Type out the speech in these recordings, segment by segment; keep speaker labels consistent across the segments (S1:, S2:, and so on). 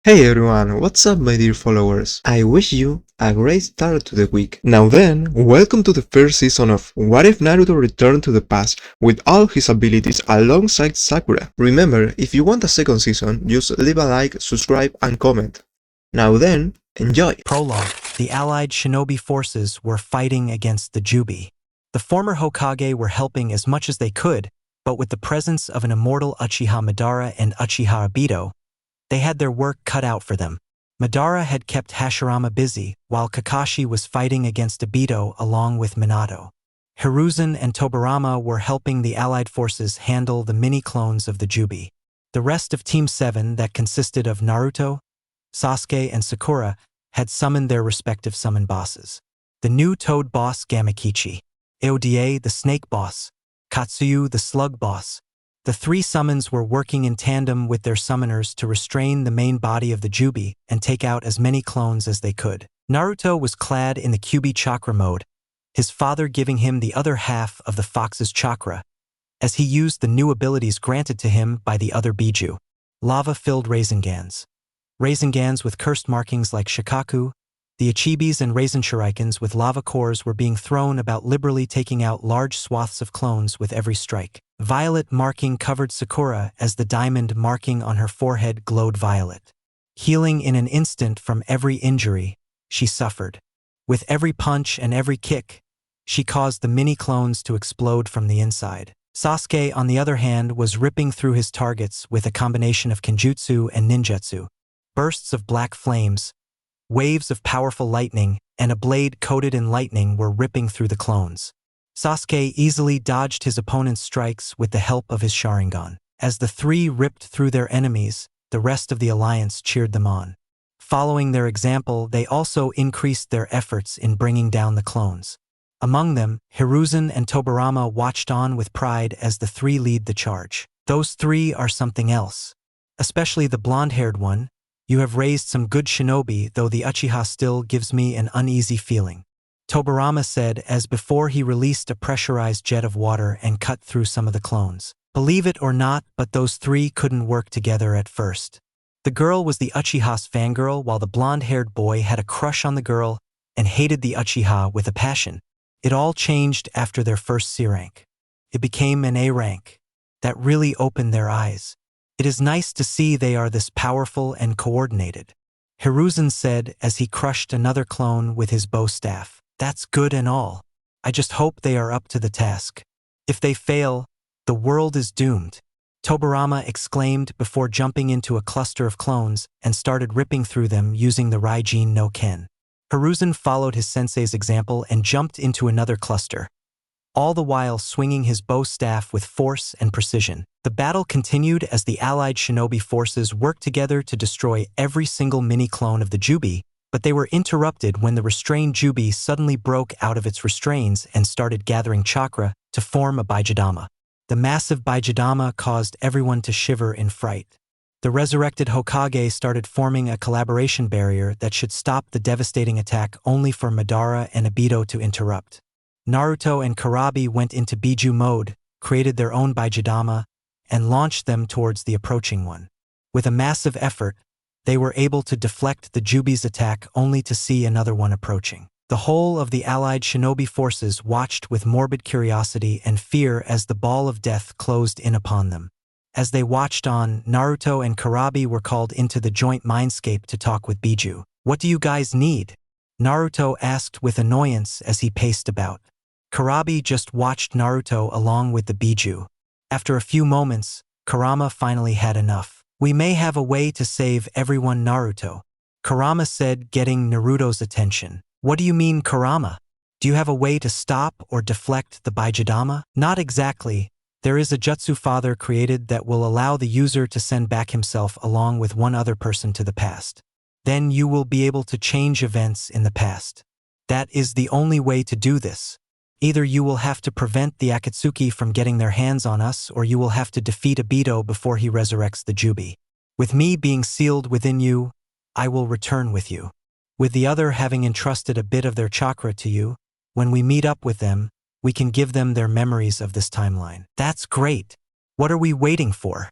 S1: Hey everyone, what's up my dear followers? I wish you a great start to the week. Now then, welcome to the first season of What If Naruto Returned to the Past with all his abilities alongside Sakura. Remember, if you want a second season, just leave a like, subscribe and comment. Now then, enjoy!
S2: Prologue. The allied shinobi forces were fighting against the Jubi. The former Hokage were helping as much as they could, but with the presence of an immortal Uchiha Madara and Uchiha Obito, they had their work cut out for them. Madara had kept Hashirama busy, while Kakashi was fighting against Obito along with Minato. Hiruzen and Tobirama were helping the allied forces handle the mini-clones of the Jubi. The rest of Team 7 that consisted of Naruto, Sasuke, and Sakura had summoned their respective summon bosses. The new Toad boss Gamakichi, Aoda the Snake boss, Katsuyu the Slug boss. The three summons were working in tandem with their summoners to restrain the main body of the Jubi and take out as many clones as they could. Naruto was clad in the Kyuubi chakra mode, his father giving him the other half of the fox's chakra, as he used the new abilities granted to him by the other Biju. Lava-filled Raisengans. Raisengans with cursed markings like Shikaku, the Ichibis and Raisin Shurikens with lava cores were being thrown about, liberally taking out large swaths of clones with every strike. Violet marking covered Sakura as the diamond marking on her forehead glowed violet. Healing in an instant from every injury she suffered. With every punch and every kick, she caused the mini-clones to explode from the inside. Sasuke, on the other hand, was ripping through his targets with a combination of Kenjutsu and Ninjutsu. Bursts of black flames, waves of powerful lightning, and a blade coated in lightning were ripping through the clones. Sasuke easily dodged his opponent's strikes with the help of his Sharingan. As the three ripped through their enemies, the rest of the alliance cheered them on. Following their example, they also increased their efforts in bringing down the clones. Among them, Hiruzen and Tobirama watched on with pride as the three lead the charge. Those three are something else. Especially the blonde-haired one. You have raised some good shinobi, though the Uchiha still gives me an uneasy feeling. Tobirama said as before he released a pressurized jet of water and cut through some of the clones. Believe it or not, but those three couldn't work together at first. The girl was the Uchiha's fangirl, while the blonde-haired boy had a crush on the girl and hated the Uchiha with a passion. It all changed after their first C rank. It became an A rank. That really opened their eyes. It is nice to see they are this powerful and coordinated. Hiruzen said as he crushed another clone with his bow staff. That's good and all. I just hope they are up to the task. If they fail, the world is doomed. Tobirama exclaimed before jumping into a cluster of clones and started ripping through them using the Raijin no Ken. Hiruzen followed his sensei's example and jumped into another cluster, all the while swinging his bow staff with force and precision. The battle continued as the allied shinobi forces worked together to destroy every single mini-clone of the Jubi, but they were interrupted when the restrained Jubi suddenly broke out of its restraints and started gathering chakra to form a Baijidama. The massive Baijidama caused everyone to shiver in fright. The resurrected Hokage started forming a collaboration barrier that should stop the devastating attack, only for Madara and Obito to interrupt. Naruto and Karabi went into Biju mode, created their own Baijidama, and launched them towards the approaching one. With a massive effort, they were able to deflect the Jubi's attack only to see another one approaching. The whole of the allied shinobi forces watched with morbid curiosity and fear as the ball of death closed in upon them. As they watched on, Naruto and Karabi were called into the joint mindscape to talk with Biju. What do you guys need? Naruto asked with annoyance as he paced about. Karabi just watched Naruto along with the Biju. After a few moments, Kurama finally had enough. We may have a way to save everyone, Naruto. Kurama said, getting Naruto's attention. What do you mean, Kurama? Do you have a way to stop or deflect the Baijidama? Not exactly. There is a jutsu father created that will allow the user to send back himself along with one other person to the past. Then you will be able to change events in the past. That is the only way to do this. Either you will have to prevent the Akatsuki from getting their hands on us, or you will have to defeat Obito before he resurrects the Jubi. With me being sealed within you, I will return with you. With the other having entrusted a bit of their chakra to you, when we meet up with them, we can give them their memories of this timeline. That's great. What are we waiting for?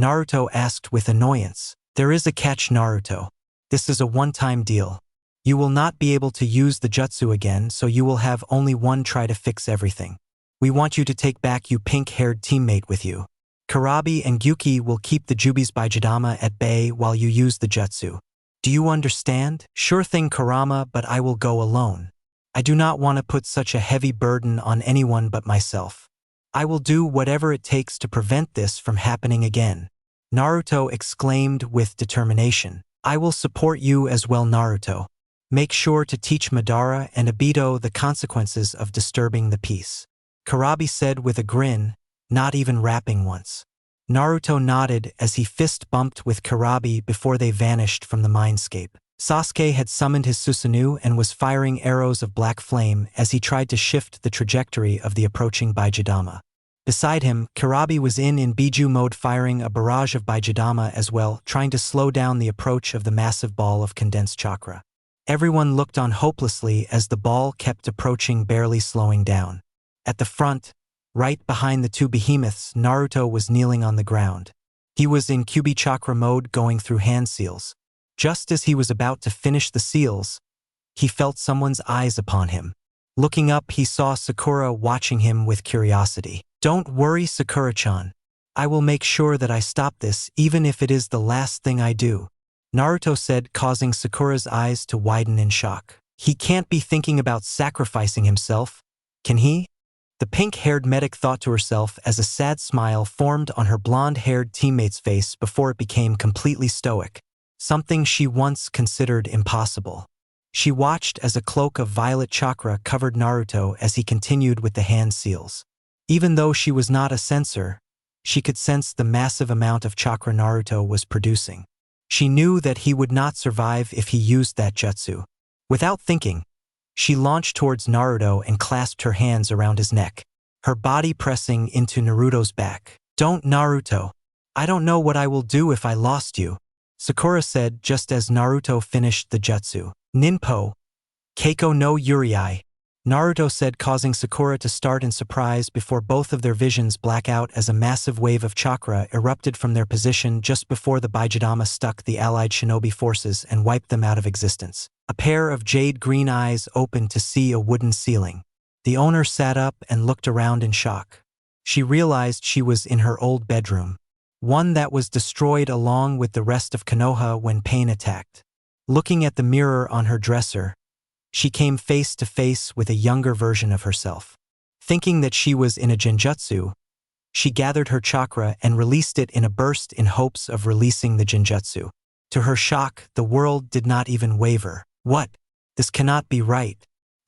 S2: Naruto asked with annoyance. There is a catch, Naruto. This is a one-time deal. You will not be able to use the jutsu again, so you will have only one try to fix everything. We want you to take back your pink-haired teammate with you. Karabi and Gyuki will keep the Jubi's Baijidama at bay while you use the jutsu. Do you understand? Sure thing, Karama, but I will go alone. I do not want to put such a heavy burden on anyone but myself. I will do whatever it takes to prevent this from happening again. Naruto exclaimed with determination. I will support you as well, Naruto. Make sure to teach Madara and Obito the consequences of disturbing the peace. Karabi said with a grin, not even rapping once. Naruto nodded as he fist-bumped with Karabi before they vanished from the mindscape. Sasuke had summoned his Susanoo and was firing arrows of black flame as he tried to shift the trajectory of the approaching Baijidama. Beside him, Karabi was in Biju mode, firing a barrage of Baijidama as well, trying to slow down the approach of the massive ball of condensed chakra. Everyone looked on hopelessly as the ball kept approaching, barely slowing down. At the front, right behind the two behemoths, Naruto was kneeling on the ground. He was in Kyuubi chakra mode, going through hand seals. Just as he was about to finish the seals, he felt someone's eyes upon him. Looking up, he saw Sakura watching him with curiosity. Don't worry, Sakura-chan. I will make sure that I stop this, even if it is the last thing I do, Naruto said, causing Sakura's eyes to widen in shock. He can't be thinking about sacrificing himself, can he? The pink-haired medic thought to herself as a sad smile formed on her blonde-haired teammate's face before it became completely stoic, something she once considered impossible. She watched as a cloak of violet chakra covered Naruto as he continued with the hand seals. Even though she was not a sensor, she could sense the massive amount of chakra Naruto was producing. She knew that he would not survive if he used that jutsu. Without thinking, she launched towards Naruto and clasped her hands around his neck, her body pressing into Naruto's back. Don't, Naruto. I don't know what I will do if I lost you, Sakura said just as Naruto finished the jutsu. Ninpo, Keiko no Yuriai, Naruto said, causing Sakura to start in surprise before both of their visions black out as a massive wave of chakra erupted from their position just before the Baijidama stuck the allied shinobi forces and wiped them out of existence. A pair of jade green eyes opened to see a wooden ceiling. The owner sat up and looked around in shock. She realized she was in her old bedroom, one that was destroyed along with the rest of Konoha when pain attacked. Looking at the mirror on her dresser, she came face to face with a younger version of herself. Thinking that she was in a genjutsu, she gathered her chakra and released it in a burst in hopes of releasing the genjutsu. To her shock, the world did not even waver. What? This cannot be right.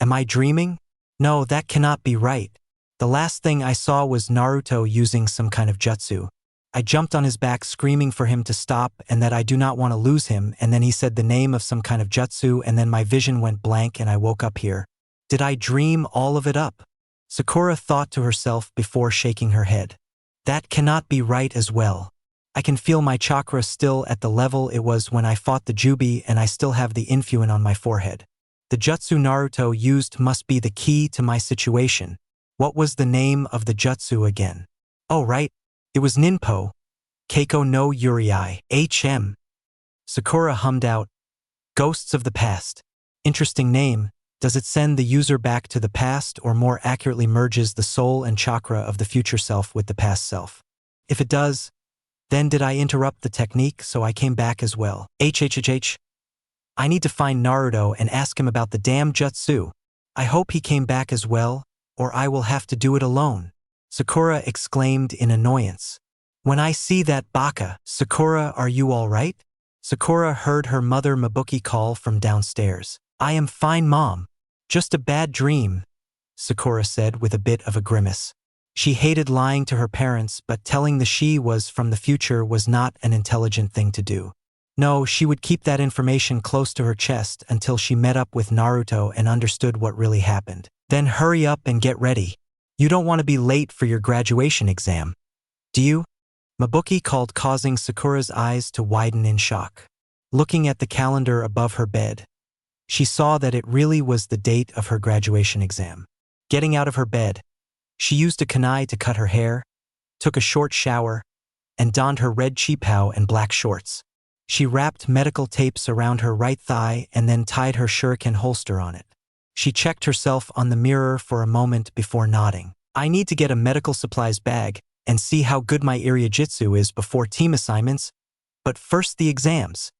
S2: Am I dreaming? No, that cannot be right. The last thing I saw was Naruto using some kind of jutsu. I jumped on his back screaming for him to stop and that I do not want to lose him, and then he said the name of some kind of jutsu and then my vision went blank and I woke up here. Did I dream all of it up? Sakura thought to herself before shaking her head. That cannot be right as well. I can feel my chakra still at the level it was when I fought the Jubi, and I still have the influence on my forehead. The jutsu Naruto used must be the key to my situation. What was the name of the jutsu again? Oh right, it was Ninpo, Keiko no Yuriai, HM. Sakura hummed out, Ghosts of the Past. Interesting name. Does it send the user back to the past or more accurately merges the soul and chakra of the future self with the past self? If it does, then did I interrupt the technique so I came back as well? I need to find Naruto and ask him about the damn jutsu. I hope he came back as well, or I will have to do it alone, Sakura exclaimed in annoyance. When I see that baka, Sakura, are you all right? Sakura heard her mother Mabuki call from downstairs. I am fine, Mom. Just a bad dream, Sakura said with a bit of a grimace. She hated lying to her parents, but telling the she was from the future was not an intelligent thing to do. No, she would keep that information close to her chest until she met up with Naruto and understood what really happened. Then hurry up and get ready. You don't want to be late for your graduation exam, do you? Mabuki called, causing Sakura's eyes to widen in shock. Looking at the calendar above her bed, she saw that it really was the date of her graduation exam. Getting out of her bed, she used a kunai to cut her hair, took a short shower, and donned her red chipao and black shorts. She wrapped medical tapes around her right thigh and then tied her shuriken holster on it. She checked herself on the mirror for a moment before nodding. I need to get a medical supplies bag and see how good my Jutsu is before team assignments, but first the exams.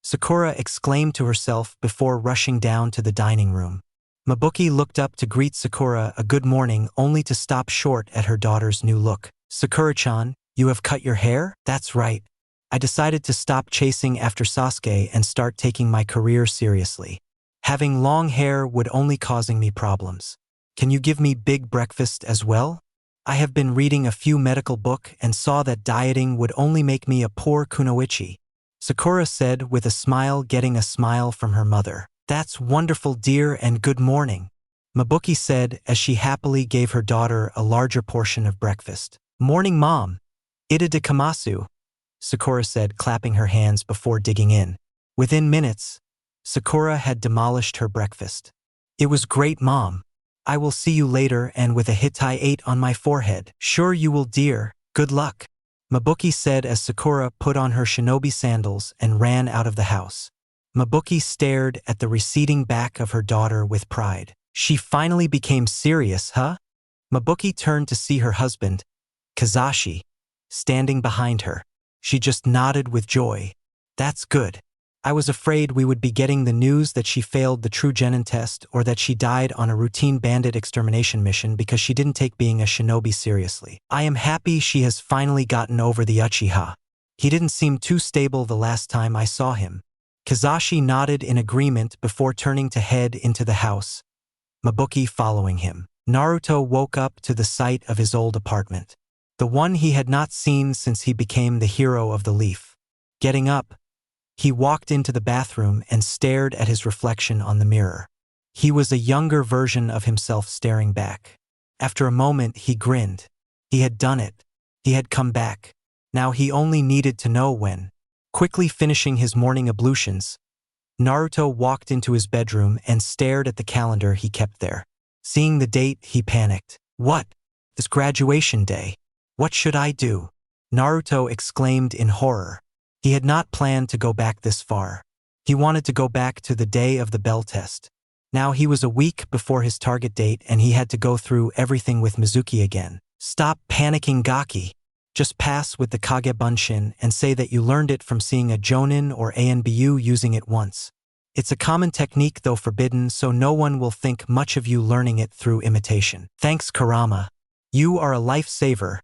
S2: Sakura exclaimed to herself before rushing down to the dining room. Mabuki looked up to greet Sakura a good morning only to stop short at her daughter's new look. Sakura-chan, you have cut your hair? That's right. I decided to stop chasing after Sasuke and start taking my career seriously. Having long hair would only causing me problems. Can you give me big breakfast as well? I have been reading a few medical book and saw that dieting would only make me a poor kunoichi. Sakura said with a smile, getting a smile from her mother. That's wonderful, dear, and good morning. Mabuki said as she happily gave her daughter a larger portion of breakfast. Morning, Mom. Ita de kamasu, Sakura said, clapping her hands before digging in. Within minutes, Sakura had demolished her breakfast. It was great, Mom. I will see you later, and with a Hittai 8 on my forehead. Sure you will, dear. Good luck. Mabuki said as Sakura put on her shinobi sandals and ran out of the house. Mabuki stared at the receding back of her daughter with pride. She finally became serious, huh? Mabuki turned to see her husband, Kazashi, standing behind her. She just nodded with joy. That's good. I was afraid we would be getting the news that she failed the True Genin test or that she died on a routine bandit extermination mission because she didn't take being a shinobi seriously. I am happy she has finally gotten over the Uchiha. He didn't seem too stable the last time I saw him. Kazashi nodded in agreement before turning to head into the house, Mabuki following him. Naruto woke up to the sight of his old apartment, the one he had not seen since he became the hero of the Leaf. Getting up, he walked into the bathroom and stared at his reflection on the mirror. He was a younger version of himself staring back. After a moment, he grinned. He had done it. He had come back. Now he only needed to know when. Quickly finishing his morning ablutions, Naruto walked into his bedroom and stared at the calendar he kept there. Seeing the date, he panicked. What? This graduation day. What should I do? Naruto exclaimed in horror. He had not planned to go back this far. He wanted to go back to the day of the bell test. Now he was a week before his target date and he had to go through everything with Mizuki again. Stop panicking, Gaki. Just pass with the Kage Bunshin and say that you learned it from seeing a Jonin or ANBU using it once. It's a common technique, though forbidden, so no one will think much of you learning it through imitation. Thanks, Kurama. You are a lifesaver.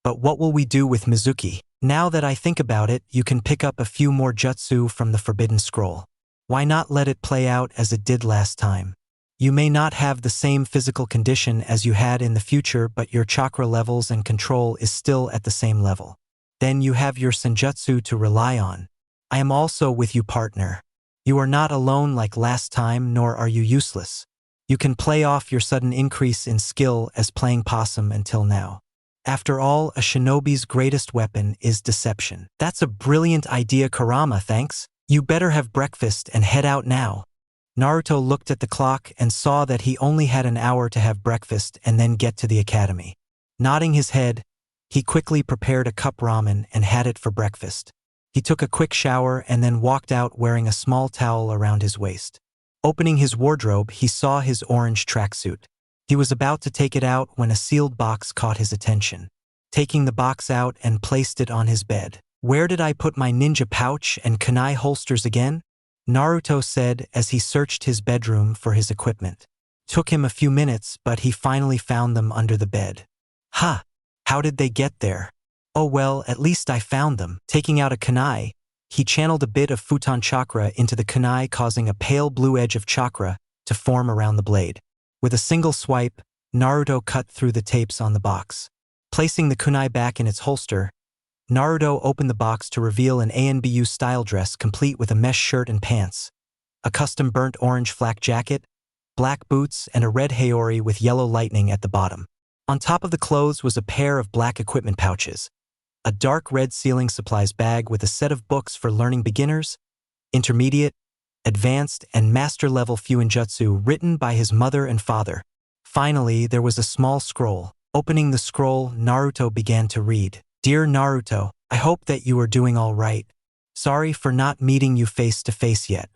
S2: But what will we do with Mizuki? Now that I think about it, you can pick up a few more jutsu from the Forbidden Scroll. Why not let it play out as it did last time? You may not have the same physical condition as you had in the future, but your chakra levels and control is still at the same level. Then you have your Senjutsu to rely on. I am also with you, partner. You are not alone like last time, nor are you useless. You can play off your sudden increase in skill as playing possum until now. After all, a shinobi's greatest weapon is deception. That's a brilliant idea, Kurama, thanks. You better have breakfast and head out now. Naruto looked at the clock and saw that he only had an hour to have breakfast and then get to the academy. Nodding his head, he quickly prepared a cup ramen and had it for breakfast. He took a quick shower and then walked out wearing a small towel around his waist. Opening his wardrobe, he saw his orange tracksuit. He was about to take it out when a sealed box caught his attention. Taking the box out and placed it on his bed. Where did I put my ninja pouch and kunai holsters again? Naruto said as he searched his bedroom for his equipment. Took him a few minutes, but he finally found them under the bed. Ha! How did they get there? Oh well, at least I found them. Taking out a kunai, he channeled a bit of futon chakra into the kunai, causing a pale blue edge of chakra to form around the blade. With a single swipe, Naruto cut through the tapes on the box. Placing the kunai back in its holster, Naruto opened the box to reveal an ANBU style dress complete with a mesh shirt and pants, a custom burnt orange flak jacket, black boots, and a red haori with yellow lightning at the bottom. On top of the clothes was a pair of black equipment pouches, a dark red sealing supplies bag with a set of books for learning beginners, intermediate, advanced, and master-level Fuinjutsu written by his mother and father. Finally, there was a small scroll. Opening the scroll, Naruto began to read. Dear Naruto, I hope that you are doing all right. Sorry for not meeting you face to face yet.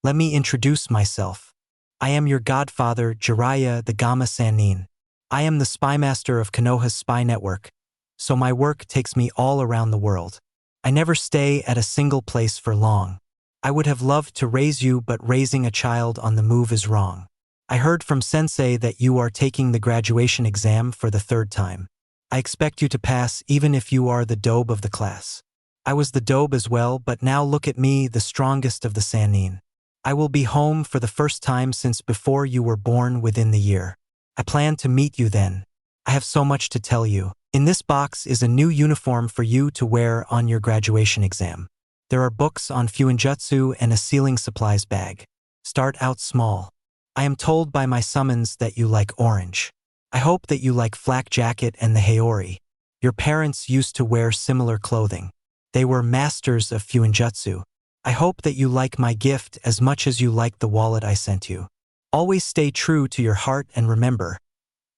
S2: Let me introduce myself. I am your godfather, Jiraiya the Gamma Sannin. I am the spymaster of Konoha's spy network, so my work takes me all around the world. I never stay at a single place for long. I would have loved to raise you, but raising a child on the move is wrong. I heard from Sensei that you are taking the graduation exam for the 3rd time. I expect you to pass even if you are the dobe of the class. I was the dobe as well, but now look at me, the strongest of the Sannin. I will be home for the first time since before you were born within the year. I plan to meet you then. I have so much to tell you. In this box is a new uniform for you to wear on your graduation exam. There are books on Ninjutsu and a sealing supplies bag. Start out small. I am told by my summons that you like orange. I hope that you like flak jacket and the haori. Your parents used to wear similar clothing. They were masters of Ninjutsu. I hope that you like my gift as much as you like the wallet I sent you. Always stay true to your heart and remember,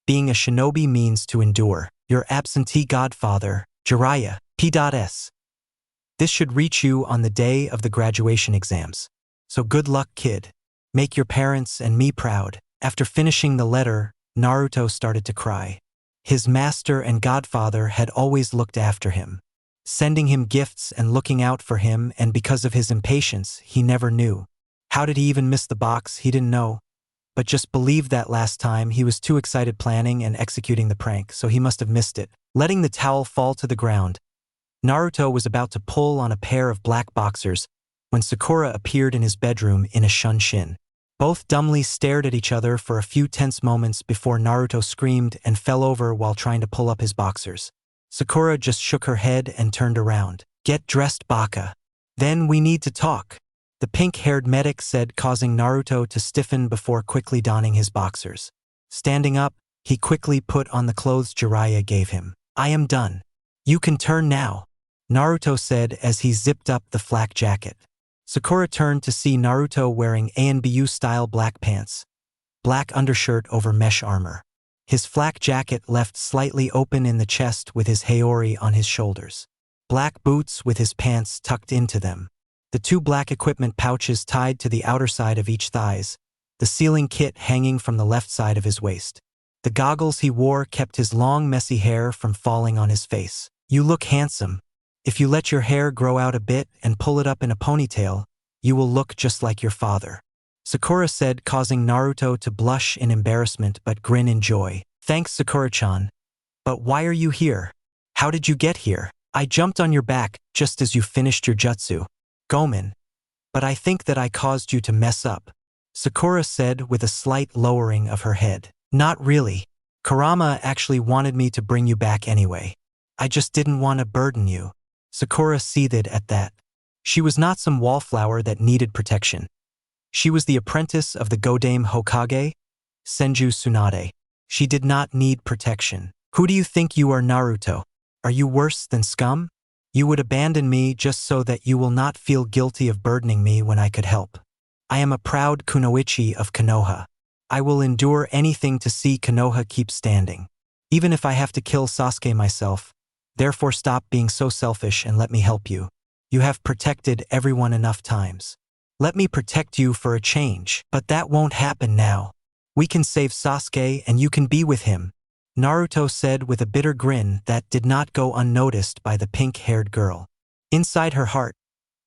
S2: being a shinobi means to endure. Your absentee godfather, Jiraiya, P.S. This should reach you on the day of the graduation exams. So good luck, kid. Make your parents and me proud. After finishing the letter, Naruto started to cry. His master and godfather had always looked after him, sending him gifts and looking out for him, and because of his impatience, he never knew. How did he even miss the box? He didn't know. But just believed that last time he was too excited planning and executing the prank, so he must have missed it. Letting the towel fall to the ground, Naruto was about to pull on a pair of black boxers when Sakura appeared in his bedroom in a shunshin. Both dumbly stared at each other for a few tense moments before Naruto screamed and fell over while trying to pull up his boxers. Sakura just shook her head and turned around. Get dressed, Baka. Then we need to talk, the pink-haired medic said, causing Naruto to stiffen before quickly donning his boxers. Standing up, he quickly put on the clothes Jiraiya gave him. I am done. You can turn now, Naruto said as he zipped up the flak jacket. Sakura turned to see Naruto wearing ANBU-style black pants, black undershirt over mesh armor. His flak jacket left slightly open in the chest with his haori on his shoulders. Black boots with his pants tucked into them. The 2 black equipment pouches tied to the outer side of each thighs, the sealing kit hanging from the left side of his waist. The goggles he wore kept his long messy hair from falling on his face. You look handsome. If you let your hair grow out a bit and pull it up in a ponytail, you will look just like your father, Sakura said, causing Naruto to blush in embarrassment but grin in joy. Thanks, Sakura-chan. But why are you here? How did you get here? I jumped on your back just as you finished your jutsu, Gomen. But I think that I caused you to mess up, Sakura said with a slight lowering of her head. Not really. Kurama actually wanted me to bring you back anyway. I just didn't want to burden you. Sakura seethed at that. She was not some wallflower that needed protection. She was the apprentice of the Godame Hokage, Senju Tsunade. She did not need protection. Who do you think you are, Naruto? Are you worse than scum? You would abandon me just so that you will not feel guilty of burdening me when I could help. I am a proud kunoichi of Konoha. I will endure anything to see Konoha keep standing, even if I have to kill Sasuke myself. Therefore stop being so selfish and let me help you. You have protected everyone enough times. Let me protect you for a change. But that won't happen now. We can save Sasuke and you can be with him, Naruto said with a bitter grin that did not go unnoticed by the pink-haired girl. Inside her heart,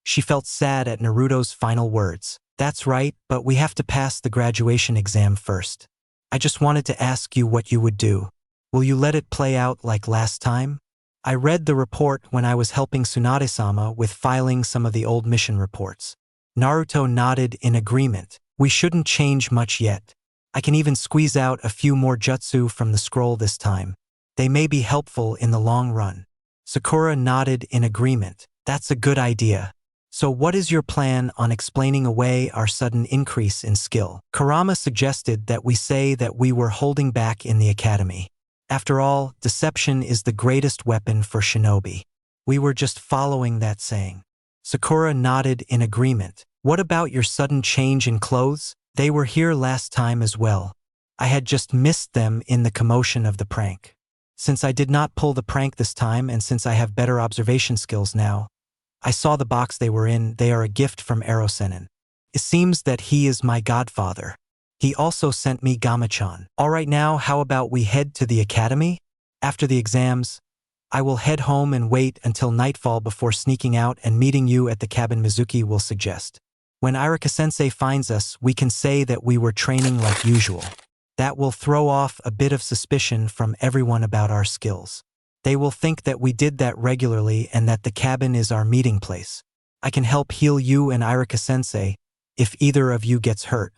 S2: she felt sad at Naruto's final words. That's right, but we have to pass the graduation exam first. I just wanted to ask you what you would do. Will you let it play out like last time? I read the report when I was helping Tsunade-sama with filing some of the old mission reports. Naruto nodded in agreement. We shouldn't change much yet. I can even squeeze out a few more jutsu from the scroll this time. They may be helpful in the long run. Sakura nodded in agreement. That's a good idea. So what is your plan on explaining away our sudden increase in skill? Kurama suggested that we say that we were holding back in the academy. After all, deception is the greatest weapon for shinobi. We were just following that saying. Sakura nodded in agreement. What about your sudden change in clothes? They were here last time as well. I had just missed them in the commotion of the prank. Since I did not pull the prank this time and since I have better observation skills now, I saw the box they were in. They are a gift from Erosenin. It seems that he is my godfather. He also sent me Gamachan. Alright, now how about we head to the academy? After the exams, I will head home and wait until nightfall before sneaking out and meeting you at the cabin Mizuki will suggest. When Irika-sensei finds us, we can say that we were training like usual. That will throw off a bit of suspicion from everyone about our skills. They will think that we did that regularly and that the cabin is our meeting place. I can help heal you and Irika-sensei if either of you gets hurt.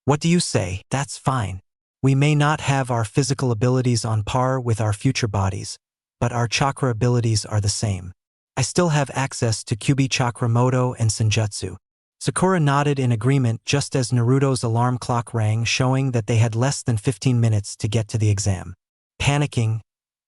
S2: What do you say? That's fine. We may not have our physical abilities on par with our future bodies, but our chakra abilities are the same. I still have access to Kyubi Chakra Moto and Senjutsu. Sakura nodded in agreement just as Naruto's alarm clock rang, showing that they had less than 15 minutes to get to the exam. Panicking,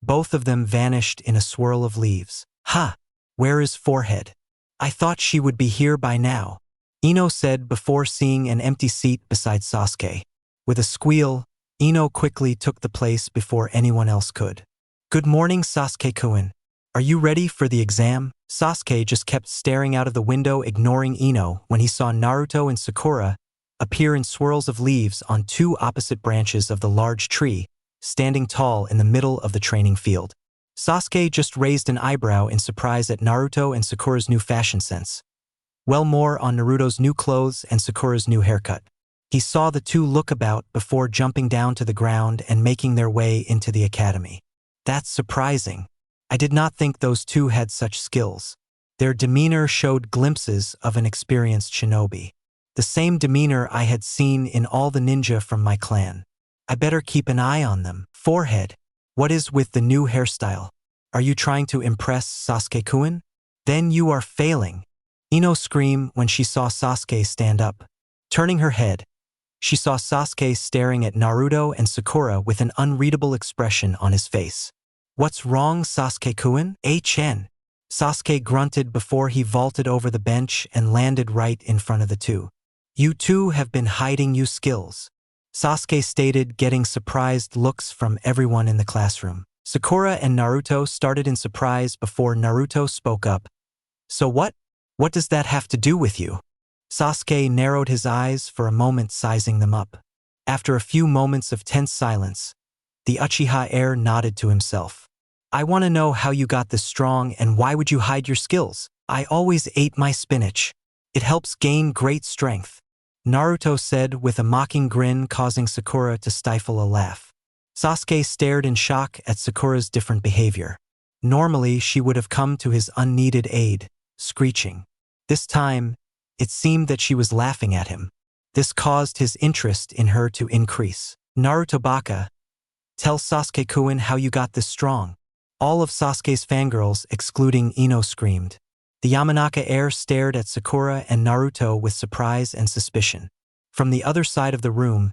S2: both of them vanished in a swirl of leaves. Ha! Where is Forehead? I thought she would be here by now, Ino said before seeing an empty seat beside Sasuke. With a squeal, Ino quickly took the place before anyone else could. Good morning, Sasuke-kun. Are you ready for the exam? Sasuke just kept staring out of the window, ignoring Ino when he saw Naruto and Sakura appear in swirls of leaves on two opposite branches of the large tree, standing tall in the middle of the training field. Sasuke just raised an eyebrow in surprise at Naruto and Sakura's new fashion sense. Well, more on Naruto's new clothes and Sakura's new haircut. He saw the two look about before jumping down to the ground and making their way into the academy. That's surprising. I did not think those two had such skills. Their demeanor showed glimpses of an experienced shinobi. The same demeanor I had seen in all the ninja from my clan. I better keep an eye on them. Forehead. What is with the new hairstyle? Are you trying to impress Sasuke-kun? Then you are failing. Ino screamed when she saw Sasuke stand up. Turning her head, she saw Sasuke staring at Naruto and Sakura with an unreadable expression on his face. What's wrong, Sasuke-kun? HN. Sasuke grunted before he vaulted over the bench and landed right in front of the two. You two have been hiding your skills, Sasuke stated, getting surprised looks from everyone in the classroom. Sakura and Naruto started in surprise before Naruto spoke up. So what? What does that have to do with you? Sasuke narrowed his eyes for a moment, sizing them up. After a few moments of tense silence, the Uchiha heir nodded to himself. I want to know how you got this strong and why would you hide your skills? I always ate my spinach. It helps gain great strength, Naruto said with a mocking grin, causing Sakura to stifle a laugh. Sasuke stared in shock at Sakura's different behavior. Normally, she would have come to his unneeded aid, screeching. This time, it seemed that she was laughing at him. This caused his interest in her to increase. Naruto Baka, tell Sasuke-kun how you got this strong. All of Sasuke's fangirls, excluding Ino, screamed. The Yamanaka heir stared at Sakura and Naruto with surprise and suspicion. From the other side of the room,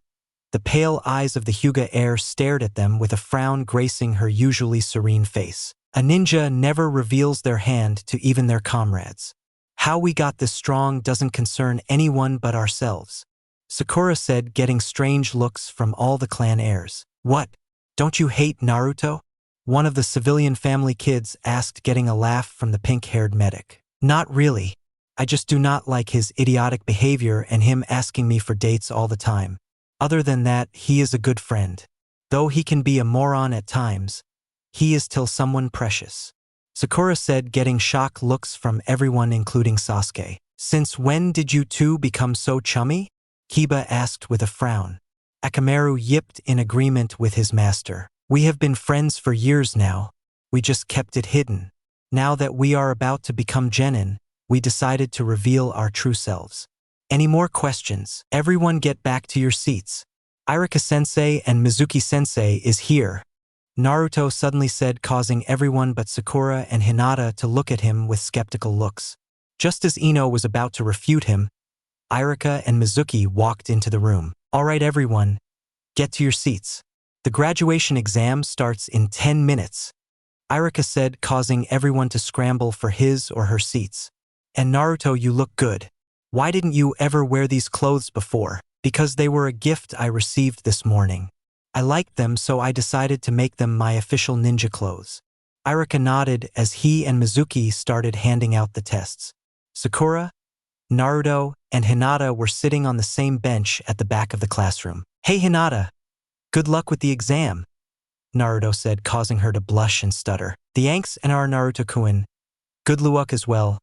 S2: the pale eyes of the Hyuga heir stared at them with a frown gracing her usually serene face. A ninja never reveals their hand to even their comrades. How we got this strong doesn't concern anyone but ourselves, Sakura said, getting strange looks from all the clan heirs. What? Don't you hate Naruto? One of the civilian family kids asked, getting a laugh from the pink-haired medic. Not really. I just do not like his idiotic behavior and him asking me for dates all the time. Other than that, he is a good friend. Though he can be a moron at times, he is still someone precious, Sakura said, getting shocked looks from everyone including Sasuke. Since when did you two become so chummy? Kiba asked with a frown. Akamaru yipped in agreement with his master. We have been friends for years now. We just kept it hidden. Now that we are about to become genin, we decided to reveal our true selves. Any more questions? Everyone get back to your seats. Irika-sensei and Mizuki-sensei is here, Naruto suddenly said, causing everyone but Sakura and Hinata to look at him with skeptical looks. Just as Ino was about to refute him, Irika and Mizuki walked into the room. All right, everyone, get to your seats. The graduation exam starts in 10 minutes, Irika said, causing everyone to scramble for his or her seats. And Naruto, you look good. Why didn't you ever wear these clothes before? Because they were a gift I received this morning. I liked them, so I decided to make them my official ninja clothes, Irika nodded as he and Mizuki started handing out the tests. Sakura, Naruto, and Hinata were sitting on the same bench at the back of the classroom. "Hey Hinata, good luck with the exam," Naruto said, causing her to blush and stutter. "Thanks, and our Naruto-kun. Good luck as well."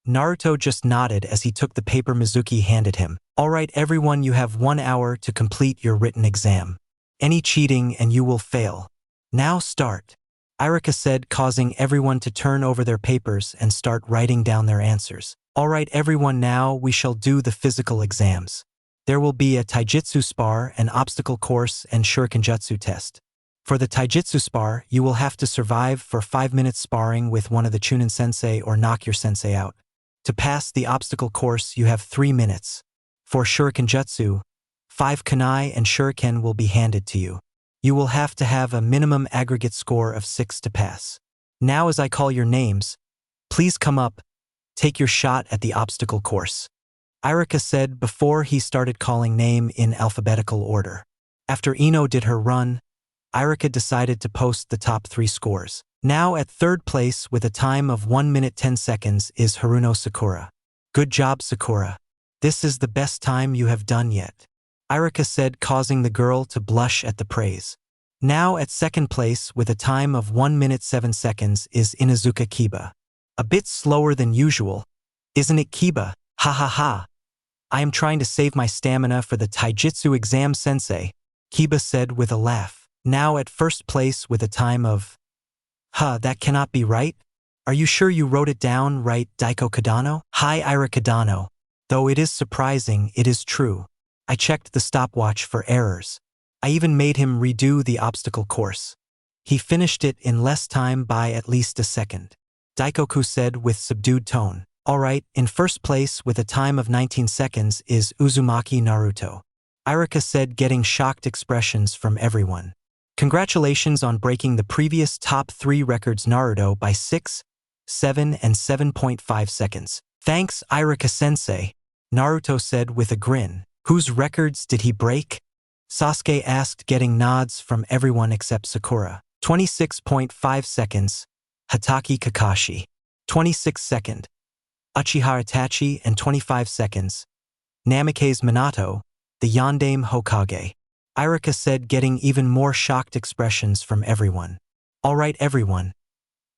S2: Naruto just nodded as he took the paper Mizuki handed him. "All right everyone, you have 1 hour to complete your written exam. Any cheating and you will fail. Now start," Irika said, causing everyone to turn over their papers and start writing down their answers. "All right everyone, now we shall do the physical exams. There will be a taijutsu spar, an obstacle course, and shuriken jutsu test. For the taijutsu spar, you will have to survive for 5 minutes sparring with one of the Chunin sensei or knock your sensei out. To pass the obstacle course, you have 3 minutes. For shuriken jutsu, 5 kunai and shuriken will be handed to you. You will have to have a minimum aggregate score of 6 to pass. Now as I call your names, please come up, take your shot at the obstacle course," Irika said before he started calling name in alphabetical order. After Ino did her run, Irika decided to post the top 3 scores. Now at 3rd place with a time of 1 minute 10 seconds is Haruno Sakura. "Good job Sakura. This is the best time you have done yet," Irika said, causing the girl to blush at the praise. Now at 2nd place with a time of 1 minute 7 seconds is Inuzuka Kiba. "A bit slower than usual, isn't it Kiba? Ha ha ha. I am trying to save my stamina for the taijutsu exam sensei," Kiba said with a laugh. Now at 1st place with a time of... That cannot be right. Are you sure you wrote it down right, Daiko Kadano? Hi Ira Kadano. Though it is surprising, it is true. I checked the stopwatch for errors. I even made him redo the obstacle course. He finished it in less time by at least a second, Daikoku said with subdued tone. Alright, in 1st place with a time of 19 seconds is Uzumaki Naruto, Irika said, getting shocked expressions from everyone. Congratulations on breaking the previous top 3 records Naruto by 6, 7, and 7.5 seconds. Thanks, Irika-sensei, Naruto said with a grin. Whose records did he break? Sasuke asked, getting nods from everyone except Sakura. 26.5 seconds, Hatake Kakashi. 26 second, Uchiha Itachi, and 25 seconds, Namikaze Minato, the Yondaime Hokage. Irika said, getting even more shocked expressions from everyone. Alright everyone,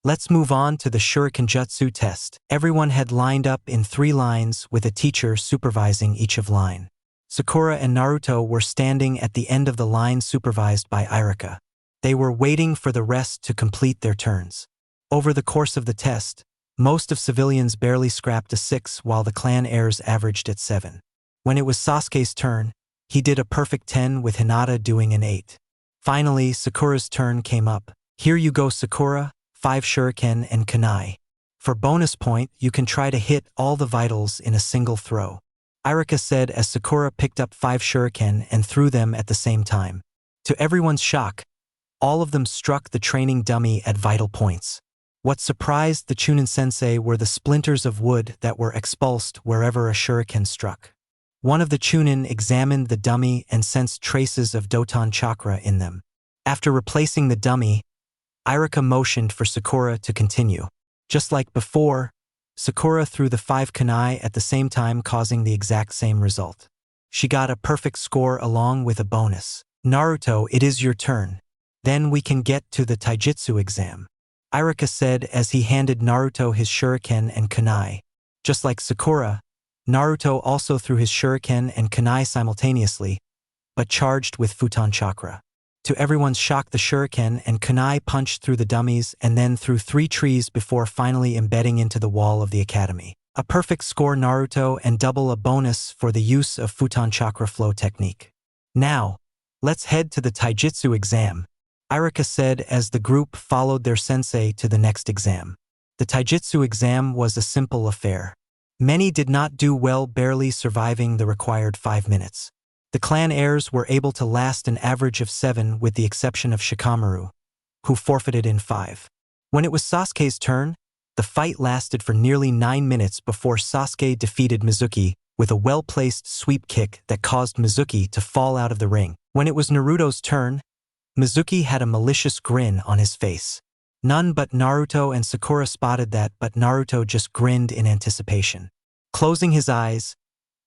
S2: let's move on to the shuriken jutsu test. Everyone had lined up in 3 lines with a teacher supervising each of line. Sakura and Naruto were standing at the end of the line supervised by Irika. They were waiting for the rest to complete their turns. Over the course of the test, most of civilians barely scrapped a 6 while the clan heirs averaged at 7. When it was Sasuke's turn, he did a perfect 10 with Hinata doing an 8. Finally, Sakura's turn came up. Here you go Sakura, 5 shuriken and kunai. For bonus point, you can try to hit all the vitals in a single throw, Irika said as Sakura picked up 5 shuriken and threw them at the same time. To everyone's shock, all of them struck the training dummy at vital points. What surprised the Chunin sensei were the splinters of wood that were expulsed wherever a shuriken struck. One of the Chunin examined the dummy and sensed traces of Doton chakra in them. After replacing the dummy, Irika motioned for Sakura to continue. Just like before, Sakura threw the 5 kunai at the same time, causing the exact same result. She got a perfect score along with a bonus. Naruto, it is your turn. Then we can get to the taijutsu exam, Irika said as he handed Naruto his shuriken and kunai. Just like Sakura, Naruto also threw his shuriken and kunai simultaneously, but charged with futon chakra. To everyone's shock, the shuriken and kunai punched through the dummies and then through 3 trees before finally embedding into the wall of the academy. A perfect score Naruto and double a bonus for the use of futon chakra flow technique. Now, let's head to the taijutsu exam, Irika said as the group followed their sensei to the next exam. The taijutsu exam was a simple affair. Many did not do well, barely surviving the required 5 minutes. The clan heirs were able to last an average of 7 with the exception of Shikamaru, who forfeited in 5. When it was Sasuke's turn, the fight lasted for nearly 9 minutes before Sasuke defeated Mizuki with a well-placed sweep kick that caused Mizuki to fall out of the ring. When it was Naruto's turn, Mizuki had a malicious grin on his face. None but Naruto and Sakura spotted that, but Naruto just grinned in anticipation. Closing his eyes,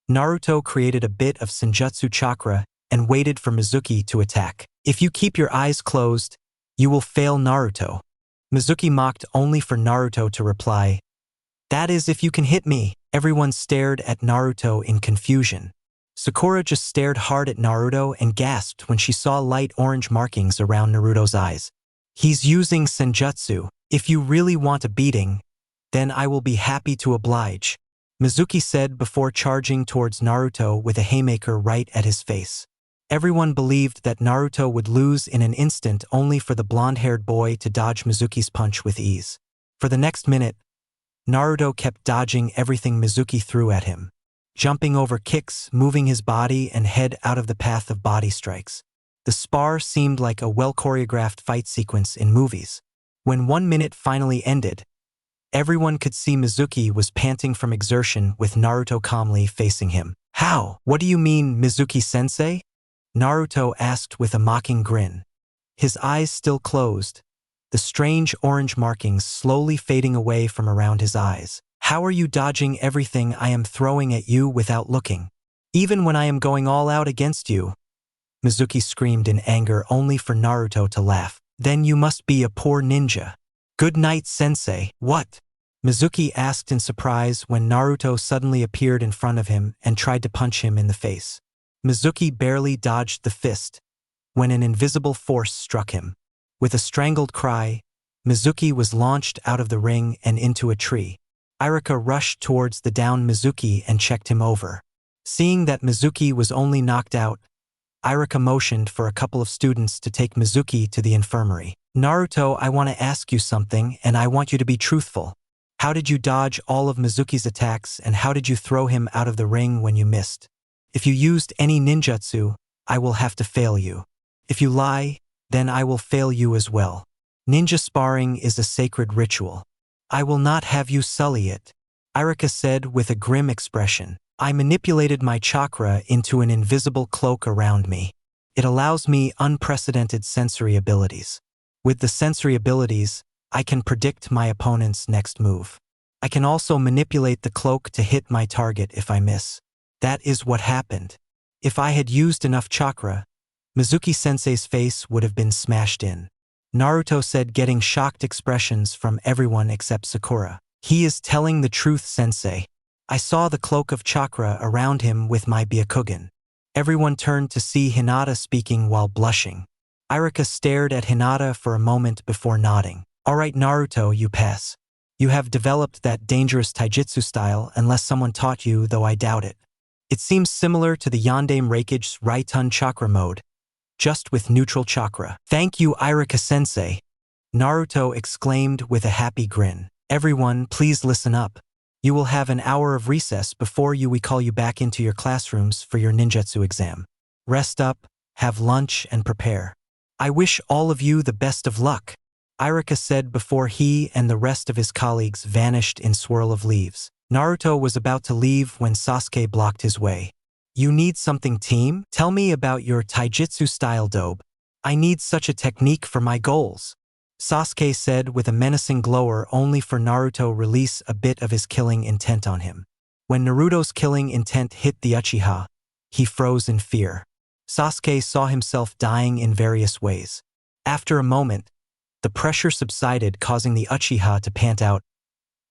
S2: Naruto created a bit of Senjutsu chakra and waited for Mizuki to attack. If you keep your eyes closed, you will fail Naruto. Mizuki mocked only for Naruto to reply, "That is if you can hit me." Everyone stared at Naruto in confusion. Sakura just stared hard at Naruto and gasped when she saw light orange markings around Naruto's eyes. "He's using Senjutsu. If you really want a beating, then I will be happy to oblige," Mizuki said before charging towards Naruto with a haymaker right at his face. Everyone believed that Naruto would lose in an instant, only for the blonde-haired boy to dodge Mizuki's punch with ease. For the next minute, Naruto kept dodging everything Mizuki threw at him, jumping over kicks, moving his body and head out of the path of body strikes. The spar seemed like a well-choreographed fight sequence in movies. When 1 minute finally ended, everyone could see Mizuki was panting from exertion, with Naruto calmly facing him. "How? What do you mean, Mizuki-sensei?" Naruto asked with a mocking grin. His eyes still closed, the strange orange markings slowly fading away from around his eyes. "How are you dodging everything I am throwing at you without looking? Even when I am going all out against you?" Mizuki screamed in anger, only for Naruto to laugh. "Then you must be a poor ninja." "Good night, sensei." "What?" Mizuki asked in surprise when Naruto suddenly appeared in front of him and tried to punch him in the face. Mizuki barely dodged the fist when an invisible force struck him. With a strangled cry, Mizuki was launched out of the ring and into a tree. Irika rushed towards the downed Mizuki and checked him over. Seeing that Mizuki was only knocked out, Irika motioned for a couple of students to take Mizuki to the infirmary. "Naruto, I want to ask you something, and I want you to be truthful. How did you dodge all of Mizuki's attacks, and how did you throw him out of the ring when you missed? If you used any ninjutsu, I will have to fail you. If you lie, then I will fail you as well. Ninja sparring is a sacred ritual. I will not have you sully it," Irika said with a grim expression. "I manipulated my chakra into an invisible cloak around me. It allows me unprecedented sensory abilities. With the sensory abilities, I can predict my opponent's next move. I can also manipulate the cloak to hit my target if I miss. That is what happened. If I had used enough chakra, Mizuki-sensei's face would have been smashed in," Naruto said, getting shocked expressions from everyone except Sakura. "He is telling the truth, sensei. I saw the cloak of chakra around him with my Byakugan." Everyone turned to see Hinata speaking while blushing. Irika stared at Hinata for a moment before nodding. "All right, Naruto, you pass. You have developed that dangerous taijutsu style, unless someone taught you, though I doubt it. It seems similar to the Yandame Reikige's Raitun chakra mode, just with neutral chakra." "Thank you, Irika-sensei," Naruto exclaimed with a happy grin. "Everyone, please listen up. You will have an hour of recess before we call you back into your classrooms for your ninjutsu exam. Rest up, have lunch, and prepare. I wish all of you the best of luck," Irika said before he and the rest of his colleagues vanished in swirl of leaves. Naruto was about to leave when Sasuke blocked his way. "You need something, team? Tell me about your taijutsu style, dobe. I need such a technique for my goals," Sasuke said with a menacing glower, only for Naruto release a bit of his killing intent on him. When Naruto's killing intent hit the Uchiha, he froze in fear. Sasuke saw himself dying in various ways. After a moment, the pressure subsided, causing the Uchiha to pant out,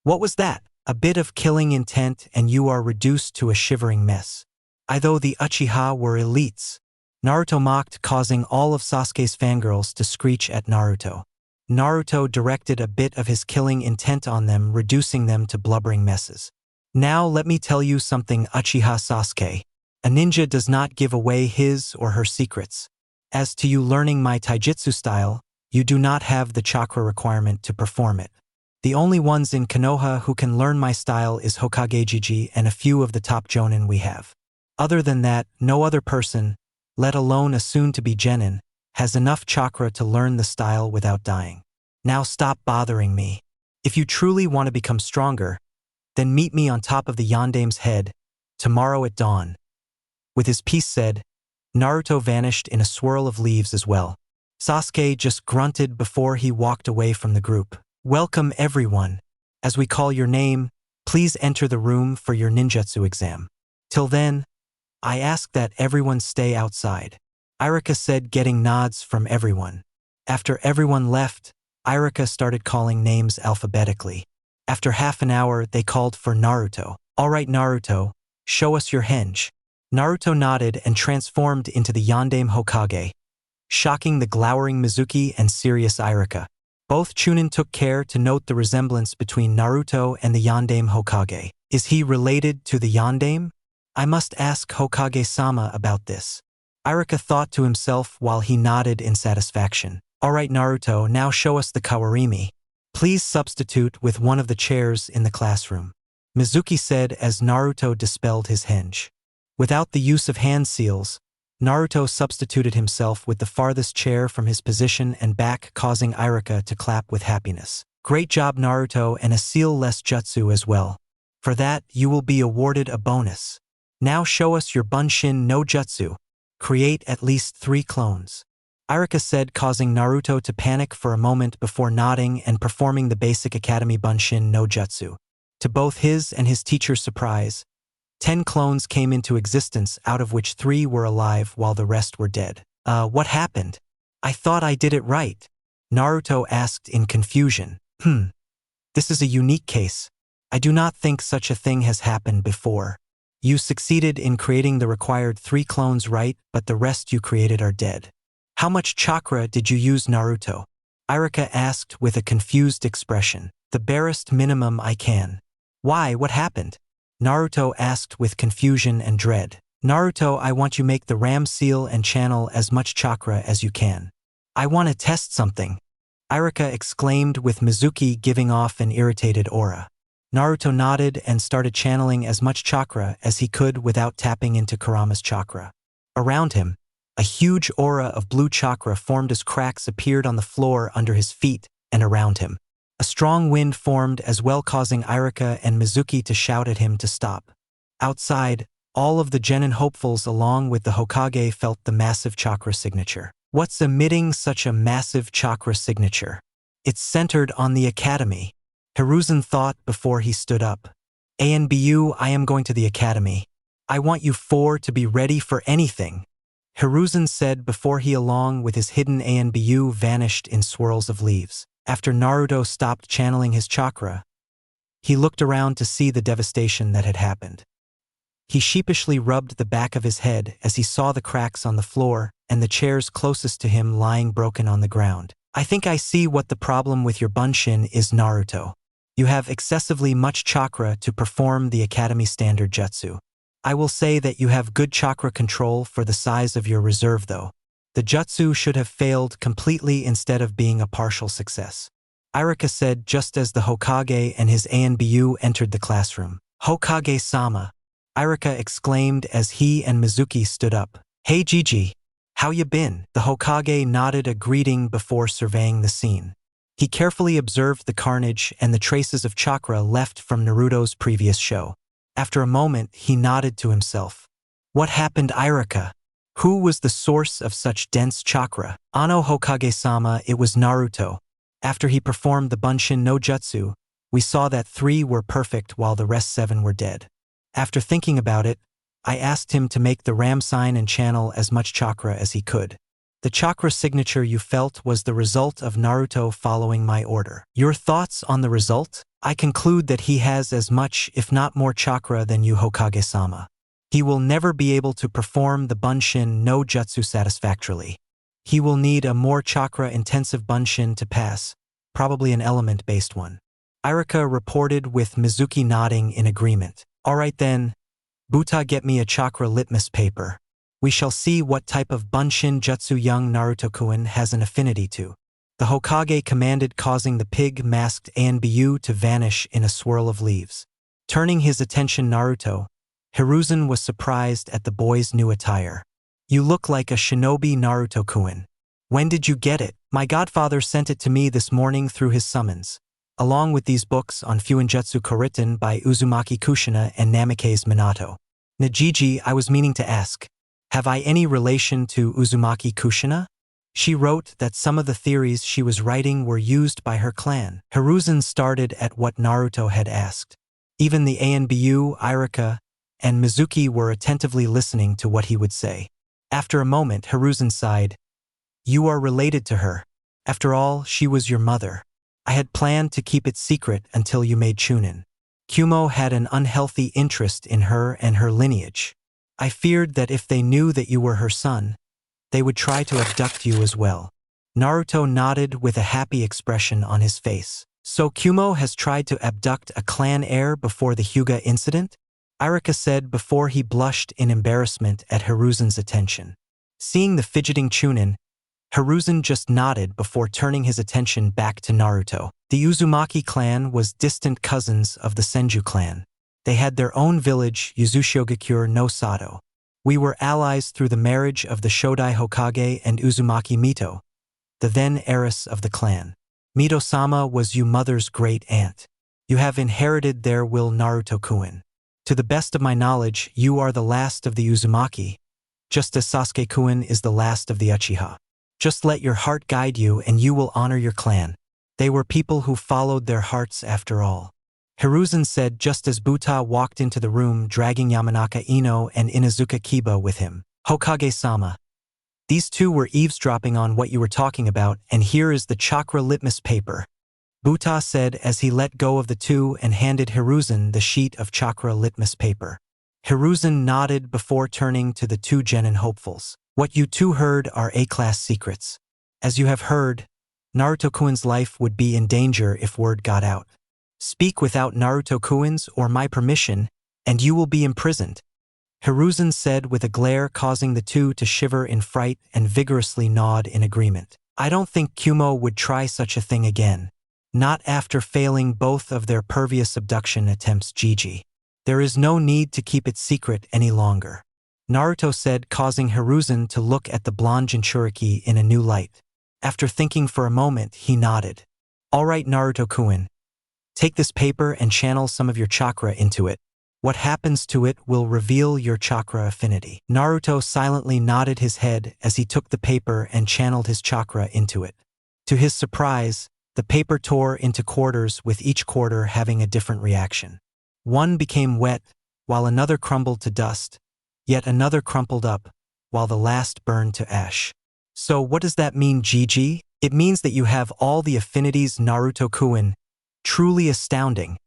S2: "What was that? A bit of killing intent and you are reduced to a shivering mess." Although the Uchiha were elites, Naruto mocked, causing all of Sasuke's fangirls to screech at Naruto. Naruto directed a bit of his killing intent on them, reducing them to blubbering messes. "Now let me tell you something, Uchiha Sasuke. A ninja does not give away his or her secrets. As to you learning my taijutsu style, you do not have the chakra requirement to perform it. The only ones in Konoha who can learn my style is Hokage and a few of the top jonin we have. Other than that, no other person, let alone a soon-to-be genin, has enough chakra to learn the style without dying. Now stop bothering me. If you truly want to become stronger, then meet me on top of the Yandame's head, tomorrow at dawn." With his piece said, Naruto vanished in a swirl of leaves as well. Sasuke just grunted before he walked away from the group. Welcome everyone. As we call your name, please enter the room for your ninjutsu exam. Till then, I ask that everyone stay outside. Irika said, getting nods from everyone. After everyone left, Irika started calling names alphabetically. After half an hour, they called for Naruto. Alright Naruto, show us your henge. Naruto nodded and transformed into the Yondaime Hokage, shocking the glowering Mizuki and serious Irika. Both Chunin took care to note the resemblance between Naruto and the Yondaime Hokage. Is he related to the Yondaime? I must ask Hokage-sama about this. Irika thought to himself while he nodded in satisfaction. Alright Naruto, now show us the Kawarimi. Please substitute with one of the chairs in the classroom. Mizuki said as Naruto dispelled his henge. Without the use of hand seals, Naruto substituted himself with the farthest chair from his position and back, causing Irika to clap with happiness. Great job Naruto, and a seal-less jutsu as well. For that, you will be awarded a bonus. Now show us your Bunshin no Jutsu. Create at least 3 clones. Irika said, causing Naruto to panic for a moment before nodding and performing the basic academy Bunshin no Jutsu. To both his and his teacher's surprise, 10 clones came into existence, out of which 3 were alive while the rest were dead. What happened? I thought I did it right. Naruto asked in confusion. This is a unique case. I do not think such a thing has happened before. You succeeded in creating the required 3 clones right, but the rest you created are dead. How much chakra did you use, Naruto? Irika asked with a confused expression. The barest minimum I can. Why, what happened? Naruto asked with confusion and dread. Naruto, I want you make the ram seal and channel as much chakra as you can. I want to test something. Irika exclaimed with Mizuki giving off an irritated aura. Naruto nodded and started channeling as much chakra as he could without tapping into Kurama's chakra. Around him, a huge aura of blue chakra formed as cracks appeared on the floor under his feet and around him. A strong wind formed as well, causing Irika and Mizuki to shout at him to stop. Outside, all of the genin hopefuls along with the Hokage felt the massive chakra signature. What's emitting such a massive chakra signature? It's centered on the academy. Hiruzen thought before he stood up. ANBU, I am going to the academy. I want you 4 to be ready for anything. Hiruzen said before he, along with his hidden ANBU, vanished in swirls of leaves. After Naruto stopped channeling his chakra, he looked around to see the devastation that had happened. He sheepishly rubbed the back of his head as he saw the cracks on the floor and the chairs closest to him lying broken on the ground. I think I see what the problem with your Bunshin is, Naruto. You have excessively much chakra to perform the academy standard jutsu. I will say that you have good chakra control for the size of your reserve though. The jutsu should have failed completely instead of being a partial success. Irika said just as the Hokage and his ANBU entered the classroom. Hokage-sama, Irika exclaimed as he and Mizuki stood up. Hey Gigi, how you been? The Hokage nodded a greeting before surveying the scene. He carefully observed the carnage and the traces of chakra left from Naruto's previous show. After a moment, he nodded to himself. What happened, Irika? Who was the source of such dense chakra? Ano Hokage-sama, it was Naruto. After he performed the Bunshin no Jutsu, we saw that 3 were perfect while the rest 7 were dead. After thinking about it, I asked him to make the ram sign and channel as much chakra as he could. The chakra signature you felt was the result of Naruto following my order. Your thoughts on the result? I conclude that he has as much, if not more chakra than you, Hokage-sama. He will never be able to perform the Bunshin no Jutsu satisfactorily. He will need a more chakra-intensive Bunshin to pass, probably an element-based one. Irika reported with Mizuki nodding in agreement. Alright then, Buta, get me a chakra litmus paper. We shall see what type of Bunshin Jutsu young Naruto-kun has an affinity to. The Hokage commanded, causing the pig-masked ANBU to vanish in a swirl of leaves. Turning his attention Naruto, Hiruzen was surprised at the boy's new attire. You look like a shinobi, Naruto-kun. When did you get it? My godfather sent it to me this morning through his summons, along with these books on Fuinjutsu written by Uzumaki Kushina and Namikaze Minato. Najiji, I was meaning to ask, have I any relation to Uzumaki Kushina? She wrote that some of the theories she was writing were used by her clan. Hiruzen started at what Naruto had asked. Even the ANBU, Irika, and Mizuki were attentively listening to what he would say. After a moment, Hiruzen sighed. You are related to her. After all, she was your mother. I had planned to keep it secret until you made Chunin. Kumo had an unhealthy interest in her and her lineage. I feared that if they knew that you were her son, they would try to abduct you as well. Naruto nodded with a happy expression on his face. So Kumo has tried to abduct a clan heir before the Hyuga incident? Irika said before he blushed in embarrassment at Hiruzen's attention. Seeing the fidgeting Chunin, Hiruzen just nodded before turning his attention back to Naruto. The Uzumaki clan was distant cousins of the Senju clan. They had their own village, Yuzushigakure no Sato. We were allies through the marriage of the Shodai Hokage and Uzumaki Mito, the then heiress of the clan. Mito-sama was your mother's great-aunt. You have inherited their will, Naruto-kun. To the best of my knowledge, you are the last of the Uzumaki, just as Sasuke-kun is the last of the Uchiha. Just let your heart guide you and you will honor your clan. They were people who followed their hearts after all. Hiruzen said just as Buta walked into the room dragging Yamanaka Ino and Inazuka Kiba with him. Hokage-sama. These two were eavesdropping on what you were talking about, and here is the chakra litmus paper. Buta said as he let go of the two and handed Hiruzen the sheet of chakra litmus paper. Hiruzen nodded before turning to the two genin hopefuls. What you two heard are A-class secrets. As you have heard, Naruto-kun's life would be in danger if word got out. Speak without Naruto-kun's or my permission, and you will be imprisoned. Hiruzen said with a glare causing the two to shiver in fright and vigorously nod in agreement. I don't think Kumo would try such a thing again. Not after failing both of their previous abduction attempts. Gigi. There is no need to keep it secret any longer. Naruto said, causing Hiruzen to look at the blonde Jinchuriki in a new light. After thinking for a moment, he nodded. All right, Naruto-kun. Take this paper and channel some of your chakra into it. What happens to it will reveal your chakra affinity. Naruto silently nodded his head as he took the paper and channeled his chakra into it. To his surprise, the paper tore into quarters, with each quarter having a different reaction. One became wet, while another crumbled to dust. Yet another crumpled up, while the last burned to ash. So what does that mean, Gigi? It means that you have all the affinities, Naruto-kun. Truly astounding.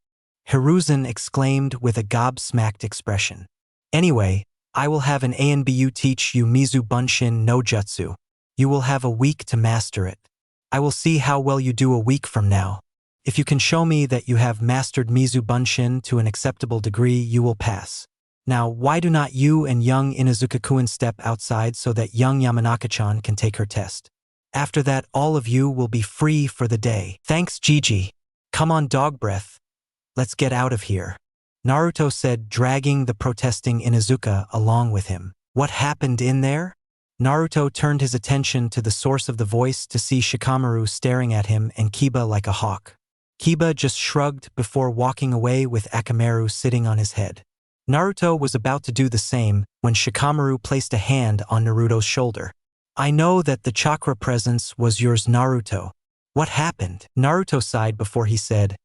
S2: Hiruzen exclaimed with a gobsmacked expression. Anyway, I will have an ANBU teach you Mizu Bunshin no Jutsu. You will have a week to master it. I will see how well you do a week from now. If you can show me that you have mastered Mizu Bunshin to an acceptable degree, you will pass. Now, why do not you and young Inazuka-kun step outside so that young Yamanaka-chan can take her test? After that, all of you will be free for the day. Thanks, Gigi. Come on, dog breath. Let's get out of here. Naruto said, dragging the protesting Inazuka along with him. What happened in there? Naruto turned his attention to the source of the voice to see Shikamaru staring at him and Kiba like a hawk. Kiba just shrugged before walking away with Akamaru sitting on his head. Naruto was about to do the same when Shikamaru placed a hand on Naruto's shoulder. I know that the chakra presence was yours, Naruto. What happened? Naruto sighed before he said,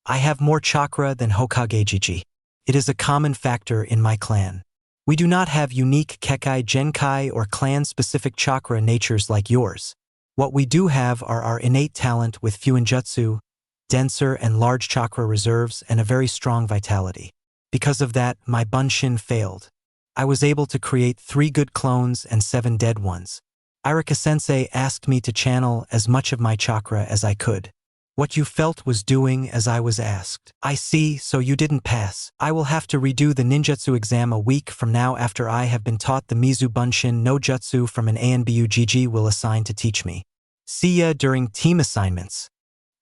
S2: I have more chakra than Hokage Gigi. It is a common factor in my clan. We do not have unique Kekai Genkai or clan-specific chakra natures like yours. What we do have are our innate talent with Fuinjutsu, denser and large chakra reserves, and a very strong vitality. Because of that, my Bunshin failed. I was able to create 3 good clones and 7 dead ones. Irika-sensei asked me to channel as much of my chakra as I could. What you felt was doing as I was asked. I see, so you didn't pass. I will have to redo the ninjutsu exam a week from now after I have been taught the Mizu Bunshin no Jutsu from an ANBU Gigi will assign to teach me. See ya during team assignments,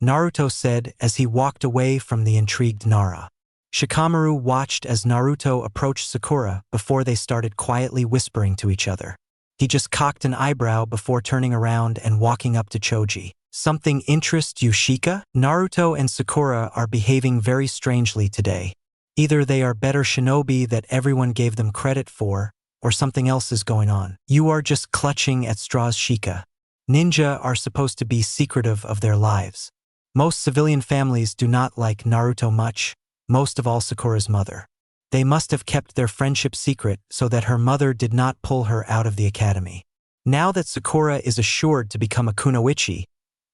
S2: Naruto said as he walked away from the intrigued Nara. Shikamaru watched as Naruto approached Sakura before they started quietly whispering to each other. He just cocked an eyebrow before turning around and walking up to Choji. Something interests you, Shika? Naruto and Sakura are behaving very strangely today. Either they are better shinobi that everyone gave them credit for, or something else is going on. You are just clutching at straws, Shika. Ninja are supposed to be secretive of their lives. Most civilian families do not like Naruto much, most of all Sakura's mother. They must have kept their friendship secret so that her mother did not pull her out of the academy. Now that Sakura is assured to become a kunoichi,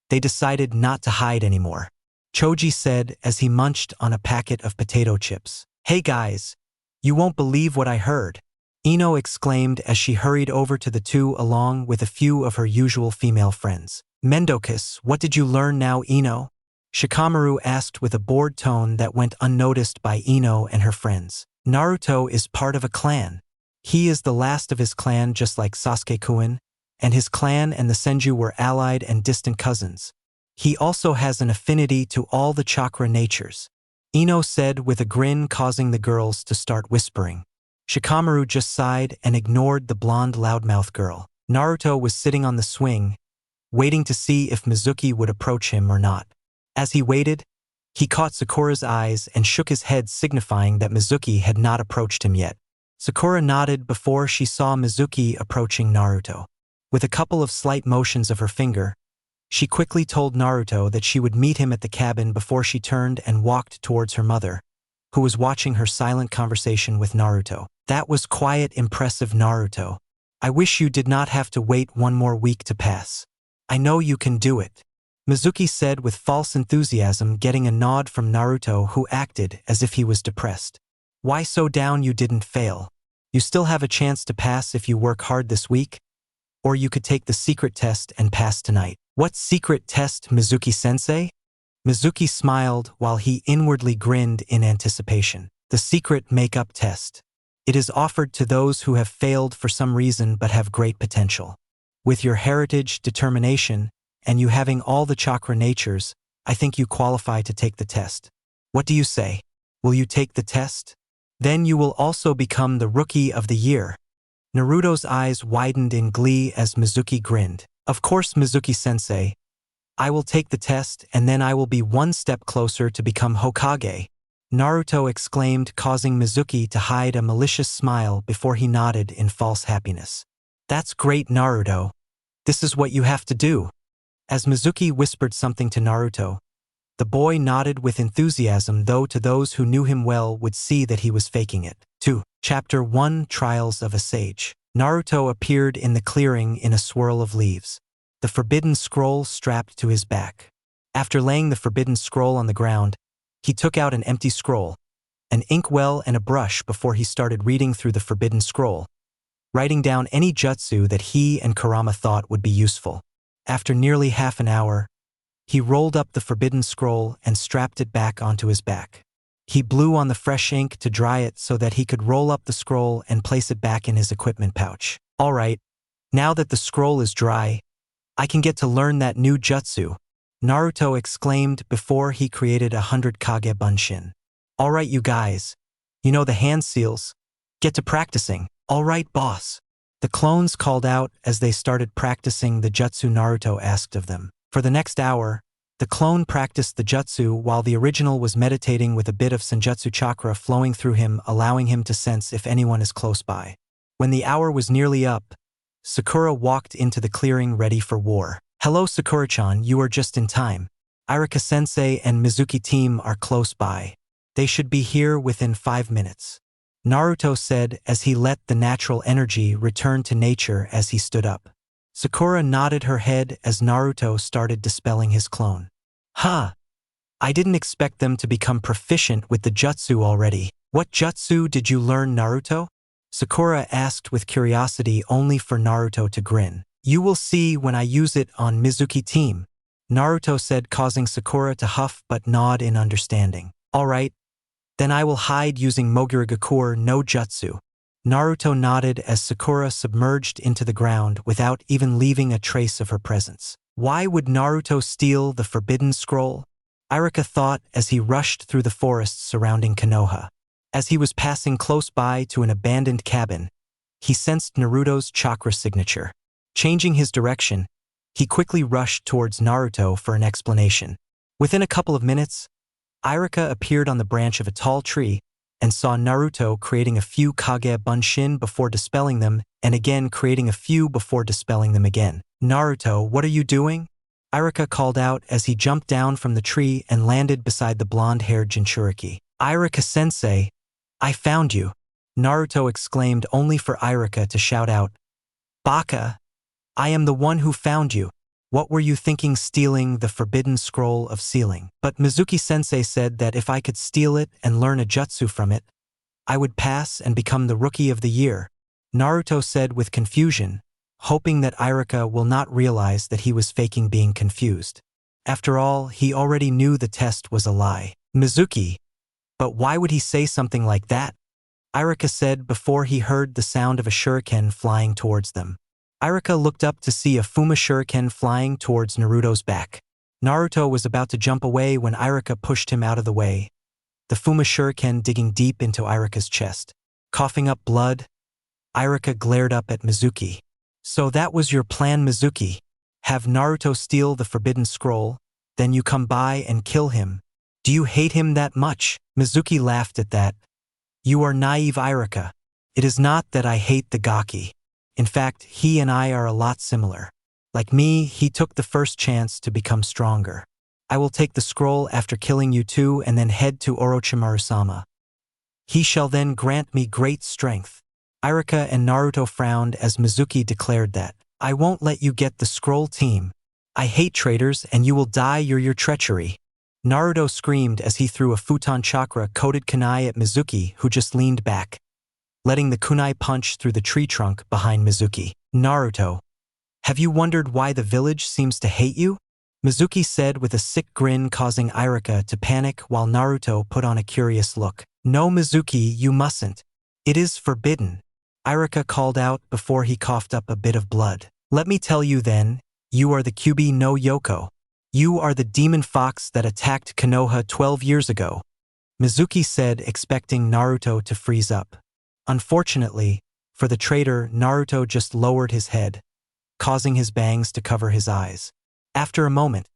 S2: they decided not to hide anymore. Choji said as he munched on a packet of potato chips. "Hey guys, you won't believe what I heard," Ino exclaimed as she hurried over to the two along with a few of her usual female friends. "Mendokus, what did you learn now, Ino?" Shikamaru asked with a bored tone that went unnoticed by Ino and her friends. "Naruto is part of a clan. He is the last of his clan just like Sasuke-kun, and his clan and the Senju were allied and distant cousins. He also has an affinity to all the chakra natures," Ino said with a grin causing the girls to start whispering. Shikamaru just sighed and ignored the blonde loudmouth girl. Naruto was sitting on the swing, waiting to see if Mizuki would approach him or not. As he waited, he caught Sakura's eyes and shook his head signifying that Mizuki had not approached him yet. Sakura nodded before she saw Mizuki approaching Naruto. With a couple of slight motions of her finger, she quickly told Naruto that she would meet him at the cabin before she turned and walked towards her mother, who was watching her silent conversation with Naruto. "That was quiet, impressive, Naruto. I wish you did not have to wait one more week to pass. I know you can do it," Mizuki said with false enthusiasm, getting a nod from Naruto, who acted as if he was depressed. "Why so down? You didn't fail. You still have a chance to pass if you work hard this week, or you could take the secret test and pass tonight." "What secret test, Mizuki-sensei?" Mizuki smiled while he inwardly grinned in anticipation. "The secret makeup test. It is offered to those who have failed for some reason but have great potential. With your heritage, determination, and you having all the chakra natures, I think you qualify to take the test. What do you say? Will you take the test? Then you will also become the Rookie of the Year." Naruto's eyes widened in glee as Mizuki grinned. "Of course, Mizuki-sensei. I will take the test and then I will be one step closer to become Hokage," Naruto exclaimed, causing Mizuki to hide a malicious smile before he nodded in false happiness. "That's great, Naruto. This is what you have to do." As Mizuki whispered something to Naruto, the boy nodded with enthusiasm, though to those who knew him well would see that he was faking it. 2. Chapter 1: Trials of a Sage. Naruto appeared in the clearing in a swirl of leaves, the forbidden scroll strapped to his back. After laying the forbidden scroll on the ground, he took out an empty scroll, an inkwell and a brush before he started reading through the forbidden scroll, writing down any jutsu that he and Kurama thought would be useful. After nearly half an hour, he rolled up the forbidden scroll and strapped it back onto his back. He blew on the fresh ink to dry it so that he could roll up the scroll and place it back in his equipment pouch. "All right, now that the scroll is dry, I can get to learn that new jutsu," Naruto exclaimed before he created 100 Kage Bunshin. "All right, you guys. You know the hand seals. Get to practicing." "All right, boss." The clones called out as they started practicing the jutsu Naruto asked of them. For the next hour, the clone practiced the jutsu while the original was meditating with a bit of Senjutsu chakra flowing through him, allowing him to sense if anyone is close by. When the hour was nearly up, Sakura walked into the clearing ready for war. "Hello, Sakura-chan, you are just in time. Irika-sensei and Mizuki team are close by. They should be here within 5 minutes," Naruto said as he let the natural energy return to nature as he stood up. Sakura nodded her head as Naruto started dispelling his clone. "Huh. I didn't expect them to become proficient with the jutsu already. What jutsu did you learn, Naruto?" Sakura asked with curiosity, only for Naruto to grin. "You will see when I use it on Mizuki team," Naruto said, causing Sakura to huff but nod in understanding. "All right. Then I will hide using Mogirigakur no jutsu." Naruto nodded as Sakura submerged into the ground without even leaving a trace of her presence. Why would Naruto steal the forbidden scroll? Irika thought as he rushed through the forest surrounding Konoha. As he was passing close by to an abandoned cabin, he sensed Naruto's chakra signature. Changing his direction, he quickly rushed towards Naruto for an explanation. Within a couple of minutes, Irika appeared on the branch of a tall tree, and saw Naruto creating a few Kage Bunshin before dispelling them, and again creating a few before dispelling them again. "Naruto, what are you doing?" Iruka called out as he jumped down from the tree and landed beside the blonde-haired Jinchuriki. "Iruka-sensei, I found you!" Naruto exclaimed only for Iruka to shout out, "Baka, I am the one who found you. What were you thinking stealing the forbidden scroll of sealing?" But Mizuki-sensei said that if I could steal it and learn a jutsu from it, I would pass and become the Rookie of the Year, Naruto said with confusion, hoping that Iruka will not realize that he was faking being confused. After all, he already knew the test was a lie. "Mizuki, but why would he say something like that?" Iruka said before he heard the sound of a shuriken flying towards them. Iruka looked up to see a Fuma shuriken flying towards Naruto's back. Naruto was about to jump away when Iruka pushed him out of the way, the Fuma shuriken digging deep into Iruka's chest. Coughing up blood, Iruka glared up at Mizuki. "So that was your plan, Mizuki? Have Naruto steal the forbidden scroll, then you come by and kill him? Do you hate him that much?" Mizuki laughed at that. "You are naive, Iruka. It is not that I hate the Gaki. In fact, he and I are a lot similar. Like me, he took the first chance to become stronger. I will take the scroll after killing you two and then head to Orochimaru-sama. He shall then grant me great strength." Iruka and Naruto frowned as Mizuki declared that, "I won't let you get the scroll, team. I hate traitors and you will die your treachery." Naruto screamed as he threw a futon chakra-coated kunai at Mizuki, who just leaned back, letting the kunai punch through the tree trunk behind Mizuki. "Naruto, have you wondered why the village seems to hate you?" Mizuki said with a sick grin, causing Iruka to panic while Naruto put on a curious look. "No, Mizuki, you mustn't. It is forbidden," Iruka called out before he coughed up a bit of blood. "Let me tell you then, you are the Kyuubi no Yoko. You are the demon fox that attacked Konoha 12 years ago," Mizuki said, expecting Naruto to freeze up. Unfortunately, for the traitor, Naruto just lowered his head, causing his bangs to cover his eyes. After a moment,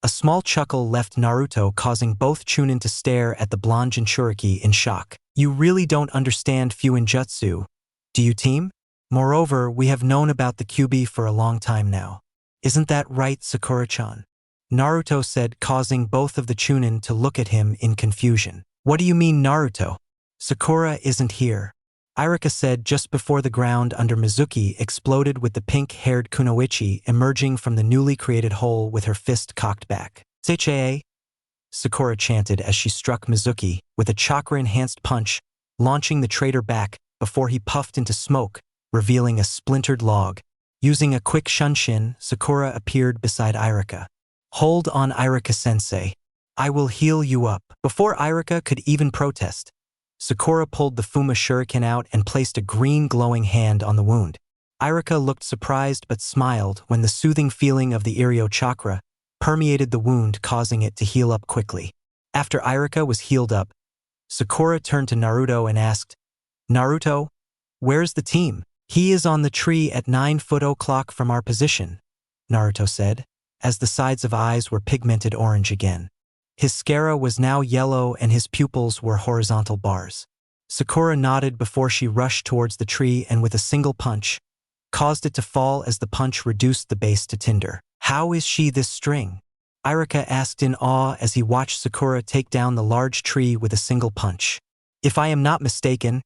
S2: a small chuckle left Naruto, causing both Chunin to stare at the blonde Jinchuriki in shock. "You really don't understand Fuinjutsu, do you, team? Moreover, we have known about the Kyuubi for a long time now. Isn't that right, Sakura-chan?" Naruto said, causing both of the Chunin to look at him in confusion. "What do you mean, Naruto? Sakura isn't here," Iruka said just before the ground under Mizuki exploded with the pink-haired Kunoichi emerging from the newly created hole with her fist cocked back. "Seichei," Sakura chanted as she struck Mizuki with a chakra-enhanced punch, launching the traitor back before he puffed into smoke, revealing a splintered log. Using a quick shunshin, Sakura appeared beside Iruka. "Hold on, Iruka-sensei. I will heal you up." Before Iruka could even protest, Sakura pulled the Fuma shuriken out and placed a green glowing hand on the wound. Iruka looked surprised but smiled when the soothing feeling of the Iryo chakra permeated the wound, causing it to heal up quickly. After Iruka was healed up, Sakura turned to Naruto and asked, "Naruto, where's the team?" "He is on the tree at 9 o'clock from our position," Naruto said, as the sides of eyes were pigmented orange again. His sclera was now yellow and his pupils were horizontal bars. Sakura nodded before she rushed towards the tree and with a single punch, caused it to fall as the punch reduced the base to tinder. "How is she this string?" Iruka asked in awe as he watched Sakura take down the large tree with a single punch. "If I am not mistaken,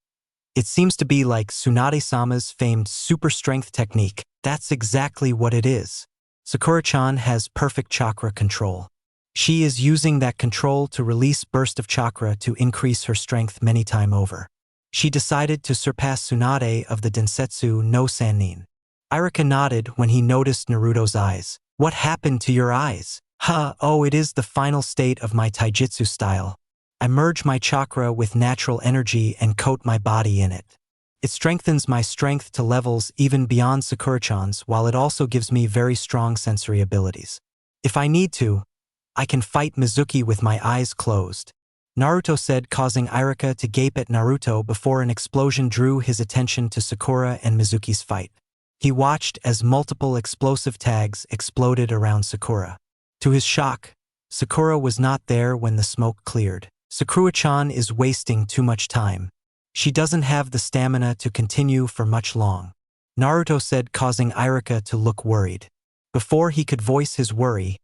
S2: it seems to be like Tsunade-sama's famed super strength technique." "That's exactly what it is. Sakura-chan has perfect chakra control. She is using that control to release burst of chakra to increase her strength many times over. She decided to surpass Tsunade of the Densetsu no Sannin." Iruka nodded when he noticed Naruto's eyes. "What happened to your eyes?" Oh, it is the final state of my taijutsu style. I merge my chakra with natural energy and coat my body in it. It strengthens my strength to levels even beyond Sakura-chan's, while it also gives me very strong sensory abilities. If I need to, I can fight Mizuki with my eyes closed," Naruto said, causing Iruka to gape at Naruto before an explosion drew his attention to Sakura and Mizuki's fight. He watched as multiple explosive tags exploded around Sakura. To his shock, Sakura was not there when the smoke cleared. Sakura-chan is wasting too much time. She doesn't have the stamina to continue for much long. Naruto said, causing Irika to look worried. Before he could voice his worry,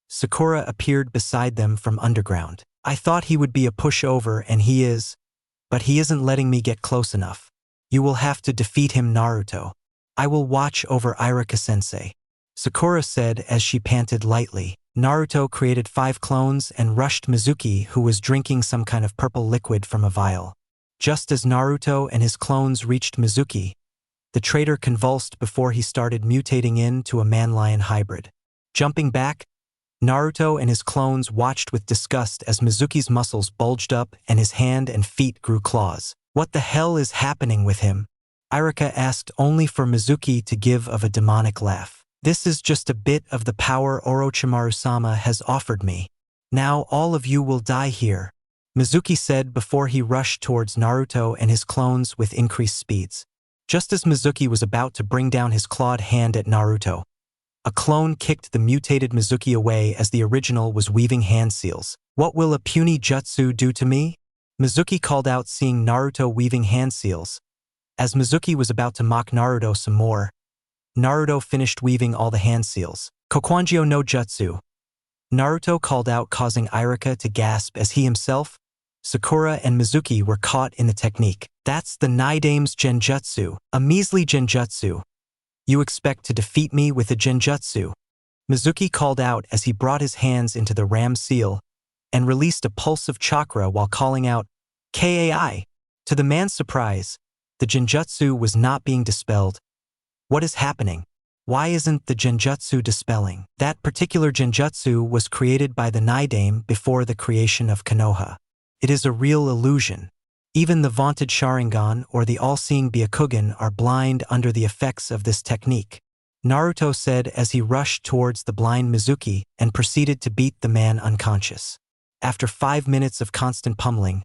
S2: Sakura appeared beside them from underground. I thought he would be a pushover, and he is, but he isn't letting me get close enough. You will have to defeat him, Naruto. I will watch over Irika-sensei. Sakura said as she panted lightly. Naruto created 5 clones and rushed Mizuki, who was drinking some kind of purple liquid from a vial. Just as Naruto and his clones reached Mizuki, the traitor convulsed before he started mutating into a man-lion hybrid. Jumping back, Naruto and his clones watched with disgust as Mizuki's muscles bulged up and his hand and feet grew claws. What the hell is happening with him? Irika asked, only for Mizuki to give of a demonic laugh. This is just a bit of the power Orochimaru-sama has offered me. Now all of you will die here, Mizuki said before he rushed towards Naruto and his clones with increased speeds. Just as Mizuki was about to bring down his clawed hand at Naruto, a clone kicked the mutated Mizuki away as the original was weaving hand seals. What will a puny jutsu do to me? Mizuki called out, seeing Naruto weaving hand seals. As Mizuki was about to mock Naruto some more, Naruto finished weaving all the hand seals. Kokwanjio no jutsu, Naruto called out, causing Irika to gasp as he himself, Sakura and Mizuki were caught in the technique. That's the Nidame's genjutsu, a measly genjutsu. You expect to defeat me with a genjutsu? Mizuki called out as he brought his hands into the ram seal and released a pulse of chakra while calling out, Kai. To the man's surprise, the genjutsu was not being dispelled. What is happening? Why isn't the genjutsu dispelling? That particular genjutsu was created by the Nidame before the creation of Konoha. It is a real illusion. Even the vaunted Sharingan or the all-seeing Byakugan are blind under the effects of this technique, Naruto said as he rushed towards the blind Mizuki and proceeded to beat the man unconscious. After 5 minutes of constant pummeling,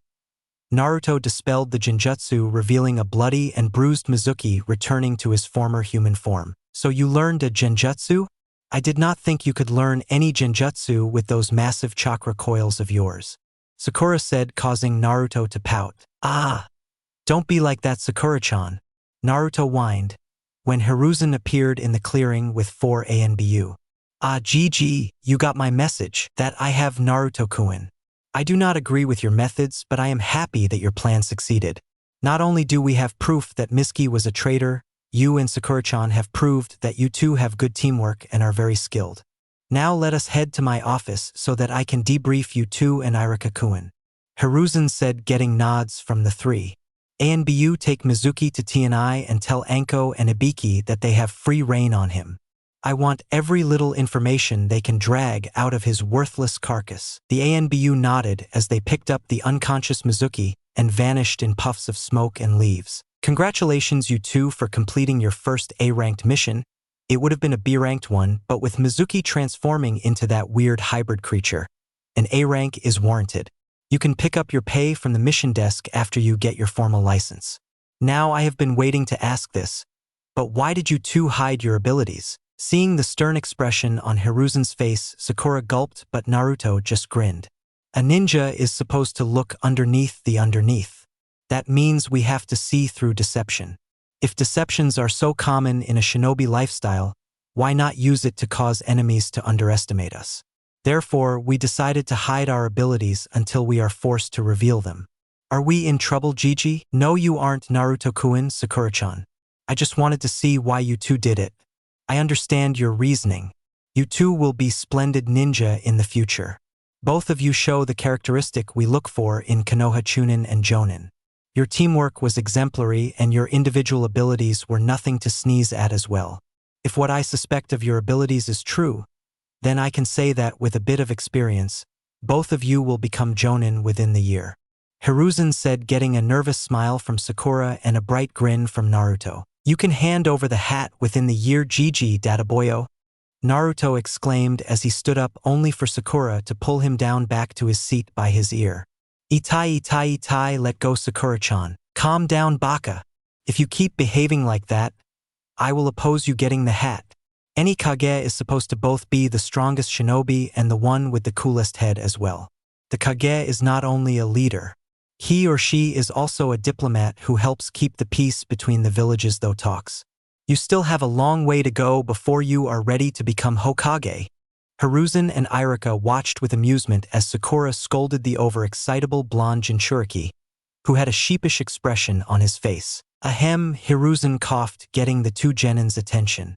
S2: Naruto dispelled the genjutsu, revealing a bloody and bruised Mizuki returning to his former human form. So you learned a genjutsu? I did not think you could learn any genjutsu with those massive chakra coils of yours, Sakura said, causing Naruto to pout. Ah! Don't be like that, Sakura-chan, Naruto whined, when Hiruzen appeared in the clearing with 4 ANBU. Ah, GG, you got my message, that I have Naruto-kun. I do not agree with your methods, but I am happy that your plan succeeded. Not only do we have proof that Mizuki was a traitor, you and Sakura-chan have proved that you two have good teamwork and are very skilled. Now let us head to my office so that I can debrief you two and Irika-kun, Hiruzen said, getting nods from the 3. ANBU. Take Mizuki to TNI and tell Anko and Ibiki that they have free reign on him. I want every little information they can drag out of his worthless carcass. The ANBU nodded as they picked up the unconscious Mizuki and vanished in puffs of smoke and leaves. Congratulations, you two, for completing your first A-ranked mission. It would have been a B-ranked one, but with Mizuki transforming into that weird hybrid creature, an A rank is warranted. You can pick up your pay from the mission desk after you get your formal license. Now I have been waiting to ask this, but why did you two hide your abilities? Seeing the stern expression on Hiruzen's face, Sakura gulped, but Naruto just grinned. A ninja is supposed to look underneath the underneath. That means we have to see through deception. If deceptions are so common in a shinobi lifestyle, why not use it to cause enemies to underestimate us? Therefore, we decided to hide our abilities until we are forced to reveal them. Are we in trouble, Gigi? No, you aren't, Naruto-kun, Sakura-chan. I just wanted to see why you two did it. I understand your reasoning. You two will be splendid ninja in the future. Both of you show the characteristic we look for in Konoha Chunin and Jonin. Your teamwork was exemplary and your individual abilities were nothing to sneeze at as well. If what I suspect of your abilities is true, then I can say that with a bit of experience, both of you will become Jonin within the year. Hiruzen said, getting a nervous smile from Sakura and a bright grin from Naruto. You can hand over the hat within the year, GG, Databoyo, Naruto exclaimed as he stood up only for Sakura to pull him down back to his seat by his ear. Itai, let go, Sakura-chan. Calm down, Baka. If you keep behaving like that, I will oppose you getting the hat. Any Kage is supposed to both be the strongest shinobi and the one with the coolest head as well. The Kage is not only a leader. He or she is also a diplomat who helps keep the peace between the villages though talks. You still have a long way to go before you are ready to become Hokage. Hiruzen and Irika watched with amusement as Sakura scolded the overexcitable blonde Jinchuriki, who had a sheepish expression on his face. Ahem, Hiruzen coughed, getting the two genins' attention.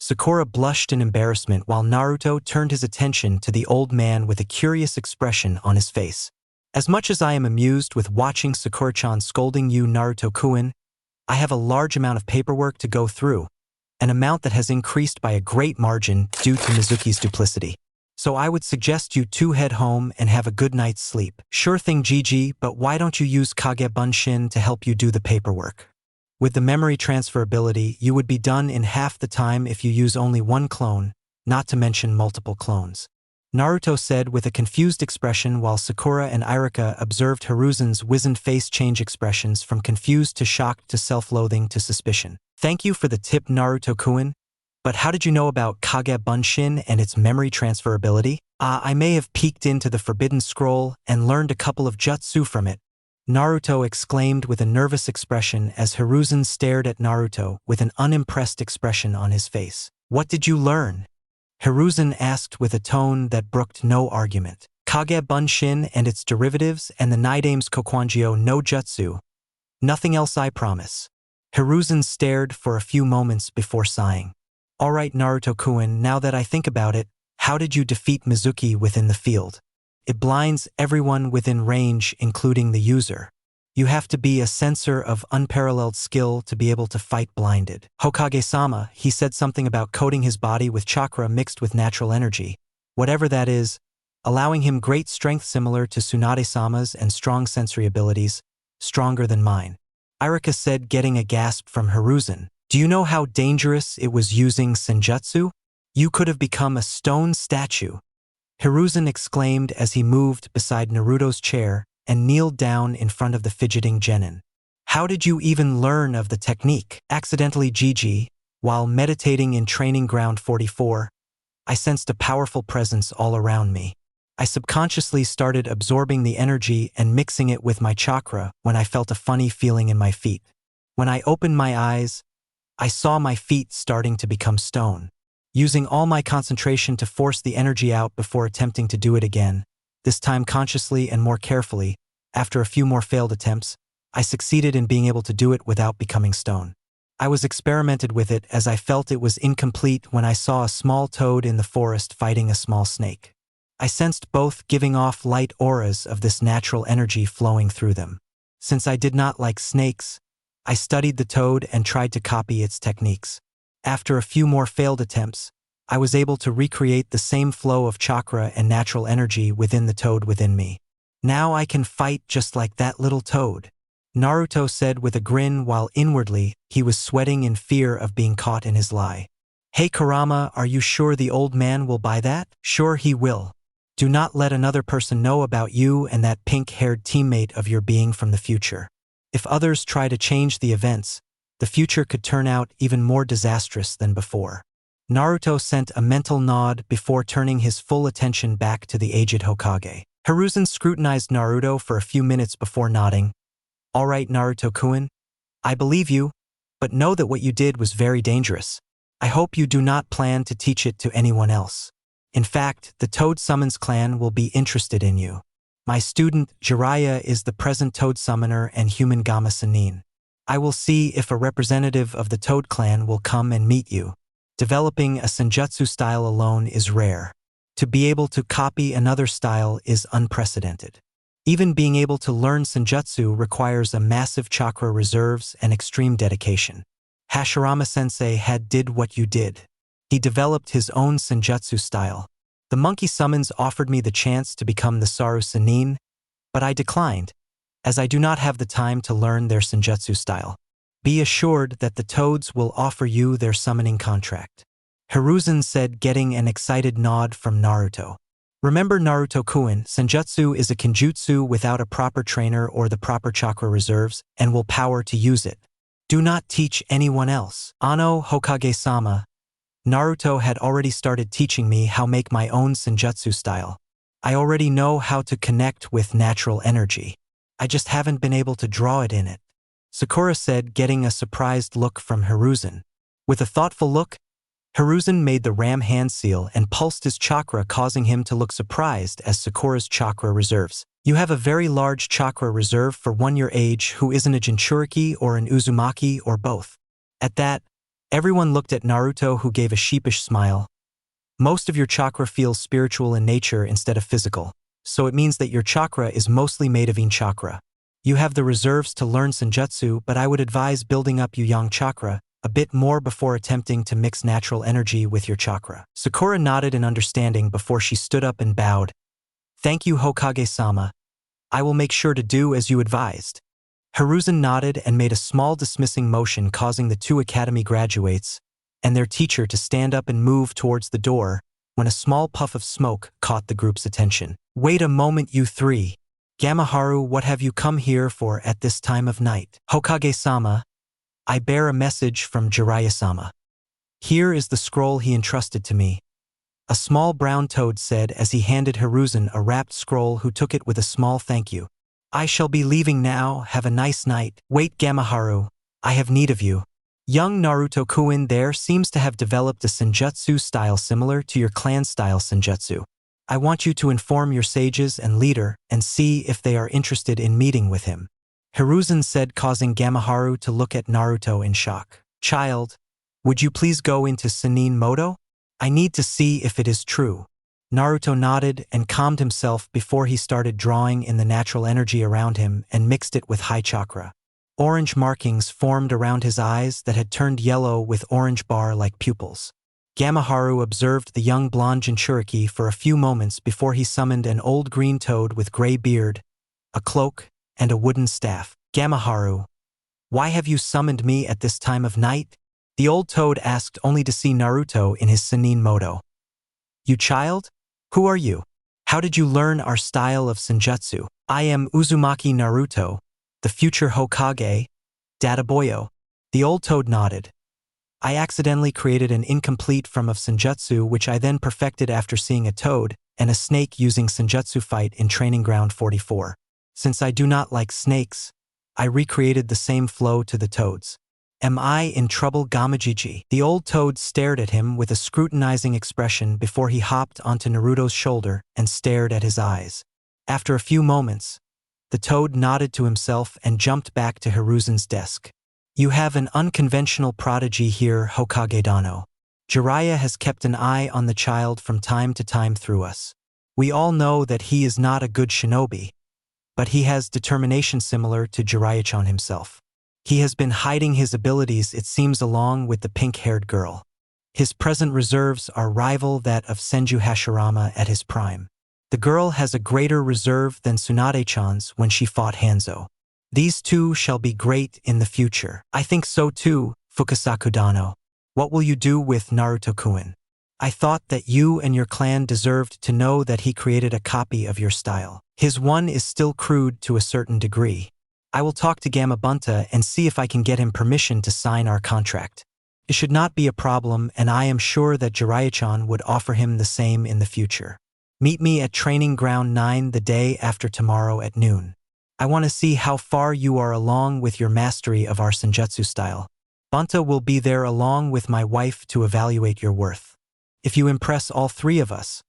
S2: Sakura blushed in embarrassment while Naruto turned his attention to the old man with a curious expression on his face. As much as I am amused with watching Sakura-chan scolding you, Naruto-kun, I have a large amount of paperwork to go through, an amount that has increased by a great margin due to Mizuki's duplicity. So I would suggest you two head home and have a good night's sleep. Sure thing, Gigi, but why don't you use Kage Bunshin to help you do the paperwork? With the memory transfer ability, you would be done in half the time if you use only one clone, not to mention multiple clones. Naruto said with a confused expression while Sakura and Irika observed Hiruzen's wizened face change expressions from confused to shocked to self-loathing to suspicion. Thank you for the tip, Naruto-kun, but how did you know about Kage Bunshin and its memory transfer ability? I may have peeked into the Forbidden Scroll and learned a couple of jutsu from it, Naruto exclaimed with a nervous expression as Hiruzen stared at Naruto with an unimpressed expression on his face. What did you learn? Hiruzen asked with a tone that brooked no argument. Kage Bunshin and its derivatives and the Nidame's Kokwangyo no Jutsu. Nothing else, I promise. Hiruzen stared for a few moments before sighing. Alright, Naruto-kun, now that I think about it, how did you defeat Mizuki within the field? It blinds everyone within range, including the user. You have to be a sensor of unparalleled skill to be able to fight blinded. Hokage-sama, he said something about coating his body with chakra mixed with natural energy, whatever that is, allowing him great strength similar to Tsunade-sama's and strong sensory abilities, stronger than mine. Irika said, getting a gasp from Hiruzen. Do you know how dangerous it was using Senjutsu? You could have become a stone statue. Hiruzen exclaimed as he moved beside Naruto's chair and kneeled down in front of the fidgeting genin. How did you even learn of the technique? Accidentally, Gigi, while meditating in Training Ground 44, I sensed a powerful presence all around me. I subconsciously started absorbing the energy and mixing it with my chakra when I felt a funny feeling in my feet. When I opened my eyes, I saw my feet starting to become stone. Using all my concentration to force the energy out before attempting to do it again, this time consciously and more carefully, after a few more failed attempts, I succeeded in being able to do it without becoming stone. I was experimented with it as I felt it was incomplete when I saw a small toad in the forest fighting a small snake. I sensed both giving off light auras of this natural energy flowing through them. Since I did not like snakes, I studied the toad and tried to copy its techniques. After a few more failed attempts, I was able to recreate the same flow of chakra and natural energy within the toad within me. Now I can fight just like that little toad, Naruto said with a grin while inwardly he was sweating in fear of being caught in his lie. Hey Kurama, are you sure the old man will buy that? Sure he will. Do not let another person know about you and that pink-haired teammate of your being from the future. If others try to change the events, the future could turn out even more disastrous than before. Naruto sent a mental nod before turning his full attention back to the aged Hokage. Hiruzen scrutinized Naruto for a few minutes before nodding. Alright, Naruto-kun, I believe you, but know that what you did was very dangerous. I hope you do not plan to teach it to anyone else. In fact, the Toad Summons clan will be interested in you. My student, Jiraiya, is the present Toad Summoner and human Gamma Sennin. I will see if a representative of the Toad clan will come and meet you. Developing a Senjutsu style alone is rare. To be able to copy another style is unprecedented. Even being able to learn Senjutsu requires a massive chakra reserves and extreme dedication. Hashirama-sensei had did what you did. He developed his own Senjutsu style. The monkey summons offered me the chance to become the Saru Sennin, but I declined, as I do not have the time to learn their Senjutsu style. Be assured that the Toads will offer you their summoning contract. Hiruzen said, getting an excited nod from Naruto. Remember, Naruto-kun, Senjutsu is a kenjutsu without a proper trainer or the proper chakra reserves and will power to use it. Do not teach anyone else. Ano Hokage-sama, Naruto had already started teaching me how make my own Senjutsu style. I already know how to connect with natural energy. I just haven't been able to draw it in it. Sakura said, getting a surprised look from Hiruzen. With a thoughtful look, Hiruzen made the ram hand seal and pulsed his chakra, causing him to look surprised as Sakura's chakra reserves. You have a very large chakra reserve for one your age who isn't a Jinchuriki or an Uzumaki or both. At that, everyone looked at Naruto, who gave a sheepish smile. Most of your chakra feels spiritual in nature instead of physical, so it means that your chakra is mostly made of yin chakra. You have the reserves to learn Senjutsu, but I would advise building up your yang chakra a bit more before attempting to mix natural energy with your chakra. Sakura nodded in understanding before she stood up and bowed. Thank you, Hokage-sama. I will make sure to do as you advised. Hiruzen nodded and made a small dismissing motion, causing the two academy graduates and their teacher to stand up and move towards the door when a small puff of smoke caught the group's attention. Wait a moment, you three. Gamaharu, what have you come here for at this time of night? Hokage-sama, I bear a message from Jiraiya-sama. Here is the scroll he entrusted to me. A small brown toad said as he handed Hiruzen a wrapped scroll, who took it with a small thank you. I shall be leaving now, have a nice night. Wait, Gamaharu, I have need of you. Young Naruto-kun there seems to have developed a Senjutsu style similar to your clan style Senjutsu. I want you to inform your sages and leader and see if they are interested in meeting with him. Hiruzen said, causing Gamaharu to look at Naruto in shock. Child, would you please go into Senin Moto? I need to see if it is true. Naruto nodded and calmed himself before he started drawing in the natural energy around him and mixed it with high chakra. Orange markings formed around his eyes that had turned yellow with orange bar-like pupils. Gamaharu observed the young blonde Jinchuriki for a few moments before he summoned an old green toad with gray beard, a cloak, and a wooden staff. Gamaharu, why have you summoned me at this time of night? The old toad asked, only to see Naruto in his Senin Moto. You child? Who are you? How did you learn our style of Senjutsu? I am Uzumaki Naruto, the future Hokage, Dadaboyo. The old toad nodded. I accidentally created an incomplete form of Senjutsu, which I then perfected after seeing a toad and a snake using Senjutsu fight in Training Ground 44. Since I do not like snakes, I recreated the same flow to the toads. Am I in trouble, Gamajiji? The old toad stared at him with a scrutinizing expression before he hopped onto Naruto's shoulder and stared at his eyes. After a few moments, the toad nodded to himself and jumped back to Hiruzen's desk. You have an unconventional prodigy here, Hokage Dano. Jiraiya has kept an eye on the child from time to time through us. We all know that he is not a good shinobi, but he has determination similar to Jiraiya-chan himself. He has been hiding his abilities, it seems, along with the pink-haired girl. His present reserves are rival that of Senju Hashirama at his prime. The girl has a greater reserve than Tsunade-chan's when she fought Hanzo. These two shall be great in the future. I think so too, Fukasaku Dano. What will you do with Naruto-kun? I thought that you and your clan deserved to know that he created a copy of your style. His one is still crude to a certain degree. I will talk to Gamabunta and see if I can get him permission to sign our contract. It should not be a problem, and I am sure that Jiraiya-chan would offer him the same in the future. Meet me at Training Ground 9 the day after tomorrow at noon. I want to see how far you are along with your mastery of our Senjutsu style. Bunta will be there along with my wife to evaluate your worth. If you impress all three of us,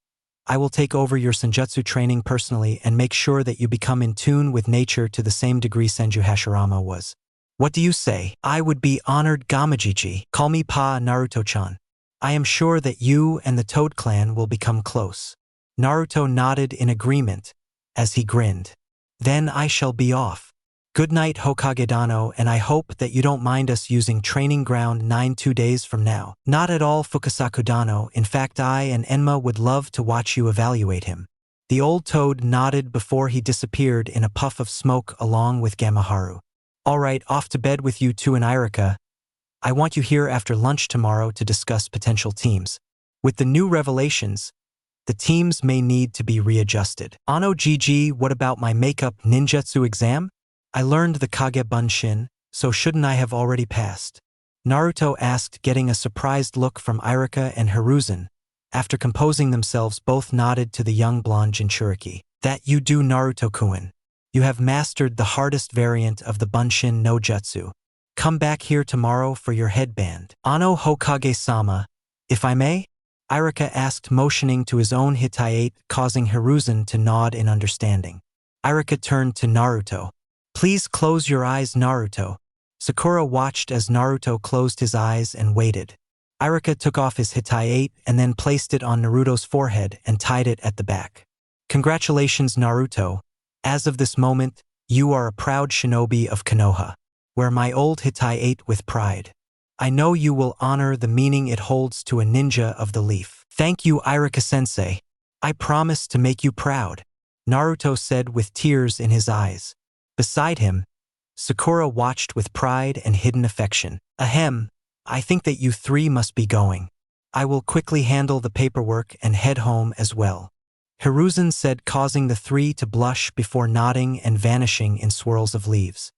S2: I will take over your Senjutsu training personally and make sure that you become in tune with nature to the same degree Senju Hashirama was. What do you say? I would be honored, Gamajiji. Call me Pa Naruto-chan. I am sure that you and the Toad clan will become close. Naruto nodded in agreement as he grinned. Then I shall be off. Good night, Hokage Dano, and I hope that you don't mind us using Training Ground 9 2 days from now. Not at all, Fukasaku Dano. In fact, I and Enma would love to watch you evaluate him. The old toad nodded before he disappeared in a puff of smoke along with Gamaharu. All right, off to bed with you two and Irika. I want you here after lunch tomorrow to discuss potential teams. With the new revelations, the teams may need to be readjusted. Ano GG, what about my makeup ninjutsu exam? I learned the Kage Bunshin, so shouldn't I have already passed? Naruto asked, getting a surprised look from Irika and Hiruzen After composing themselves, both nodded to the young blonde Jinchuriki. That you do, Naruto-kun. You have mastered the hardest variant of the Bunshin no Jutsu. Come back here tomorrow for your headband. Ano Hokage-sama, if I may? Iruka asked, motioning to his own Hitayate, causing Hiruzen to nod in understanding. Iruka turned to Naruto. Please close your eyes, Naruto. Sakura watched as Naruto closed his eyes and waited. Iruka took off his Hitayate and then placed it on Naruto's forehead and tied it at the back. Congratulations, Naruto. As of this moment, you are a proud shinobi of Konoha. Wear my old Hitayate with pride. I know you will honor the meaning it holds to a ninja of the leaf. Thank you, Iruka-sensei. I promise to make you proud, Naruto said with tears in his eyes. Beside him, Sakura watched with pride and hidden affection. Ahem, I think that you three must be going. I will quickly handle the paperwork and head home as well, Hiruzen said, causing the three to blush before nodding and vanishing in swirls of leaves.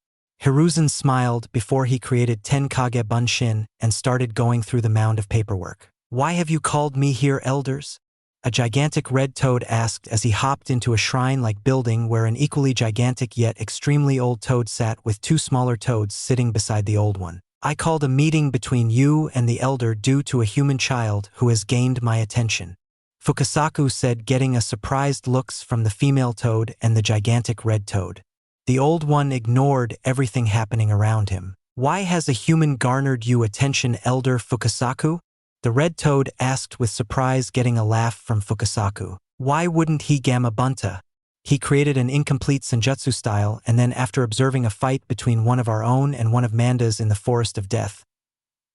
S2: Hiruzen smiled before he created Tenkage Bunshin and started going through the mound of paperwork. Why have you called me here, elders? A gigantic red toad asked as he hopped into a shrine-like building where an equally gigantic yet extremely old toad sat with two smaller toads sitting beside the old one. I called a meeting between you and the elder due to a human child who has gained my attention, Fukasaku said, getting a surprised looks from the female toad and the gigantic red toad. The old one ignored everything happening around him. Why has a human garnered you attention, Elder Fukasaku? The red toad asked with surprise, getting a laugh from Fukasaku. Why wouldn't he Gamabunta? He created an incomplete Senjutsu style, and then after observing a fight between one of our own and one of Manda's in the Forest of Death,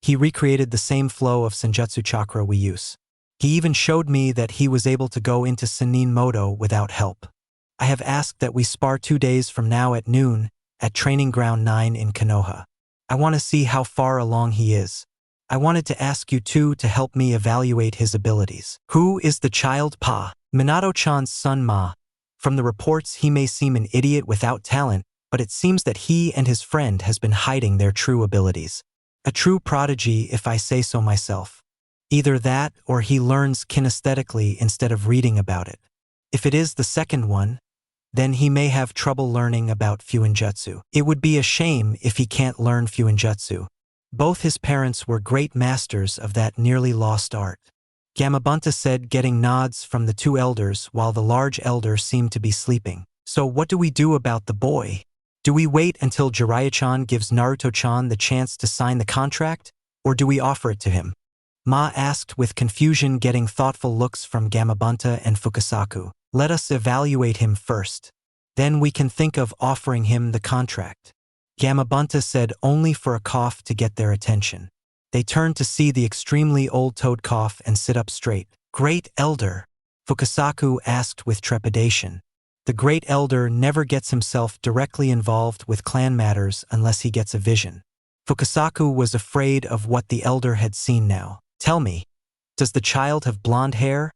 S2: he recreated the same flow of Senjutsu chakra we use. He even showed me that he was able to go into Sennin Moto without help. I have asked that we spar 2 days from now at noon at Training Ground 9 in Konoha. I want to see how far along he is. I wanted to ask you two to help me evaluate his abilities. Who is the child? Pa. Minato-chan's son Ma. From the reports, he may seem an idiot without talent, but it seems that he and his friend has been hiding their true abilities. A true prodigy, if I say so myself. Either that or he learns kinesthetically instead of reading about it. If it is the second one, then he may have trouble learning about Fuinjutsu. It would be a shame if he can't learn Fuinjutsu. Both his parents were great masters of that nearly lost art, Gamabunta said, getting nods from the two elders while the large elder seemed to be sleeping. So what do we do about the boy? Do we wait until Jiraiya-chan gives Naruto-chan the chance to sign the contract, or do we offer it to him? Ma asked with confusion, getting thoughtful looks from Gamabunta and Fukasaku. Let us evaluate him first. Then we can think of offering him the contract, Gamabunta said, only for a cough to get their attention. They turned to see the extremely old toad cough and sit up straight. Great Elder, Fukasaku asked with trepidation. The Great Elder never gets himself directly involved with clan matters unless he gets a vision. Fukasaku was afraid of what the Elder had seen now. Tell me, does the child have blonde hair,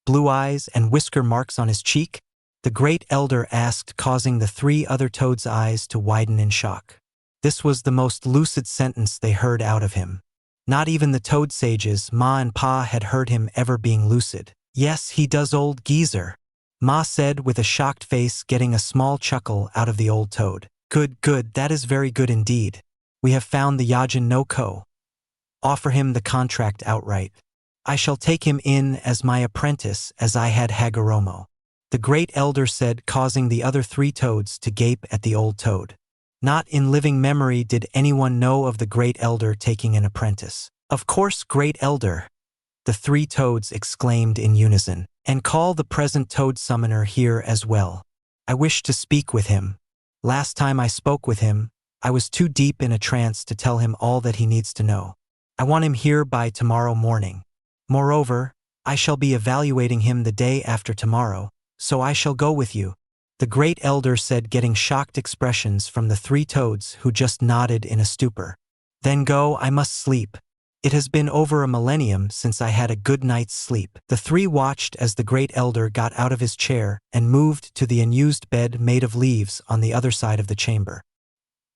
S2: blue eyes, and whisker marks on his cheek? The Great Elder asked, causing the three other toads' eyes to widen in shock. This was the most lucid sentence they heard out of him. Not even the toad sages, Ma and Pa, had heard him ever being lucid. Yes, he does, old geezer, Ma said with a shocked face, getting a small chuckle out of the old toad. Good, good, that is very good indeed. We have found the Yajin no Ko. Offer him the contract outright. I shall take him in as my apprentice as I had Hagoromo, the Great Elder said, causing the other three toads to gape at the old toad. Not in living memory did anyone know of the Great Elder taking an apprentice. Of course, Great Elder, the three toads exclaimed in unison. And call the present toad summoner here as well. I wish to speak with him. Last time I spoke with him, I was too deep in a trance to tell him all that he needs to know. I want him here by tomorrow morning. Moreover, I shall be evaluating him the day after tomorrow, so I shall go with you, the Great Elder said, getting shocked expressions from the three toads who just nodded in a stupor. Then go, I must sleep. It has been over a millennium since I had a good night's sleep. The three watched as the Great Elder got out of his chair and moved to the unused bed made of leaves on the other side of the chamber.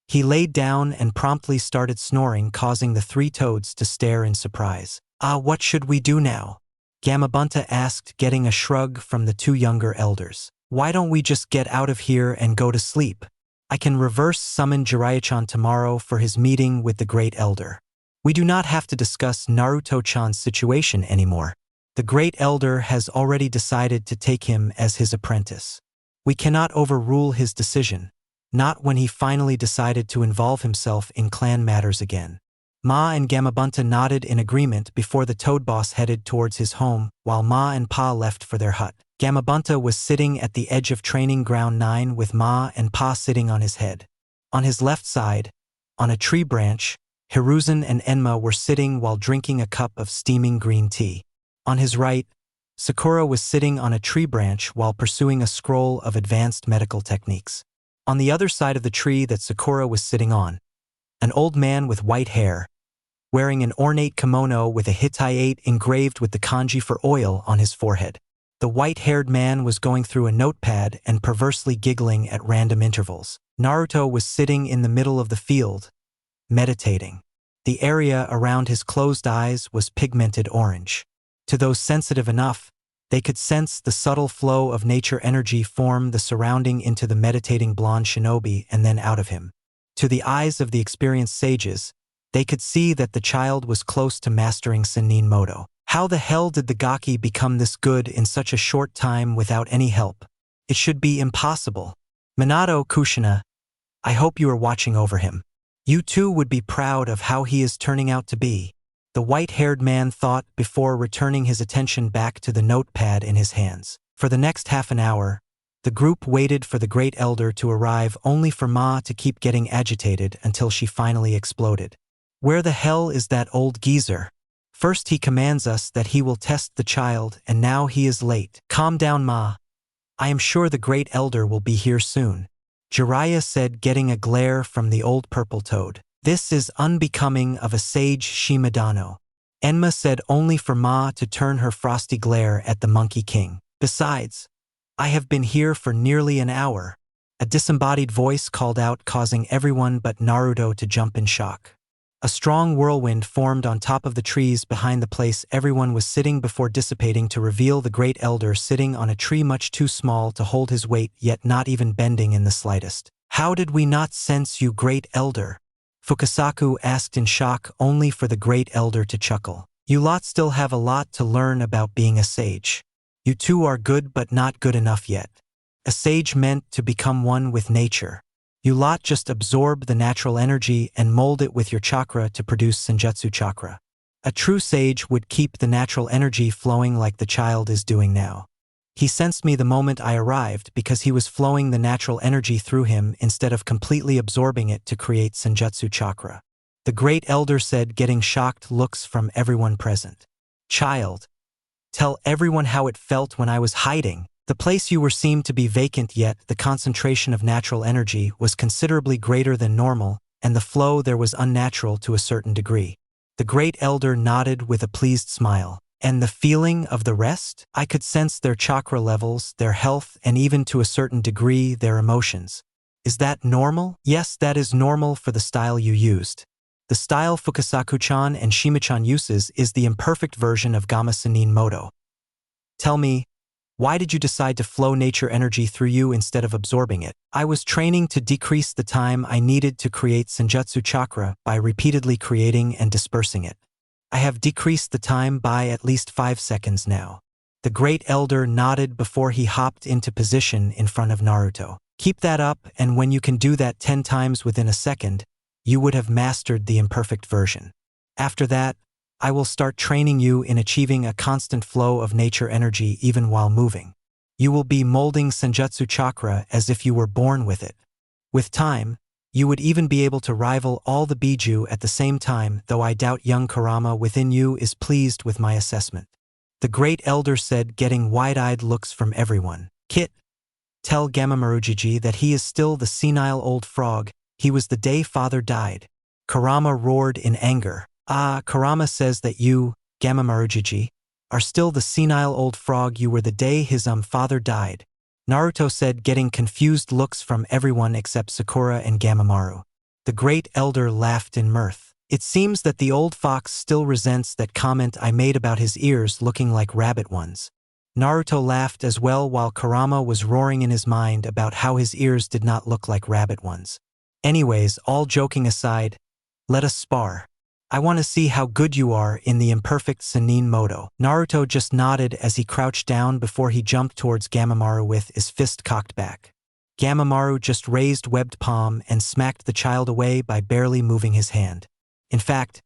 S2: He laid down and promptly started snoring, causing the three toads to stare in surprise. What should we do now? Gamabunta asked, getting a shrug from the two younger elders. Why don't we just get out of here and go to sleep? I can reverse summon Jiraiya-chan tomorrow for his meeting with the Great Elder. We do not have to discuss Naruto-chan's situation anymore. The Great Elder has already decided to take him as his apprentice. We cannot overrule his decision, not when he finally decided to involve himself in clan matters again. Ma and Gamabunta nodded in agreement before the Toad Boss headed towards his home, while Ma and Pa left for their hut. Gamabunta was sitting at the edge of Training Ground 9 with Ma and Pa sitting on his head. On his left side, on a tree branch, Hiruzen and Enma were sitting while drinking a cup of steaming green tea. On his right, Sakura was sitting on a tree branch while pursuing a scroll of advanced medical techniques. On the other side of the tree that Sakura was sitting on, an old man with white hair, wearing an ornate kimono with a Hittite engraved with the kanji for oil on his forehead. The white-haired man was going through a notepad and perversely giggling at random intervals. Naruto was sitting in the middle of the field, meditating. The area around his closed eyes was pigmented orange. To those sensitive enough, they could sense the subtle flow of nature energy form the surrounding into the meditating blonde shinobi and then out of him. To the eyes of the experienced sages, they could see that the child was close to mastering Sennin Moto. How the hell did the Gaki become this good in such a short time without any help? It should be impossible. Minato Kushina, I hope you are watching over him. You too would be proud of how he is turning out to be. The white-haired man thought before returning his attention back to the notepad in his hands. For the next half an hour, the group waited for the Great Elder to arrive, only for Ma to keep getting agitated until she finally exploded. Where the hell is that old geezer? First he commands us that he will test the child, and now he is late. Calm down, Ma. I am sure the Great Elder will be here soon. Jiraiya said, getting a glare from the old purple toad. This is unbecoming of a sage Shimidano. Enma said, only for Ma to turn her frosty glare at the Monkey King. Besides, I have been here for nearly an hour. A disembodied voice called out, causing everyone but Naruto to jump in shock. A strong whirlwind formed on top of the trees behind the place everyone was sitting before dissipating to reveal the Great Elder sitting on a tree much too small to hold his weight, yet not even bending in the slightest. How did we not sense you, Great Elder? Fukasaku asked in shock, only for the Great Elder to chuckle. You lot still have a lot to learn about being a sage. You two are good but not good enough yet. A sage meant to become one with nature. You lot just absorb the natural energy and mold it with your chakra to produce Senjutsu chakra. A true sage would keep the natural energy flowing like the child is doing now. He sensed me the moment I arrived because he was flowing the natural energy through him instead of completely absorbing it to create Senjutsu chakra. The Great Elder said, getting shocked looks from everyone present. Child, tell everyone how it felt when I was hiding. The place you were seemed to be vacant, yet the concentration of natural energy was considerably greater than normal, and the flow there was unnatural to a certain degree. The Great Elder nodded with a pleased smile. And the feeling of the rest? I could sense their chakra levels, their health, and even to a certain degree their emotions. Is that normal? Yes, that is normal for the style you used. The style Fukasaku-chan and Shima-chan uses is the imperfect version of Gamma Sennin Moto. Tell me, why did you decide to flow nature energy through you instead of absorbing it? I was training to decrease the time I needed to create Senjutsu chakra by repeatedly creating and dispersing it. I have decreased the time by at least 5 seconds now. The Great Elder nodded before he hopped into position in front of Naruto. Keep that up, and when you can do that 10 times within a second, you would have mastered the imperfect version. After that, I will start training you in achieving a constant flow of nature energy even while moving. You will be molding Senjutsu chakra as if you were born with it. With time, you would even be able to rival all the Biju at the same time, though I doubt young Kurama within you is pleased with my assessment. The Great Elder said, getting wide-eyed looks from everyone. Kit, tell Gamma-marujiji that he is still the senile old frog he was the day father died. Kurama roared in anger. Kurama says that you, Gamma-marujiji, are still the senile old frog you were the day his father died. Naruto said, getting confused looks from everyone except Sakura and Gamamaru. The Great Elder laughed in mirth. It seems that the old fox still resents that comment I made about his ears looking like rabbit ones. Naruto laughed as well while Kurama was roaring in his mind about how his ears did not look like rabbit ones. Anyways, all joking aside, let us spar. I want to see how good you are in the imperfect Sennin Moto. Naruto just nodded as he crouched down before he jumped towards Gamamaru with his fist cocked back. Gamamaru just raised webbed palm and smacked the child away by barely moving his hand. In fact,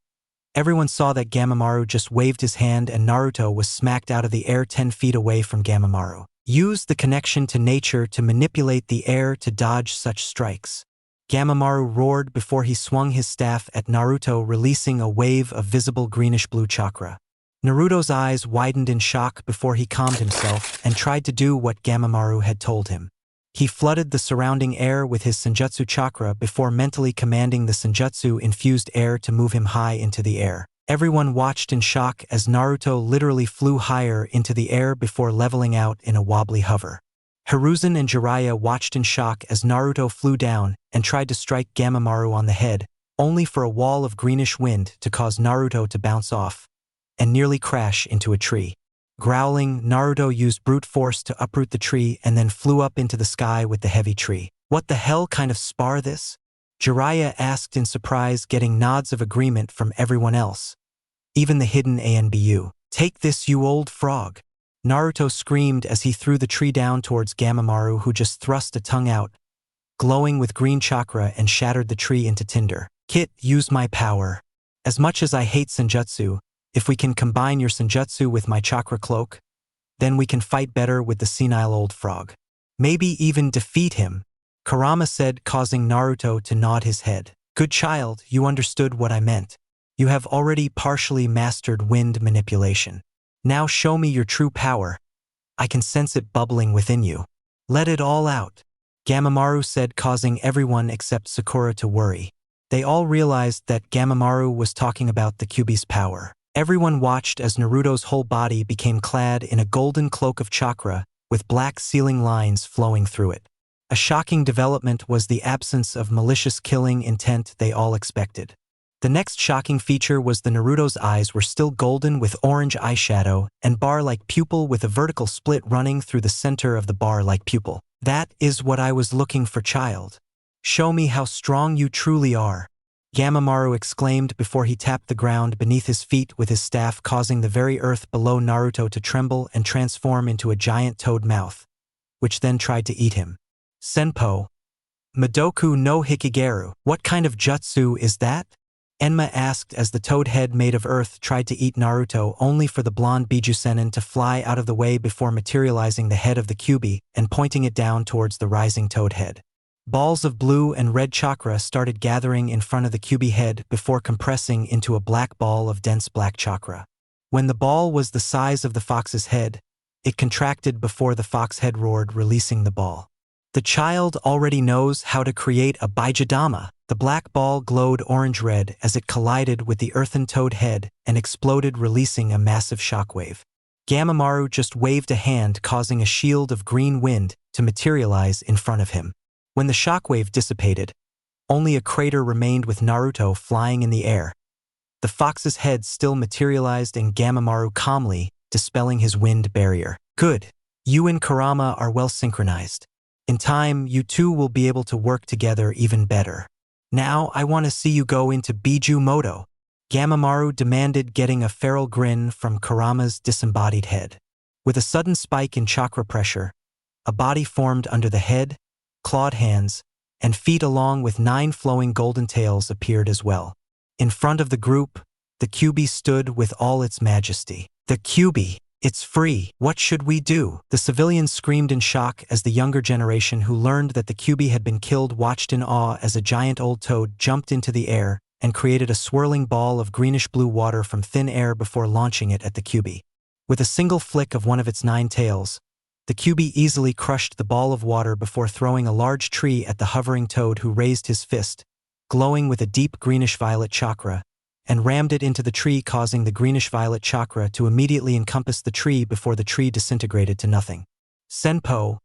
S2: everyone saw that Gamamaru just waved his hand and Naruto was smacked out of the air 10 feet away from Gamamaru. Use the connection to nature to manipulate the air to dodge such strikes. Gamamaru roared before he swung his staff at Naruto, releasing a wave of visible greenish-blue chakra. Naruto's eyes widened in shock before he calmed himself and tried to do what Gamamaru had told him. He flooded the surrounding air with his Senjutsu chakra before mentally commanding the Senjutsu-infused air to move him high into the air. Everyone watched in shock as Naruto literally flew higher into the air before leveling out in a wobbly hover. Hiruzen and Jiraiya watched in shock as Naruto flew down and tried to strike Gamamaru on the head, only for a wall of greenish wind to cause Naruto to bounce off and nearly crash into a tree. Growling, Naruto used brute force to uproot the tree and then flew up into the sky with the heavy tree. What the hell kind of spar this? Jiraiya asked in surprise, getting nods of agreement from everyone else. Even the hidden ANBU. Take this, you old frog. Naruto screamed as he threw the tree down towards Gamamaru, who just thrust a tongue out, glowing with green chakra, and shattered the tree into tinder. Kit, use my power. As much as I hate Senjutsu, if we can combine your Senjutsu with my chakra cloak, then we can fight better with the senile old frog. Maybe even defeat him, Kurama said, causing Naruto to nod his head. Good child, you understood what I meant. You have already partially mastered wind manipulation. Now show me your true power. I can sense it bubbling within you. Let it all out, Gamamaru said, causing everyone except Sakura to worry. They all realized that Gamamaru was talking about the Kyuubi's power. Everyone watched as Naruto's whole body became clad in a golden cloak of chakra with black sealing lines flowing through it. A shocking development was the absence of malicious killing intent they all expected. The next shocking feature was the Naruto's eyes were still golden with orange eyeshadow and bar-like pupil with a vertical split running through the center of the bar-like pupil. That is what I was looking for, child. Show me how strong you truly are, Gamamaru exclaimed before he tapped the ground beneath his feet with his staff, causing the very earth below Naruto to tremble and transform into a giant toad mouth, which then tried to eat him. Senpo, Madoku no Hikigaru, what kind of jutsu is that? Enma asked as the toad head made of earth tried to eat Naruto, only for the blonde Bijusenin to fly out of the way before materializing the head of the Kyuubi and pointing it down towards the rising toad head. Balls of blue and red chakra started gathering in front of the Kyuubi head before compressing into a black ball of dense black chakra. When the ball was the size of the fox's head, it contracted before the fox head roared, releasing the ball. The child already knows how to create a Bijadama. The black ball glowed orange-red as it collided with the earthen toad head and exploded, releasing a massive shockwave. Gamamaru just waved a hand, causing a shield of green wind to materialize in front of him. When the shockwave dissipated, only a crater remained with Naruto flying in the air. The fox's head still materialized and Gamamaru calmly dispelling his wind barrier. Good. You and Kurama are well synchronized. In time, you two will be able to work together even better. Now I want to see you go into Biju Moto, Gamamaru demanded, getting a feral grin from Kurama's disembodied head. With a sudden spike in chakra pressure, a body formed under the head, clawed hands, and feet along with 9 flowing golden tails appeared as well. In front of the group, the Kyuubi stood with all its majesty. The Kyuubi! It's free! What should we do? The civilians screamed in shock as the younger generation who learned that the Kyuubi had been killed watched in awe as a giant old toad jumped into the air and created a swirling ball of greenish-blue water from thin air before launching it at the Kyuubi. With a single flick of one of its 9 tails, the Kyuubi easily crushed the ball of water before throwing a large tree at the hovering toad, who raised his fist, glowing with a deep greenish-violet chakra, and rammed it into the tree, causing the greenish-violet chakra to immediately encompass the tree before the tree disintegrated to nothing. Senpo,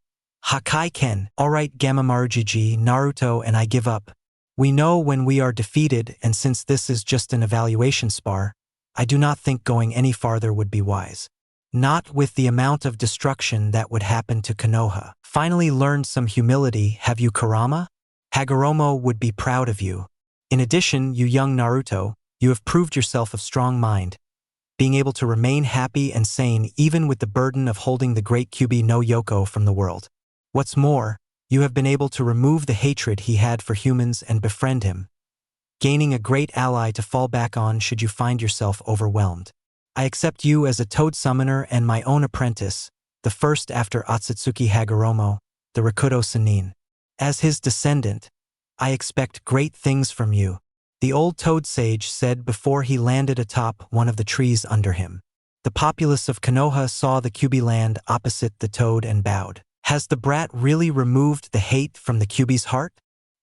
S2: Hakai Ken, alright Gamamaru GG, Naruto and I give up. We know when we are defeated, and since this is just an evaluation spar, I do not think going any farther would be wise. Not with the amount of destruction that would happen to Konoha. Finally learned some humility, have you, Kurama? Hagoromo would be proud of you. In addition, you young Naruto, you have proved yourself of strong mind, being able to remain happy and sane even with the burden of holding the great Kyuubi no Yoko from the world. What's more, you have been able to remove the hatred he had for humans and befriend him, gaining a great ally to fall back on should you find yourself overwhelmed. I accept you as a toad summoner and my own apprentice, the first after Otsutsuki Hagoromo, the Rakuto Sannin. As his descendant, I expect great things from you, the old toad sage said before he landed atop one of the trees under him. The populace of Konoha saw the Kyuubi land opposite the toad and bowed. Has the brat really removed the hate from the Kyuubi's heart?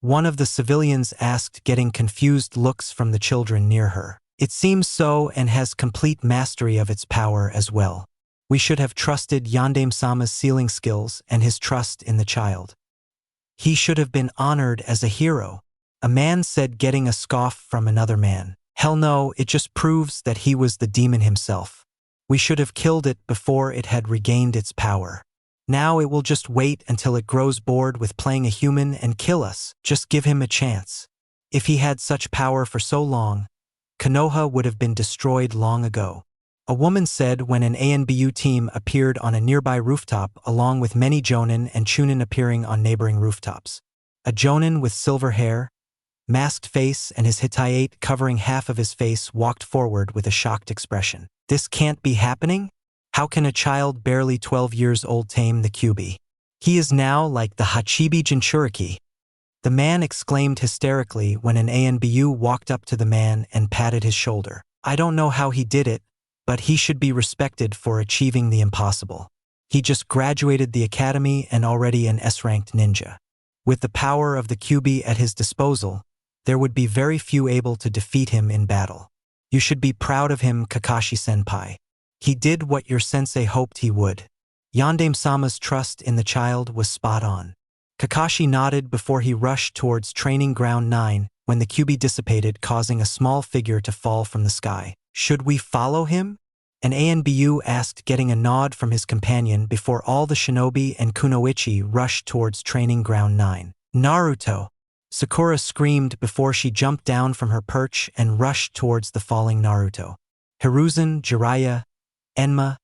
S2: One of the civilians asked, getting confused looks from the children near her. It seems so, and has complete mastery of its power as well. We should have trusted Yandame-sama's sealing skills and his trust in the child. He should have been honored as a hero. A man said, getting a scoff from another man. Hell no, it just proves that he was the demon himself. We should have killed it before it had regained its power. Now it will just wait until it grows bored with playing a human and kill us. Just give him a chance. If he had such power for so long, Konoha would have been destroyed long ago. A woman said when an ANBU team appeared on a nearby rooftop along with many jonin and chunin appearing on neighboring rooftops. A jonin with silver hair, masked face and his hitayate covering half of his face walked forward with a shocked expression. This can't be happening? How can a child barely 12 years old tame the Kyuubi? He is now like the Hachibi Jinchuriki. The man exclaimed hysterically when an ANBU walked up to the man and patted his shoulder. I don't know how he did it, but he should be respected for achieving the impossible. He just graduated the academy and already an S-ranked ninja. With the power of the Kyuubi at his disposal, there would be very few able to defeat him in battle. You should be proud of him, Kakashi-senpai. He did what your sensei hoped he would. Yandame-sama's trust in the child was spot on. Kakashi nodded before he rushed towards Training Ground 9 when the Kyuubi dissipated, causing a small figure to fall from the sky. Should we follow him? An ANBU asked, getting a nod from his companion before all the shinobi and kunoichi rushed towards Training Ground 9. Naruto! Sakura screamed before she jumped down from her perch and rushed towards the falling Naruto. Hiruzen, Jiraiya, Enma,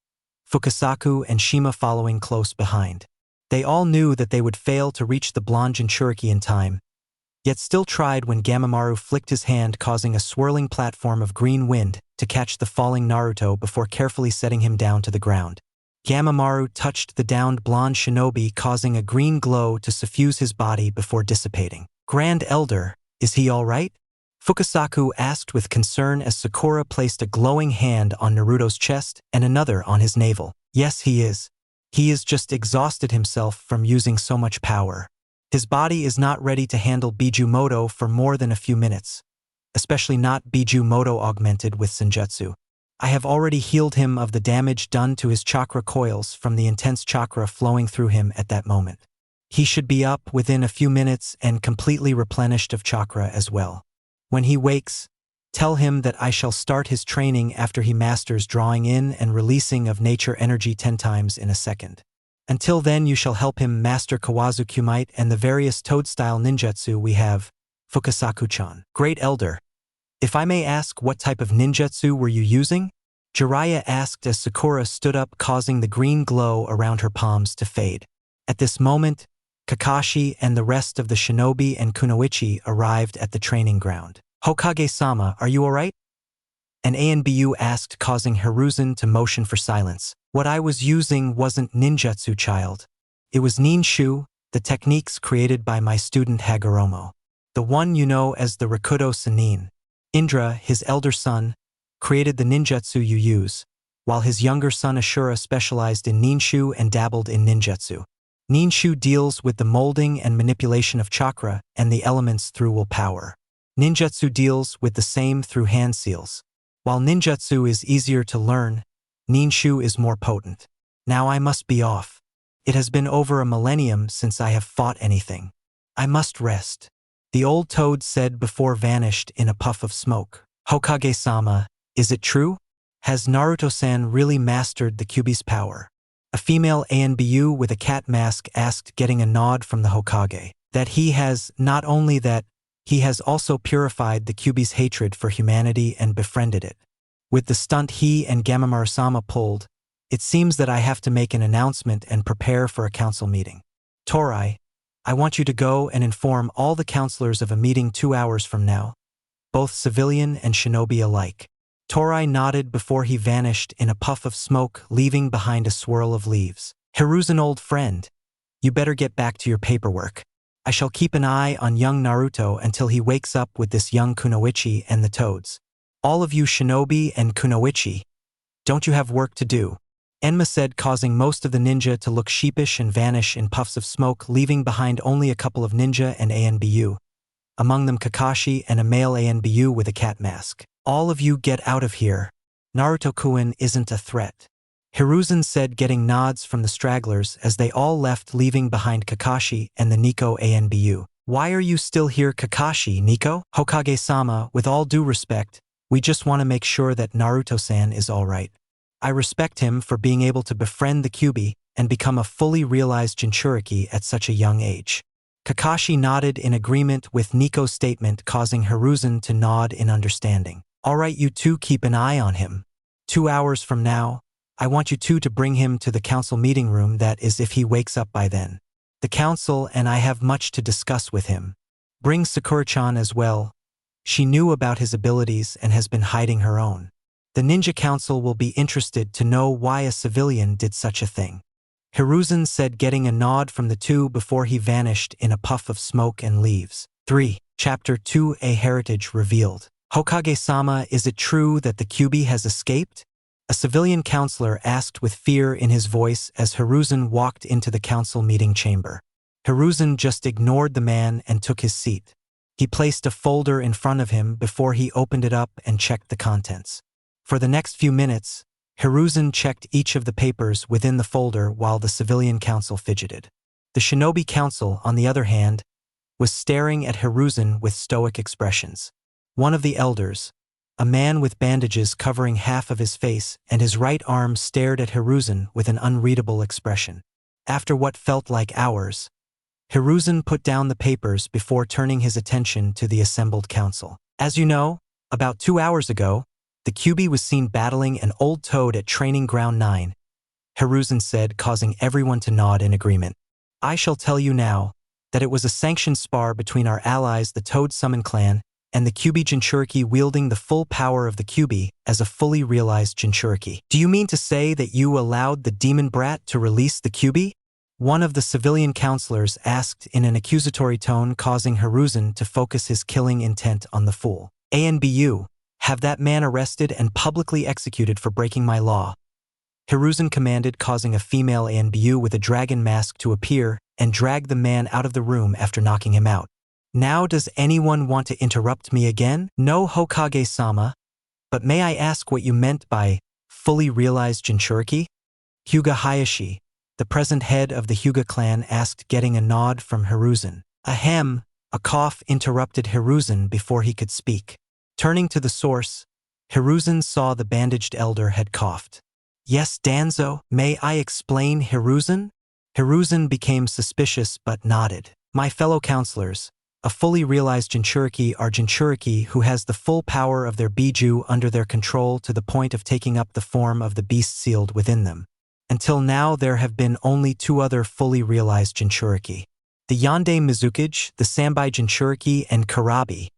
S2: Fukasaku and Shima following close behind. They all knew that they would fail to reach the blonde Jinchuriki in time, yet still tried when Gamamaru flicked his hand, causing a swirling platform of green wind to catch the falling Naruto before carefully setting him down to the ground. Gamamaru touched the downed blonde shinobi, causing a green glow to suffuse his body before dissipating. Grand Elder, is he all right? Fukasaku asked with concern as Sakura placed a glowing hand on Naruto's chest and another on his navel. Yes, he is. He is just exhausted himself from using so much power. His body is not ready to handle Biju Moto for more than a few minutes, especially not Biju Moto augmented with Senjutsu. I have already healed him of the damage done to his chakra coils from the intense chakra flowing through him at that moment. He should be up within a few minutes and completely replenished of chakra as well. When he wakes, tell him that I shall start his training after he masters drawing in and releasing of nature energy 10 times in a second. Until then you shall help him master Kawazu Kumite and the various toad-style ninjutsu we have, Fukasaku-chan. Great Elder, if I may ask, what type of ninjutsu were you using? Jiraiya asked as Sakura stood up, causing the green glow around her palms to fade. At this moment, Kakashi and the rest of the shinobi and kunoichi arrived at the training ground. Hokage-sama, are you alright? An ANBU asked, causing Hiruzen to motion for silence. What I was using wasn't ninjutsu, child. It was ninshu, the techniques created by my student Hagoromo. The one you know as the Rakuto Sannin. Indra, his elder son, created the ninjutsu you use, while his younger son Ashura specialized in ninshu and dabbled in ninjutsu. Ninshu deals with the molding and manipulation of chakra and the elements through willpower. Ninjutsu deals with the same through hand seals. While ninjutsu is easier to learn, ninshu is more potent. Now I must be off. It has been over a millennium since I have fought anything. I must rest. The old toad said before vanished in a puff of smoke. Hokage-sama, is it true? Has Naruto-san really mastered the Kyuubi's power? A female ANBU with a cat mask asked, getting a nod from the Hokage. That he has, not only that, he has also purified the Kyuubi's hatred for humanity and befriended it. With the stunt he and Gamamaru-sama pulled, it seems that I have to make an announcement and prepare for a council meeting. Torai, I want you to go and inform all the counselors of a meeting 2 hours from now, both civilian and shinobi alike. Torai nodded before he vanished in a puff of smoke, leaving behind a swirl of leaves. Hiruzen, old friend, you better get back to your paperwork. I shall keep an eye on young Naruto until he wakes up with this young Kunoichi and the toads. All of you shinobi and Kunoichi, don't you have work to do? Enma said, causing most of the ninja to look sheepish and vanish in puffs of smoke, leaving behind only a couple of ninja and ANBU. Among them Kakashi and a male ANBU with a cat mask. All of you get out of here. Naruto-kun isn't a threat. Hiruzen said, getting nods from the stragglers as they all left, leaving behind Kakashi and the Nico ANBU. Why are you still here, Kakashi, Nico? Hokage-sama, with all due respect, we just want to make sure that Naruto-san is alright. I respect him for being able to befriend the Kyuubi and become a fully realized Jinchuriki at such a young age. Kakashi nodded in agreement with Nico's statement, causing Hiruzen to nod in understanding. Alright, you two keep an eye on him. 2 hours from now, I want you two to bring him to the council meeting room, that is if he wakes up by then. The council and I have much to discuss with him. Bring Sakura-chan as well. She knew about his abilities and has been hiding her own. The Ninja Council will be interested to know why a civilian did such a thing. Hiruzen said, getting a nod from the two before he vanished in a puff of smoke and leaves. 3. Chapter 2, A Heritage Revealed. Hokage-sama, is it true that the Kyuubi has escaped? A civilian counselor asked with fear in his voice as Hiruzen walked into the council meeting chamber. Hiruzen just ignored the man and took his seat. He placed a folder in front of him before he opened it up and checked the contents. For the next few minutes, Hiruzen checked each of the papers within the folder while the civilian council fidgeted. The shinobi council, on the other hand, was staring at Hiruzen with stoic expressions. One of the elders, a man with bandages covering half of his face and his right arm, stared at Hiruzen with an unreadable expression. After what felt like hours, Hiruzen put down the papers before turning his attention to the assembled council. As you know, about 2 hours ago, the Kyuubi was seen battling an old toad at Training Ground 9, Hiruzen said, causing everyone to nod in agreement. I shall tell you now that it was a sanctioned spar between our allies, the Toad Summon Clan, and the Kyuubi Jinchuriki, wielding the full power of the Kyuubi as a fully realized Jinchuriki. Do you mean to say that you allowed the demon brat to release the Kyuubi? One of the civilian counselors asked in an accusatory tone, causing Hiruzen to focus his killing intent on the fool. ANBU, have that man arrested and publicly executed for breaking my law. Hiruzen commanded, causing a female ANBU with a dragon mask to appear and drag the man out of the room after knocking him out. Now does anyone want to interrupt me again? No, Hokage-sama, but may I ask what you meant by fully realized Jinchuriki? Hyuga Hayashi, the present head of the Hyuga clan, asked, getting a nod from Hiruzen. Ahem, a cough interrupted Hiruzen before he could speak. Turning to the source, Hiruzen saw the bandaged elder had coughed. Yes, Danzo, may I explain, Hiruzen? Hiruzen became suspicious but nodded. My fellow counselors, a fully realized Jinchuriki are Jinchuriki who has the full power of their Biju under their control to the point of taking up the form of the beast sealed within them. Until now there have been only 2 other fully realized Jinchuriki. The Yandere Mizukage, the Sambai Jinchuriki, and Karabi,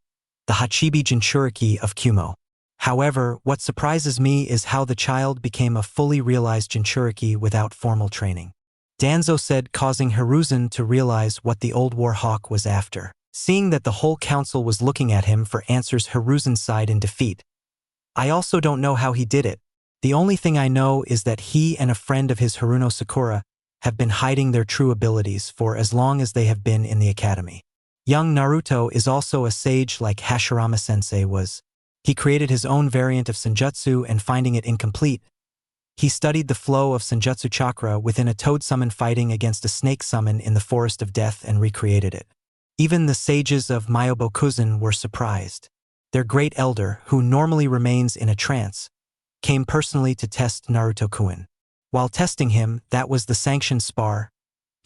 S2: the Hachibi Jinchuriki of Kumo. However, what surprises me is how the child became a fully realized Jinchuriki without formal training. Danzo said, causing Hiruzen to realize what the old war hawk was after. Seeing that the whole council was looking at him for answers, Hiruzen sighed in defeat. I also don't know how he did it. The only thing I know is that he and a friend of his, Haruno Sakura, have been hiding their true abilities for as long as they have been in the academy. Young Naruto is also a sage like Hashirama-sensei was. He created his own variant of Senjutsu, and finding it incomplete, he studied the flow of Senjutsu chakra within a toad summon fighting against a snake summon in the Forest of Death and recreated it. Even the sages of Myobokuzen were surprised. Their great elder, who normally remains in a trance, came personally to test Naruto-kun. While testing him, that was the sanctioned spar.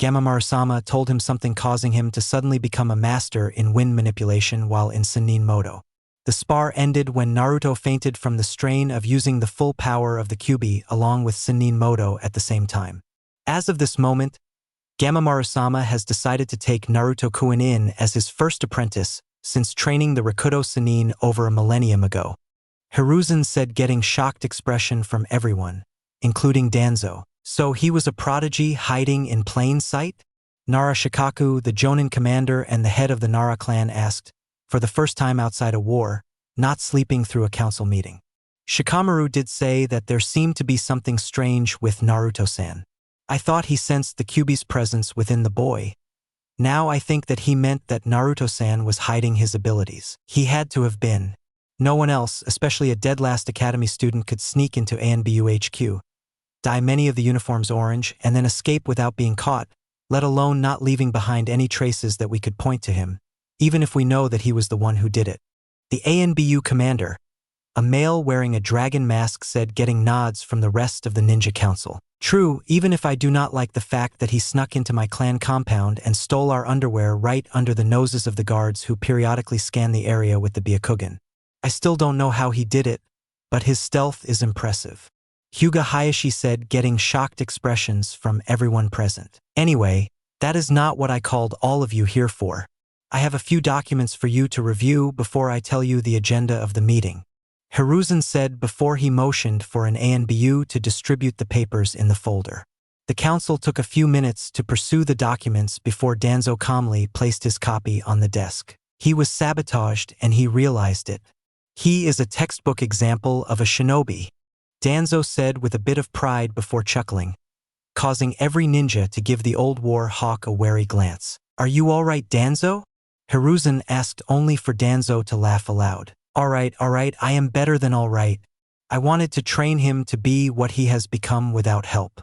S2: Gamamaru-sama told him something causing him to suddenly become a master in wind manipulation while in Sennin Moto. The spar ended when Naruto fainted from the strain of using the full power of the Kyuubi along with Sennin Moto at the same time. As of this moment, Gamamaru-sama has decided to take Naruto-kun in as his first apprentice since training the Rakuto Sennin over a millennium ago. Hiruzen said, getting shocked expression from everyone, including Danzo. So he was a prodigy hiding in plain sight? Nara Shikaku, the Jonin commander and the head of the Nara clan, asked, for the first time outside a war, not sleeping through a council meeting. Shikamaru did say that there seemed to be something strange with Naruto-san. I thought he sensed the Kyuubi's presence within the boy. Now I think that he meant that Naruto-san was hiding his abilities. He had to have been. No one else, especially a dead last academy student, could sneak into ANBU HQ, dye many of the uniforms orange, and then escape without being caught, let alone not leaving behind any traces that we could point to him, even if we know that he was the one who did it. The ANBU commander, a male wearing a dragon mask, said, getting nods from the rest of the ninja council. True, even if I do not like the fact that he snuck into my clan compound and stole our underwear right under the noses of the guards who periodically scan the area with the Byakugan. I still don't know how he did it, but his stealth is impressive. Hyuga Hayashi said, getting shocked expressions from everyone present. Anyway, that is not what I called all of you here for. I have a few documents for you to review before I tell you the agenda of the meeting. Hiruzen said before he motioned for an ANBU to distribute the papers in the folder. The council took a few minutes to pursue the documents before Danzo calmly placed his copy on the desk. He was sabotaged and he realized it. He is a textbook example of a shinobi, Danzo said with a bit of pride before chuckling, causing every ninja to give the old war hawk a wary glance. Are you all right, Danzo? Hiruzen asked, only for Danzo to laugh aloud. All right, I am better than all right. I wanted to train him to be what he has become without help.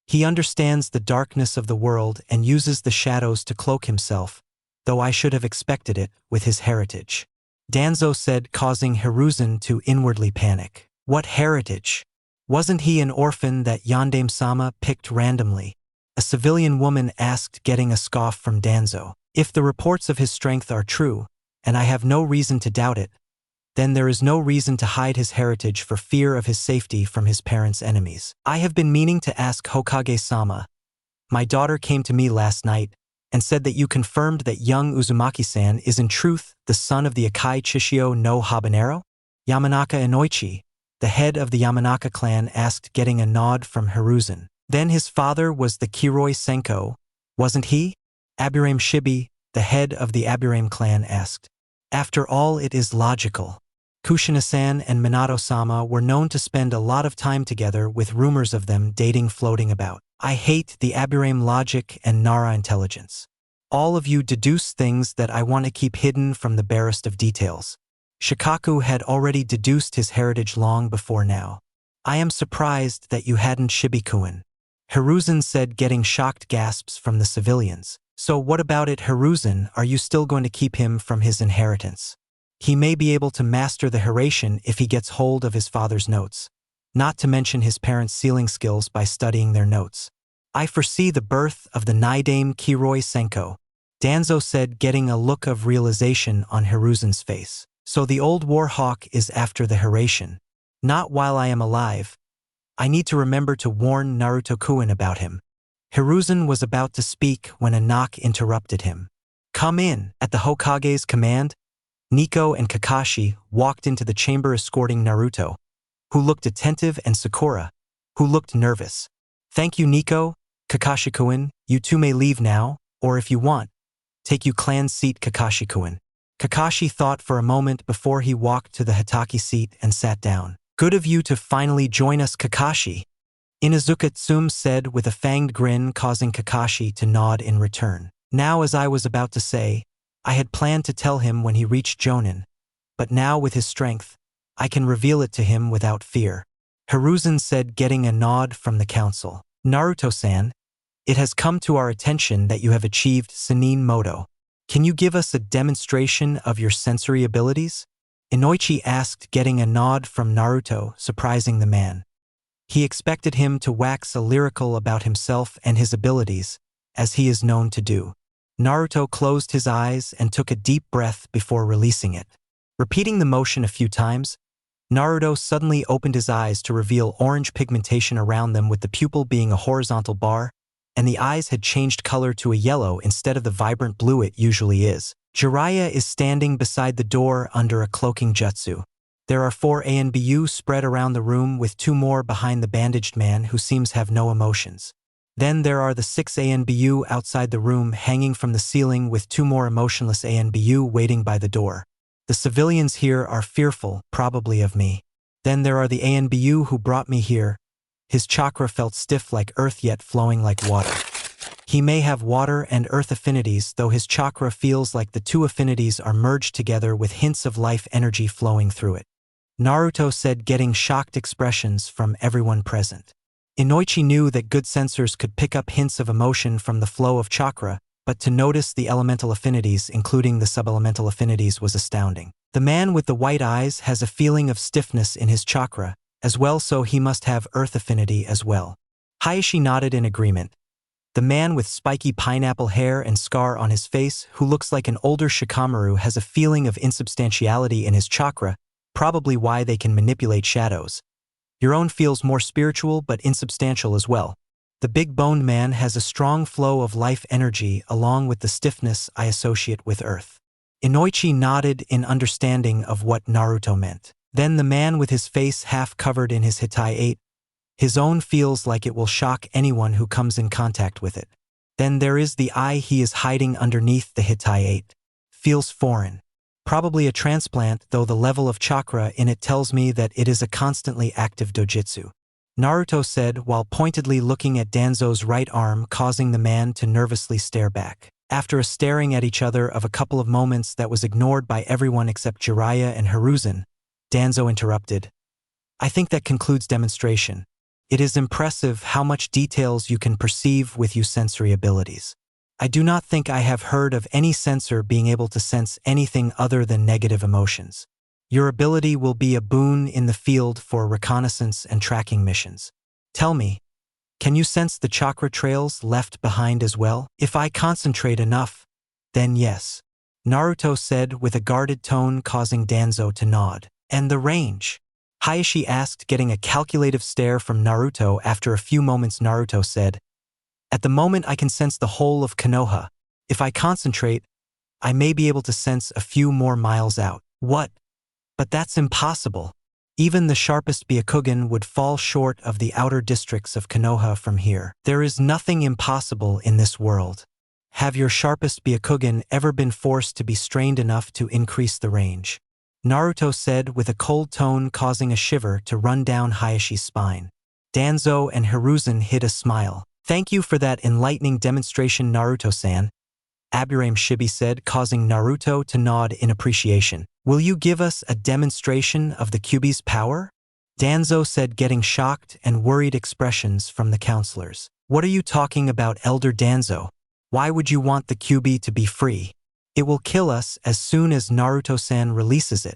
S2: He understands the darkness of the world and uses the shadows to cloak himself, though I should have expected it with his heritage. Danzo said, causing Hiruzen to inwardly panic. What heritage? Wasn't he an orphan that Yandame-sama picked randomly? A civilian woman asked, getting a scoff from Danzo. If the reports of his strength are true, and I have no reason to doubt it, then there is no reason to hide his heritage for fear of his safety from his parents' enemies. I have been meaning to ask Hokage-sama. My daughter came to me last night and said that you confirmed that young Uzumaki-san is in truth the son of the Akai Chishio no Habanero? Yamanaka Inoichi, the head of the Yamanaka clan, asked, getting a nod from Hiruzen. Then his father was the Kiroi Senko, wasn't he? Abirame Shibi, the head of the Abirame clan, asked. After all, it is logical. Kushina-san and Minato-sama were known to spend a lot of time together, with rumors of them dating floating about. I hate the Abirame logic and Nara intelligence. All of you deduce things that I want to keep hidden from the barest of details. Shikaku had already deduced his heritage long before now. I am surprised that you hadn't, Shibikuin. Hiruzen said, getting shocked gasps from the civilians. So what about it, Hiruzen? Are you still going to keep him from his inheritance? He may be able to master the Hiraishin if he gets hold of his father's notes, not to mention his parents' sealing skills by studying their notes. I foresee the birth of the Naidame Kiroi Senko, Danzo said, getting a look of realization on Hiruzen's face. So the old war hawk is after the Hiraishin. Not while I am alive. I need to remember to warn Naruto-kun about him. Hiruzen was about to speak when a knock interrupted him. Come in. At the Hokage's command, Nico and Kakashi walked into the chamber escorting Naruto, who looked attentive, and Sakura, who looked nervous. Thank you, Nico. Kakashi-kun, you two may leave now, or if you want, take you clan seat, Kakashi-kun. Kakashi thought for a moment before he walked to the Hitaki seat and sat down. Good of you to finally join us, Kakashi. Inuzuka Tsume said with a fanged grin, causing Kakashi to nod in return. Now, as I was about to say, I had planned to tell him when he reached Jonin, but now with his strength, I can reveal it to him without fear. Hiruzen said, getting a nod from the council. Naruto-san, it has come to our attention that you have achieved Sennin Moto. Can you give us a demonstration of your sensory abilities? Inoichi asked, getting a nod from Naruto, surprising the man. He expected him to wax lyrical about himself and his abilities, as he is known to do. Naruto closed his eyes and took a deep breath before releasing it. Repeating the motion a few times, Naruto suddenly opened his eyes to reveal orange pigmentation around them, with the pupil being a horizontal bar, and the eyes had changed color to a yellow instead of the vibrant blue it usually is. Jiraiya is standing beside the door under a cloaking jutsu. There are 4 ANBU spread around the room, with 2 more behind the bandaged man who seems have no emotions. Then there are the 6 ANBU outside the room hanging from the ceiling, with 2 more emotionless ANBU waiting by the door. The civilians here are fearful, probably of me. Then there are the ANBU who brought me here. His chakra felt stiff like earth yet flowing like water. He may have water and earth affinities, though his chakra feels like the 2 affinities are merged together with hints of life energy flowing through it. Naruto said, getting shocked expressions from everyone present. Inoichi knew that good sensors could pick up hints of emotion from the flow of chakra, but to notice the elemental affinities, including the subelemental affinities, was astounding. The man with the white eyes has a feeling of stiffness in his chakra, as well, so he must have earth affinity as well. Hayashi nodded in agreement. The man with spiky pineapple hair and scar on his face, who looks like an older Shikamaru, has a feeling of insubstantiality in his chakra, probably why they can manipulate shadows. Your own feels more spiritual but insubstantial as well. The big-boned man has a strong flow of life energy along with the stiffness I associate with earth. Inoichi nodded in understanding of what Naruto meant. Then the man with his face half covered in his Hitai 8, his own feels like it will shock anyone who comes in contact with it. Then there is the eye he is hiding underneath the Hitai 8. Feels foreign. Probably a transplant, though the level of chakra in it tells me that it is a constantly active dojutsu. Naruto said while pointedly looking at Danzo's right arm, causing the man to nervously stare back. After a staring at each other of a couple of moments that was ignored by everyone except Jiraiya and Hiruzen, Danzo interrupted. I think that concludes demonstration. It is impressive how much details you can perceive with your sensory abilities. I do not think I have heard of any sensor being able to sense anything other than negative emotions. Your ability will be a boon in the field for reconnaissance and tracking missions. Tell me, can you sense the chakra trails left behind as well? If I concentrate enough, then yes. Naruto said with a guarded tone, causing Danzo to nod. And the range? Hayashi asked, getting a calculative stare from Naruto. After a few moments, Naruto said, at the moment I can sense the whole of Konoha. If I concentrate, I may be able to sense a few more miles out. What? But that's impossible. Even the sharpest Byakugan would fall short of the outer districts of Konoha from here. There is nothing impossible in this world. Have your sharpest Byakugan ever been forced to be strained enough to increase the range? Naruto said with a cold tone, causing a shiver to run down Hayashi's spine. Danzo and Hiruzen hid a smile. Thank you for that enlightening demonstration, Naruto-san, Abirame Shibi said, causing Naruto to nod in appreciation. Will you give us a demonstration of the Kyuubi's power? Danzo said, getting shocked and worried expressions from the counselors. What are you talking about, Elder Danzo? Why would you want the Kyuubi to be free? It will kill us as soon as Naruto-san releases it.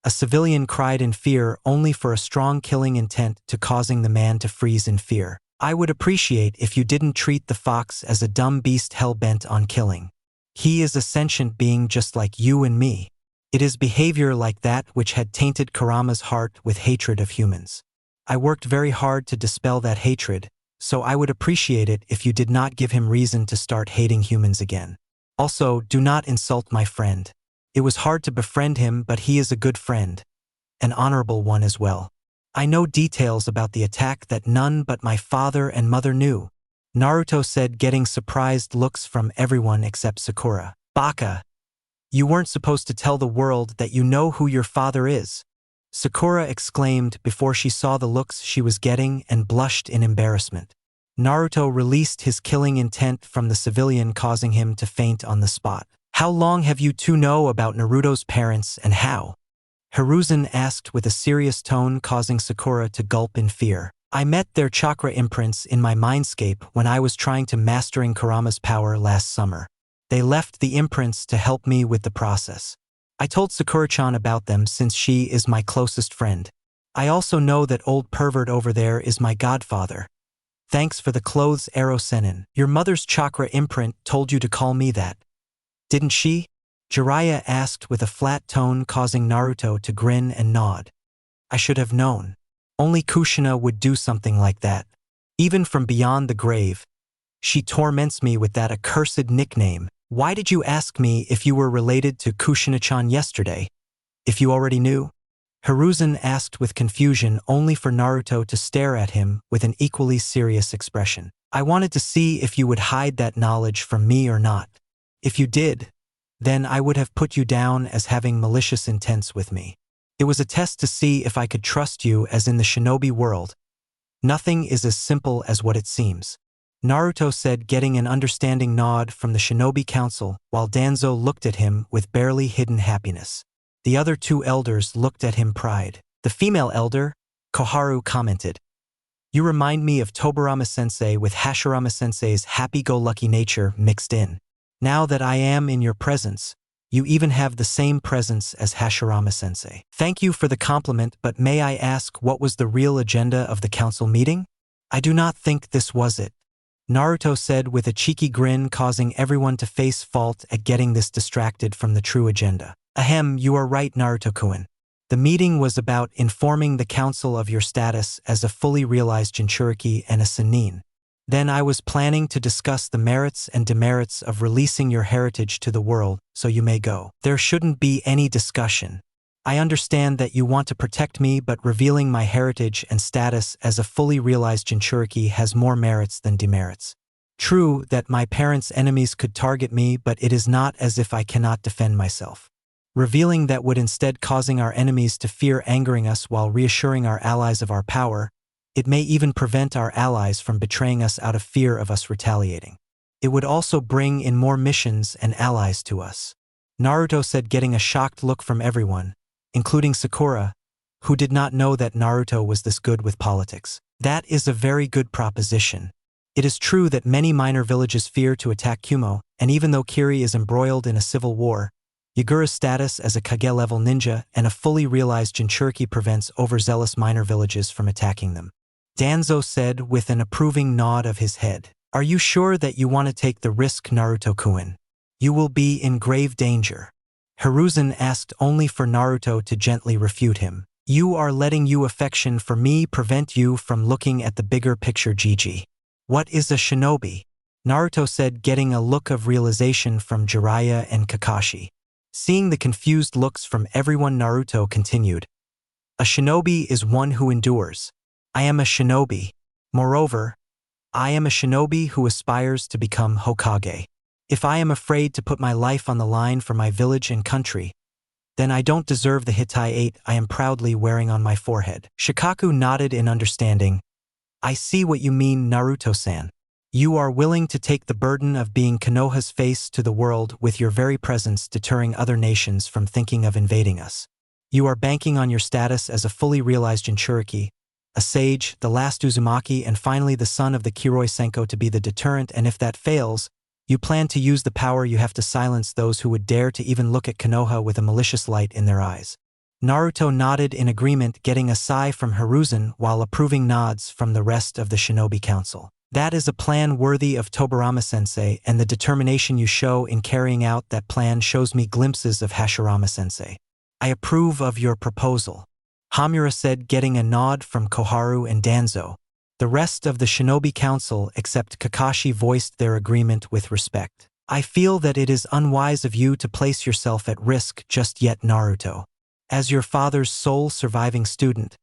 S2: A civilian cried in fear, only for a strong killing intent to causing the man to freeze in fear. I would appreciate if you didn't treat the fox as a dumb beast hell-bent on killing. He is a sentient being just like you and me. It is behavior like that which had tainted Kurama's heart with hatred of humans. I worked very hard to dispel that hatred, so I would appreciate it if you did not give him reason to start hating humans again. Also, do not insult my friend. It was hard to befriend him, but he is a good friend. An honorable one as well. I know details about the attack that none but my father and mother knew. Naruto said, getting surprised looks from everyone except Sakura. Baka! You weren't supposed to tell the world that you know who your father is. Sakura exclaimed before she saw the looks she was getting and blushed in embarrassment. Naruto released his killing intent from the civilian, causing him to faint on the spot. How long have you two know about Naruto's parents and how? Hiruzen asked with a serious tone, causing Sakura to gulp in fear. I met their chakra imprints in my mindscape when I was trying to mastering Kurama's power last summer. They left the imprints to help me with the process. I told Sakura-chan about them since she is my closest friend. I also know that old pervert over there is my godfather. Thanks for the clothes, Ero Senin. Your mother's chakra imprint told you to call me that. Didn't she? Jiraiya asked with a flat tone, causing Naruto to grin and nod. I should have known. Only Kushina would do something like that. Even from beyond the grave. She torments me with that accursed nickname. Why did you ask me if you were related to Kushina-chan yesterday? If you already knew? Hiruzen asked with confusion, only for Naruto to stare at him with an equally serious expression. I wanted to see if you would hide that knowledge from me or not. If you did, then I would have put you down as having malicious intents with me. It was a test to see if I could trust you, as in the shinobi world. Nothing is as simple as what it seems. Naruto said, getting an understanding nod from the shinobi council, while Danzo looked at him with barely hidden happiness. The other two elders looked at him pride. The female elder, Koharu, commented, "You remind me of Tobirama-sensei with Hashirama-sensei's happy-go-lucky nature mixed in. Now that I am in your presence, you even have the same presence as Hashirama-sensei. Thank you for the compliment, but may I ask what was the real agenda of the council meeting? I do not think this was it," Naruto said with a cheeky grin, causing everyone to face fault at getting this distracted from the true agenda. Ahem, you are right, Naruto-kun. The meeting was about informing the council of your status as a fully realized Jinchuriki and a Sannin. Then I was planning to discuss the merits and demerits of releasing your heritage to the world, so you may go. There shouldn't be any discussion. I understand that you want to protect me, but revealing my heritage and status as a fully realized Jinchuriki has more merits than demerits. True that my parents' enemies could target me, but it is not as if I cannot defend myself. Revealing that would instead causing our enemies to fear angering us while reassuring our allies of our power. It may even prevent our allies from betraying us out of fear of us retaliating. It would also bring in more missions and allies to us," Naruto said, getting a shocked look from everyone, including Sakura, who did not know that Naruto was this good with politics. That is a very good proposition. It is true that many minor villages fear to attack Kumo, and even though Kiri is embroiled in a civil war, Yagura's status as a Kage-level ninja and a fully realized Jinchuriki prevents overzealous minor villages from attacking them. Danzo said with an approving nod of his head. Are you sure that you want to take the risk, Naruto-kun? You will be in grave danger. Hiruzen asked, only for Naruto to gently refute him. You are letting your affection for me prevent you from looking at the bigger picture, Gigi. What is a shinobi? Naruto said, getting a look of realization from Jiraiya and Kakashi. Seeing the confused looks from everyone, Naruto continued. A shinobi is one who endures. I am a shinobi. Moreover, I am a shinobi who aspires to become Hokage. If I am afraid to put my life on the line for my village and country, then I don't deserve the Hitai 8 I am proudly wearing on my forehead. Shikaku nodded in understanding. I see what you mean, Naruto-san. You are willing to take the burden of being Konoha's face to the world with your very presence deterring other nations from thinking of invading us. You are banking on your status as a fully realized Jinchuriki, a sage, the last Uzumaki, and finally the son of the Kiroi Senko to be the deterrent, and if that fails, you plan to use the power you have to silence those who would dare to even look at Konoha with a malicious light in their eyes. Naruto nodded in agreement, getting a sigh from Hiruzen while approving nods from the rest of the shinobi council. That is a plan worthy of Tobirama-sensei, and the determination you show in carrying out that plan shows me glimpses of Hashirama-sensei. I approve of your proposal, Hamura said, getting a nod from Koharu and Danzo. The rest of the shinobi council except Kakashi voiced their agreement with respect. I feel that it is unwise of you to place yourself at risk just yet, Naruto. As your father's sole surviving student,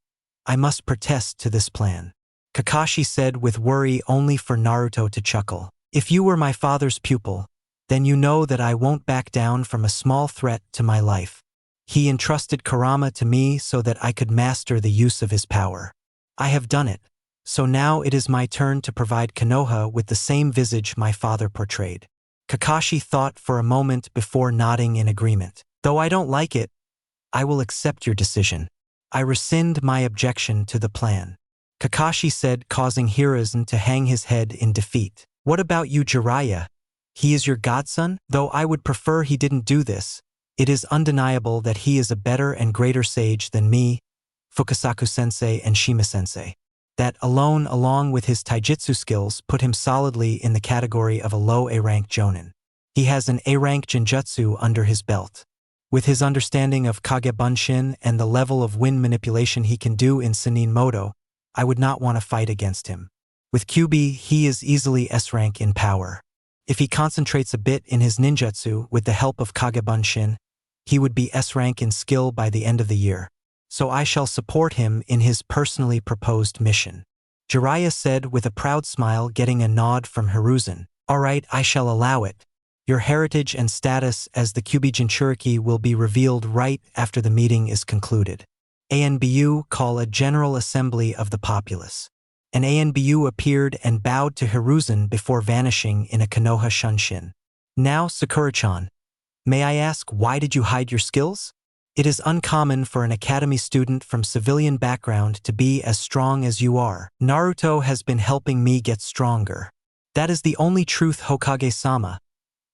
S2: I must protest to this plan, Kakashi said with worry, only for Naruto to chuckle. If you were my father's pupil, then you know that I won't back down from a small threat to my life. He entrusted Kurama to me so that I could master the use of his power. I have done it, so now it is my turn to provide Konoha with the same visage my father portrayed. Kakashi thought for a moment before nodding in agreement. Though I don't like it, I will accept your decision. I rescind my objection to the plan, Kakashi said, causing Hiruzen to hang his head in defeat. What about you, Jiraiya? He is your godson? Though I would prefer he didn't do this, it is undeniable that he is a better and greater sage than me, Fukasaku-sensei and Shima-sensei. That alone, along with his taijutsu skills, put him solidly in the category of a low A-rank jonin. He has an A-rank Genjutsu under his belt. With his understanding of Kage Bunshin and the level of wind manipulation he can do in Sannin Moto, I would not want to fight against him. With Kyuubi, he is easily S-rank in power. If he concentrates a bit in his ninjutsu with the help of Kage Bunshin, he would be S-rank in skill by the end of the year. So I shall support him in his personally proposed mission. Jiraiya said with a proud smile, getting a nod from Hiruzen. All right, I shall allow it. Your heritage and status as the Kyuubi Jinchuriki will be revealed right after the meeting is concluded. ANBU call a general assembly of the populace. An ANBU appeared and bowed to Hiruzen before vanishing in a Konoha Shunshin. Now, Sakura-chan, may I ask why did you hide your skills? It is uncommon for an academy student from civilian background to be as strong as you are. Naruto has been helping me get stronger. That is the only truth, Hokage-sama,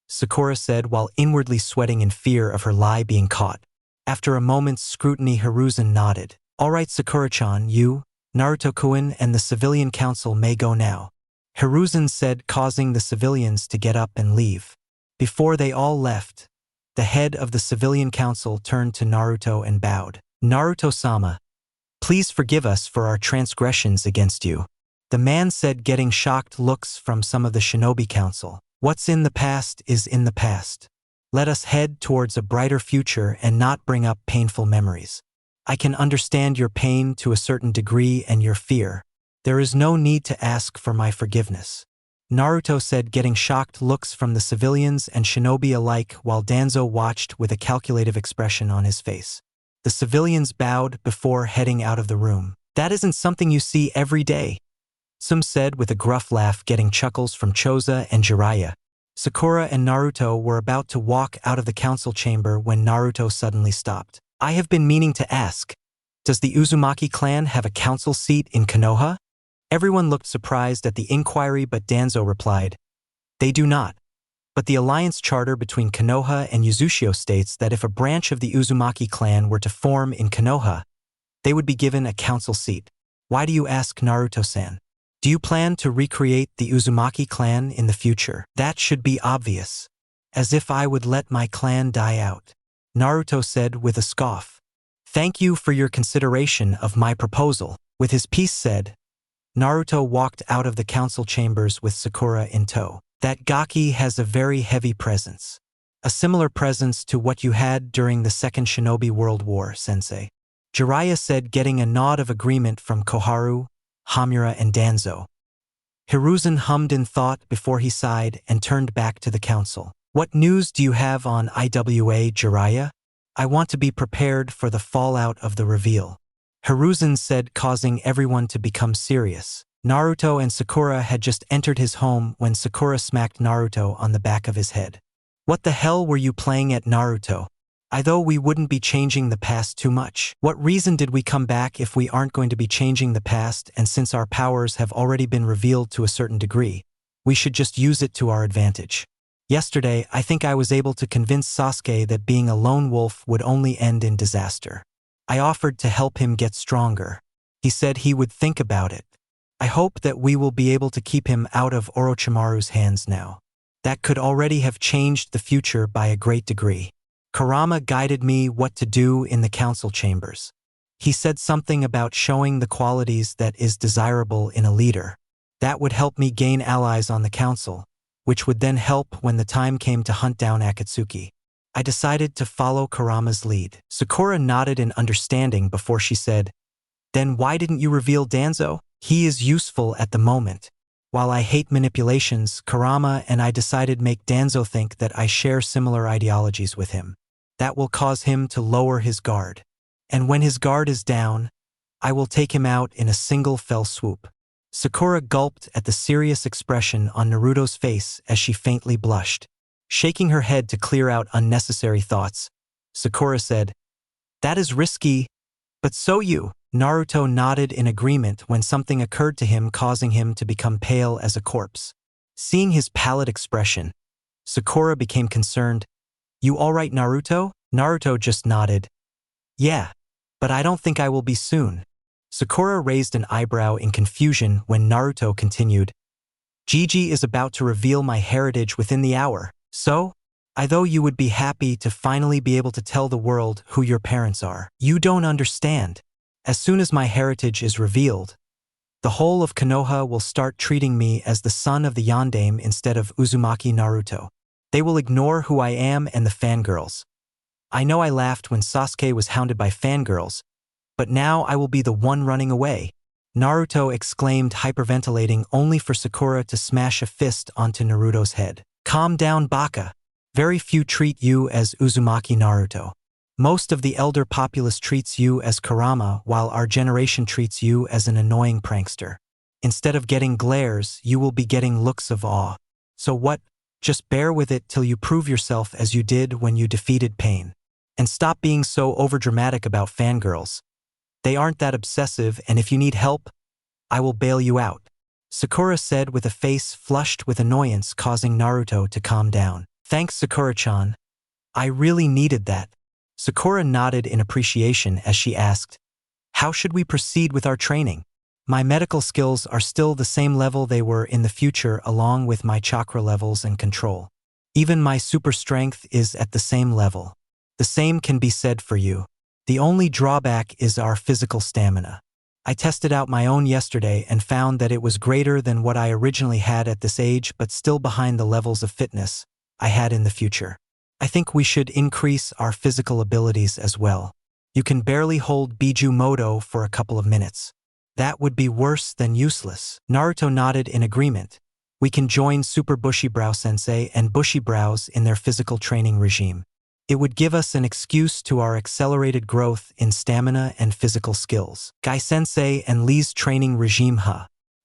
S2: Sakura said while inwardly sweating in fear of her lie being caught. After a moment's scrutiny, Hiruzen nodded. All right, Sakura-chan, you, Naruto-kun, and the civilian council may go now, Hiruzen said, causing the civilians to get up and leave. Before they all left, the head of the civilian council turned to Naruto and bowed. Naruto-sama, please forgive us for our transgressions against you. The man said, getting shocked looks from some of the shinobi council. What's in the past is in the past. Let us head towards a brighter future and not bring up painful memories. I can understand your pain to a certain degree and your fear. There is no need to ask for my forgiveness, Naruto said, getting shocked looks from the civilians and shinobi alike while Danzo watched with a calculative expression on his face. The civilians bowed before heading out of the room. That isn't something you see every day, Sum said with a gruff laugh, getting chuckles from Choza and Jiraiya. Sakura and Naruto were about to walk out of the council chamber when Naruto suddenly stopped. I have been meaning to ask, does the Uzumaki clan have a council seat in Konoha? Everyone looked surprised at the inquiry, but Danzo replied, they do not. But the alliance charter between Konoha and Uzushio states that if a branch of the Uzumaki clan were to form in Konoha, they would be given a council seat. Why do you ask, Naruto-san? Do you plan to recreate the Uzumaki clan in the future? That should be obvious. As if I would let my clan die out, Naruto said with a scoff. Thank you for your consideration of my proposal. With his piece said, Naruto walked out of the council chambers with Sakura in tow. That Gaki has a very heavy presence. A similar presence to what you had during the Second Shinobi World War, sensei, Jiraiya said, getting a nod of agreement from Koharu, Hamura, and Danzo. Hiruzen hummed in thought before he sighed and turned back to the council. What news do you have on IWA, Jiraiya? I want to be prepared for the fallout of the reveal, Hiruzen said, causing everyone to become serious. Naruto and Sakura had just entered his home when Sakura smacked Naruto on the back of his head. What the hell were you playing at, Naruto? I thought we wouldn't be changing the past too much. What reason did we come back if we aren't going to be changing the past, and since our powers have already been revealed to a certain degree, we should just use it to our advantage. Yesterday, I think I was able to convince Sasuke that being a lone wolf would only end in disaster. I offered to help him get stronger. He said he would think about it. I hope that we will be able to keep him out of Orochimaru's hands now. That could already have changed the future by a great degree. Kurama guided me what to do in the council chambers. He said something about showing the qualities that is desirable in a leader. That would help me gain allies on the council, which would then help when the time came to hunt down Akatsuki. I decided to follow Kurama's lead. Sakura nodded in understanding before she said, then why didn't you reveal Danzo? He is useful at the moment. While I hate manipulations, Kurama and I decided make Danzo think that I share similar ideologies with him. That will cause him to lower his guard. And when his guard is down, I will take him out in a single fell swoop. Sakura gulped at the serious expression on Naruto's face as she faintly blushed. Shaking her head to clear out unnecessary thoughts, Sakura said, that is risky, but so you. Naruto nodded in agreement when something occurred to him, causing him to become pale as a corpse. Seeing his pallid expression, Sakura became concerned. You alright, Naruto? Naruto just nodded. Yeah, but I don't think I will be soon. Sakura raised an eyebrow in confusion when Naruto continued. Gigi is about to reveal my heritage within the hour, so? I thought you would be happy to finally be able to tell the world who your parents are. You don't understand. As soon as my heritage is revealed, the whole of Konoha will start treating me as the son of the Yondaime instead of Uzumaki Naruto. They will ignore who I am and the fangirls. I know I laughed when Sasuke was hounded by fangirls, but now I will be the one running away. Naruto exclaimed, hyperventilating only for Sakura to smash a fist onto Naruto's head. Calm down, Baka. Very few treat you as Uzumaki Naruto. Most of the elder populace treats you as Kurama, while our generation treats you as an annoying prankster. Instead of getting glares, you will be getting looks of awe. So what? Just bear with it till you prove yourself as you did when you defeated Pain. And stop being so overdramatic about fangirls. They aren't that obsessive, and if you need help, I will bail you out. Sakura said with a face flushed with annoyance, causing Naruto to calm down. Thanks, Sakura-chan. I really needed that. Sakura nodded in appreciation as she asked, how should we proceed with our training? My medical skills are still the same level they were in the future, along with my chakra levels and control. Even my super strength is at the same level. The same can be said for you. The only drawback is our physical stamina. I tested out my own yesterday and found that it was greater than what I originally had at this age, but still behind the levels of fitness I had in the future. I think we should increase our physical abilities as well. You can barely hold Biju Moto for a couple of minutes. That would be worse than useless. Naruto nodded in agreement. We can join Super Bushibrow Sensei and Bushibrows in their physical training regime. It would give us an excuse to our accelerated growth in stamina and physical skills. Gai Sensei and Lee's training regime.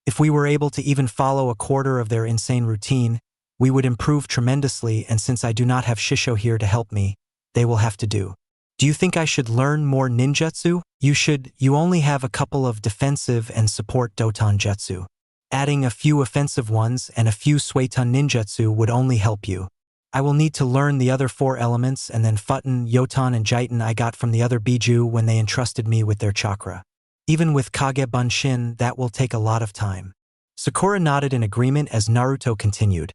S2: If we were able to even follow a quarter of their insane routine, we would improve tremendously, and since I do not have Shisho here to help me, they will have to do. Do you think I should learn more ninjutsu? You should. You only have a couple of defensive and support Doton jutsu. Adding a few offensive ones and a few Suiton ninjutsu would only help you. I will need to learn the other 4 elements and then Futon, Yoton and Jiton I got from the other Biju when they entrusted me with their chakra. Even with Kage Bunshin, that will take a lot of time. Sakura nodded in agreement as Naruto continued.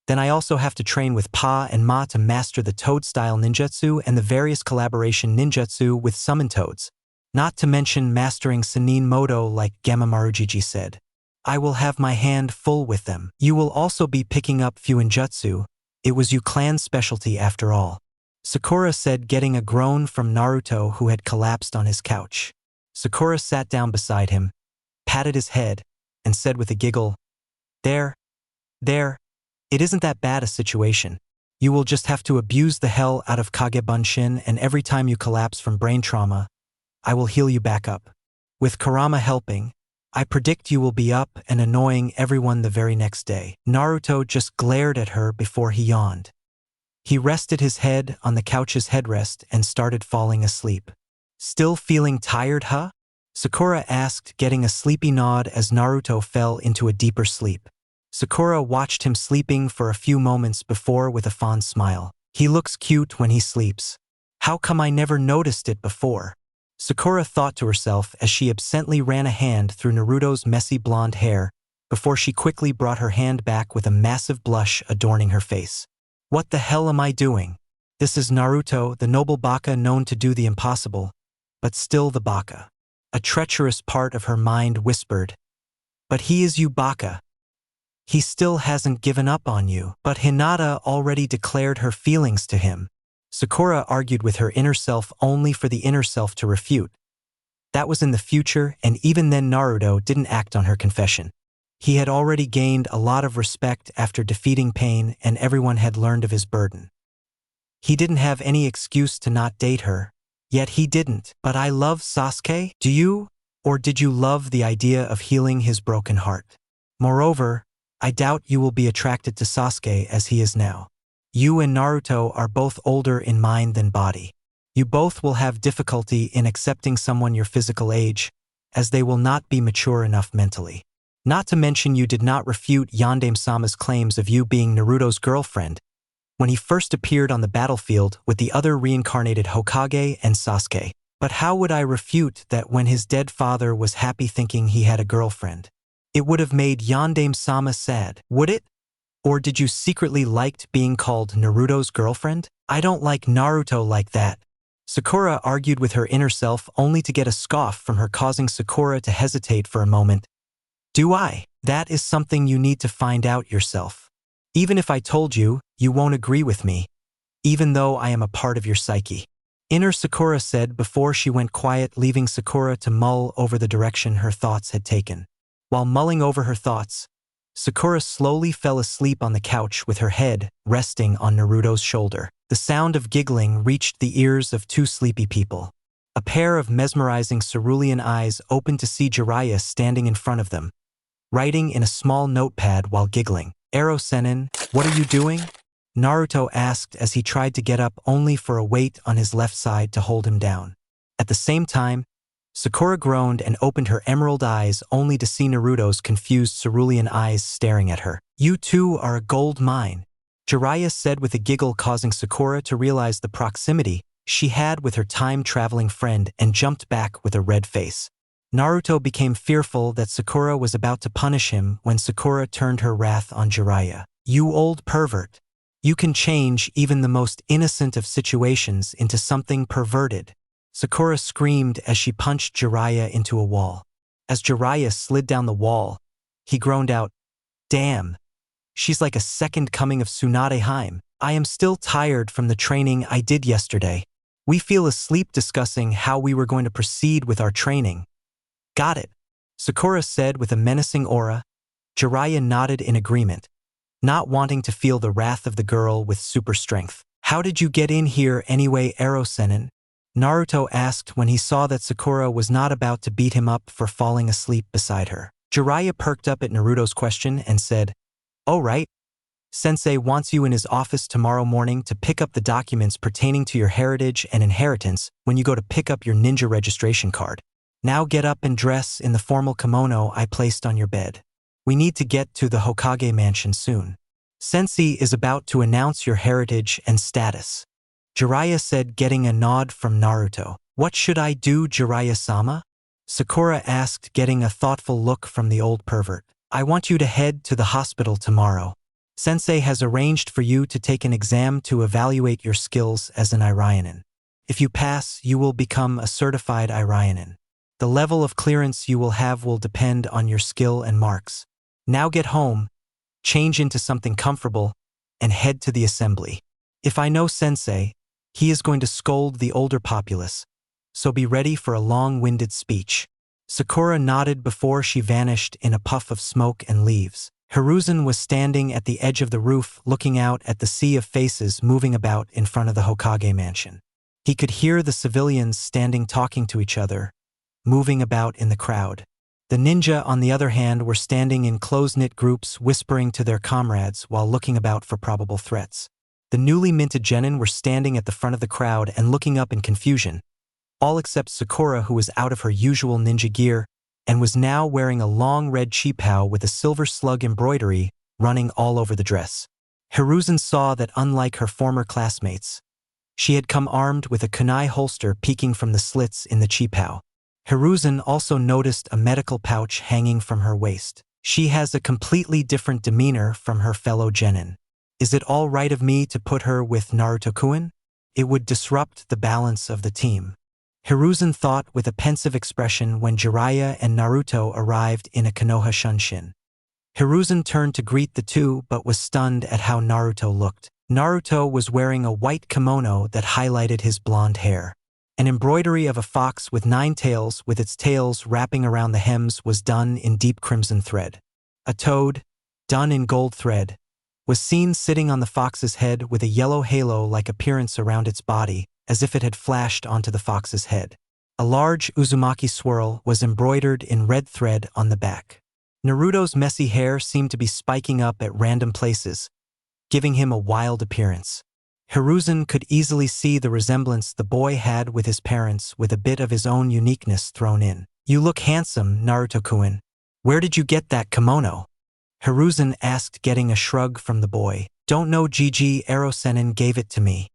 S2: Then I also have to train with Pa and Ma to master the Toad-style ninjutsu and the various collaboration ninjutsu with summon toads. Not to mention mastering Sannin Moto like Gamma Marujiji said. I will have my hand full with them. You will also be picking up Fuinjutsu. It was you clan's specialty after all. Sakura said, getting a groan from Naruto, who had collapsed on his couch. Sakura sat down beside him, patted his head, and said with a giggle, There. It isn't that bad a situation. You will just have to abuse the hell out of Kage Bunshin, and every time you collapse from brain trauma, I will heal you back up. With Kurama helping, I predict you will be up and annoying everyone the very next day. Naruto just glared at her before he yawned. He rested his head on the couch's headrest and started falling asleep. Still feeling tired, huh? Sakura asked, getting a sleepy nod as Naruto fell into a deeper sleep. Sakura watched him sleeping for a few moments before with a fond smile. He looks cute when he sleeps. How come I never noticed it before? Sakura thought to herself as she absently ran a hand through Naruto's messy blonde hair before she quickly brought her hand back with a massive blush adorning her face. What the hell am I doing? This is Naruto, the noble Baka known to do the impossible, but still the Baka. A treacherous part of her mind whispered, But he is you, Baka. He still hasn't given up on you. But Hinata already declared her feelings to him. Sakura argued with her inner self only for the inner self to refute. That was in the future, and even then Naruto didn't act on her confession. He had already gained a lot of respect after defeating Pain, and everyone had learned of his burden. He didn't have any excuse to not date her, yet he didn't. But I love Sasuke? Do you? Or did you love the idea of healing his broken heart? Moreover, I doubt you will be attracted to Sasuke as he is now. You and Naruto are both older in mind than body. You both will have difficulty in accepting someone your physical age, as they will not be mature enough mentally. Not to mention you did not refute Yondaime-sama's claims of you being Naruto's girlfriend, when he first appeared on the battlefield with the other reincarnated Hokage and Sasuke. But how would I refute that when his dead father was happy thinking he had a girlfriend? It would have made Yondaime-sama sad, would it? Or did you secretly liked being called Naruto's girlfriend? I don't like Naruto like that. Sakura argued with her inner self only to get a scoff from her, causing Sakura to hesitate for a moment. Do I? That is something you need to find out yourself. Even if I told you, you won't agree with me, even though I am a part of your psyche. Inner Sakura said before she went quiet, leaving Sakura to mull over the direction her thoughts had taken. While mulling over her thoughts, Sakura slowly fell asleep on the couch with her head resting on Naruto's shoulder. The sound of giggling reached the ears of two sleepy people. A pair of mesmerizing cerulean eyes opened to see Jiraiya standing in front of them, writing in a small notepad while giggling. "Ero-sennin, what are you doing?" Naruto asked as he tried to get up only for a weight on his left side to hold him down. At the same time, Sakura groaned and opened her emerald eyes only to see Naruto's confused cerulean eyes staring at her. "You two are a gold mine," Jiraiya said with a giggle, causing Sakura to realize the proximity she had with her time-traveling friend and jumped back with a red face. Naruto became fearful that Sakura was about to punish him when Sakura turned her wrath on Jiraiya. "You old pervert. You can change even the most innocent of situations into something perverted," Sakura screamed as she punched Jiraiya into a wall. As Jiraiya slid down the wall, he groaned out, "Damn, she's like a second coming of Tsunade Haim. I am still tired from the training I did yesterday. We fell asleep discussing how we were going to proceed with our training." "Got it," Sakura said with a menacing aura. Jiraiya nodded in agreement, not wanting to feel the wrath of the girl with super strength. "How did you get in here anyway, Ero-sennin?" Naruto asked when he saw that Sakura was not about to beat him up for falling asleep beside her. Jiraiya perked up at Naruto's question and said, "Oh right. Sensei wants you in his office tomorrow morning to pick up the documents pertaining to your heritage and inheritance when you go to pick up your ninja registration card. Now get up and dress in the formal kimono I placed on your bed. We need to get to the Hokage mansion soon. Sensei is about to announce your heritage and status," Jiraiya said, getting a nod from Naruto. "What should I do, Jiraiya-sama?" Sakura asked, getting a thoughtful look from the old pervert. "I want you to head to the hospital tomorrow. Sensei has arranged for you to take an exam to evaluate your skills as an Irionin. If you pass, you will become a certified Irionin. The level of clearance you will have will depend on your skill and marks. Now get home, change into something comfortable, and head to the assembly. If I know Sensei, he is going to scold the older populace, so be ready for a long-winded speech." Sakura nodded before she vanished in a puff of smoke and leaves. Hiruzen was standing at the edge of the roof looking out at the sea of faces moving about in front of the Hokage mansion. He could hear the civilians standing talking to each other, moving about in the crowd. The ninja, on the other hand, were standing in close-knit groups whispering to their comrades while looking about for probable threats. The newly minted genin were standing at the front of the crowd and looking up in confusion, all except Sakura, who was out of her usual ninja gear and was now wearing a long red chipao with a silver slug embroidery running all over the dress. Hiruzen saw that unlike her former classmates, she had come armed with a kunai holster peeking from the slits in the chipao. Hiruzen also noticed a medical pouch hanging from her waist. She has a completely different demeanor from her fellow genin. Is it all right of me to put her with Naruto-kun? It would disrupt the balance of the team. Hiruzen thought with a pensive expression when Jiraiya and Naruto arrived in a Konoha Shunshin. Hiruzen turned to greet the two but was stunned at how Naruto looked. Naruto was wearing a white kimono that highlighted his blonde hair. An embroidery of a fox with 9 tails with its tails wrapping around the hems was done in deep crimson thread. A toad, done in gold thread, was seen sitting on the fox's head with a yellow halo-like appearance around its body, as if it had flashed onto the fox's head. A large Uzumaki swirl was embroidered in red thread on the back. Naruto's messy hair seemed to be spiking up at random places, giving him a wild appearance. Hiruzen could easily see the resemblance the boy had with his parents, with a bit of his own uniqueness thrown in. "You look handsome, Naruto-kun. Where did you get that kimono?" Hiruzen asked, getting a shrug from the boy. Don't know, Gigi Erosenin gave it to me.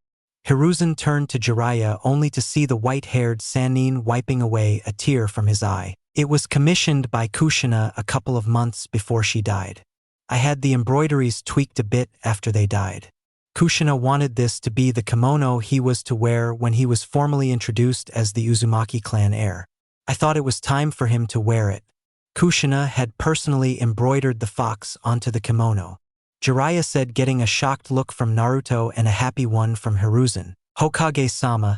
S2: Hiruzen turned to Jiraiya only to see the white-haired Sannin wiping away a tear from his eye. It was commissioned by Kushina a couple of months before she died. I had the embroideries tweaked a bit after they died. Kushina wanted this to be the kimono he was to wear when he was formally introduced as the Uzumaki clan heir. I thought it was time for him to wear it. Kushina had personally embroidered the fox onto the kimono. Jiraiya said, getting a shocked look from Naruto and a happy one from Hiruzen. Hokage-sama,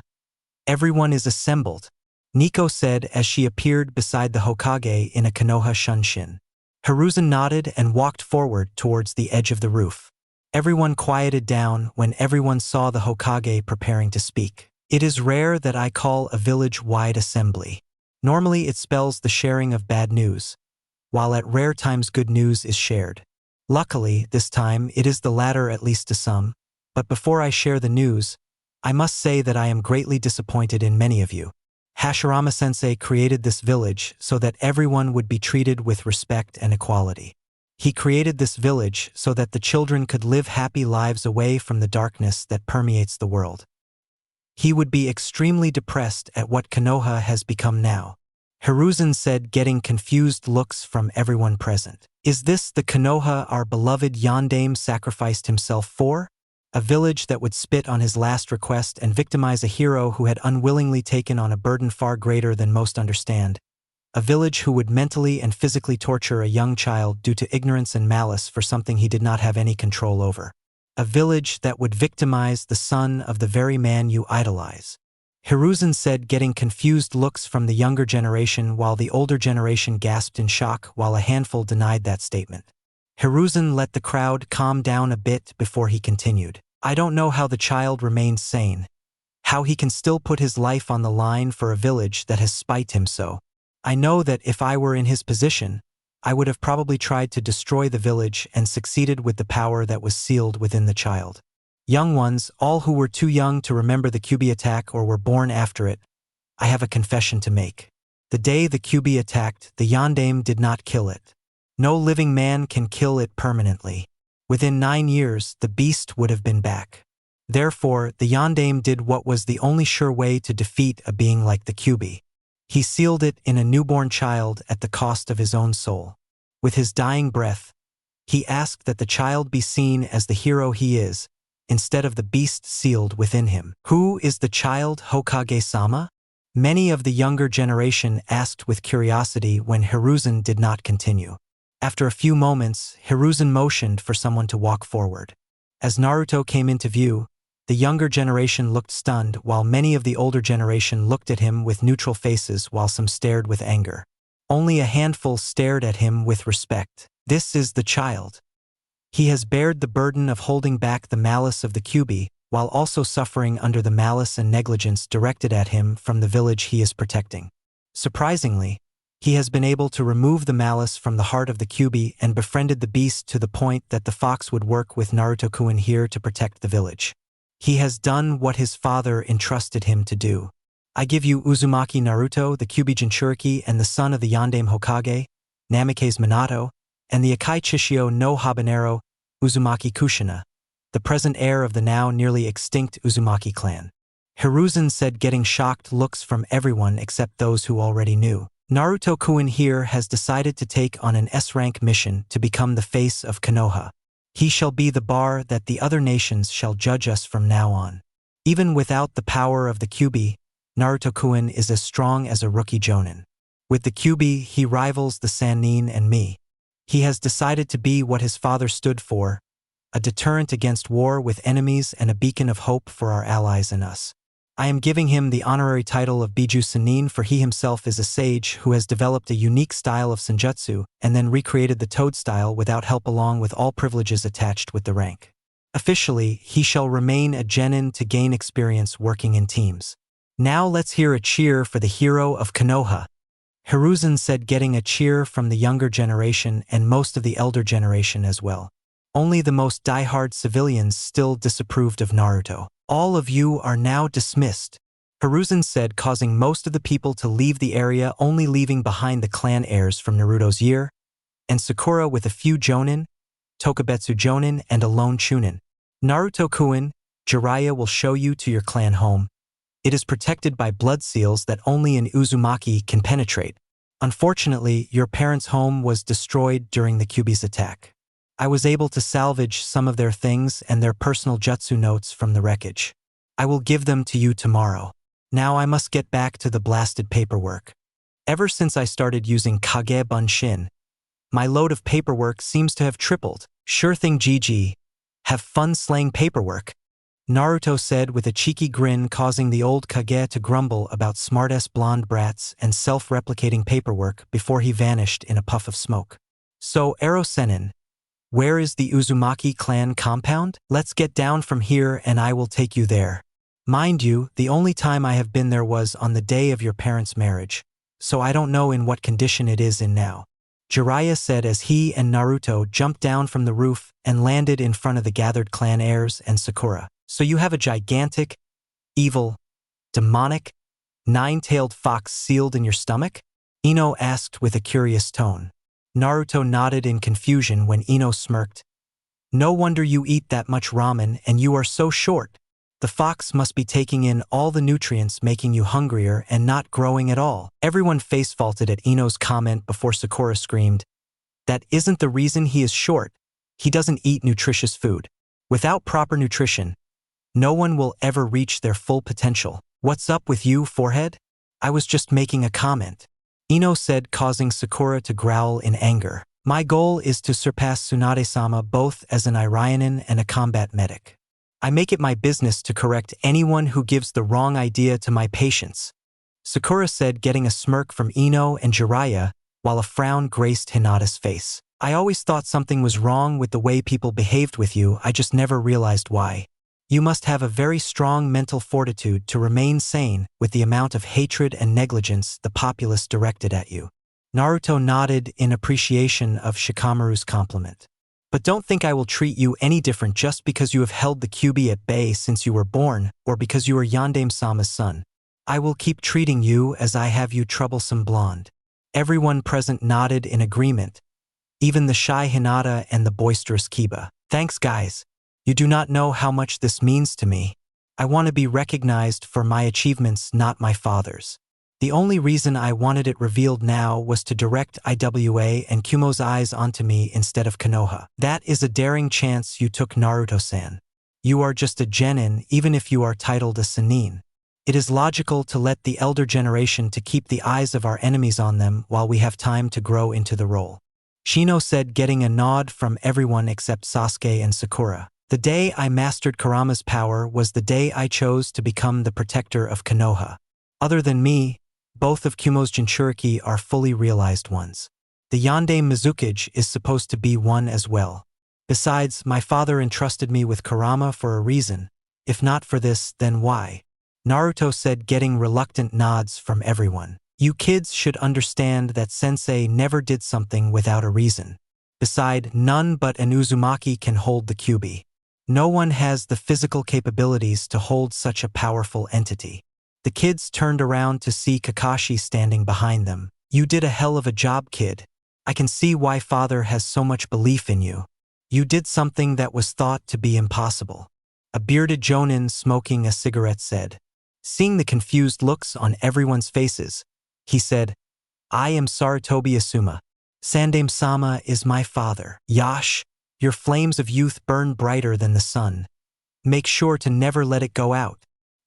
S2: everyone is assembled, Nico said as she appeared beside the Hokage in a Konoha shunshin. Hiruzen nodded and walked forward towards the edge of the roof. Everyone quieted down when everyone saw the Hokage preparing to speak. It is rare that I call a village-wide assembly. Normally it spells the sharing of bad news, while at rare times good news is shared. Luckily, this time it is the latter, at least to some, but before I share the news, I must say that I am greatly disappointed in many of you. Hashirama-sensei created this village so that everyone would be treated with respect and equality. He created this village so that the children could live happy lives away from the darkness that permeates the world. He would be extremely depressed at what Konoha has become now. Hiruzen said, getting confused looks from everyone present. Is this the Konoha our beloved Yondaime sacrificed himself for? A village that would spit on his last request and victimize a hero who had unwillingly taken on a burden far greater than most understand. A village who would mentally and physically torture a young child due to ignorance and malice for something he did not have any control over. A village that would victimize the son of the very man you idolize. Hiruzen said, getting confused looks from the younger generation while the older generation gasped in shock while a handful denied that statement. Hiruzen let the crowd calm down a bit before he continued. I don't know how the child remained sane. How he can still put his life on the line for a village that has spite him so. I know that if I were in his position, I would have probably tried to destroy the village and succeeded with the power that was sealed within the child. Young ones, all who were too young to remember the Kyuubi attack or were born after it, I have a confession to make. The day the Kyuubi attacked, the Yondaime did not kill it. No living man can kill it permanently. Within 9 years, the beast would have been back. Therefore, the Yondaime did what was the only sure way to defeat a being like the Kyuubi. He sealed it in a newborn child at the cost of his own soul. With his dying breath, he asked that the child be seen as the hero he is, instead of the beast sealed within him. Who is the child, Hokage-sama? Many of the younger generation asked with curiosity when Hiruzen did not continue. After a few moments, Hiruzen motioned for someone to walk forward. As Naruto came into view, the younger generation looked stunned while many of the older generation looked at him with neutral faces while some stared with anger. Only a handful stared at him with respect. This is the child. He has bared the burden of holding back the malice of the Kyuubi, while also suffering under the malice and negligence directed at him from the village he is protecting. Surprisingly, he has been able to remove the malice from the heart of the Kyuubi and befriended the beast to the point that the fox would work with Naruto-kun here to protect the village. He has done what his father entrusted him to do. I give you Uzumaki Naruto, the Kyuubi Jinchuriki, and the son of the Yondaime Hokage, Namikaze Minato, and the Akai Chishio no Habanero, Uzumaki Kushina, the present heir of the now nearly extinct Uzumaki clan. Hiruzen said, getting shocked looks from everyone except those who already knew. Naruto-kun here has decided to take on an S-rank mission to become the face of Konoha. He shall be the bar that the other nations shall judge us from now on. Even without the power of the Kyuubi, Naruto-kun is as strong as a rookie jonin. With the Kyuubi, he rivals the Sannin and me. He has decided to be what his father stood for, a deterrent against war with enemies and a beacon of hope for our allies and us. I am giving him the honorary title of Biju Sannin, for he himself is a sage who has developed a unique style of Senjutsu and then recreated the Toad style without help, along with all privileges attached with the rank. Officially, he shall remain a genin to gain experience working in teams. Now let's hear a cheer for the hero of Konoha. Hiruzen said, getting a cheer from the younger generation and most of the elder generation as well. Only the most diehard civilians still disapproved of Naruto. All of you are now dismissed, Hiruzen said, causing most of the people to leave the area, only leaving behind the clan heirs from Naruto's year, and Sakura with a few jonin, Tokubetsu Jonin, and a lone Chunin. Naruto-kun, Jiraiya will show you to your clan home. It is protected by blood seals that only an Uzumaki can penetrate. Unfortunately, your parents' home was destroyed during the Kyuubi's attack. I was able to salvage some of their things and their personal jutsu notes from the wreckage. I will give them to you tomorrow. Now I must get back to the blasted paperwork. Ever since I started using Kage Bunshin, my load of paperwork seems to have tripled. Sure thing, GG. Have fun slaying paperwork. Naruto said with a cheeky grin, causing the old Kage to grumble about smart-ass blonde brats and self-replicating paperwork before he vanished in a puff of smoke. So, Ero-senin, where is the Uzumaki clan compound? Let's get down from here and I will take you there. Mind you, the only time I have been there was on the day of your parents' marriage, so I don't know in what condition it is in now. Jiraiya said as he and Naruto jumped down from the roof and landed in front of the gathered clan heirs and Sakura. So you have a gigantic, evil, demonic, nine-tailed fox sealed in your stomach? Ino asked with a curious tone. Naruto nodded in confusion when Ino smirked. No wonder you eat that much ramen and you are so short. The fox must be taking in all the nutrients, making you hungrier and not growing at all. Everyone face-faulted at Ino's comment before Sakura screamed, that isn't the reason he is short. He doesn't eat nutritious food. Without proper nutrition, no one will ever reach their full potential. What's up with you, forehead? I was just making a comment. Ino said, causing Sakura to growl in anger. My goal is to surpass Tsunade-sama both as an Irionin and a combat medic. I make it my business to correct anyone who gives the wrong idea to my patients. Sakura said, getting a smirk from Ino and Jiraiya, while a frown graced Hinata's face. I always thought something was wrong with the way people behaved with you, I just never realized why. You must have a very strong mental fortitude to remain sane with the amount of hatred and negligence the populace directed at you. Naruto nodded in appreciation of Shikamaru's compliment. But don't think I will treat you any different just because you have held the Kyuubi at bay since you were born, or because you are Yondaime-sama's son. I will keep treating you as I have you, troublesome blonde. Everyone present nodded in agreement, even the shy Hinata and the boisterous Kiba. Thanks, guys. You do not know how much this means to me. I want to be recognized for my achievements, not my father's. The only reason I wanted it revealed now was to direct IWA and Kumo's eyes onto me instead of Konoha. That is a daring chance you took, Naruto-san. You are just a genin even if you are titled a senin. It is logical to let the elder generation to keep the eyes of our enemies on them while we have time to grow into the role. Shino said, getting a nod from everyone except Sasuke and Sakura. The day I mastered Kurama's power was the day I chose to become the protector of Konoha. Other than me, both of Kumo's Jinchuriki are fully realized ones. The Yondaime Mizukage is supposed to be one as well. Besides, my father entrusted me with Kurama for a reason. If not for this, then why? Naruto said, getting reluctant nods from everyone. You kids should understand that sensei never did something without a reason. Beside, none but an Uzumaki can hold the Kyuubi. No one has the physical capabilities to hold such a powerful entity. The kids turned around to see Kakashi standing behind them. You did a hell of a job, kid. I can see why father has so much belief in you. You did something that was thought to be impossible. A bearded jonin smoking a cigarette said. Seeing the confused looks on everyone's faces, he said, I am Sarutobi Asuma. Sandaime-sama is my father. Yash, your flames of youth burn brighter than the sun. Make sure to never let it go out.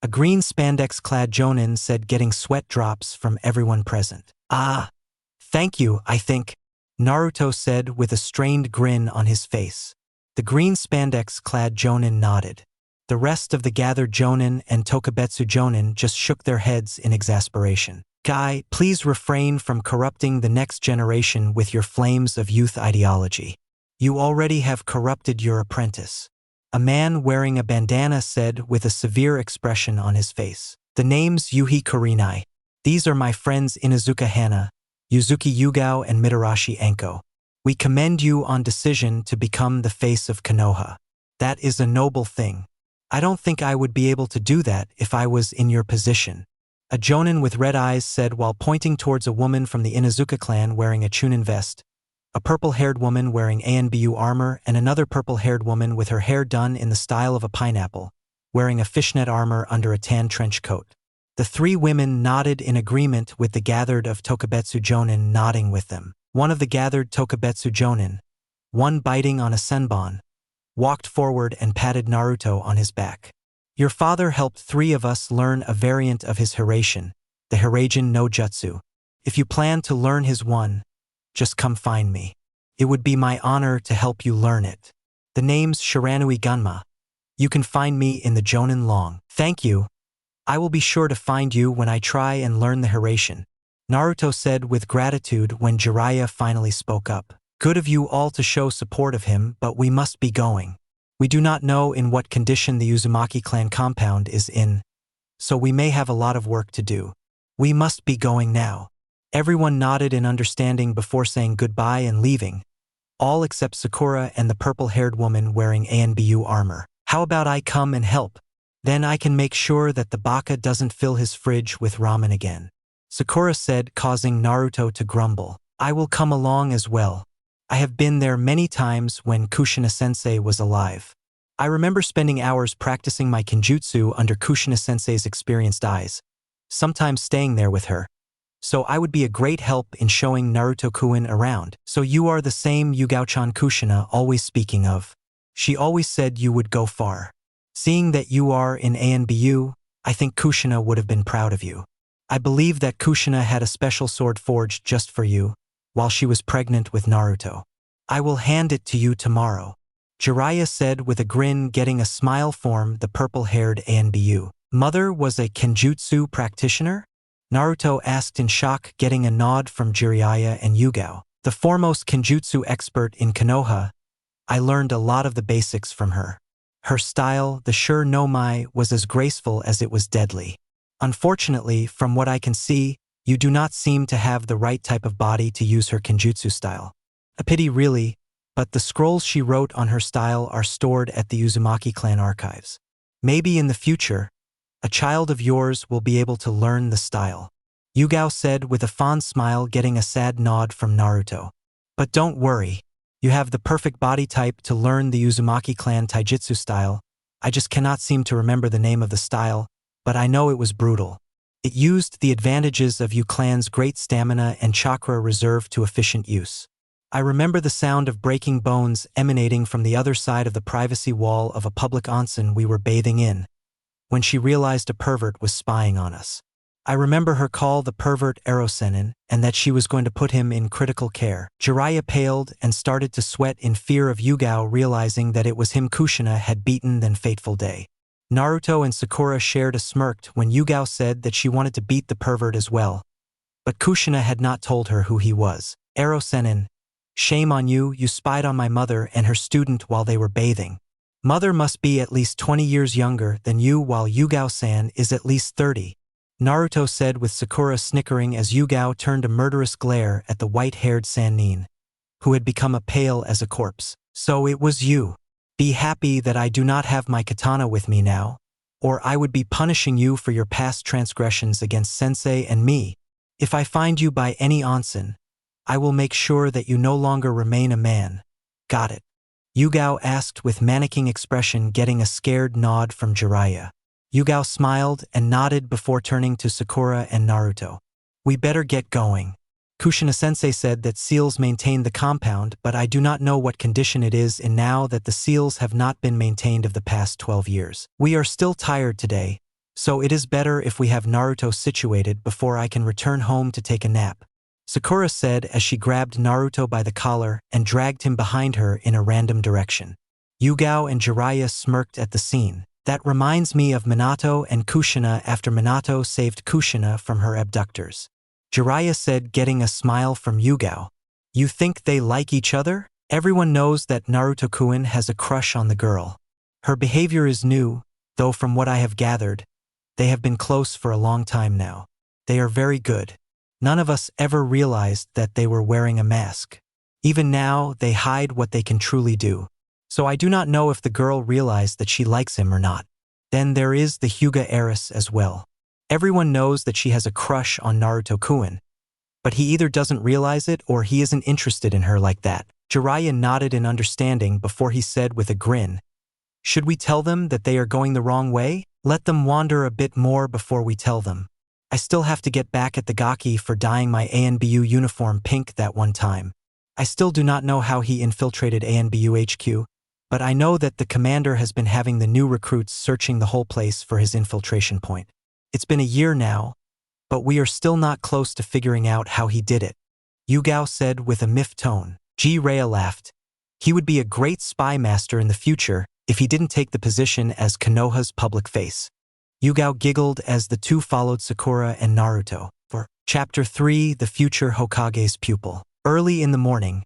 S2: A green spandex-clad jonin said, getting sweat drops from everyone present. Ah, thank you, I think, Naruto said with a strained grin on his face. The green spandex-clad jonin nodded. The rest of the gathered jonin and Tokubetsu jonin just shook their heads in exasperation. Guy, please refrain from corrupting the next generation with your flames of youth ideology. You already have corrupted your apprentice. A man wearing a bandana said with a severe expression on his face. The name's Yuhi Kurinai. These are my friends Inuzuka Hana, Yuzuki Yugao and Mitarashi Enko. We commend you on decision to become the face of Konoha. That is a noble thing. I don't think I would be able to do that if I was in your position. A jonin with red eyes said while pointing towards a woman from the Inuzuka clan wearing a chunin vest. a purple-haired woman wearing ANBU armor and another purple-haired woman with her hair done in the style of a pineapple, wearing a fishnet armor under a tan trench coat. The three women nodded in agreement with the gathered of Tokubetsu Jonin nodding with them. One of the gathered Tokubetsu Jonin, one biting on a senbon, walked forward and patted Naruto on his back. Your father helped three of us learn a variant of his Hiraishin, the Hiraijin no Jutsu. If you plan to learn his one, just come find me. It would be my honor to help you learn it. The name's Shiranui Gunma. You can find me in the Jonin Long. Thank you. I will be sure to find you when I try and learn the Hiraishin, Naruto said with gratitude when Jiraiya finally spoke up. Good of you all to show support of him, but we must be going. We do not know in what condition the Uzumaki clan compound is in, so we may have a lot of work to do. We must be going now. Everyone nodded in understanding before saying goodbye and leaving, all except Sakura and the purple-haired woman wearing ANBU armor. How about I come and help? Then I can make sure that the baka doesn't fill his fridge with ramen again, Sakura said, causing Naruto to grumble. I will come along as well. I have been there many times when Kushina-sensei was alive. I remember spending hours practicing my Kenjutsu under Kushina-sensei's experienced eyes, sometimes staying there with her. So I would be a great help in showing Naruto-kun around. So you are the same Yugao-chan Kushina always speaking of. She always said you would go far. Seeing that you are in ANBU, I think Kushina would have been proud of you. I believe that Kushina had a special sword forged just for you, while she was pregnant with Naruto. I will hand it to you tomorrow, Jiraiya said with a grin, getting a smile form the purple-haired ANBU. Mother was a Kenjutsu practitioner? Naruto asked in shock, getting a nod from Jiraiya and Yugao. The foremost Kenjutsu expert in Konoha, I learned a lot of the basics from her. Her style, the Shur no Mai, was as graceful as it was deadly. Unfortunately, from what I can see, you do not seem to have the right type of body to use her Kenjutsu style. A pity really, but the scrolls she wrote on her style are stored at the Uzumaki clan archives. Maybe in the future, a child of yours will be able to learn the style, Yugao said with a fond smile, getting a sad nod from Naruto. But don't worry. You have the perfect body type to learn the Uzumaki clan taijutsu style. I just cannot seem to remember the name of the style, but I know it was brutal. It used the advantages of you clan's great stamina and chakra reserve to efficient use. I remember the sound of breaking bones emanating from the other side of the privacy wall of a public onsen we were bathing in, when she realized a pervert was spying on us. I remember her call the pervert Erosenin and that she was going to put him in critical care. Jiraiya paled and started to sweat in fear of Yugao realizing that it was him Kushina had beaten that fateful day. Naruto and Sakura shared a smirk when Yugao said that she wanted to beat the pervert as well. But Kushina had not told her who he was. Erosenin, shame on you, you spied on my mother and her student while they were bathing. Mother must be at least 20 years younger than you while Yugao-san is at least 30. Naruto said with Sakura snickering as Yugao turned a murderous glare at the white-haired Sannin, who had become as pale as a corpse. So it was you. Be happy that I do not have my katana with me now, or I would be punishing you for your past transgressions against sensei and me. If I find you by any onsen, I will make sure that you no longer remain a man. Got it? Yugao asked with mannequin expression, getting a scared nod from Jiraiya. Yugao smiled and nodded before turning to Sakura and Naruto. We better get going. Kushina-sensei said that seals maintain the compound, but I do not know what condition it is in now that the seals have not been maintained of the past 12 years. We are still tired today, so it is better if we have Naruto situated before I can return home to take a nap, Sakura said as she grabbed Naruto by the collar and dragged him behind her in a random direction. Yugao and Jiraiya smirked at the scene. That reminds me of Minato and Kushina after Minato saved Kushina from her abductors, Jiraiya said, getting a smile from Yugao. You think they like each other? Everyone knows that Naruto-kun has a crush on the girl. Her behavior is new, though from what I have gathered, they have been close for a long time now. They are very good. None of us ever realized that they were wearing a mask. Even now, they hide what they can truly do. So I do not know if the girl realized that she likes him or not. Then there is the Hyuga heiress as well. Everyone knows that she has a crush on Naruto-kun, but he either doesn't realize it or he isn't interested in her like that. Jiraiya nodded in understanding before he said with a grin, "Should we tell them that they are going the wrong way? Let them wander a bit more before we tell them. I still have to get back at the Gaki for dyeing my ANBU uniform pink that one time. I still do not know how he infiltrated ANBU HQ, but I know that the commander has been having the new recruits searching the whole place for his infiltration point. It's been a year now, but we are still not close to figuring out how he did it," Yugao said with a miffed tone. Jiraiya laughed. He would be a great spy master in the future if he didn't take the position as Konoha's public face. Yugao giggled as the two followed Sakura and Naruto. For Chapter 3, The Future Hokage's Pupil. Early in the morning,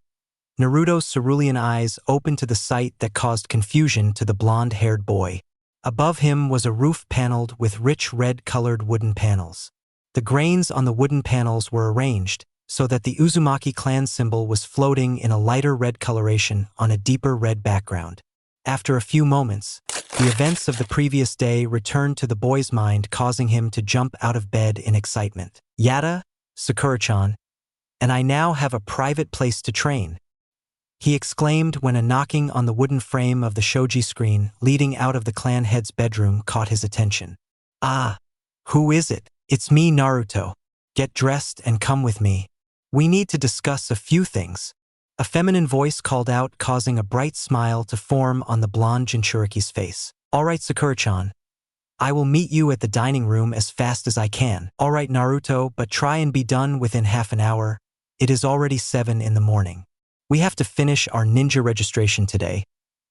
S2: Naruto's cerulean eyes opened to the sight that caused confusion to the blonde-haired boy. Above him was a roof paneled with rich red-colored wooden panels. The grains on the wooden panels were arranged so that the Uzumaki clan symbol was floating in a lighter red coloration on a deeper red background. After a few moments, the events of the previous day returned to the boy's mind, causing him to jump out of bed in excitement. "Yada, Sakura-chan, and I now have a private place to train," he exclaimed when a knocking on the wooden frame of the shoji screen leading out of the clan head's bedroom caught his attention. "Ah, who is it? It's me, Naruto. Get dressed and come with me. We need to discuss a few things," a feminine voice called out, causing a bright smile to form on the blonde Jinchuriki's face. "All right, Sakura-chan. I will meet you at the dining room as fast as I can." "All right, Naruto, but try and be done within half an hour. It is already 7 in the morning. We have to finish our ninja registration today.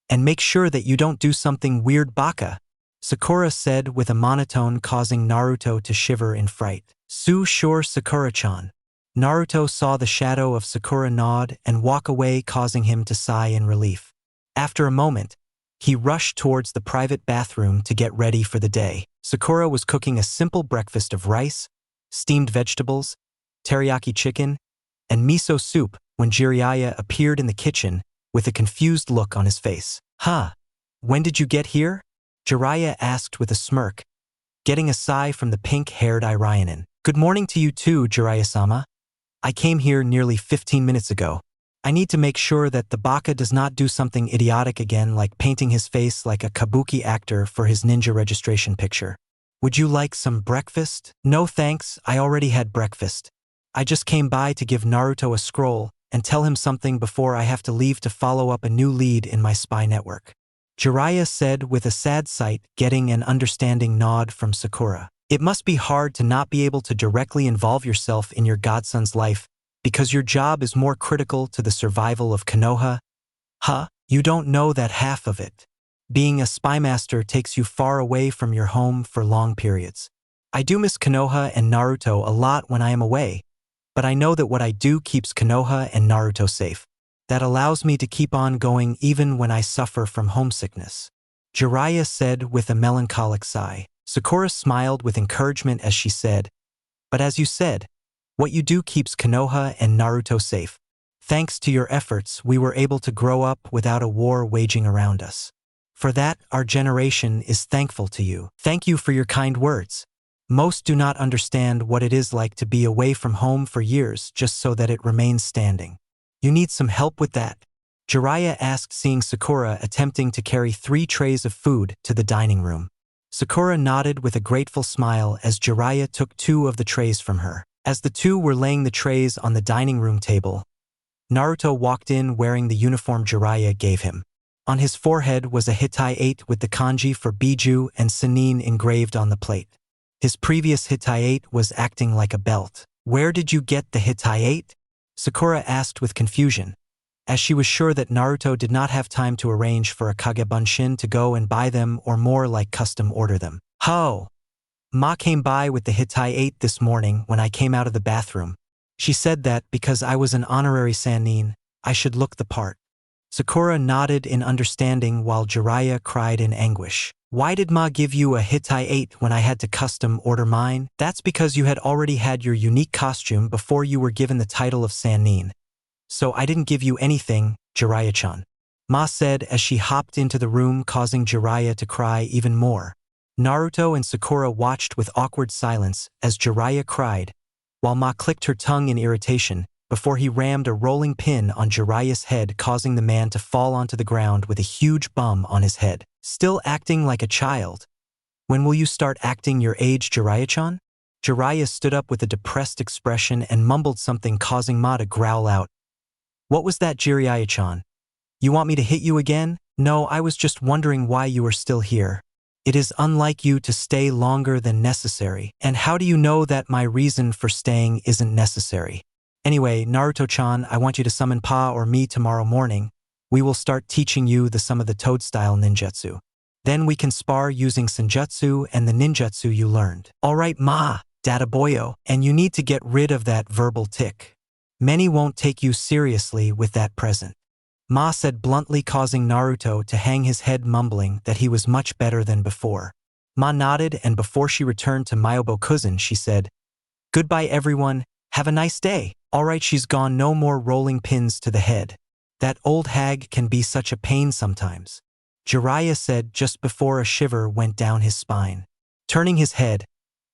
S2: And make sure that you don't do something weird, baka," Sakura said with a monotone, causing Naruto to shiver in fright. Sure, Sakura-chan." Naruto saw the shadow of Sakura nod and walk away, causing him to sigh in relief. After a moment, he rushed towards the private bathroom to get ready for the day. Sakura was cooking a simple breakfast of rice, steamed vegetables, teriyaki chicken, and miso soup when Jiraiya appeared in the kitchen with a confused look on his face. "Huh? When did you get here?" Jiraiya asked with a smirk, getting a sigh from the pink-haired Irionin. "Good morning to you too, Jiraiya-sama. I came here nearly 15 minutes ago. I need to make sure that the baka does not do something idiotic again, like painting his face like a kabuki actor for his ninja registration picture. Would you like some breakfast?" "No thanks, I already had breakfast. I just came by to give Naruto a scroll and tell him something before I have to leave to follow up a new lead in my spy network," Jiraiya said with a sad sight, getting an understanding nod from Sakura. It must be hard to not be able to directly involve yourself in your godson's life because your job is more critical to the survival of Konoha. Huh? You don't know that half of it. Being a spy master takes you far away from your home for long periods. I do miss Konoha and Naruto a lot when I am away, but I know that what I do keeps Konoha and Naruto safe. That allows me to keep on going even when I suffer from homesickness," Jiraiya said with a melancholic sigh. Sakura smiled with encouragement as she said, "But as you said, what you do keeps Konoha and Naruto safe. Thanks to your efforts, we were able to grow up without a war waging around us. For that, our generation is thankful to you." "Thank you for your kind words. Most do not understand what it is like to be away from home for years just so that it remains standing. You need some help with that?" Jiraiya asked, seeing Sakura attempting to carry 3 trays of food to the dining room. Sakura nodded with a grateful smile as Jiraiya took 2 of the trays from her. As the two were laying the trays on the dining room table, Naruto walked in wearing the uniform Jiraiya gave him. On his forehead was a Hitai 8 with the kanji for Biju and Sannin engraved on the plate. His previous Hitai 8 was acting like a belt. "Where did you get the Hitai 8? Sakura asked with confusion, as she was sure that Naruto did not have time to arrange for a Kagebunshin to go and buy them, or more like custom order them. "Ho! Ma came by with the Hitai 8 this morning when I came out of the bathroom. She said that because I was an honorary Sannin, I should look the part." Sakura nodded in understanding while Jiraiya cried in anguish. "Why did Ma give you a Hitai 8 when I had to custom order mine?" "That's because you had already had your unique costume before you were given the title of Sannin. So I didn't give you anything, Jiraiya-chan," Ma said as she hopped into the room, causing Jiraiya to cry even more. Naruto and Sakura watched with awkward silence as Jiraiya cried, while Ma clicked her tongue in irritation before he rammed a rolling pin on Jiraiya's head, causing the man to fall onto the ground with a huge bum on his head. Still acting like a child. When will you start acting your age, Jiraiya-chan? Jiraiya stood up with a depressed expression and mumbled something, causing Ma to growl out. What was that, Jiraiya-chan? You want me to hit you again? No, I was just wondering why you are still here. It is unlike you to stay longer than necessary. And how do you know that my reason for staying isn't necessary? Anyway, Naruto-chan, I want you to summon Pa or me tomorrow morning. We will start teaching you some of the Toad-style ninjutsu. Then we can spar using Senjutsu and the ninjutsu you learned. Alright, Ma, Dada Boyo, and you need to get rid of that verbal tick. Many won't take you seriously with that present. Ma said bluntly, causing Naruto to hang his head, mumbling that he was much better than before. Ma nodded, and before she returned to Myobokuzen, she said, Goodbye everyone, have a nice day. Alright, she's gone, no more rolling pins to the head. That old hag can be such a pain sometimes. Jiraiya said just before a shiver went down his spine. Turning his head,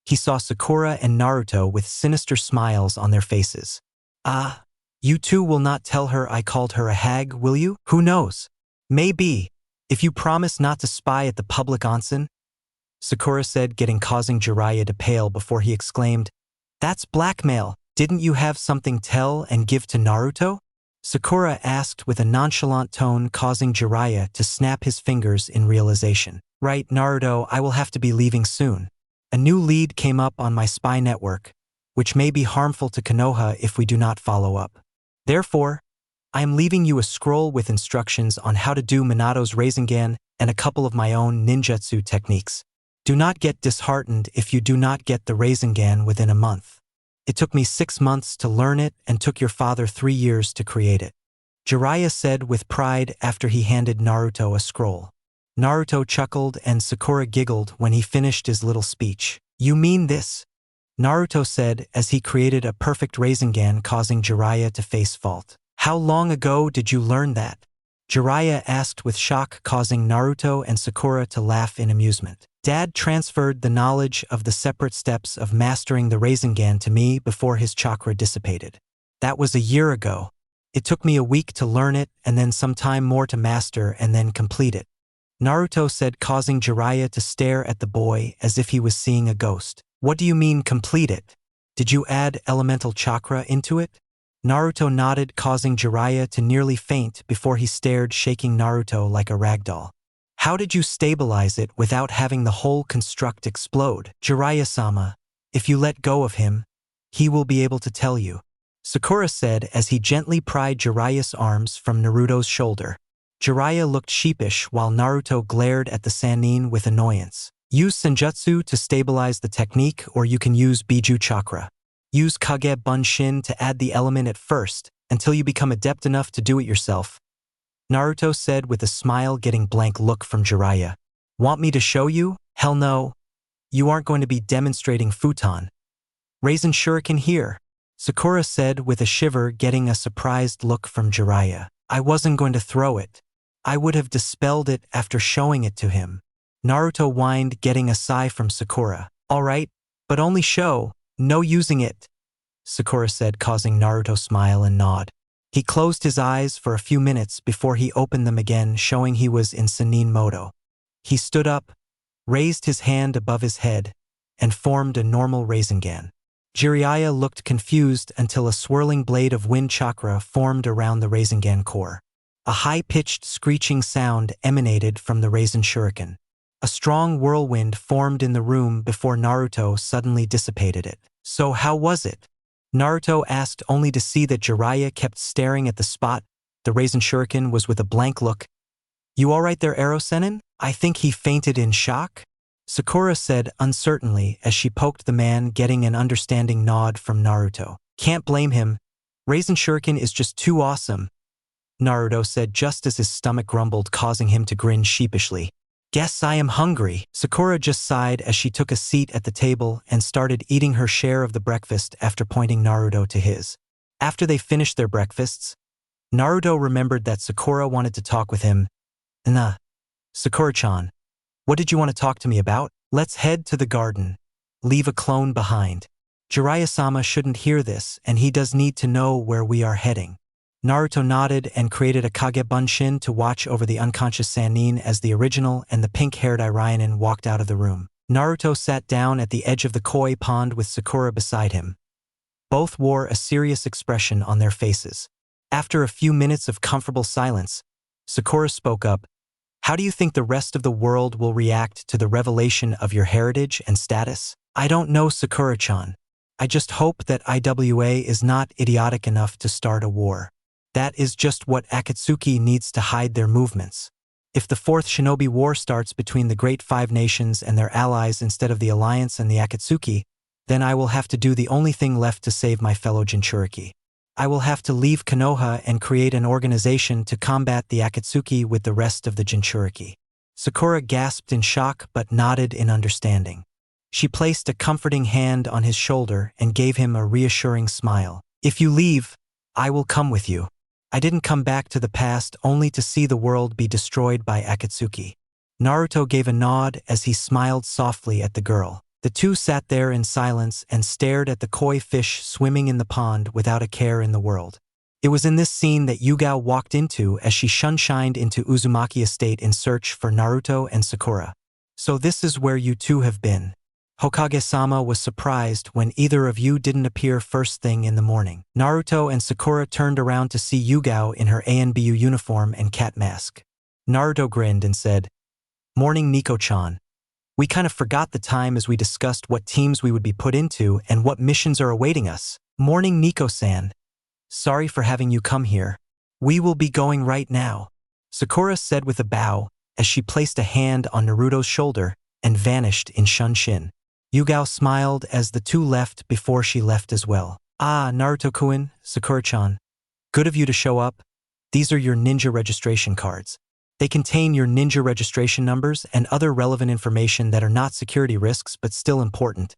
S2: he saw Sakura and Naruto with sinister smiles on their faces. Ah, you two will not tell her I called her a hag, will you? Who knows? Maybe, if you promise not to spy at the public onsen, Sakura said, causing Jiraiya to pale before he exclaimed, That's blackmail. Didn't you have something tell and give to Naruto? Sakura asked with a nonchalant tone, causing Jiraiya to snap his fingers in realization. Right, Naruto, I will have to be leaving soon. A new lead came up on my spy network, which may be harmful to Konoha if we do not follow up. Therefore, I am leaving you a scroll with instructions on how to do Minato's Rasengan and a couple of my own ninjutsu techniques. Do not get disheartened if you do not get the Rasengan within a month. It took me 6 months to learn it and took your father 3 years to create it. Jiraiya said with pride after he handed Naruto a scroll. Naruto chuckled and Sakura giggled when he finished his little speech. You mean this? Naruto said as he created a perfect Rasengan, causing Jiraiya to face fault. How long ago did you learn that? Jiraiya asked with shock, causing Naruto and Sakura to laugh in amusement. Dad transferred the knowledge of the separate steps of mastering the Rasengan to me before his chakra dissipated. That was a year ago. It took me a week to learn it and then some time more to master and then complete it. Naruto said, causing Jiraiya to stare at the boy as if he was seeing a ghost. What do you mean complete it? Did you add elemental chakra into it? Naruto nodded, causing Jiraiya to nearly faint before he stared, shaking Naruto like a ragdoll. How did you stabilize it without having the whole construct explode? Jiraiya-sama, if you let go of him, he will be able to tell you. Sakura said as he gently pried Jiraiya's arms from Naruto's shoulder. Jiraiya looked sheepish while Naruto glared at the Sannin with annoyance. Use Senjutsu to stabilize the technique, or you can use Biju Chakra. Use Kage Bunshin to add the element at first, until you become adept enough to do it yourself. Naruto said with a smile, getting blank look from Jiraiya. Want me to show you? Hell no. You aren't going to be demonstrating futon. Raisen shuriken here. Sakura said with a shiver, getting a surprised look from Jiraiya. I wasn't going to throw it. I would have dispelled it after showing it to him. Naruto whined, getting a sigh from Sakura. Alright, but only show, no using it. Sakura said, causing Naruto smile and nod. He closed his eyes for a few minutes before he opened them again, showing he was in Sannin Modo. He stood up, raised his hand above his head, and formed a normal Rasengan. Jiraiya looked confused until a swirling blade of wind chakra formed around the Rasengan core. A high-pitched screeching sound emanated from the Rasen Shuriken. A strong whirlwind formed in the room before Naruto suddenly dissipated it. So how was it? Naruto asked, only to see that Jiraiya kept staring at the spot the Rasen Shuriken was with a blank look. You alright there, Arrow Sennin? I think he fainted in shock? Sakura said uncertainly as she poked the man, getting an understanding nod from Naruto. Can't blame him. Rasen Shuriken is just too awesome, Naruto said just as his stomach grumbled, causing him to grin sheepishly. Guess I am hungry. Sakura just sighed as she took a seat at the table and started eating her share of the breakfast after pointing Naruto to his. After they finished their breakfasts, Naruto remembered that Sakura wanted to talk with him. Sakura-chan, what did you want to talk to me about? Let's head to the garden. Leave a clone behind. Jiraiya-sama shouldn't hear this, and he does need to know where we are heading. Naruto nodded and created a Kage Bunshin to watch over the unconscious Sannin as the original and the pink-haired Irionin walked out of the room. Naruto sat down at the edge of the koi pond with Sakura beside him. Both wore a serious expression on their faces. After a few minutes of comfortable silence, Sakura spoke up. How do you think the rest of the world will react to the revelation of your heritage and status? I don't know, Sakura-chan. I just hope that IWA is not idiotic enough to start a war. That is just what Akatsuki needs to hide their movements. If the Fourth Shinobi War starts between the Great Five Nations and their allies instead of the Alliance and the Akatsuki, then I will have to do the only thing left to save my fellow Jinchuriki. I will have to leave Konoha and create an organization to combat the Akatsuki with the rest of the Jinchuriki. Sakura gasped in shock but nodded in understanding. She placed a comforting hand on his shoulder and gave him a reassuring smile. If you leave, I will come with you. I didn't come back to the past only to see the world be destroyed by Akatsuki. Naruto gave a nod as he smiled softly at the girl. The two sat there in silence and stared at the koi fish swimming in the pond without a care in the world. It was in this scene that Yugao walked into as she shunshined into Uzumaki Estate in search for Naruto and Sakura. So this is where you two have been. Hokage-sama was surprised when either of you didn't appear first thing in the morning. Naruto and Sakura turned around to see Yugao in her ANBU uniform and cat mask. Naruto grinned and said, "Morning, Nico-chan. We kind of forgot the time as we discussed what teams we would be put into and what missions are awaiting us. Morning, Nico-san. Sorry for having you come here. We will be going right now," Sakura said with a bow as she placed a hand on Naruto's shoulder and vanished in Shunshin. Yugao smiled as the two left before she left as well. "Ah, Naruto-kun, Sakura-chan. Good of you to show up. These are your ninja registration cards. They contain your ninja registration numbers and other relevant information that are not security risks but still important.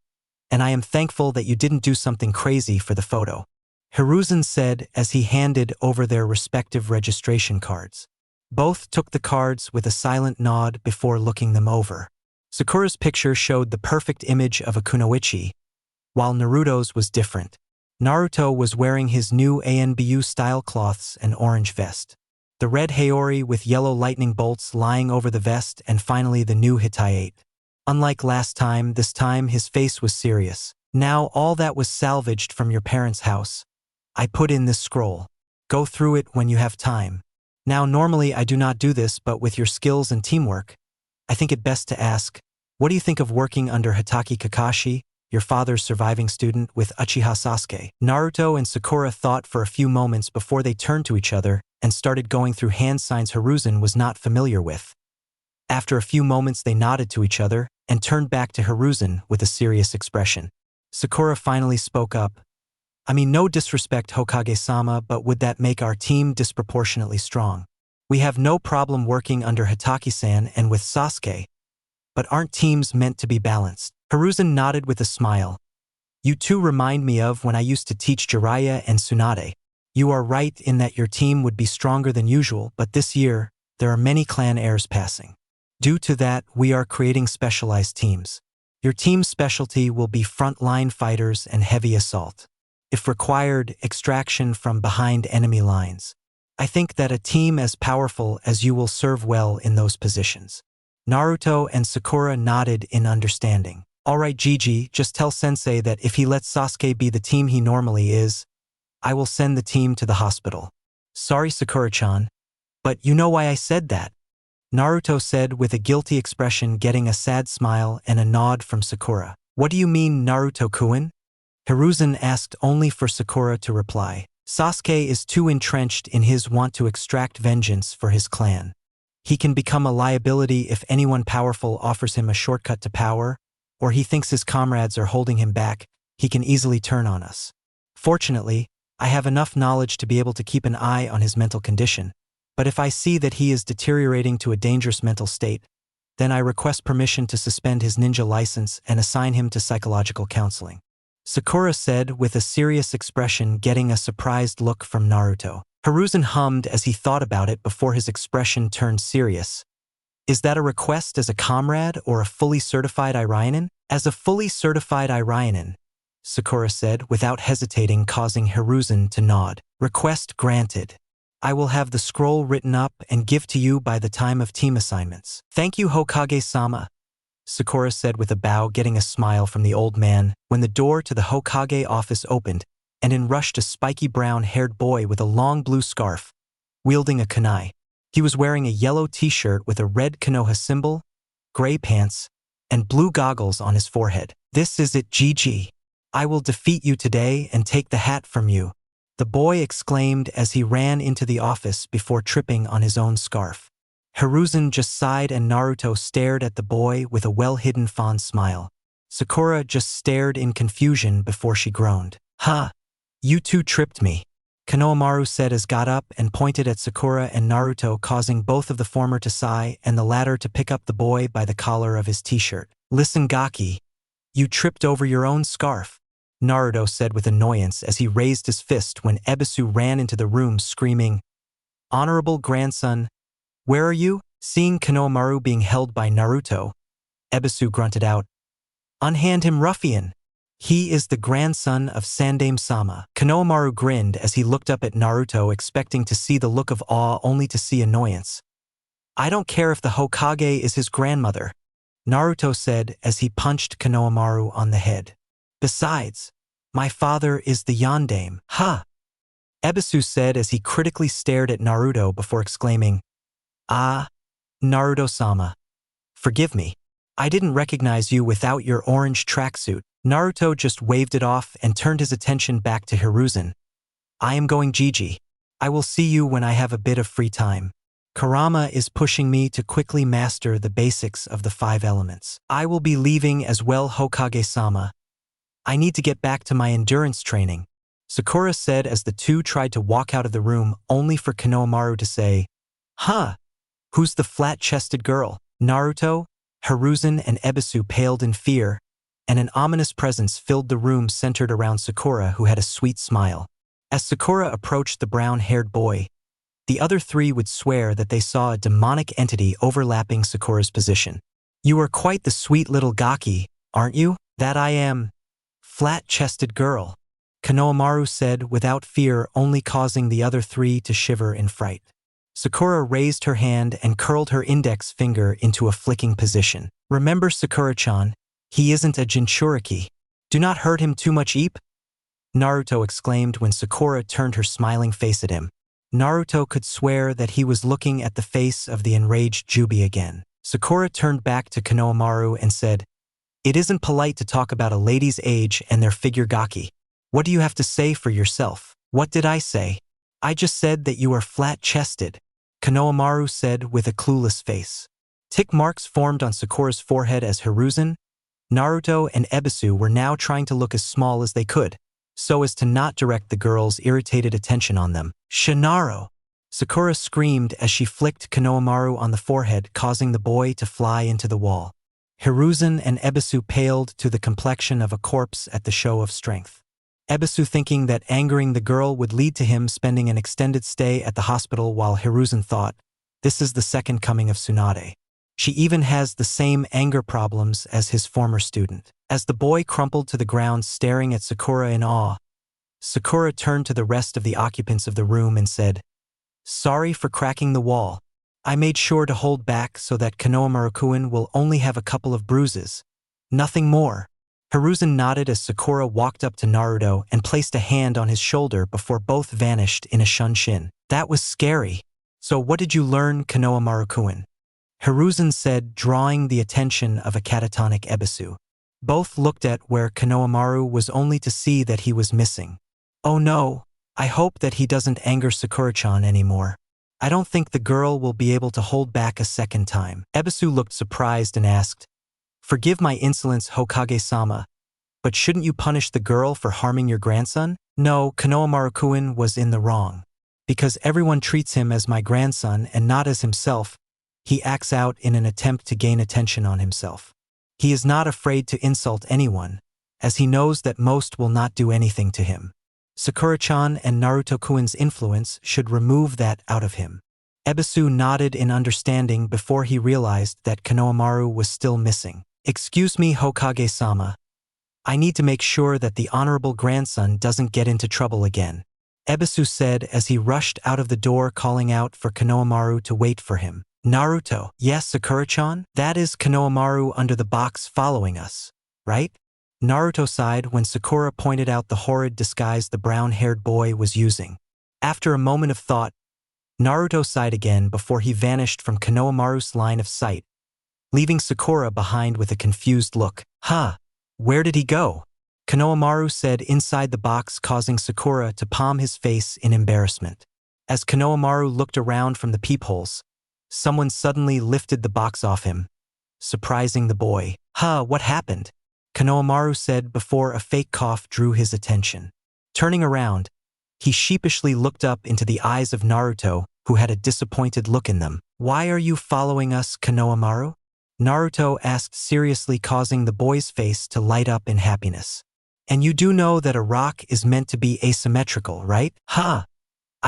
S2: And I am thankful that you didn't do something crazy for the photo," Hiruzen said as he handed over their respective registration cards. Both took the cards with a silent nod before looking them over. Sakura's picture showed the perfect image of a kunoichi, while Naruto's was different. Naruto was wearing his new ANBU-style cloths and orange vest. The red haori with yellow lightning bolts lying over the vest, and finally the new Hitayate. Unlike last time, this time his face was serious. "Now all that was salvaged from your parents' house. I put in this scroll. Go through it when you have time. Now normally I do not do this, but with your skills and teamwork, I think it best to ask, what do you think of working under Hitaki Kakashi, your father's surviving student, with Uchiha Sasuke?" Naruto and Sakura thought for a few moments before they turned to each other and started going through hand signs Hiruzen was not familiar with. After a few moments they nodded to each other and turned back to Hiruzen with a serious expression. Sakura finally spoke up. "I mean, no disrespect, Hokage-sama, but would that make our team disproportionately strong? We have no problem working under Hitaki-san and with Sasuke, but aren't teams meant to be balanced?" Hiruzen nodded with a smile. "You two remind me of when I used to teach Jiraiya and Tsunade. You are right in that your team would be stronger than usual, but this year, there are many clan heirs passing. Due to that, we are creating specialized teams. Your team's specialty will be front-line fighters and heavy assault. If required, extraction from behind enemy lines. I think that a team as powerful as you will serve well in those positions." Naruto and Sakura nodded in understanding. "Alright, Gigi, just tell Sensei that if he lets Sasuke be the team he normally is, I will send the team to the hospital." "Sorry, Sakura-chan, but you know why I said that," Naruto said with a guilty expression, getting a sad smile and a nod from Sakura. "What do you mean, Naruto-kun?" Hiruzen asked only for Sakura to reply. "Sasuke is too entrenched in his want to extract vengeance for his clan. He can become a liability if anyone powerful offers him a shortcut to power, or he thinks his comrades are holding him back. He can easily turn on us. Fortunately, I have enough knowledge to be able to keep an eye on his mental condition, but if I see that he is deteriorating to a dangerous mental state, then I request permission to suspend his ninja license and assign him to psychological counseling," Sakura said with a serious expression, getting a surprised look from Naruto. Hiruzen hummed as he thought about it before his expression turned serious. "Is that a request as a comrade or a fully certified Irionin?" "As a fully certified Irionin," Sakura said without hesitating, causing Hiruzen to nod. Request granted. I will have the scroll written up and give to you by the time of team assignments. Thank you, Hokage-sama, Sakura said with a bow, getting a smile from the old man when the door to the Hokage office opened and in rushed a spiky brown-haired boy with a long blue scarf, wielding a kunai. He was wearing a yellow t-shirt with a red Konoha symbol, gray pants, and blue goggles on his forehead. This is it, Gigi. I will defeat you today and take the hat from you, the boy exclaimed as he ran into the office before tripping on his own scarf. Hiruzen just sighed and Naruto stared at the boy with a well-hidden fond smile. Sakura just stared in confusion before she groaned. "Huh, you two tripped me," Konohamaru said as got up and pointed at Sakura and Naruto, causing both of the former to sigh and the latter to pick up the boy by the collar of his t-shirt. "Listen, Gaki, you tripped over your own scarf," Naruto said with annoyance as he raised his fist when Ebisu ran into the room screaming, "Honorable grandson, where are you?" Seeing Konohamaru being held by Naruto, Ebisu grunted out, "Unhand him, ruffian. He is the grandson of Sandaime-sama." Konohamaru grinned as he looked up at Naruto, expecting to see the look of awe only to see annoyance. "I don't care if the Hokage is his grandmother," Naruto said as he punched Konohamaru on the head. "Besides, my father is the Yondaime." "Ha!" Ebisu said as he critically stared at Naruto before exclaiming, "Ah, Naruto-sama, forgive me. I didn't recognize you without your orange tracksuit." Naruto just waved it off and turned his attention back to Hiruzen. "I am going, Gigi. I will see you when I have a bit of free time. Kurama is pushing me to quickly master the basics of the 5 elements. I will be leaving as well, Hokage-sama. I need to get back to my endurance training," Sakura said as the two tried to walk out of the room, only for Konohamaru to say, "Huh, who's the flat-chested girl?" Naruto, Hiruzen, and Ebisu paled in fear, and an ominous presence filled the room centered around Sakura, who had a sweet smile. As Sakura approached the brown-haired boy, the other 3 would swear that they saw a demonic entity overlapping Sakura's position. "You are quite the sweet little Gaki, aren't you?" "That I am, flat-chested girl," Konohamaru said without fear, only causing the other 3 to shiver in fright. Sakura raised her hand and curled her index finger into a flicking position. "Remember, Sakura-chan, he isn't a Jinchuriki. Do not hurt him too much, Eep," Naruto exclaimed when Sakura turned her smiling face at him. Naruto could swear that he was looking at the face of the enraged Jubi again. Sakura turned back to Konohamaru and said, "It isn't polite to talk about a lady's age and their figure, Gaki. What do you have to say for yourself?" "What did I say? I just said that you are flat-chested," Konohamaru said with a clueless face. Tick marks formed on Sakura's forehead as Hiruzen, Naruto, and Ebisu were now trying to look as small as they could, so as to not direct the girl's irritated attention on them. "Shinaro!" Sakura screamed as she flicked Konohamaru on the forehead, causing the boy to fly into the wall. Hiruzen and Ebisu paled to the complexion of a corpse at the show of strength. Ebisu thinking that angering the girl would lead to him spending an extended stay at the hospital, while Hiruzen thought, "This is the second coming of Tsunade. She even has the same anger problems as his former student." As the boy crumpled to the ground staring at Sakura in awe, Sakura turned to the rest of the occupants of the room and said, "Sorry for cracking the wall. I made sure to hold back so that Konohamaru-kun will only have a couple of bruises. Nothing more." Hiruzen nodded as Sakura walked up to Naruto and placed a hand on his shoulder before both vanished in a shunshin. "That was scary. So what did you learn, Konohamaru-kun?" Hiruzen said, drawing the attention of a catatonic Ebisu. Both looked at where Konohamaru was, only to see that he was missing. "Oh no, I hope that he doesn't anger Sakura-chan anymore. I don't think the girl will be able to hold back a second time." Ebisu looked surprised and asked, "Forgive my insolence, Hokage-sama, but shouldn't you punish the girl for harming your grandson?" "No, Konohamaru-kun was in the wrong. Because everyone treats him as my grandson and not as himself, he acts out in an attempt to gain attention on himself. He is not afraid to insult anyone, as he knows that most will not do anything to him. Sakura-chan and Naruto-kun's influence should remove that out of him." Ebisu nodded in understanding before he realized that Konohamaru was still missing. "Excuse me, Hokage-sama. I need to make sure that the honorable grandson doesn't get into trouble again, Ebisu said as he rushed out of the door calling out for Konohamaru to wait for him. Naruto, yes, Sakura-chan? That is Konohamaru under the box following us, right? Naruto sighed when Sakura pointed out the horrid disguise the brown-haired boy was using. After a moment of thought, Naruto sighed again before he vanished from Konohamaru's line of sight, leaving Sakura behind with a confused look. Where did he go? Konohamaru said inside the box, causing Sakura to palm his face in embarrassment. As Konohamaru looked around from the peepholes, someone suddenly lifted the box off him, surprising the boy. What happened? Konohamaru said before a fake cough drew his attention. Turning around, he sheepishly looked up into the eyes of Naruto, who had a disappointed look in them. Why are you following us, Konohamaru? Naruto asked seriously, causing the boy's face to light up in happiness. And you do know that a rock is meant to be asymmetrical, right? I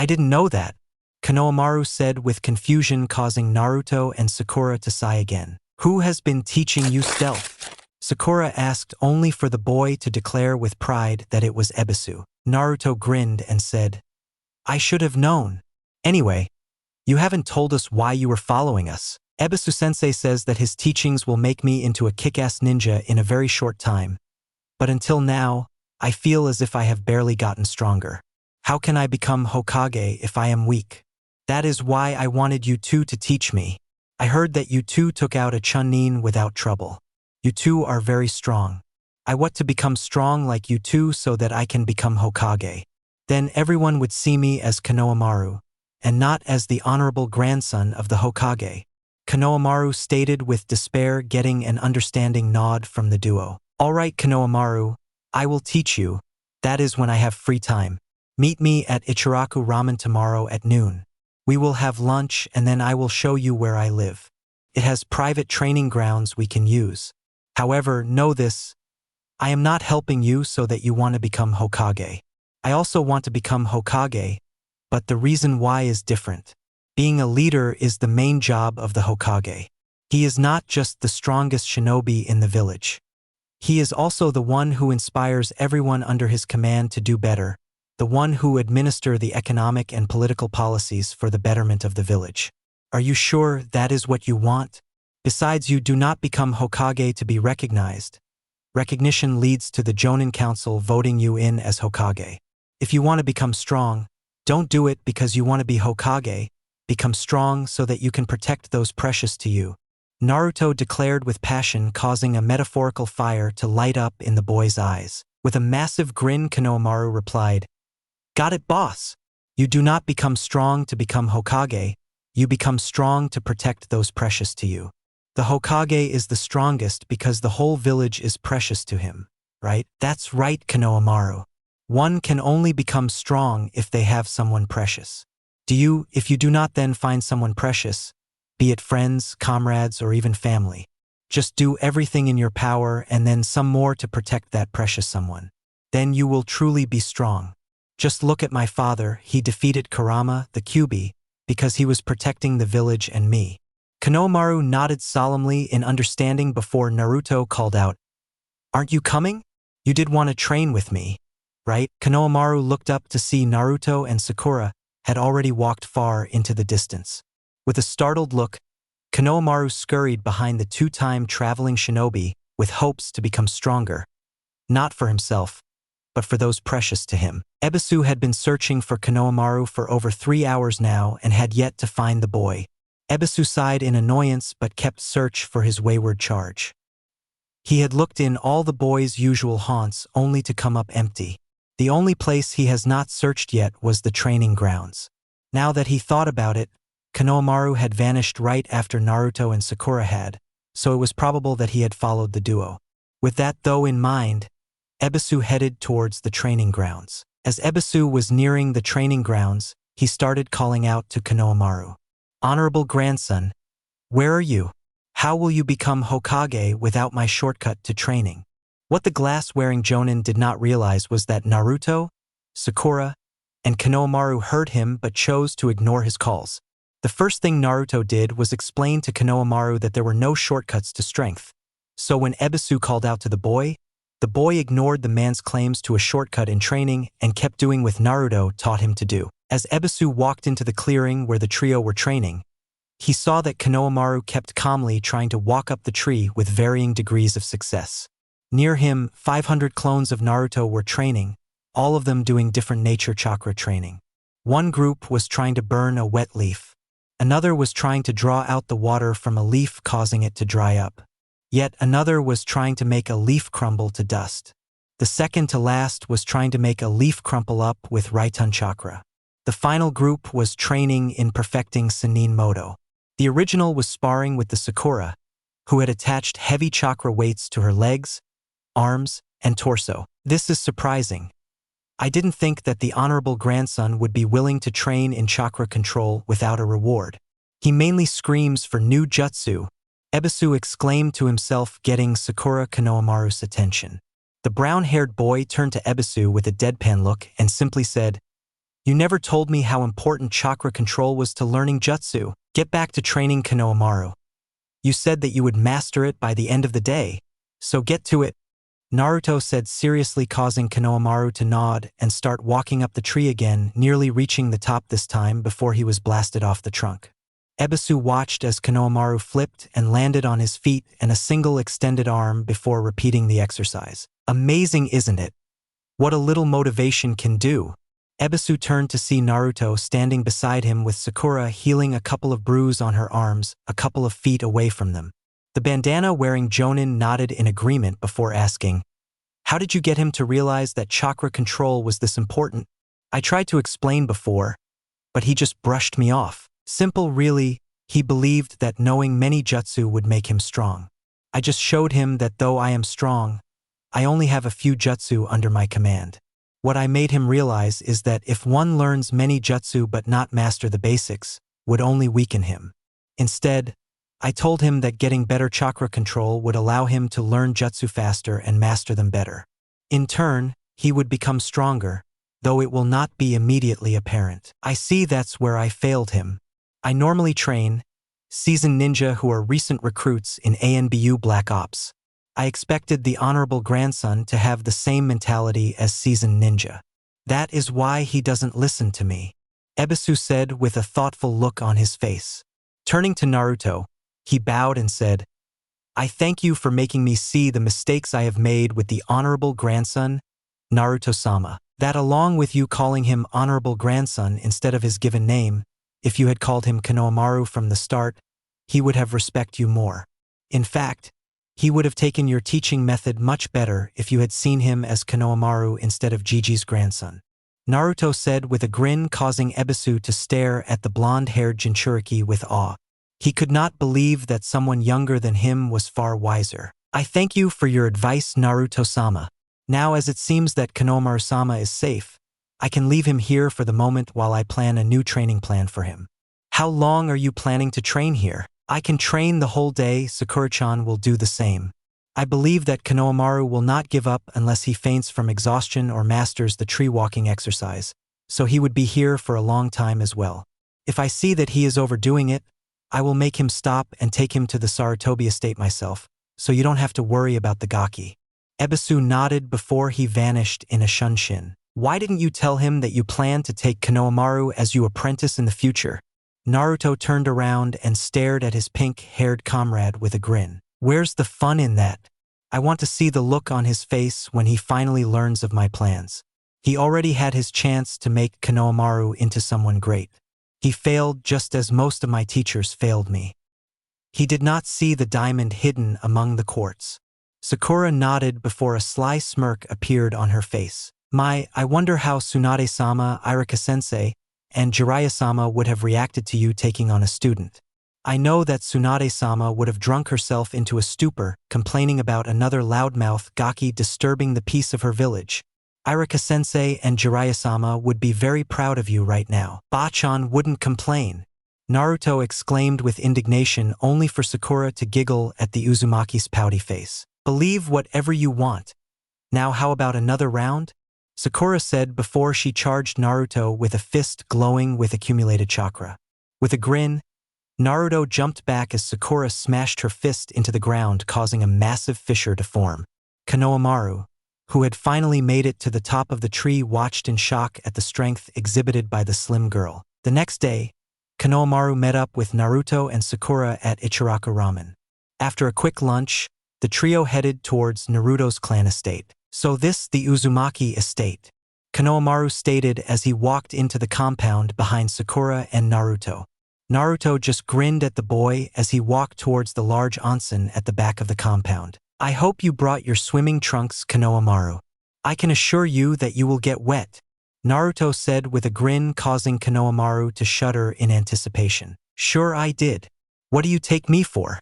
S2: didn't know that, Konohamaru said with confusion, causing Naruto and Sakura to sigh again. Who has been teaching you stealth? Sakura asked, only for the boy to declare with pride that it was Ebisu. Naruto grinned and said, I should have known. Anyway, you haven't told us why you were following us. Ebisu-sensei says that his teachings will make me into a kick-ass ninja in a very short time. But until now, I feel as if I have barely gotten stronger. How can I become Hokage if I am weak? That is why I wanted you two to teach me. I heard that you two took out a Chunin without trouble. You two are very strong. I want to become strong like you two so that I can become Hokage. Then everyone would see me as Konohamaru, and not as the honorable grandson of the Hokage. Konohamaru stated with despair, getting an understanding nod from the duo. All right, Konohamaru, I will teach you. That is when I have free time. Meet me at Ichiraku Ramen tomorrow at noon. We will have lunch and then I will show you where I live. It has private training grounds we can use. However, know this, I am not helping you so that you want to become Hokage. I also want to become Hokage, but the reason why is different. Being a leader is the main job of the Hokage. He is not just the strongest shinobi in the village. He is also the one who inspires everyone under his command to do better, the one who administer the economic and political policies for the betterment of the village. Are you sure that is what you want? Besides, you do not become Hokage to be recognized. Recognition leads to the Jonin Council voting you in as Hokage. If you want to become strong, don't do it because you want to be Hokage. Become strong so that you can protect those precious to you. Naruto declared with passion, causing a metaphorical fire to light up in the boy's eyes. With a massive grin, Konohamaru replied, Got it, boss. You do not become strong to become Hokage. You become strong to protect those precious to you. The Hokage is the strongest because the whole village is precious to him, right? That's right, Konohamaru. One can only become strong if they have someone precious. If you do not then find someone precious, be it friends, comrades, or even family, just do everything in your power and then some more to protect that precious someone. Then you will truly be strong. Just look at my father, he defeated Kurama, the Kyuubi, because he was protecting the village and me. Konohamaru nodded solemnly in understanding before Naruto called out, Aren't you coming? You did want to train with me, right? Konohamaru looked up to see Naruto and Sakura had already walked far into the distance. With a startled look, Konohamaru scurried behind the two-time traveling shinobi with hopes to become stronger, not for himself, but for those precious to him. Ebisu had been searching for Konohamaru for over 3 hours now and had yet to find the boy. Ebisu sighed in annoyance but kept search for his wayward charge. He had looked in all the boy's usual haunts only to come up empty. The only place he has not searched yet was the training grounds. Now that he thought about it, Konohamaru had vanished right after Naruto and Sakura had, so it was probable that he had followed the duo. With that though in mind, Ebisu headed towards the training grounds. As Ebisu was nearing the training grounds, he started calling out to Konohamaru. Honorable grandson, where are you? How will you become Hokage without my shortcut to training? What the glass-wearing Jonin did not realize was that Naruto, Sakura, and Konohamaru heard him but chose to ignore his calls. The first thing Naruto did was explain to Konohamaru that there were no shortcuts to strength. So when Ebisu called out to the boy, The boy ignored the man's claims to a shortcut in training and kept doing what Naruto taught him to do. As Ebisu walked into the clearing where the trio were training, he saw that Konohamaru kept calmly trying to walk up the tree with varying degrees of success. Near him, 500 clones of Naruto were training, all of them doing different nature chakra training. One group was trying to burn a wet leaf. Another was trying to draw out the water from a leaf, causing it to dry up. Yet another was trying to make a leaf crumble to dust. The second to last was trying to make a leaf crumple up with Raitun chakra. The final group was training in perfecting Senin Moto. The original was sparring with the Sakura, who had attached heavy chakra weights to her legs, arms, and torso. This is surprising. I didn't think that the honorable grandson would be willing to train in chakra control without a reward. He mainly screams for new jutsu, Ebisu exclaimed to himself, getting Sakura Konohamaru's attention. The brown-haired boy turned to Ebisu with a deadpan look and simply said, "You never told me how important chakra control was to learning jutsu. Get back to training, Konohamaru. You said that you would master it by the end of the day, so get to it," Naruto said seriously, causing Konohamaru to nod and start walking up the tree again, nearly reaching the top this time before he was blasted off the trunk. Ebisu watched as Konohamaru flipped and landed on his feet and a single extended arm before repeating the exercise. Amazing, isn't it? What a little motivation can do. Ebisu turned to see Naruto standing beside him with Sakura healing a couple of bruises on her arms, a couple of feet away from them. The bandana-wearing Jonin nodded in agreement before asking, "How did you get him to realize that chakra control was this important?" "I tried to explain before, but he just brushed me off. Simple, really. He believed that knowing many jutsu would make him strong. I just showed him that though I am strong, I only have a few jutsu under my command. What I made him realize is that if one learns many jutsu but not master the basics, would only weaken him. Instead, I told him that getting better chakra control would allow him to learn jutsu faster and master them better. In turn, he would become stronger, though it will not be immediately apparent. I see that's where I failed him. I normally train seasoned ninja who are recent recruits in ANBU Black Ops. I expected the honorable grandson to have the same mentality as seasoned ninja. That is why he doesn't listen to me," Ebisu said with a thoughtful look on his face. Turning to Naruto, he bowed and said, "I thank you for making me see the mistakes I have made with the honorable grandson, Naruto-sama. That along with you calling him honorable grandson instead of his given name, if you had called him Konohamaru from the start, he would have respected you more. In fact, he would have taken your teaching method much better if you had seen him as Konohamaru instead of Gigi's grandson," Naruto said with a grin, causing Ebisu to stare at the blonde-haired Jinchuriki with awe. He could not believe that someone younger than him was far wiser. "I thank you for your advice, Naruto-sama. Now, as it seems that Konohamaru-sama is safe, I can leave him here for the moment while I plan a new training plan for him." "How long are you planning to train here?" "I can train the whole day. Sakura-chan will do the same. I believe that Konohamaru will not give up unless he faints from exhaustion or masters the tree-walking exercise, so he would be here for a long time as well. If I see that he is overdoing it, I will make him stop and take him to the Sarutobi estate myself, so you don't have to worry about the gaki." Ebisu nodded before he vanished in a shunshin. "Why didn't you tell him that you plan to take Konohamaru as your apprentice in the future?" Naruto turned around and stared at his pink-haired comrade with a grin. "Where's the fun in that? I want to see the look on his face when he finally learns of my plans. He already had his chance to make Konohamaru into someone great. He failed just as most of my teachers failed me." He did not see the diamond hidden among the quartz. Sakura nodded before a sly smirk appeared on her face. I wonder how Tsunade-sama, Irika-sensei, and Jiraiya-sama would have reacted to you taking on a student. I know that Tsunade-sama would have drunk herself into a stupor, complaining about another loudmouth gaki disturbing the peace of her village. Irika-sensei and Jiraiya-sama would be very proud of you right now. Bachan wouldn't complain," Naruto exclaimed with indignation, only for Sakura to giggle at the Uzumaki's pouty face. "Believe whatever you want. Now how about another round?" Sakura said before she charged Naruto with a fist glowing with accumulated chakra. With a grin, Naruto jumped back as Sakura smashed her fist into the ground, causing a massive fissure to form. "Konohamaru, who had finally made it to the top of the tree, watched in shock at the strength exhibited by the slim girl. The next day, Konohamaru met up with Naruto and Sakura at Ichiraku Ramen. After a quick lunch, the trio headed towards Naruto's clan estate. "So this the Uzumaki estate," Konohamaru stated as he walked into the compound behind Sakura and Naruto. Naruto just grinned at the boy as he walked towards the large onsen at the back of the compound. "I hope you brought your swimming trunks, Konohamaru. I can assure you that you will get wet," Naruto said with a grin, causing Konohamaru to shudder in anticipation. "Sure I did. What do you take me for?"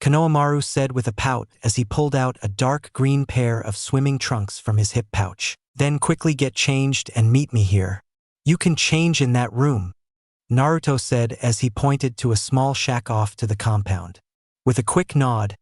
S2: Konohamaru said with a pout as he pulled out a dark green pair of swimming trunks from his hip pouch. "Then quickly get changed and meet me here. You can change in that room," Naruto said as he pointed to a small shack off to the compound. With a quick nod,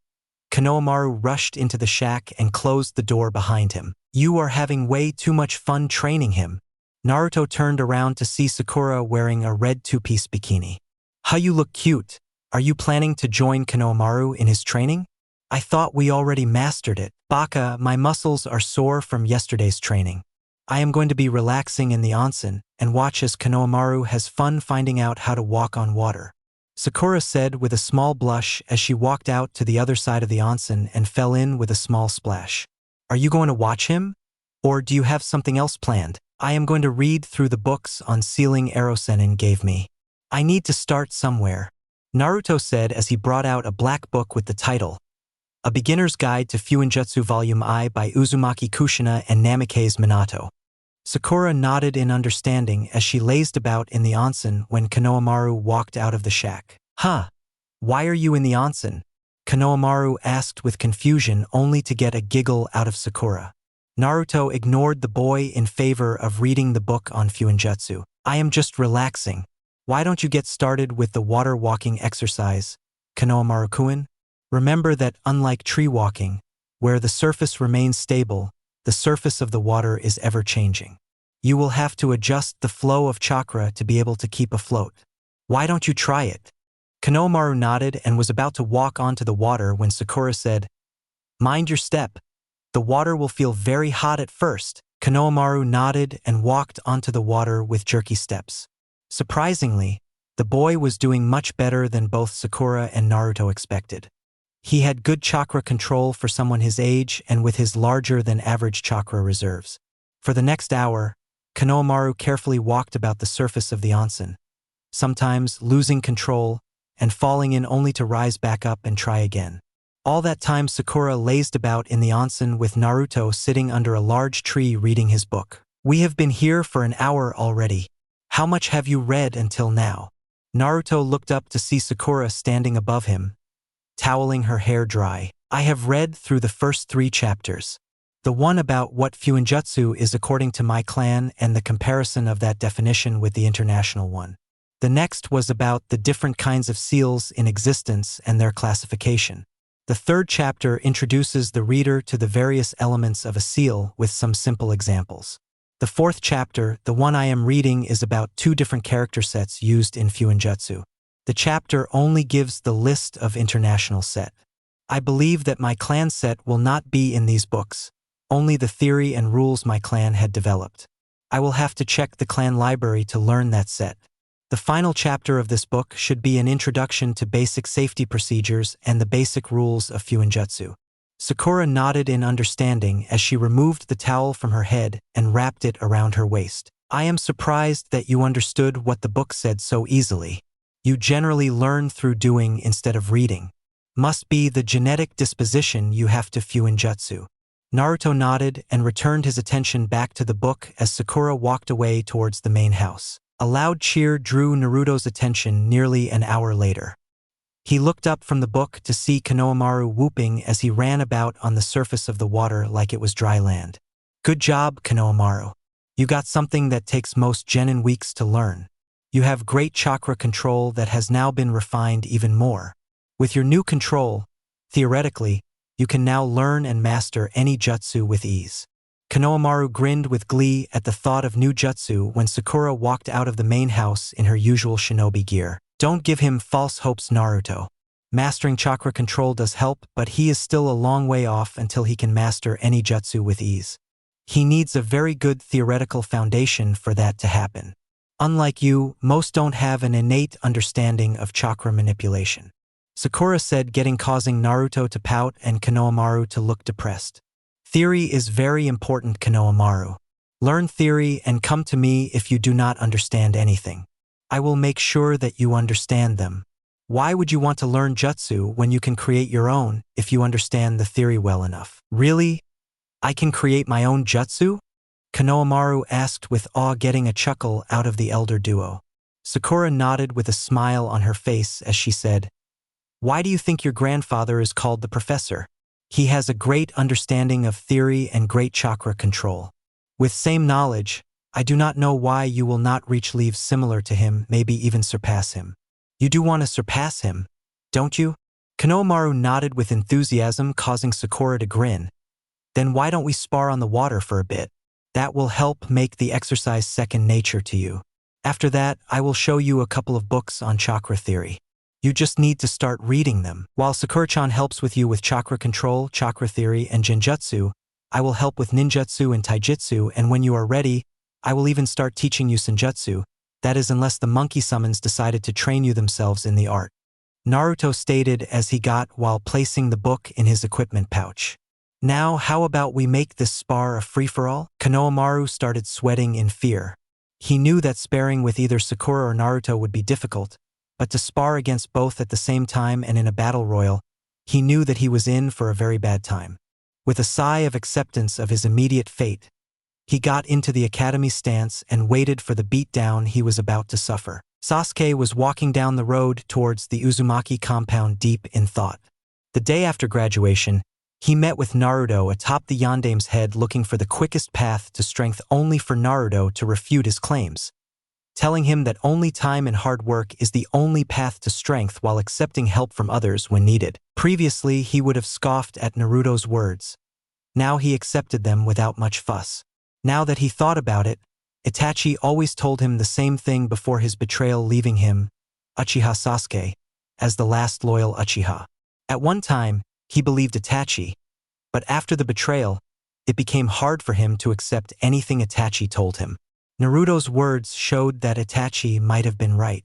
S2: Konohamaru rushed into the shack and closed the door behind him. "You are having way too much fun training him." Naruto turned around to see Sakura wearing a red two-piece bikini. "How you look cute. Are you planning to join Konohamaru in his training? I thought we already mastered it." "Baka, my muscles are sore from yesterday's training. I am going to be relaxing in the onsen and watch as Konohamaru has fun finding out how to walk on water," Sakura said with a small blush as she walked out to the other side of the onsen and fell in with a small splash. "Are you going to watch him? Or do you have something else planned?" "I am going to read through the books on sealing Erosenin gave me. I need to start somewhere," Naruto said as he brought out a black book with the title, A Beginner's Guide to Fuinjutsu Volume I by Uzumaki Kushina and Namikaze Minato. Sakura nodded in understanding as she lazed about in the onsen when Konohamaru walked out of the shack. "Huh? Why are you in the onsen?" Konohamaru asked with confusion, only to get a giggle out of Sakura. Naruto ignored the boy in favor of reading the book on Fuinjutsu. "I am just relaxing. Why don't you get started with the water walking exercise, Konohamaru-kun? Remember that unlike tree walking, where the surface remains stable, the surface of the water is ever-changing. You will have to adjust the flow of chakra to be able to keep afloat. Why don't you try it?" Konohamaru nodded and was about to walk onto the water when Sakura said, "Mind your step. The water will feel very hot at first." Konohamaru nodded and walked onto the water with jerky steps. Surprisingly, the boy was doing much better than both Sakura and Naruto expected. He had good chakra control for someone his age and with his larger-than-average chakra reserves. For the next hour, Konohamaru carefully walked about the surface of the onsen, sometimes losing control and falling in only to rise back up and try again. All that time Sakura lazed about in the onsen with Naruto sitting under a large tree reading his book. "We have been here for an hour already. How much have you read until now?" Naruto looked up to see Sakura standing above him, toweling her hair dry. "I have read through the first 3 chapters. The one about what Fuinjutsu is according to my clan and the comparison of that definition with the international one. The next was about the different kinds of seals in existence and their classification. The 3rd chapter introduces the reader to the various elements of a seal with some simple examples. The 4th chapter, the one I am reading, is about 2 different character sets used in Fuinjutsu. The chapter only gives the list of international set. I believe that my clan set will not be in these books, only the theory and rules my clan had developed. I will have to check the clan library to learn that set. The final chapter of this book should be an introduction to basic safety procedures and the basic rules of Fuinjutsu." Sakura nodded in understanding as she removed the towel from her head and wrapped it around her waist. "I am surprised that you understood what the book said so easily. You generally learn through doing instead of reading. Must be the genetic disposition you have to Fuinjutsu." Naruto nodded and returned his attention back to the book as Sakura walked away towards the main house. A loud cheer drew Naruto's attention nearly an hour later. He looked up from the book to see Konohamaru whooping as he ran about on the surface of the water like it was dry land. "Good job, Konohamaru. You got something that takes most genin weeks to learn. You have great chakra control that has now been refined even more. With your new control, theoretically, you can now learn and master any jutsu with ease." Konohamaru grinned with glee at the thought of new jutsu when Sakura walked out of the main house in her usual shinobi gear. "Don't give him false hopes, Naruto. Mastering chakra control does help, but he is still a long way off until he can master any jutsu with ease. He needs a very good theoretical foundation for that to happen. Unlike you, most don't have an innate understanding of chakra manipulation. Sakura said, causing Naruto to pout and Konohamaru to look depressed. Theory is very important, Konohamaru. Learn theory and come to me if you do not understand anything. I will make sure that you understand them. Why would you want to learn jutsu when you can create your own if you understand the theory well enough? Really? I can create my own jutsu? Konohamaru asked with awe, getting a chuckle out of the elder duo. Sakura nodded with a smile on her face as she said, "Why do you think your grandfather is called the professor? He has a great understanding of theory and great chakra control. With same knowledge, I do not know why you will not reach leaves similar to him, maybe even surpass him. You do want to surpass him, don't you?" Konohamaru nodded with enthusiasm, causing Sakura to grin. "Then why don't we spar on the water for a bit? That will help make the exercise second nature to you. After that, I will show you a couple of books on chakra theory. You just need to start reading them. While Sakura-chan helps with you with chakra control, chakra theory, and Genjutsu, I will help with ninjutsu and taijutsu, and when you are ready, I will even start teaching you Senjutsu, that is unless the monkey summons decided to train you themselves in the art," Naruto stated as he got while placing the book in his equipment pouch. "Now how about we make this spar a free-for-all?" Konohamaru started sweating in fear. He knew that sparring with either Sakura or Naruto would be difficult, but to spar against both at the same time and in a battle royal, he knew that he was in for a very bad time. With a sigh of acceptance of his immediate fate, he got into the academy stance and waited for the beatdown he was about to suffer. Sasuke was walking down the road towards the Uzumaki compound deep in thought. The day after graduation, he met with Naruto atop the Yandame's head, looking for the quickest path to strength, only for Naruto to refute his claims, telling him that only time and hard work is the only path to strength while accepting help from others when needed. Previously, he would have scoffed at Naruto's words. Now he accepted them without much fuss. Now that he thought about it, Itachi always told him the same thing before his betrayal, leaving him, Uchiha Sasuke, as the last loyal Uchiha. At one time, he believed Itachi, but after the betrayal, it became hard for him to accept anything Itachi told him. Naruto's words showed that Itachi might have been right.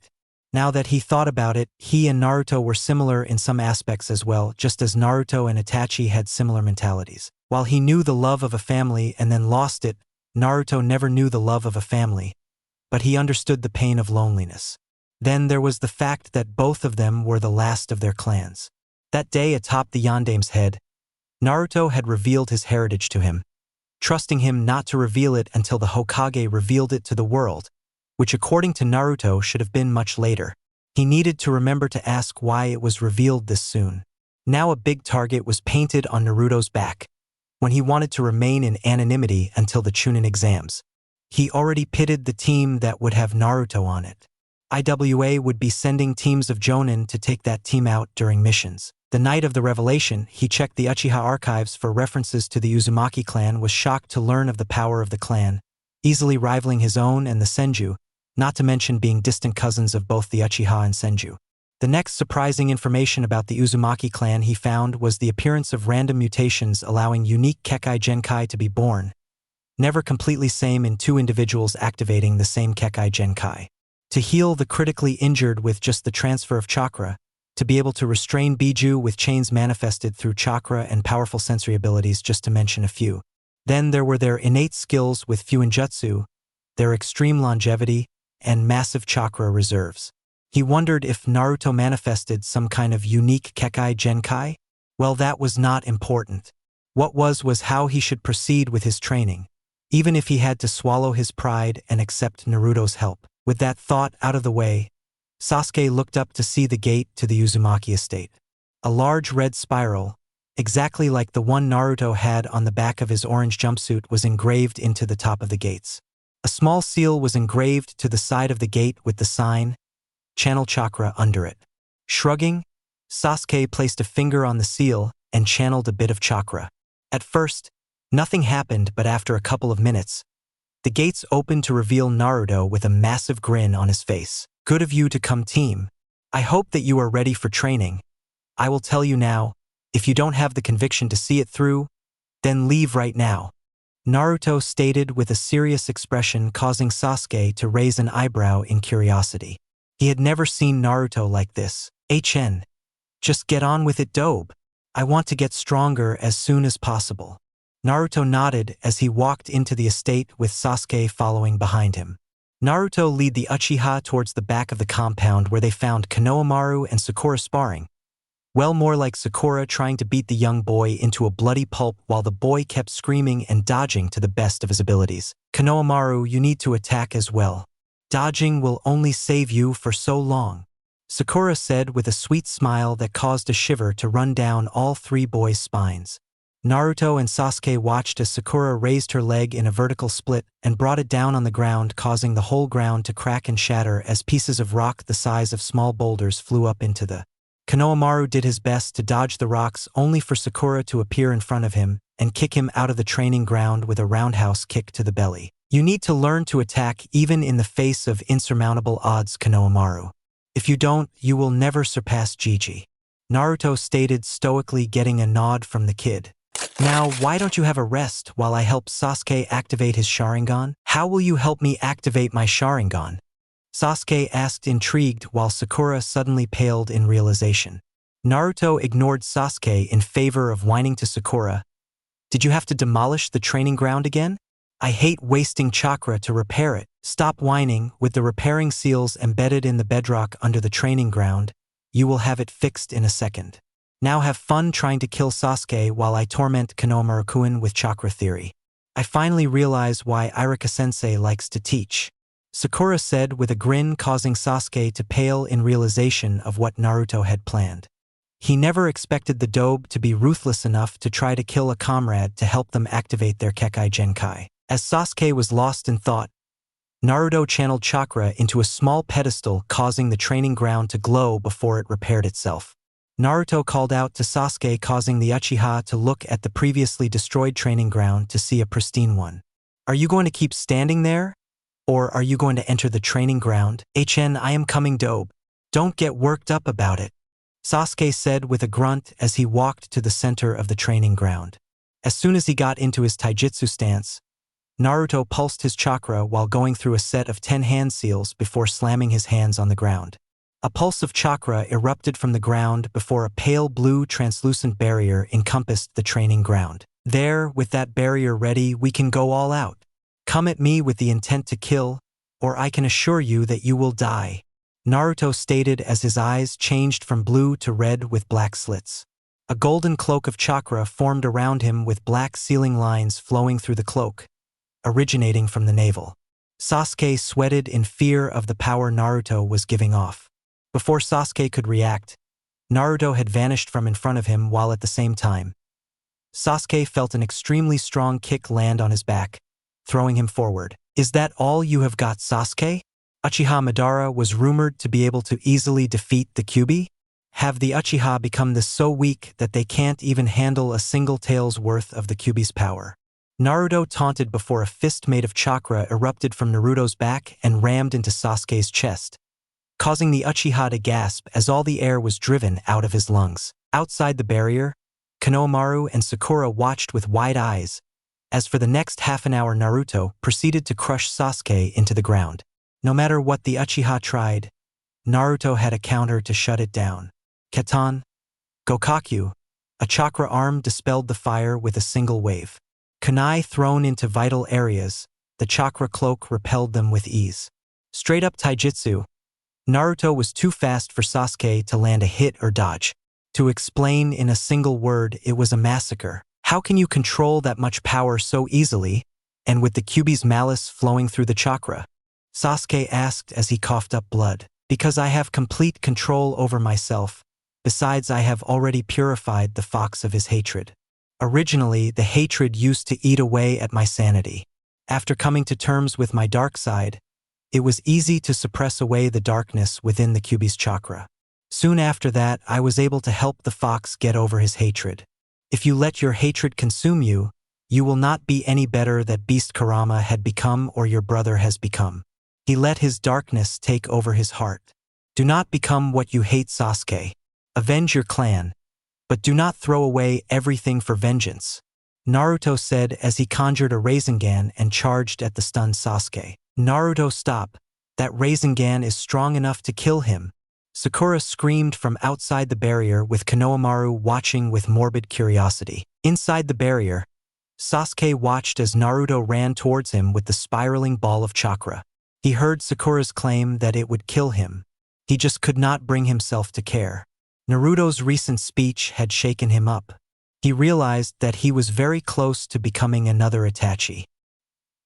S2: Now that he thought about it, he and Naruto were similar in some aspects as well, just as Naruto and Itachi had similar mentalities. While he knew the love of a family and then lost it, Naruto never knew the love of a family, but he understood the pain of loneliness. Then there was the fact that both of them were the last of their clans. That day atop the Yandame's head, Naruto had revealed his heritage to him, trusting him not to reveal it until the Hokage revealed it to the world, which according to Naruto should have been much later. He needed to remember to ask why it was revealed this soon. Now a big target was painted on Naruto's back, when he wanted to remain in anonymity until the Chunin exams. He already pitted the team that would have Naruto on it. IWA would be sending teams of Jonin to take that team out during missions. The night of the revelation, he checked the Uchiha archives for references to the Uzumaki clan, was shocked to learn of the power of the clan, easily rivaling his own and the Senju, not to mention being distant cousins of both the Uchiha and Senju. The next surprising information about the Uzumaki clan he found was the appearance of random mutations allowing unique Kekkei Genkai to be born, never completely same in two individuals activating the same Kekkei Genkai. To heal the critically injured with just the transfer of chakra, to be able to restrain Biju with chains manifested through chakra and powerful sensory abilities, just to mention a few. Then there were their innate skills with Fuinjutsu, their extreme longevity, and massive chakra reserves. He wondered if Naruto manifested some kind of unique Kekkei Genkai? Well, that was not important. What was how he should proceed with his training, even if he had to swallow his pride and accept Naruto's help. With that thought out of the way, Sasuke looked up to see the gate to the Uzumaki estate. A large red spiral, exactly like the one Naruto had on the back of his orange jumpsuit, was engraved into the top of the gates. A small seal was engraved to the side of the gate with the sign, Channel Chakra, under it. Shrugging, Sasuke placed a finger on the seal and channeled a bit of chakra. At first, nothing happened, but after a couple of minutes, the gates opened to reveal Naruto with a massive grin on his face. "Good of you to come, team. I hope that you are ready for training. I will tell you now, if you don't have the conviction to see it through, then leave right now." Naruto stated with a serious expression, causing Sasuke to raise an eyebrow in curiosity. He had never seen Naruto like this. Just get on with it, Dobe. I want to get stronger as soon as possible. Naruto nodded as he walked into the estate with Sasuke following behind him. Naruto led the Uchiha towards the back of the compound where they found Konohamaru and Sakura sparring. Well, more like Sakura trying to beat the young boy into a bloody pulp while the boy kept screaming and dodging to the best of his abilities. Konohamaru, you need to attack as well. Dodging will only save you for so long, Sakura said with a sweet smile that caused a shiver to run down all three boys' spines. Naruto and Sasuke watched as Sakura raised her leg in a vertical split and brought it down on the ground, causing the whole ground to crack and shatter as pieces of rock the size of small boulders flew up into the. Konohamaru did his best to dodge the rocks, only for Sakura to appear in front of him and kick him out of the training ground with a roundhouse kick to the belly. You need to learn to attack even in the face of insurmountable odds, Konohamaru. If you don't, you will never surpass Gigi. Naruto stated, stoically getting a nod from the kid. Now, why don't you have a rest while I help Sasuke activate his Sharingan? How will you help me activate my Sharingan? Sasuke asked, intrigued, while Sakura suddenly paled in realization. Naruto ignored Sasuke in favor of whining to Sakura. Did you have to demolish the training ground again? I hate wasting chakra to repair it. Stop whining. With the repairing seals embedded in the bedrock under the training ground, you will have it fixed in a second. Now have fun trying to kill Sasuke while I torment Konohamaru-kun with chakra theory. I finally realize why Irika-sensei likes to teach, Sakura said with a grin, causing Sasuke to pale in realization of what Naruto had planned. He never expected the Dobe to be ruthless enough to try to kill a comrade to help them activate their Kekai Genkai. As Sasuke was lost in thought, Naruto channeled chakra into a small pedestal, causing the training ground to glow before it repaired itself. Naruto called out to Sasuke, causing the Uchiha to look at the previously destroyed training ground to see a pristine one. Are you going to keep standing there? Or are you going to enter the training ground? I am coming, Dobe. Don't get worked up about it, Sasuke said with a grunt as he walked to the center of the training ground. As soon as he got into his taijutsu stance, Naruto pulsed his chakra while going through a set of 10 hand seals before slamming his hands on the ground. A pulse of chakra erupted from the ground before a pale blue translucent barrier encompassed the training ground. There, with that barrier ready, we can go all out. Come at me with the intent to kill, or I can assure you that you will die, Naruto stated as his eyes changed from blue to red with black slits. A golden cloak of chakra formed around him with black sealing lines flowing through the cloak, originating from the navel. Sasuke sweated in fear of the power Naruto was giving off. Before Sasuke could react, Naruto had vanished from in front of him, while at the same time, Sasuke felt an extremely strong kick land on his back, throwing him forward. Is that all you have got, Sasuke? Uchiha Madara was rumored to be able to easily defeat the Kyuubi? Have the Uchiha become this so weak that they can't even handle a single tail's worth of the Kyuubi's power? Naruto taunted before a fist made of chakra erupted from Naruto's back and rammed into Sasuke's chest, causing the Uchiha to gasp as all the air was driven out of his lungs. Outside the barrier, Konohamaru and Sakura watched with wide eyes, as for the next half an hour Naruto proceeded to crush Sasuke into the ground. No matter what the Uchiha tried, Naruto had a counter to shut it down. Katan, Gokakyu, a chakra arm dispelled the fire with a single wave. Kunai thrown into vital areas, the chakra cloak repelled them with ease. Straight up taijutsu, Naruto was too fast for Sasuke to land a hit or dodge. To explain in a single word, it was a massacre. How can you control that much power so easily, and with the Kyuubi's malice flowing through the chakra? Sasuke asked as he coughed up blood. Because I have complete control over myself. Besides, I have already purified the fox of his hatred. Originally, the hatred used to eat away at my sanity. After coming to terms with my dark side, it was easy to suppress away the darkness within the Kyuubi's chakra. Soon after that, I was able to help the fox get over his hatred. If you let your hatred consume you, you will not be any better than Beast Kurama had become or your brother has become. He let his darkness take over his heart. Do not become what you hate, Sasuke. Avenge your clan, but do not throw away everything for vengeance. Naruto said as he conjured a Rasengan and charged at the stunned Sasuke. Naruto, stop. That Rasengan is strong enough to kill him. Sakura screamed from outside the barrier with Konohamaru watching with morbid curiosity. Inside the barrier, Sasuke watched as Naruto ran towards him with the spiraling ball of chakra. He heard Sakura's claim that it would kill him. He just could not bring himself to care. Naruto's recent speech had shaken him up. He realized that he was very close to becoming another Itachi.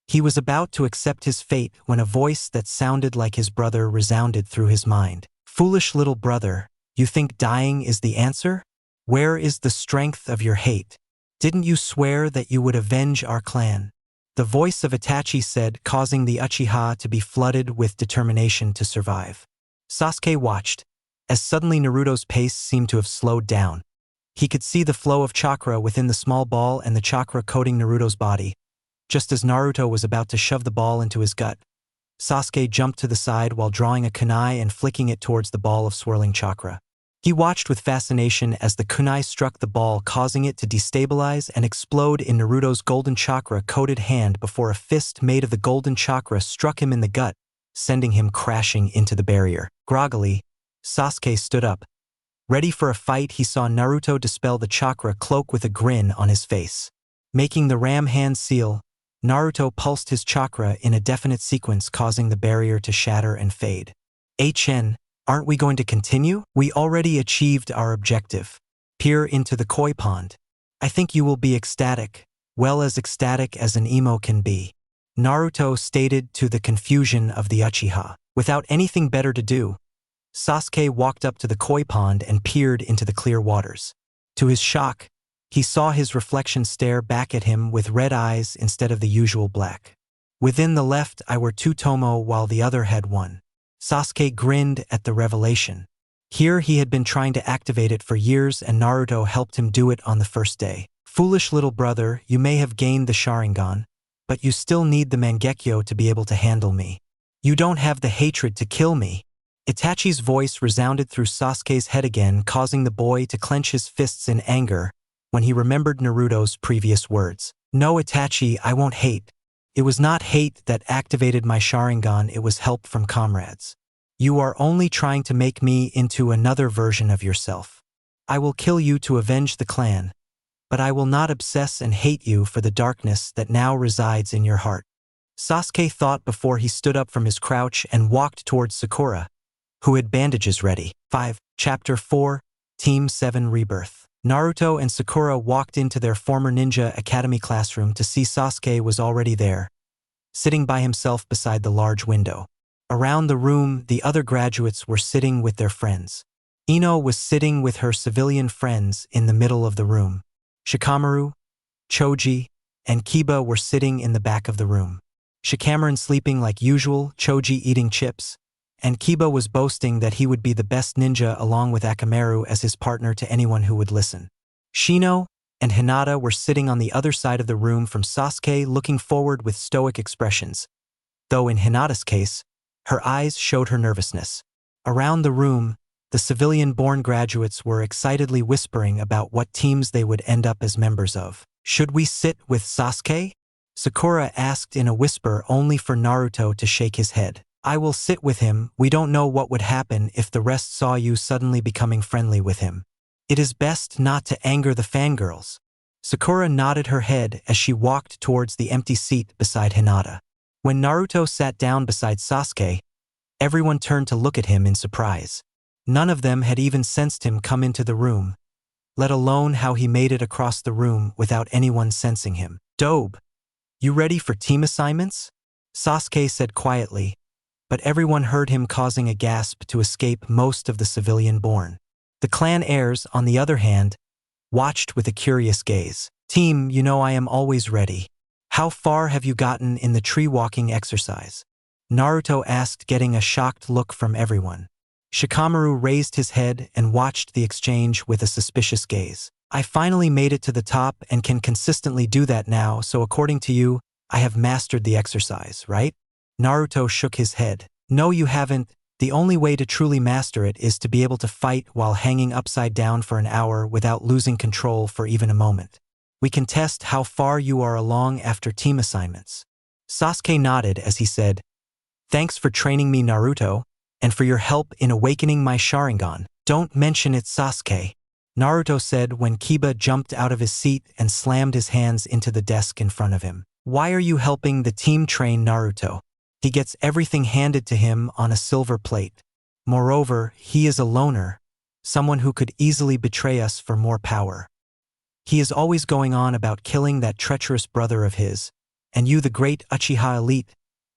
S2: He was about to accept his fate when a voice that sounded like his brother resounded through his mind. Foolish little brother, you think dying is the answer? Where is the strength of your hate? Didn't you swear that you would avenge our clan? The voice of Itachi said, causing the Uchiha to be flooded with determination to survive. Sasuke watched, as suddenly Naruto's pace seemed to have slowed down. He could see the flow of chakra within the small ball and the chakra coating Naruto's body. Just as Naruto was about to shove the ball into his gut, Sasuke jumped to the side while drawing a kunai and flicking it towards the ball of swirling chakra. He watched with fascination as the kunai struck the ball, causing it to destabilize and explode in Naruto's golden chakra-coated hand before a fist made of the golden chakra struck him in the gut, sending him crashing into the barrier. Groggily, Sasuke stood up. Ready for a fight, he saw Naruto dispel the chakra cloak with a grin on his face. Making the ram hand seal, Naruto pulsed his chakra in a definite sequence, causing the barrier to shatter and fade. HN, aren't we going to continue? We already achieved our objective. Peer into the koi pond. I think you will be ecstatic, well as ecstatic as an emo can be. Naruto stated to the confusion of the Uchiha. Without anything better to do, Sasuke walked up to the koi pond and peered into the clear waters. To his shock, he saw his reflection stare back at him with red eyes instead of the usual black. Within the left eye were two tomo while the other had one. Sasuke grinned at the revelation. Here he had been trying to activate it for years and Naruto helped him do it on the first day. Foolish little brother, you may have gained the Sharingan, but you still need the Mangekyo to be able to handle me. You don't have the hatred to kill me. Itachi's voice resounded through Sasuke's head again, causing the boy to clench his fists in anger when he remembered Naruto's previous words. No, Itachi, I won't hate. It was not hate that activated my Sharingan, it was help from comrades. You are only trying to make me into another version of yourself. I will kill you to avenge the clan, but I will not obsess and hate you for the darkness that now resides in your heart. Sasuke thought before he stood up from his crouch and walked towards Sakura, who had bandages ready. 5. Chapter 4, Team 7 Rebirth. Naruto and Sakura walked into their former ninja academy classroom to see Sasuke was already there, sitting by himself beside the large window. Around the room, the other graduates were sitting with their friends. Ino was sitting with her civilian friends in the middle of the room. Shikamaru, Choji, and Kiba were sitting in the back of the room. Shikamaru sleeping like usual, Choji eating chips, and Kiba was boasting that he would be the best ninja along with Akamaru as his partner to anyone who would listen. Shino and Hinata were sitting on the other side of the room from Sasuke, looking forward with stoic expressions, though in Hinata's case, her eyes showed her nervousness. Around the room, the civilian-born graduates were excitedly whispering about what teams they would end up as members of. Should we sit with Sasuke? Sakura asked in a whisper only for Naruto to shake his head. I will sit with him. We don't know what would happen if the rest saw you suddenly becoming friendly with him. It is best not to anger the fangirls. Sakura nodded her head as she walked towards the empty seat beside Hinata. When Naruto sat down beside Sasuke, everyone turned to look at him in surprise. None of them had even sensed him come into the room, let alone how he made it across the room without anyone sensing him. Dobe, you ready for team assignments? Sasuke said quietly, but everyone heard him causing a gasp to escape most of the civilian-born. The clan heirs, on the other hand, watched with a curious gaze. Team, you know I am always ready. How far have you gotten in the tree-walking exercise? Naruto asked, getting a shocked look from everyone. Shikamaru raised his head and watched the exchange with a suspicious gaze. I finally made it to the top and can consistently do that now, so according to you, I have mastered the exercise, right? Naruto shook his head. No, you haven't. The only way to truly master it is to be able to fight while hanging upside down for an hour without losing control for even a moment. We can test how far you are along after team assignments. Sasuke nodded as he said, "Thanks for training me, Naruto, and for your help in awakening my Sharingan. Don't mention it, Sasuke," Naruto said when Kiba jumped out of his seat and slammed his hands into the desk in front of him. "Why are you helping the team train Naruto? He gets everything handed to him on a silver plate. Moreover, he is a loner, someone who could easily betray us for more power. He is always going on about killing that treacherous brother of his, and you, the great Uchiha elite,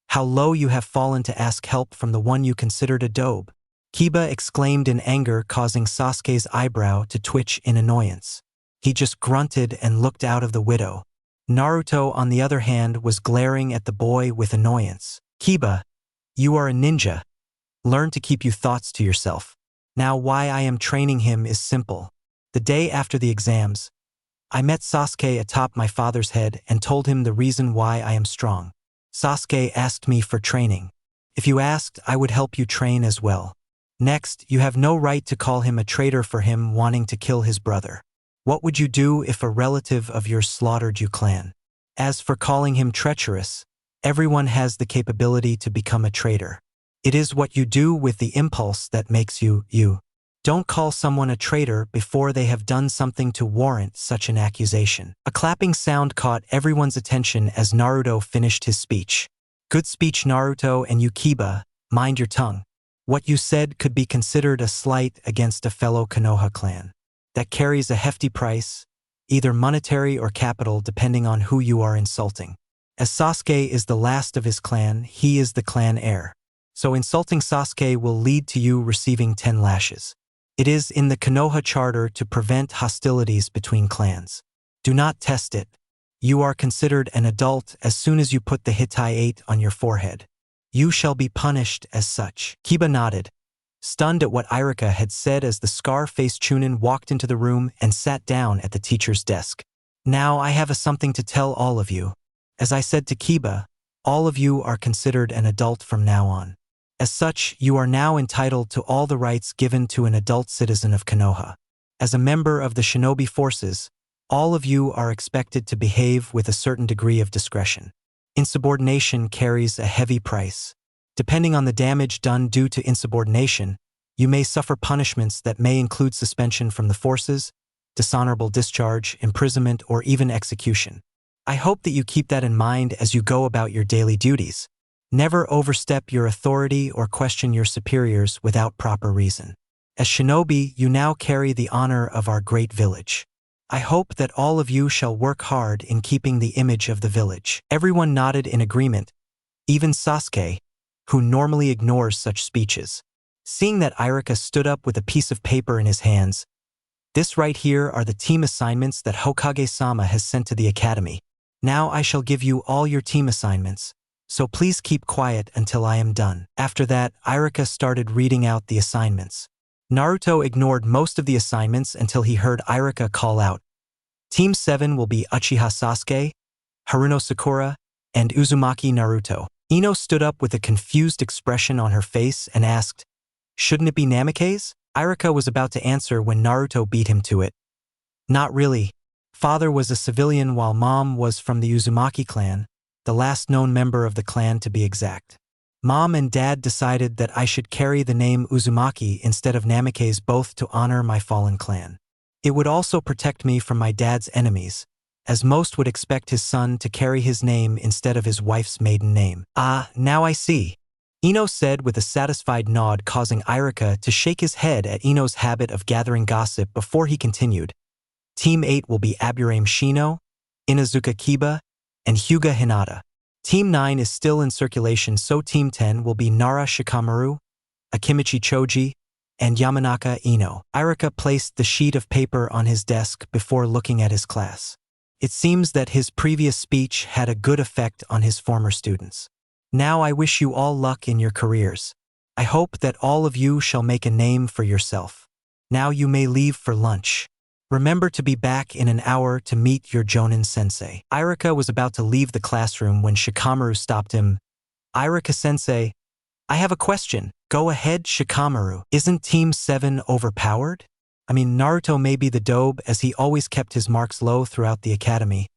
S2: how low you have fallen to ask help from the one you considered a dope." Kiba exclaimed in anger, causing Sasuke's eyebrow to twitch in annoyance. He just grunted and looked out of the window. Naruto, on the other hand, was glaring at the boy with annoyance. "Kiba, you are a ninja. Learn to keep your thoughts to yourself. Now, why I am training him is simple. The day after the exams, I met Sasuke atop my father's head and told him the reason why I am strong. Sasuke asked me for training. If you asked, I would help you train as well. Next, you have no right to call him a traitor for him wanting to kill his brother. What would you do if a relative of yours slaughtered your clan? As for calling him treacherous, everyone has the capability to become a traitor. It is what you do with the impulse that makes you, you. Don't call someone a traitor before they have done something to warrant such an accusation." A clapping sound caught everyone's attention as Naruto finished his speech. "Good speech, Naruto, and you, Kiba, mind your tongue. What you said could be considered a slight against a fellow Konoha clan. That carries a hefty price, either monetary or capital depending on who you are insulting. As Sasuke is the last of his clan, he is the clan heir. So insulting Sasuke will lead to you receiving 10 lashes. It is in the Konoha Charter to prevent hostilities between clans. Do not test it. You are considered an adult as soon as you put the Hittite on your forehead. You shall be punished as such." Kiba nodded, stunned at what Irika had said as the scar-faced Chunin walked into the room and sat down at the teacher's desk. "Now I have something to tell all of you. As I said to Kiba, all of you are considered an adult from now on. As such, you are now entitled to all the rights given to an adult citizen of Konoha. As a member of the shinobi forces, all of you are expected to behave with a certain degree of discretion. Insubordination carries a heavy price. Depending on the damage done due to insubordination, you may suffer punishments that may include suspension from the forces, dishonorable discharge, imprisonment, or even execution. I hope that you keep that in mind as you go about your daily duties. Never overstep your authority or question your superiors without proper reason. As shinobi, you now carry the honor of our great village. I hope that all of you shall work hard in keeping the image of the village." Everyone nodded in agreement, even Sasuke, who normally ignores such speeches. Seeing that Irika stood up with a piece of paper in his hands, "This right here are the team assignments that Hokage-sama has sent to the academy. Now I shall give you all your team assignments, so please keep quiet until I am done." After that, Irika started reading out the assignments. Naruto ignored most of the assignments until he heard Irika call out, "Team 7 will be Uchiha Sasuke, Haruno Sakura, and Uzumaki Naruto." Ino stood up with a confused expression on her face and asked, "Shouldn't it be Namikaze?" Irika was about to answer when Naruto beat him to it. "Not really. Father was a civilian while Mom was from the Uzumaki clan, the last known member of the clan to be exact. Mom and Dad decided that I should carry the name Uzumaki instead of Namikaze, both to honor my fallen clan. It would also protect me from my dad's enemies, as most would expect his son to carry his name instead of his wife's maiden name." "Ah, now I see," Ino said with a satisfied nod, causing Irika to shake his head at Ino's habit of gathering gossip before he continued. "Team 8 will be Aburame Shino, Inazuka Kiba, and Hyuga Hinata. Team 9 is still in circulation, so Team 10 will be Nara Shikamaru, Akimichi Choji, and Yamanaka Ino." Irika placed the sheet of paper on his desk before looking at his class. It seems that his previous speech had a good effect on his former students. "Now I wish you all luck in your careers. I hope that all of you shall make a name for yourself. Now you may leave for lunch. Remember to be back in an hour to meet your Jonin sensei." Irika was about to leave the classroom when Shikamaru stopped him. "Irika sensei, I have a question." "Go ahead, Shikamaru. Isn't Team 7 overpowered?" Naruto may be the dope as he always kept his marks low throughout the academy,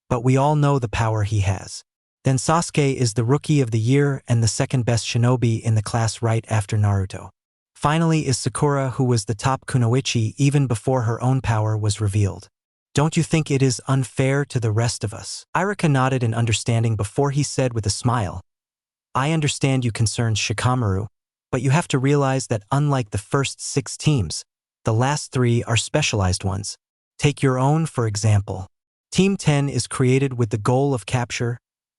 S2: but we all know the power he has. Then Sasuke is the rookie of the year and the second best shinobi in the class right after Naruto. Finally is Sakura, who was the top kunoichi even before her own power was revealed. Don't you think it is unfair to the rest of us? Irika nodded in understanding before he said with a smile, I understand you concerns Shikamaru, but you have to realize that unlike the first 6 teams, the last 3 are specialized ones. Take your own, for example. Team 10 is created with the goal of capture,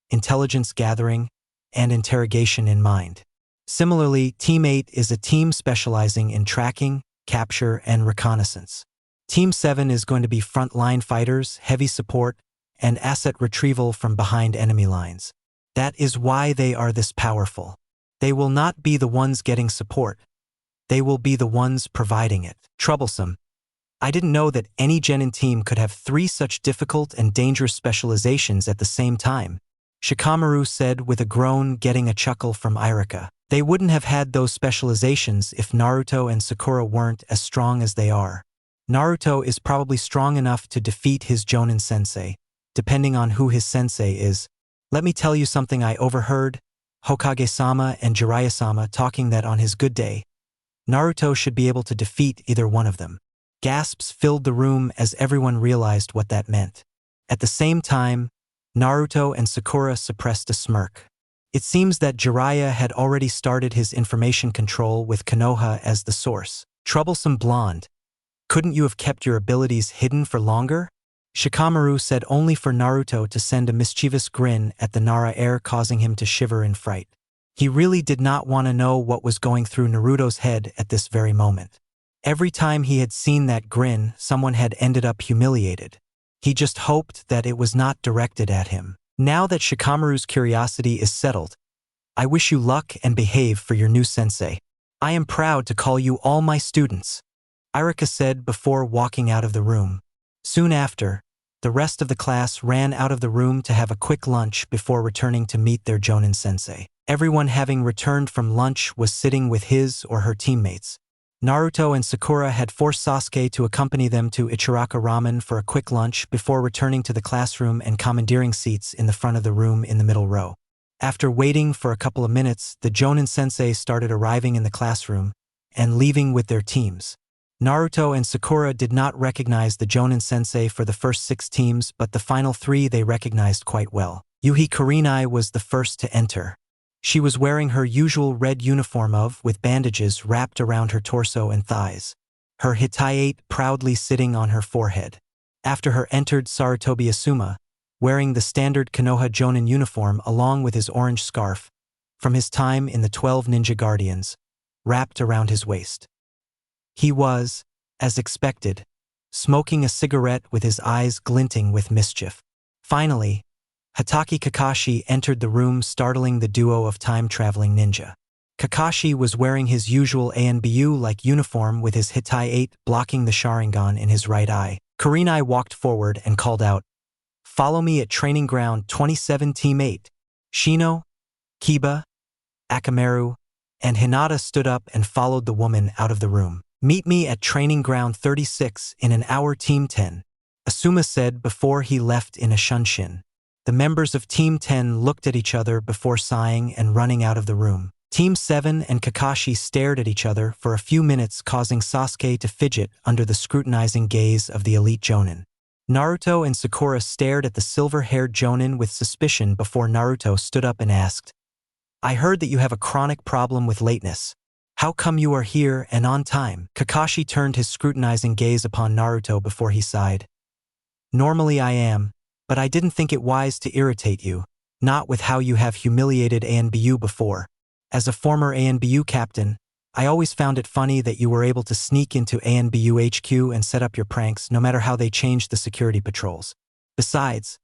S2: intelligence gathering, and interrogation in mind. Similarly, Team 8 is a team specializing in tracking, capture, and reconnaissance. Team 7 is going to be front-line fighters, heavy support, and asset retrieval from behind enemy lines. That is why they are this powerful. They will not be the ones getting support. They will be the ones providing it. Troublesome. I didn't know that any genin team could have 3 such difficult and dangerous specializations at the same time, Shikamaru said with a groan, getting a chuckle from Irika. They wouldn't have had those specializations if Naruto and Sakura weren't as strong as they are. Naruto is probably strong enough to defeat his Jonin sensei, depending on who his sensei is. Let me tell you something I overheard Hokage-sama and Jiraiya-sama talking that on his good day, Naruto should be able to defeat either one of them. Gasps filled the room as everyone realized what that meant. At the same time, Naruto and Sakura suppressed a smirk. It seems that Jiraiya had already started his information control with Konoha as the source. Troublesome blonde. Couldn't you have kept your abilities hidden for longer? Shikamaru said only for Naruto to send a mischievous grin at the Nara air, causing him to shiver in fright. He really did not want to know what was going through Naruto's head at this very moment. Every time he had seen that grin, someone had ended up humiliated. He just hoped that it was not directed at him. Now that Shikamaru's curiosity is settled, I wish you luck and behave for your new sensei. I am proud to call you all my students, Irika said before walking out of the room. Soon after, the rest of the class ran out of the room to have a quick lunch before returning to meet their Jonin sensei. Everyone having returned from lunch was sitting with his or her teammates. Naruto and Sakura had forced Sasuke to accompany them to Ichiraka Ramen for a quick lunch before returning to the classroom and commandeering seats in the front of the room in the middle row. After waiting for a couple of minutes, the Jonin sensei started arriving in the classroom and leaving with their teams. Naruto and Sakura did not recognize the Jonin sensei for the first 6 teams, but the final 3 they recognized quite well. Yuhi Kurenai was the first to enter. She was wearing her usual red uniform with bandages wrapped around her torso and thighs. Her hitayate proudly sitting on her forehead. After her entered Sarutobi Asuma, wearing the standard Konoha Jonin uniform along with his orange scarf, from his time in the 12 Ninja Guardians, wrapped around his waist. He was, as expected, smoking a cigarette with his eyes glinting with mischief. Finally, Hatake Kakashi entered the room, startling the duo of time-traveling ninja. Kakashi was wearing his usual ANBU-like uniform with his hitayate blocking the Sharingan in his right eye. Kurenai walked forward and called out, "Follow me at Training Ground 27 Team 8. Shino, Kiba, Akamaru, and Hinata stood up and followed the woman out of the room. Meet me at Training Ground 36 in an hour, Team 10, Asuma said before he left in a shunshin. The members of Team 10 looked at each other before sighing and running out of the room. Team 7 and Kakashi stared at each other for a few minutes, causing Sasuke to fidget under the scrutinizing gaze of the elite Jonin. Naruto and Sakura stared at the silver-haired Jonin with suspicion before Naruto stood up and asked, "I heard that you have a chronic problem with lateness. How come you are here and on time?" Kakashi turned his scrutinizing gaze upon Naruto before he sighed. "Normally I am, but I didn't think it wise to irritate you, not with how you have humiliated ANBU before. As a former ANBU captain, I always found it funny that you were able to sneak into ANBU HQ and set up your pranks no matter how they changed the security patrols. Besides,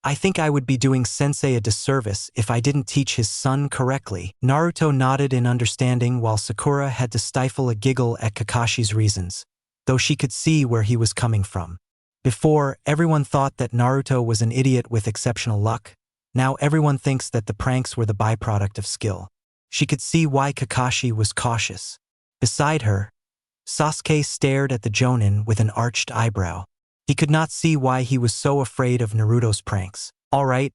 S2: I think I would be doing Sensei a disservice if I didn't teach his son correctly." Naruto nodded in understanding while Sakura had to stifle a giggle at Kakashi's reasons, though she could see where he was coming from. Before, everyone thought that Naruto was an idiot with exceptional luck. Now everyone thinks that the pranks were the byproduct of skill. She could see why Kakashi was cautious. Beside her, Sasuke stared at the Jonin with an arched eyebrow. He could not see why he was so afraid of Naruto's pranks. "All right,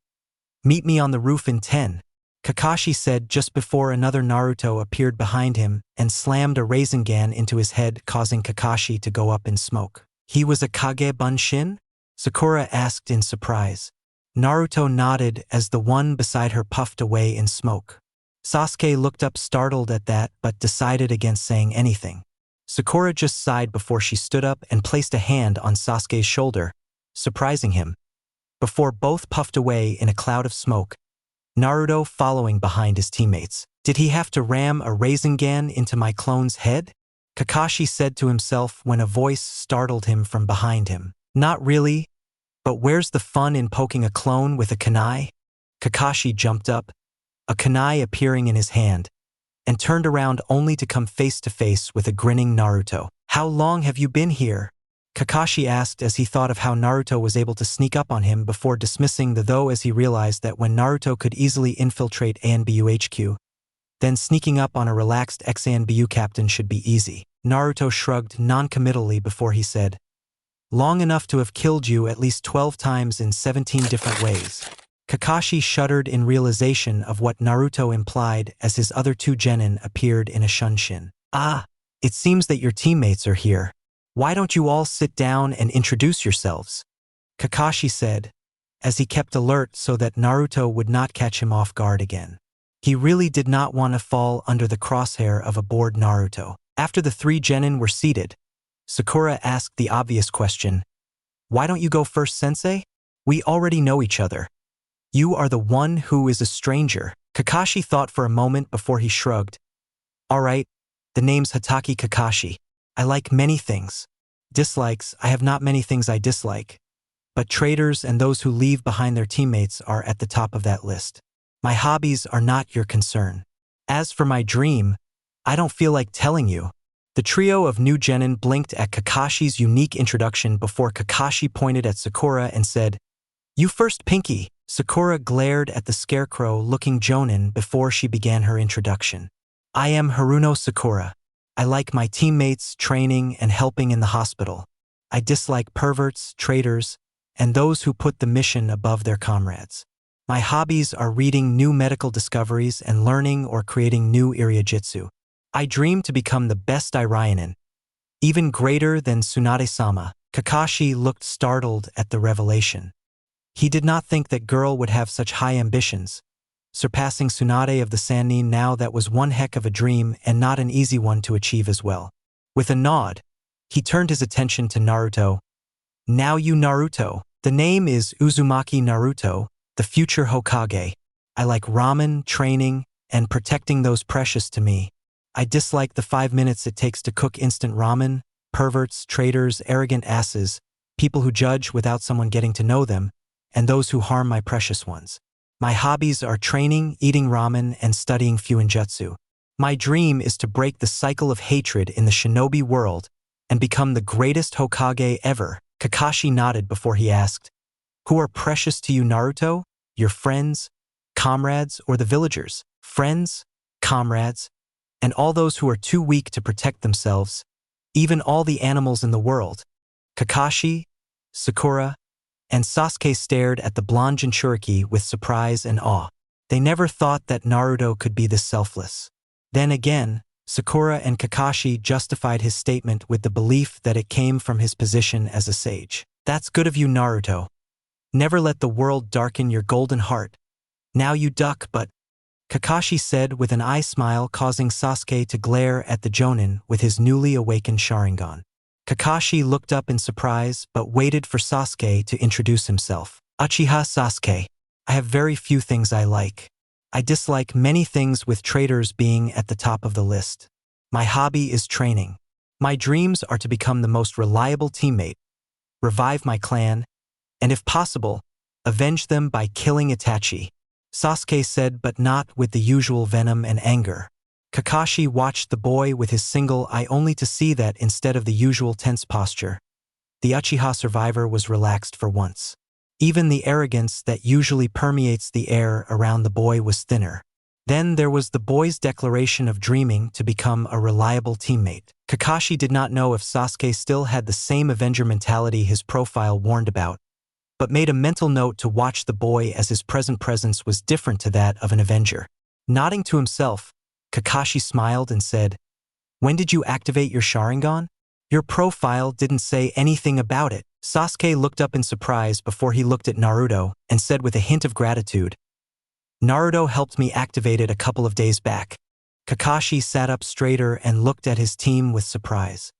S2: meet me on the roof in 10. Kakashi said just before another Naruto appeared behind him and slammed a Rasengan into his head, causing Kakashi to go up in smoke. "He was a Kage Bunshin?" Sakura asked in surprise. Naruto nodded as the one beside her puffed away in smoke. Sasuke looked up startled at that but decided against saying anything. Sakura just sighed before she stood up and placed a hand on Sasuke's shoulder, surprising him. Before both puffed away in a cloud of smoke, Naruto following behind his teammates. "Did he have to ram a Rasengan into my clone's head?" Kakashi said to himself when a voice startled him from behind him. "Not really, but where's the fun in poking a clone with a kunai?" Kakashi jumped up, a kunai appearing in his hand, and turned around only to come face to face with a grinning Naruto. "How long have you been here?" Kakashi asked as he thought of how Naruto was able to sneak up on him before dismissing the though as he realized that when Naruto could easily infiltrate ANBU HQ, then sneaking up on a relaxed ex-ANBU captain should be easy. Naruto shrugged non-committally before he said, "Long enough to have killed you at least 12 times in 17 different ways." Kakashi shuddered in realization of what Naruto implied as his other two genin appeared in a shunshin. "Ah, it seems that your teammates are here. Why don't you all sit down and introduce yourselves?" Kakashi said, as he kept alert so that Naruto would not catch him off guard again. He really did not want to fall under the crosshair of a bored Naruto. After the three genin were seated, Sakura asked the obvious question, "Why don't you go first, sensei? We already know each other. You are the one who is a stranger." Kakashi thought for a moment before he shrugged. "All right, the name's Hatake Kakashi. I like many things. Dislikes, I have not many things I dislike. But traitors and those who leave behind their teammates are at the top of that list. My hobbies are not your concern. As for my dream, I don't feel like telling you." The trio of new genin blinked at Kakashi's unique introduction before Kakashi pointed at Sakura and said, "You first, Pinky." Sakura glared at the scarecrow-looking jonin before she began her introduction. "I am Haruno Sakura. I like my teammates, training, and helping in the hospital. I dislike perverts, traitors, and those who put the mission above their comrades. My hobbies are reading new medical discoveries and learning or creating new Iryujutsu. I dream to become the best Irionin, even greater than Tsunade-sama." Kakashi looked startled at the revelation. He did not think that girl would have such high ambitions. Surpassing Tsunade of the Sannin now, that was one heck of a dream and not an easy one to achieve as well. With a nod, he turned his attention to Naruto. "Now you Naruto. The name is Uzumaki Naruto, the future Hokage. I like ramen, training, and protecting those precious to me. I dislike the 5 minutes it takes to cook instant ramen, perverts, traitors, arrogant asses, people who judge without someone getting to know them, and those who harm my precious ones. My hobbies are training, eating ramen, and studying Fuinjutsu. My dream is to break the cycle of hatred in the shinobi world and become the greatest Hokage ever." Kakashi nodded before he asked, "Who are precious to you, Naruto? Your friends, comrades, or the villagers?" "Friends, comrades, and all those who are too weak to protect themselves, even all the animals in the world." Kakashi, Sakura, and Sasuke stared at the blonde Jinchuriki with surprise and awe. They never thought that Naruto could be this selfless. Then again, Sakura and Kakashi justified his statement with the belief that it came from his position as a sage. "That's good of you, Naruto. Never let the world darken your golden heart. Now you duck, but..." Kakashi said with an eye smile, causing Sasuke to glare at the jonin with his newly awakened Sharingan. Kakashi looked up in surprise but waited for Sasuke to introduce himself. "Uchiha Sasuke. I have very few things I like. I dislike many things, with traitors being at the top of the list. My hobby is training. My dreams are to become the most reliable teammate, revive my clan, and if possible, avenge them by killing Itachi." Sasuke said, but not with the usual venom and anger. Kakashi watched the boy with his single eye only to see that instead of the usual tense posture, the Uchiha survivor was relaxed for once. Even the arrogance that usually permeates the air around the boy was thinner. Then there was the boy's declaration of dreaming to become a reliable teammate. Kakashi did not know if Sasuke still had the same Avenger mentality his profile warned about, but made a mental note to watch the boy as his present presence was different to that of an Avenger. Nodding to himself, Kakashi smiled and said, "When did you activate your Sharingan? Your profile didn't say anything about it." Sasuke looked up in surprise before he looked at Naruto and said with a hint of gratitude, "Naruto helped me activate it a couple of days back." Kakashi sat up straighter and looked at his team with surprise.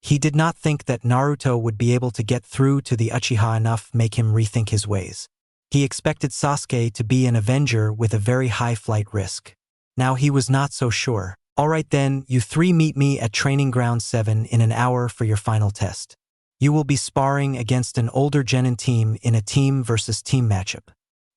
S2: He did not think that Naruto would be able to get through to the Uchiha enough make him rethink his ways. He expected Sasuke to be an Avenger with a very high flight risk. Now he was not so sure. "Alright then, you three meet me at Training Ground 7 in an hour for your final test. You will be sparring against an older genin team in a team versus team matchup.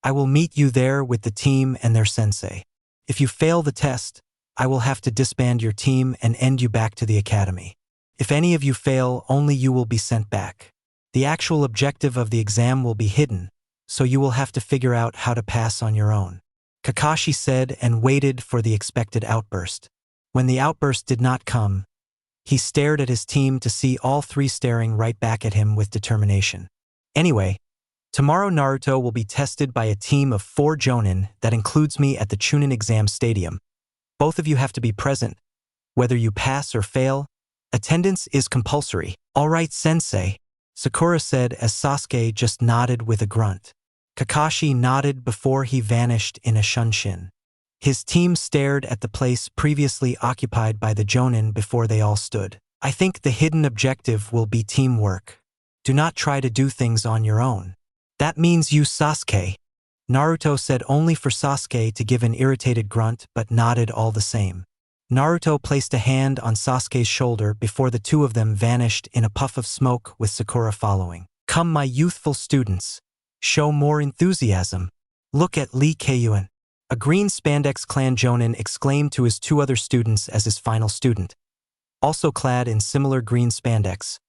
S2: I will meet you there with the team and their sensei. If you fail the test, I will have to disband your team and end you back to the academy. If any of you fail, only you will be sent back. The actual objective of the exam will be hidden, so you will have to figure out how to pass on your own." Kakashi said and waited for the expected outburst. When the outburst did not come, he stared at his team to see all three staring right back at him with determination. "Anyway, tomorrow Naruto will be tested by a team of 4 Jonin that includes me at the Chunin exam stadium. Both of you have to be present. Whether you pass or fail, attendance is compulsory." "Alright, sensei," Sakura said as Sasuke just nodded with a grunt. Kakashi nodded before he vanished in a shunshin. His team stared at the place previously occupied by the Jonin before they all stood. "I think the hidden objective will be teamwork. Do not try to do things on your own." "That means you, Sasuke," Naruto said, only for Sasuke to give an irritated grunt but nodded all the same. Naruto placed a hand on Sasuke's shoulder before the two of them vanished in a puff of smoke with Sakura following. "Come, my youthful students. Show more enthusiasm. Look at Lee Keiyuan." A green spandex clan Jonin exclaimed to his 2 other students as his final student, also clad in similar green spandex,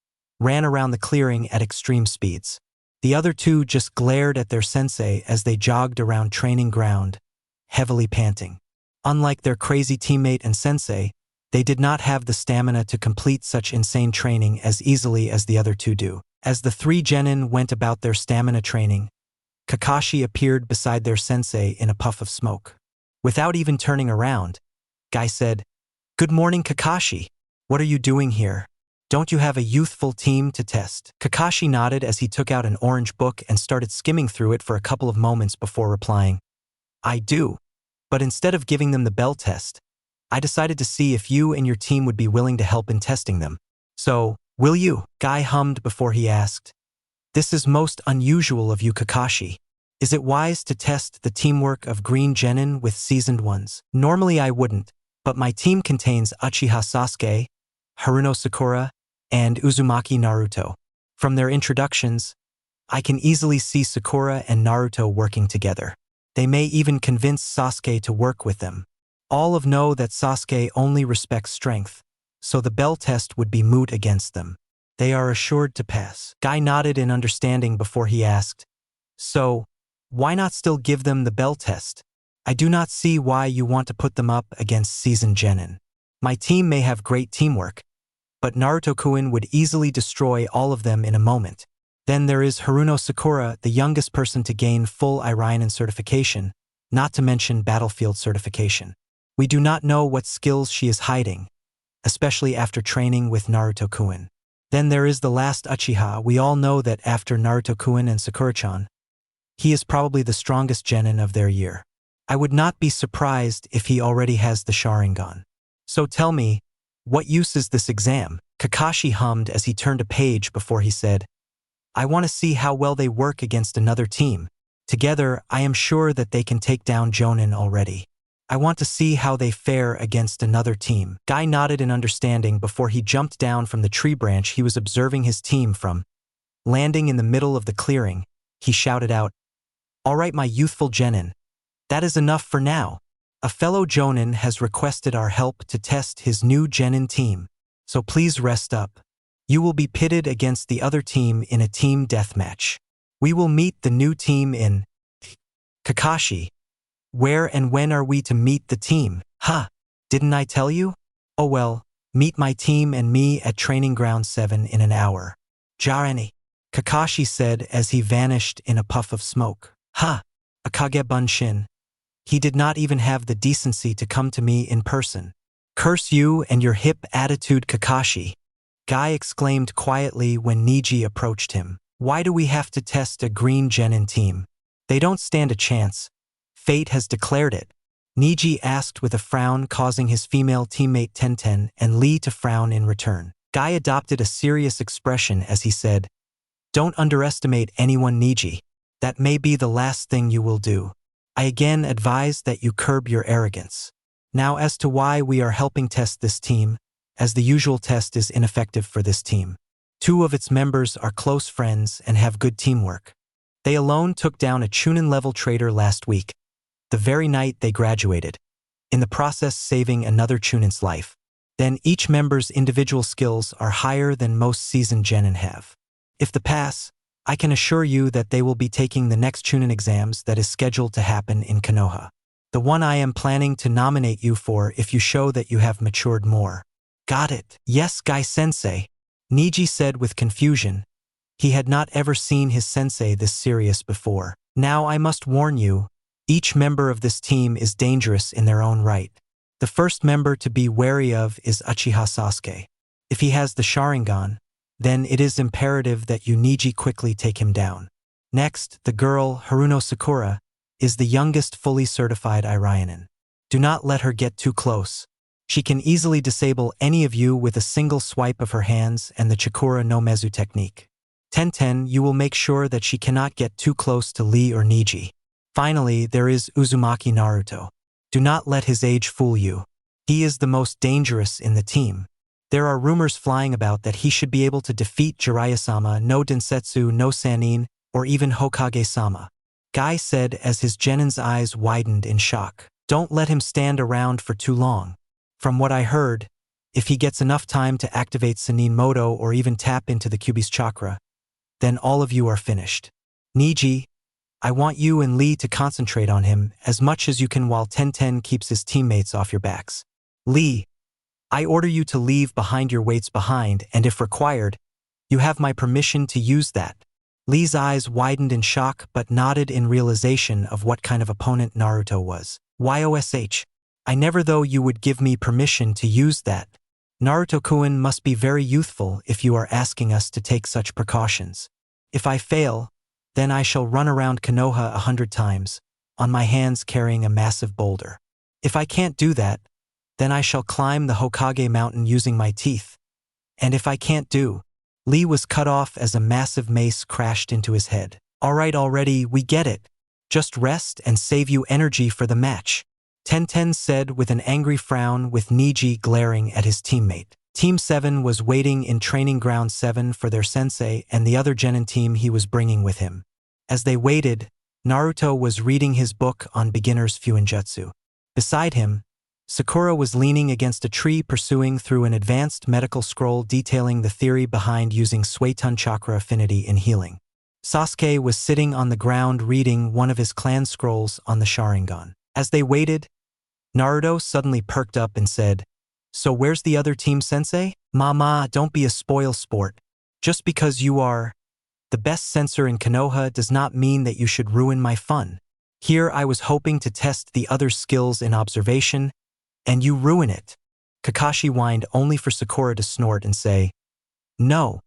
S2: ran around the clearing at extreme speeds. The other 2 just glared at their sensei as they jogged around training ground, heavily panting. Unlike their crazy teammate and sensei, they did not have the stamina to complete such insane training as easily as the other 2 do. As the 3 genin went about their stamina training, Kakashi appeared beside their sensei in a puff of smoke. Without even turning around, Guy said, "Good morning, Kakashi. What are you doing here? Don't you have a youthful team to test?" Kakashi nodded as he took out an orange book and started skimming through it for a couple of moments before replying, "I do. But instead of giving them the bell test, I decided to see if you and your team would be willing to help in testing them. So, will you?" Guy hummed before he asked, "This is most unusual of you, Kakashi. Is it wise to test the teamwork of green genin with seasoned ones? Normally I wouldn't, but my team contains Uchiha Sasuke, Haruno Sakura, and Uzumaki Naruto. From their introductions, I can easily see Sakura and Naruto working together. They may even convince Sasuke to work with them. All of know that Sasuke only respects strength, so the bell test would be moot against them. They are assured to pass." Guy nodded in understanding before he asked, "So, why not still give them the bell test? I do not see why you want to put them up against seasoned genin. My team may have great teamwork, but Naruto-kun would easily destroy all of them in a moment. Then there is Haruno Sakura, the youngest person to gain full Irinen certification, not to mention battlefield certification. We do not know what skills she is hiding, especially after training with Naruto-kun. Then there is the last Uchiha. We all know that after Naruto-kun and Sakura-chan, he is probably the strongest genin of their year. I would not be surprised if he already has the Sharingan. So tell me, what use is this exam?" Kakashi hummed as he turned a page before he said, "I want to see how well they work against another team. Together, I am sure that they can take down Jonin already. I want to see how they fare against another team." Guy nodded in understanding before he jumped down from the tree branch he was observing his team from. Landing in the middle of the clearing, he shouted out, "Alright, my youthful genin. That is enough for now. A fellow Jonin has requested our help to test his new genin team, so please rest up. You will be pitted against the other team in a team deathmatch. We will meet the new team in..." Kakashi, Where and when are we to meet the team? Ha! Didn't I tell you? Oh well, meet my team and me at Training Ground 7 in an hour. Jarani, Kakashi said as he vanished in a puff of smoke. Ha! Akage Bunshin. He did not even have the decency to come to me in person. Curse you and your hip attitude, Kakashi. Guy exclaimed quietly when Niji approached him. Why do we have to test a green genin team? They don't stand a chance. Fate has declared it. Niji asked with a frown, causing his female teammate Tenten and Lee to frown in return. Guy adopted a serious expression as he said, "Don't underestimate anyone, Niji. That may be the last thing you will do. I again advise that you curb your arrogance. Now as to why we are helping test this team, as the usual test is ineffective for this team. 2 of its members are close friends and have good teamwork. They alone took down a Chunin-level trader last week, the very night they graduated, in the process saving another Chunin's life. Then each member's individual skills are higher than most seasoned genin have. If they pass, I can assure you that they will be taking the next Chunin exams that is scheduled to happen in Konoha. The one I am planning to nominate you for if you show that you have matured more." "Got it. Yes, Guy-sensei," Niji said with confusion. He had not ever seen his sensei this serious before. "Now I must warn you, each member of this team is dangerous in their own right. The first member to be wary of is Uchiha Sasuke. If he has the Sharingan, then it is imperative that you Niji quickly take him down. Next, the girl, Haruno Sakura, is the youngest fully certified Irionin. Do not let her get too close. She can easily disable any of you with a single swipe of her hands and the Chikura no Mezu technique. Tenten, you will make sure that she cannot get too close to Lee or Niji. Finally, there is Uzumaki Naruto. Do not let his age fool you. He is the most dangerous in the team. There are rumors flying about that he should be able to defeat Jiraiya-sama no Densetsu no Sannin or even Hokage-sama. Guy said as his genin's eyes widened in shock. Don't let him stand around for too long. From what I heard, if he gets enough time to activate Sannin Moto or even tap into the Kyuubi's chakra, then all of you are finished. Niji, I want you and Lee to concentrate on him as much as you can while Tenten keeps his teammates off your backs. Lee, I order you to leave behind your weights behind, and if required, you have my permission to use that." Lee's eyes widened in shock but nodded in realization of what kind of opponent Naruto was. "Yosh, I never though you would give me permission to use that. Naruto-kun must be very youthful if you are asking us to take such precautions. If I fail, then I shall run around Konoha 100 times, on my hands carrying a massive boulder. If I can't do that, then I shall climb the Hokage mountain using my teeth. And if I can't do..." Lee was cut off as a massive mace crashed into his head. "Alright already, we get it. Just rest and save you energy for the match," Tenten said with an angry frown with Niji glaring at his teammate. Team 7 was waiting in Training Ground 7 for their sensei and the other genin team he was bringing with him. As they waited, Naruto was reading his book on beginner's Fuinjutsu. Beside him, Sakura was leaning against a tree pursuing through an advanced medical scroll detailing the theory behind using Suetun chakra affinity in healing. Sasuke was sitting on the ground reading one of his clan scrolls on the Sharingan. As they waited, Naruto suddenly perked up and said, "So where's the other team, sensei?" "Mama, don't be a spoil sport. Just because you are the best sensor in Konoha does not mean that you should ruin my fun. Here I was hoping to test the other's skills in observation, and you ruin it." Kakashi whined only for Sakura to snort and say, "No,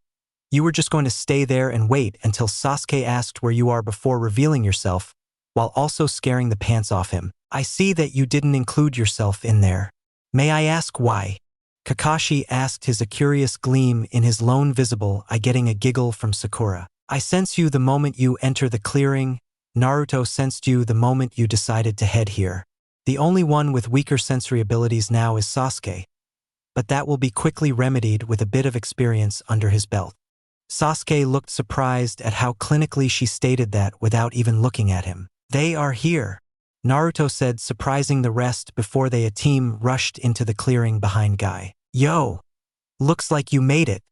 S2: you were just going to stay there and wait until Sasuke asked where you are before revealing yourself, while also scaring the pants off him. I see that you didn't include yourself in there. May I ask why?" Kakashi asked, his a curious gleam in his lone visible eye, getting a giggle from Sakura. "I sense you the moment you enter the clearing. Naruto sensed you the moment you decided to head here. The only one with weaker sensory abilities now is Sasuke, but that will be quickly remedied with a bit of experience under his belt." Sasuke looked surprised at how clinically she stated that without even looking at him. "They are here," Naruto said, surprising the rest before a team rushed into the clearing behind Guy. "Yo, looks like you made it,"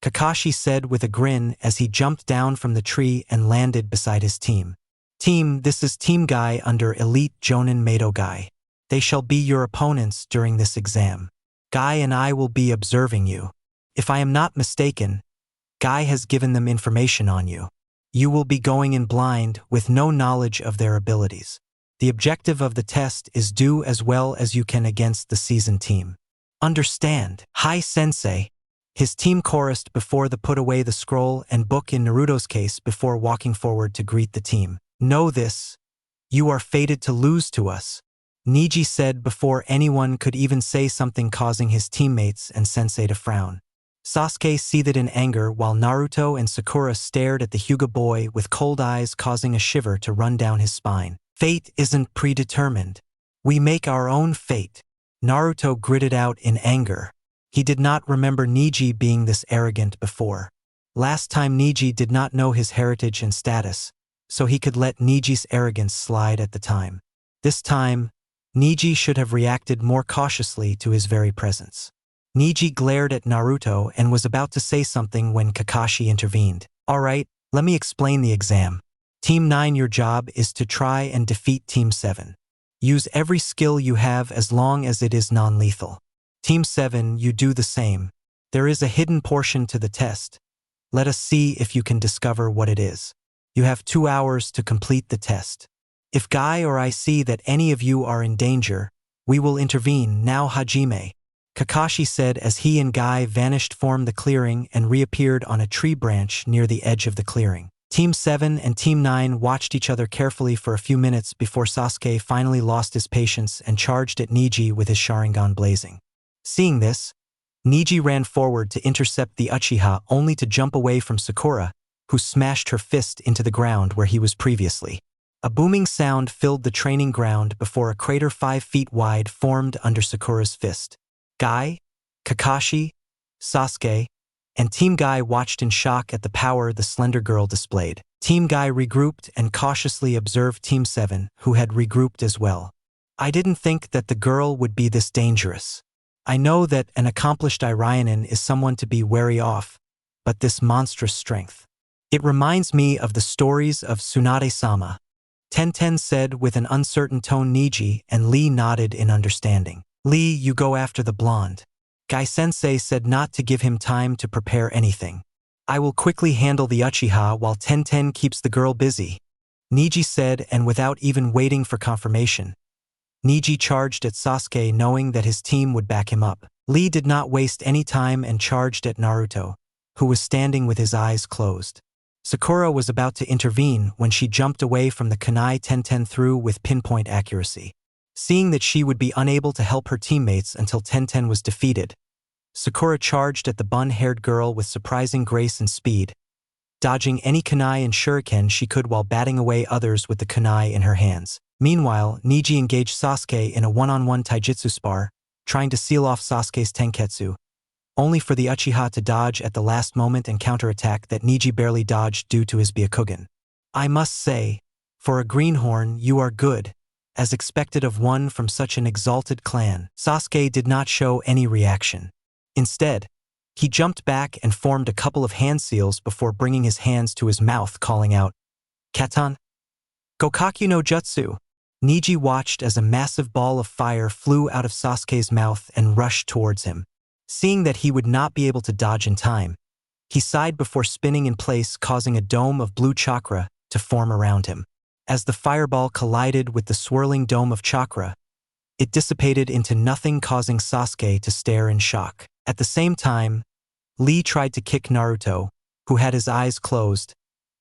S2: Kakashi said with a grin as he jumped down from the tree and landed beside his team. Team, this is Team Guy under Elite Jonin Mato Guy. They shall be your opponents during this exam. Guy and I will be observing you. If I am not mistaken, Guy has given them information on you. You will be going in blind with no knowledge of their abilities. The objective of the test is do as well as you can against the seasoned team. Understand? Hi Sensei. His team chorused before the put away the scroll and book in Naruto's case before walking forward to greet the team. Know this. You are fated to lose to us. Niji said before anyone could even say something, causing his teammates and Sensei to frown. Sasuke seethed in anger while Naruto and Sakura stared at the Hyuga boy with cold eyes, causing a shiver to run down his spine. Fate isn't predetermined. We make our own fate. Naruto gritted out in anger. He did not remember Niji being this arrogant before. Last time Niji did not know his heritage and status, so he could let Niji's arrogance slide at the time. This time, Niji should have reacted more cautiously to his very presence. Niji glared at Naruto and was about to say something when Kakashi intervened. Alright, let me explain the exam. Team 9, your job is to try and defeat Team 7. Use every skill you have as long as it is non-lethal. Team 7, you do the same. There is a hidden portion to the test. Let us see if you can discover what it is. You have 2 hours to complete the test. If Guy or I see that any of you are in danger, we will intervene. Now Hajime, Kakashi said as he and Guy vanished from the clearing and reappeared on a tree branch near the edge of the clearing. Team 7 and Team 9 watched each other carefully for a few minutes before Sasuke finally lost his patience and charged at Niji with his Sharingan blazing. Seeing this, Niji ran forward to intercept the Uchiha, only to jump away from Sakura, who smashed her fist into the ground where he was previously. A booming sound filled the training ground before a crater 5 feet wide formed under Sakura's fist. Guy, Kakashi, Sasuke, and Team Guy watched in shock at the power the slender girl displayed. Team Guy regrouped and cautiously observed Team 7, who had regrouped as well. I didn't think that the girl would be this dangerous. I know that an accomplished Irionin is someone to be wary of, but this monstrous strength. It reminds me of the stories of Tsunade-sama. Tenten said with an uncertain tone. Niji and Lee nodded in understanding. Lee, you go after the blonde. Guy-sensei said not to give him time to prepare anything. I will quickly handle the Uchiha while Tenten keeps the girl busy. Niji said, and without even waiting for confirmation, Niji charged at Sasuke, knowing that his team would back him up. Lee did not waste any time and charged at Naruto, who was standing with his eyes closed. Sakura was about to intervene when she jumped away from the kunai Tenten threw with pinpoint accuracy. Seeing that she would be unable to help her teammates until Tenten was defeated, Sakura charged at the bun-haired girl with surprising grace and speed, dodging any kunai and shuriken she could while batting away others with the kunai in her hands. Meanwhile, Niji engaged Sasuke in a one-on-one taijutsu spar, trying to seal off Sasuke's tenketsu, only for the Uchiha to dodge at the last moment and counterattack that Niji barely dodged due to his Byakugan. I must say, for a greenhorn, you are good, as expected of one from such an exalted clan. Sasuke did not show any reaction. Instead, he jumped back and formed a couple of hand seals before bringing his hands to his mouth, calling out, Katan? Gokaku no Jutsu. Niji watched as a massive ball of fire flew out of Sasuke's mouth and rushed towards him. Seeing that he would not be able to dodge in time, he sighed before spinning in place, causing a dome of blue chakra to form around him. As the fireball collided with the swirling dome of chakra, it dissipated into nothing, causing Sasuke to stare in shock. At the same time, Lee tried to kick Naruto, who had his eyes closed,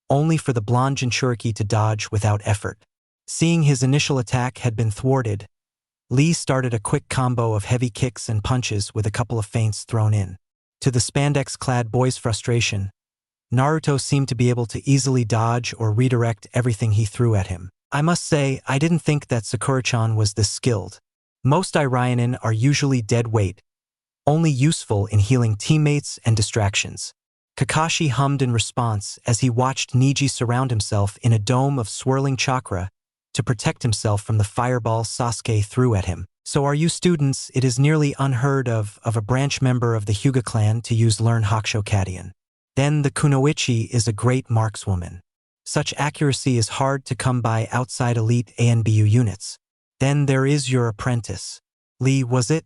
S2: only for the blonde Jinchuriki to dodge without effort. Seeing his initial attack had been thwarted, Lee started a quick combo of heavy kicks and punches with a couple of feints thrown in. To the spandex-clad boy's frustration, Naruto seemed to be able to easily dodge or redirect everything he threw at him. I must say, I didn't think that Sakura-chan was this skilled. Most Irionin are usually dead weight, only useful in healing teammates and distractions. Kakashi hummed in response as he watched Niji surround himself in a dome of swirling chakra to protect himself from the fireball Sasuke threw at him. So are you students? It is nearly unheard of a branch member of the Hyuga clan to use Learn Hakusho Kadian. Then the Kunoichi is a great markswoman. Such accuracy is hard to come by outside elite ANBU units. Then there is your apprentice. Lee, was it?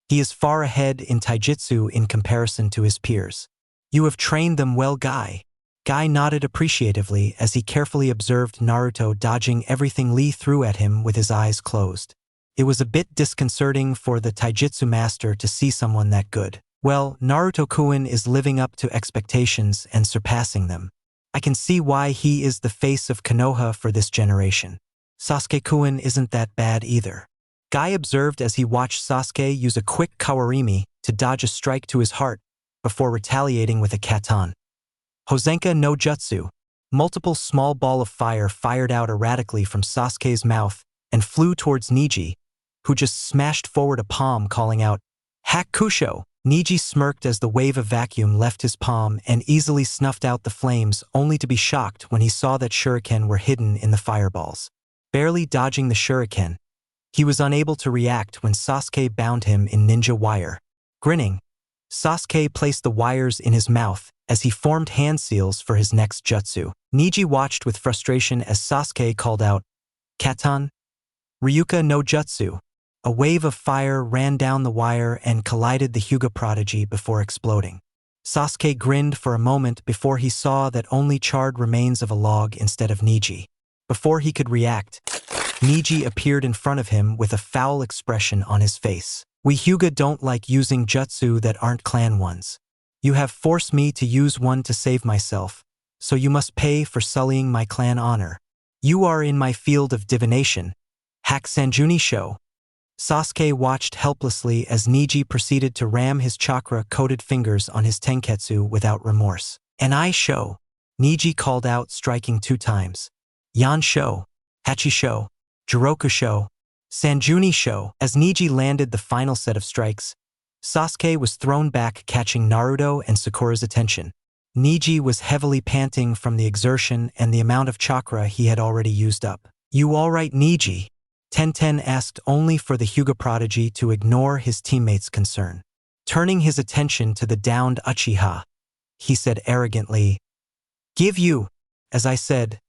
S2: He is far ahead in taijutsu in comparison to his peers. You have trained them well, Guy. Guy nodded appreciatively as he carefully observed Naruto dodging everything Lee threw at him with his eyes closed. It was a bit disconcerting for the taijutsu master to see someone that good. Well, Naruto-kun is living up to expectations and surpassing them. I can see why he is the face of Konoha for this generation. Sasuke-kun isn't that bad either. Guy observed as he watched Sasuke use a quick kawarimi to dodge a strike to his heart before retaliating with a katan. Hozenka no jutsu. Multiple small ball of fire fired out erratically from Sasuke's mouth and flew towards Neji, who just smashed forward a palm calling out, Hakusho! Neji smirked as the wave of vacuum left his palm and easily snuffed out the flames, only to be shocked when he saw that shuriken were hidden in the fireballs. Barely dodging the shuriken, he was unable to react when Sasuke bound him in ninja wire. Grinning, Sasuke placed the wires in his mouth as he formed hand seals for his next jutsu. Neji watched with frustration as Sasuke called out, Katan? Ryuka no jutsu. A wave of fire ran down the wire and collided the Hyuga prodigy before exploding. Sasuke grinned for a moment before he saw that only charred remains of a log instead of Neji. Before he could react, Neji appeared in front of him with a foul expression on his face. We Hyuga don't like using jutsu that aren't clan ones. You have forced me to use one to save myself, so you must pay for sullying my clan honor. You are in my field of divination. Hack Sanjuni show. Sasuke watched helplessly as Neji proceeded to ram his chakra-coated fingers on his tenketsu without remorse. An I show. Neji called out, striking 2 times. Yan show. Hachi show. Jiroku show. Sanjuni show. As Neji landed the final set of strikes, Sasuke was thrown back, catching Naruto and Sakura's attention. Neji was heavily panting from the exertion and the amount of chakra he had already used up. You alright, Neji? Tenten asked, only for the Hyuga prodigy to ignore his teammates' concern. Turning his attention to the downed Uchiha, he said arrogantly, Give you. As I said,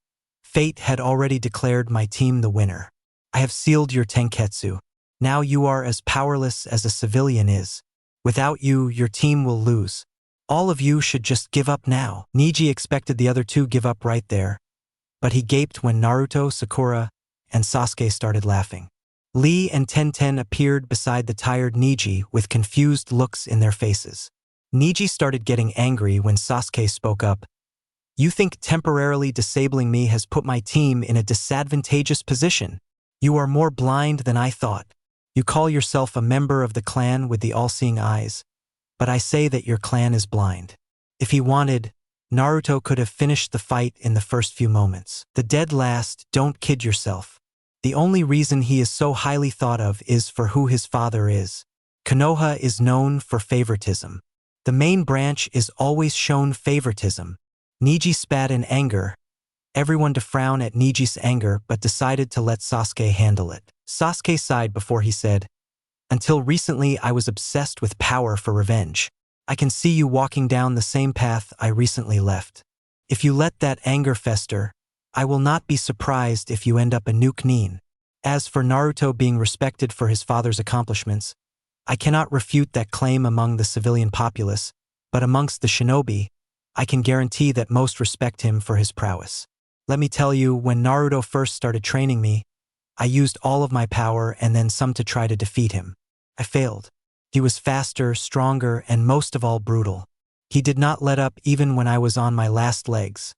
S2: fate had already declared my team the winner. I have sealed your tenketsu. Now you are as powerless as a civilian is. Without you, your team will lose. All of you should just give up now. Neji expected the other 2 give up right there, but he gaped when Naruto, Sakura, and Sasuke started laughing. Lee and Tenten appeared beside the tired Neji with confused looks in their faces. Neji started getting angry when Sasuke spoke up. You think temporarily disabling me has put my team in a disadvantageous position? You are more blind than I thought. You call yourself a member of the clan with the all-seeing eyes, but I say that your clan is blind. If he wanted, Naruto could have finished the fight in the first few moments. The dead last, don't kid yourself. The only reason he is so highly thought of is for who his father is. Konoha is known for favoritism. The main branch is always shown favoritism. Neji spat in anger. Everyone to frown at Neji's anger but decided to let Sasuke handle it. Sasuke sighed before he said, Until recently I was obsessed with power for revenge. I can see you walking down the same path I recently left. If you let that anger fester, I will not be surprised if you end up a nuke Nin. As for Naruto being respected for his father's accomplishments, I cannot refute that claim among the civilian populace, but amongst the shinobi, I can guarantee that most respect him for his prowess. Let me tell you, when Naruto first started training me, I used all of my power and then some to try to defeat him. I failed. He was faster, stronger, and most of all brutal. He did not let up even when I was on my last legs,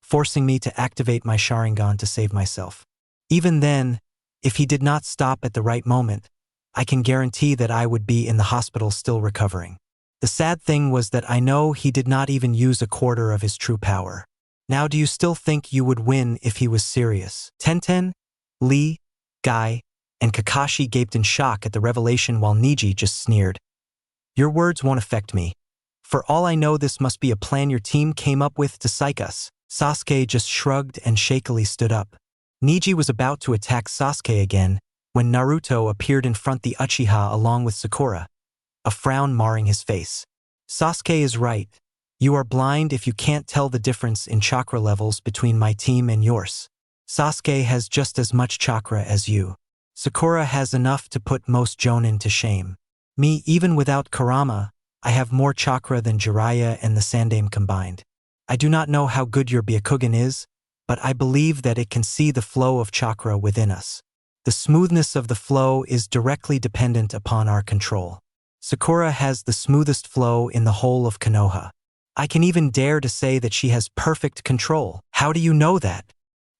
S2: forcing me to activate my Sharingan to save myself. Even then, if he did not stop at the right moment, I can guarantee that I would be in the hospital still recovering. The sad thing was that I know he did not even use a quarter of his true power. Now do you still think you would win if he was serious? Tenten, Lee, Guy, and Kakashi gaped in shock at the revelation while Neji just sneered. Your words won't affect me. For all I know, this must be a plan your team came up with to psych us. Sasuke just shrugged and shakily stood up. Neji was about to attack Sasuke again when Naruto appeared in front the Uchiha along with Sakura, a frown marring his face. Sasuke is right. You are blind if you can't tell the difference in chakra levels between my team and yours. Sasuke has just as much chakra as you. Sakura has enough to put most jonin to shame. Me, even without Kurama, I have more chakra than Jiraiya and the Sandaime combined. I do not know how good your Byakugan is, but I believe that it can see the flow of chakra within us. The smoothness of the flow is directly dependent upon our control. Sakura has the smoothest flow in the whole of Konoha. I can even dare to say that she has perfect control. How do you know that?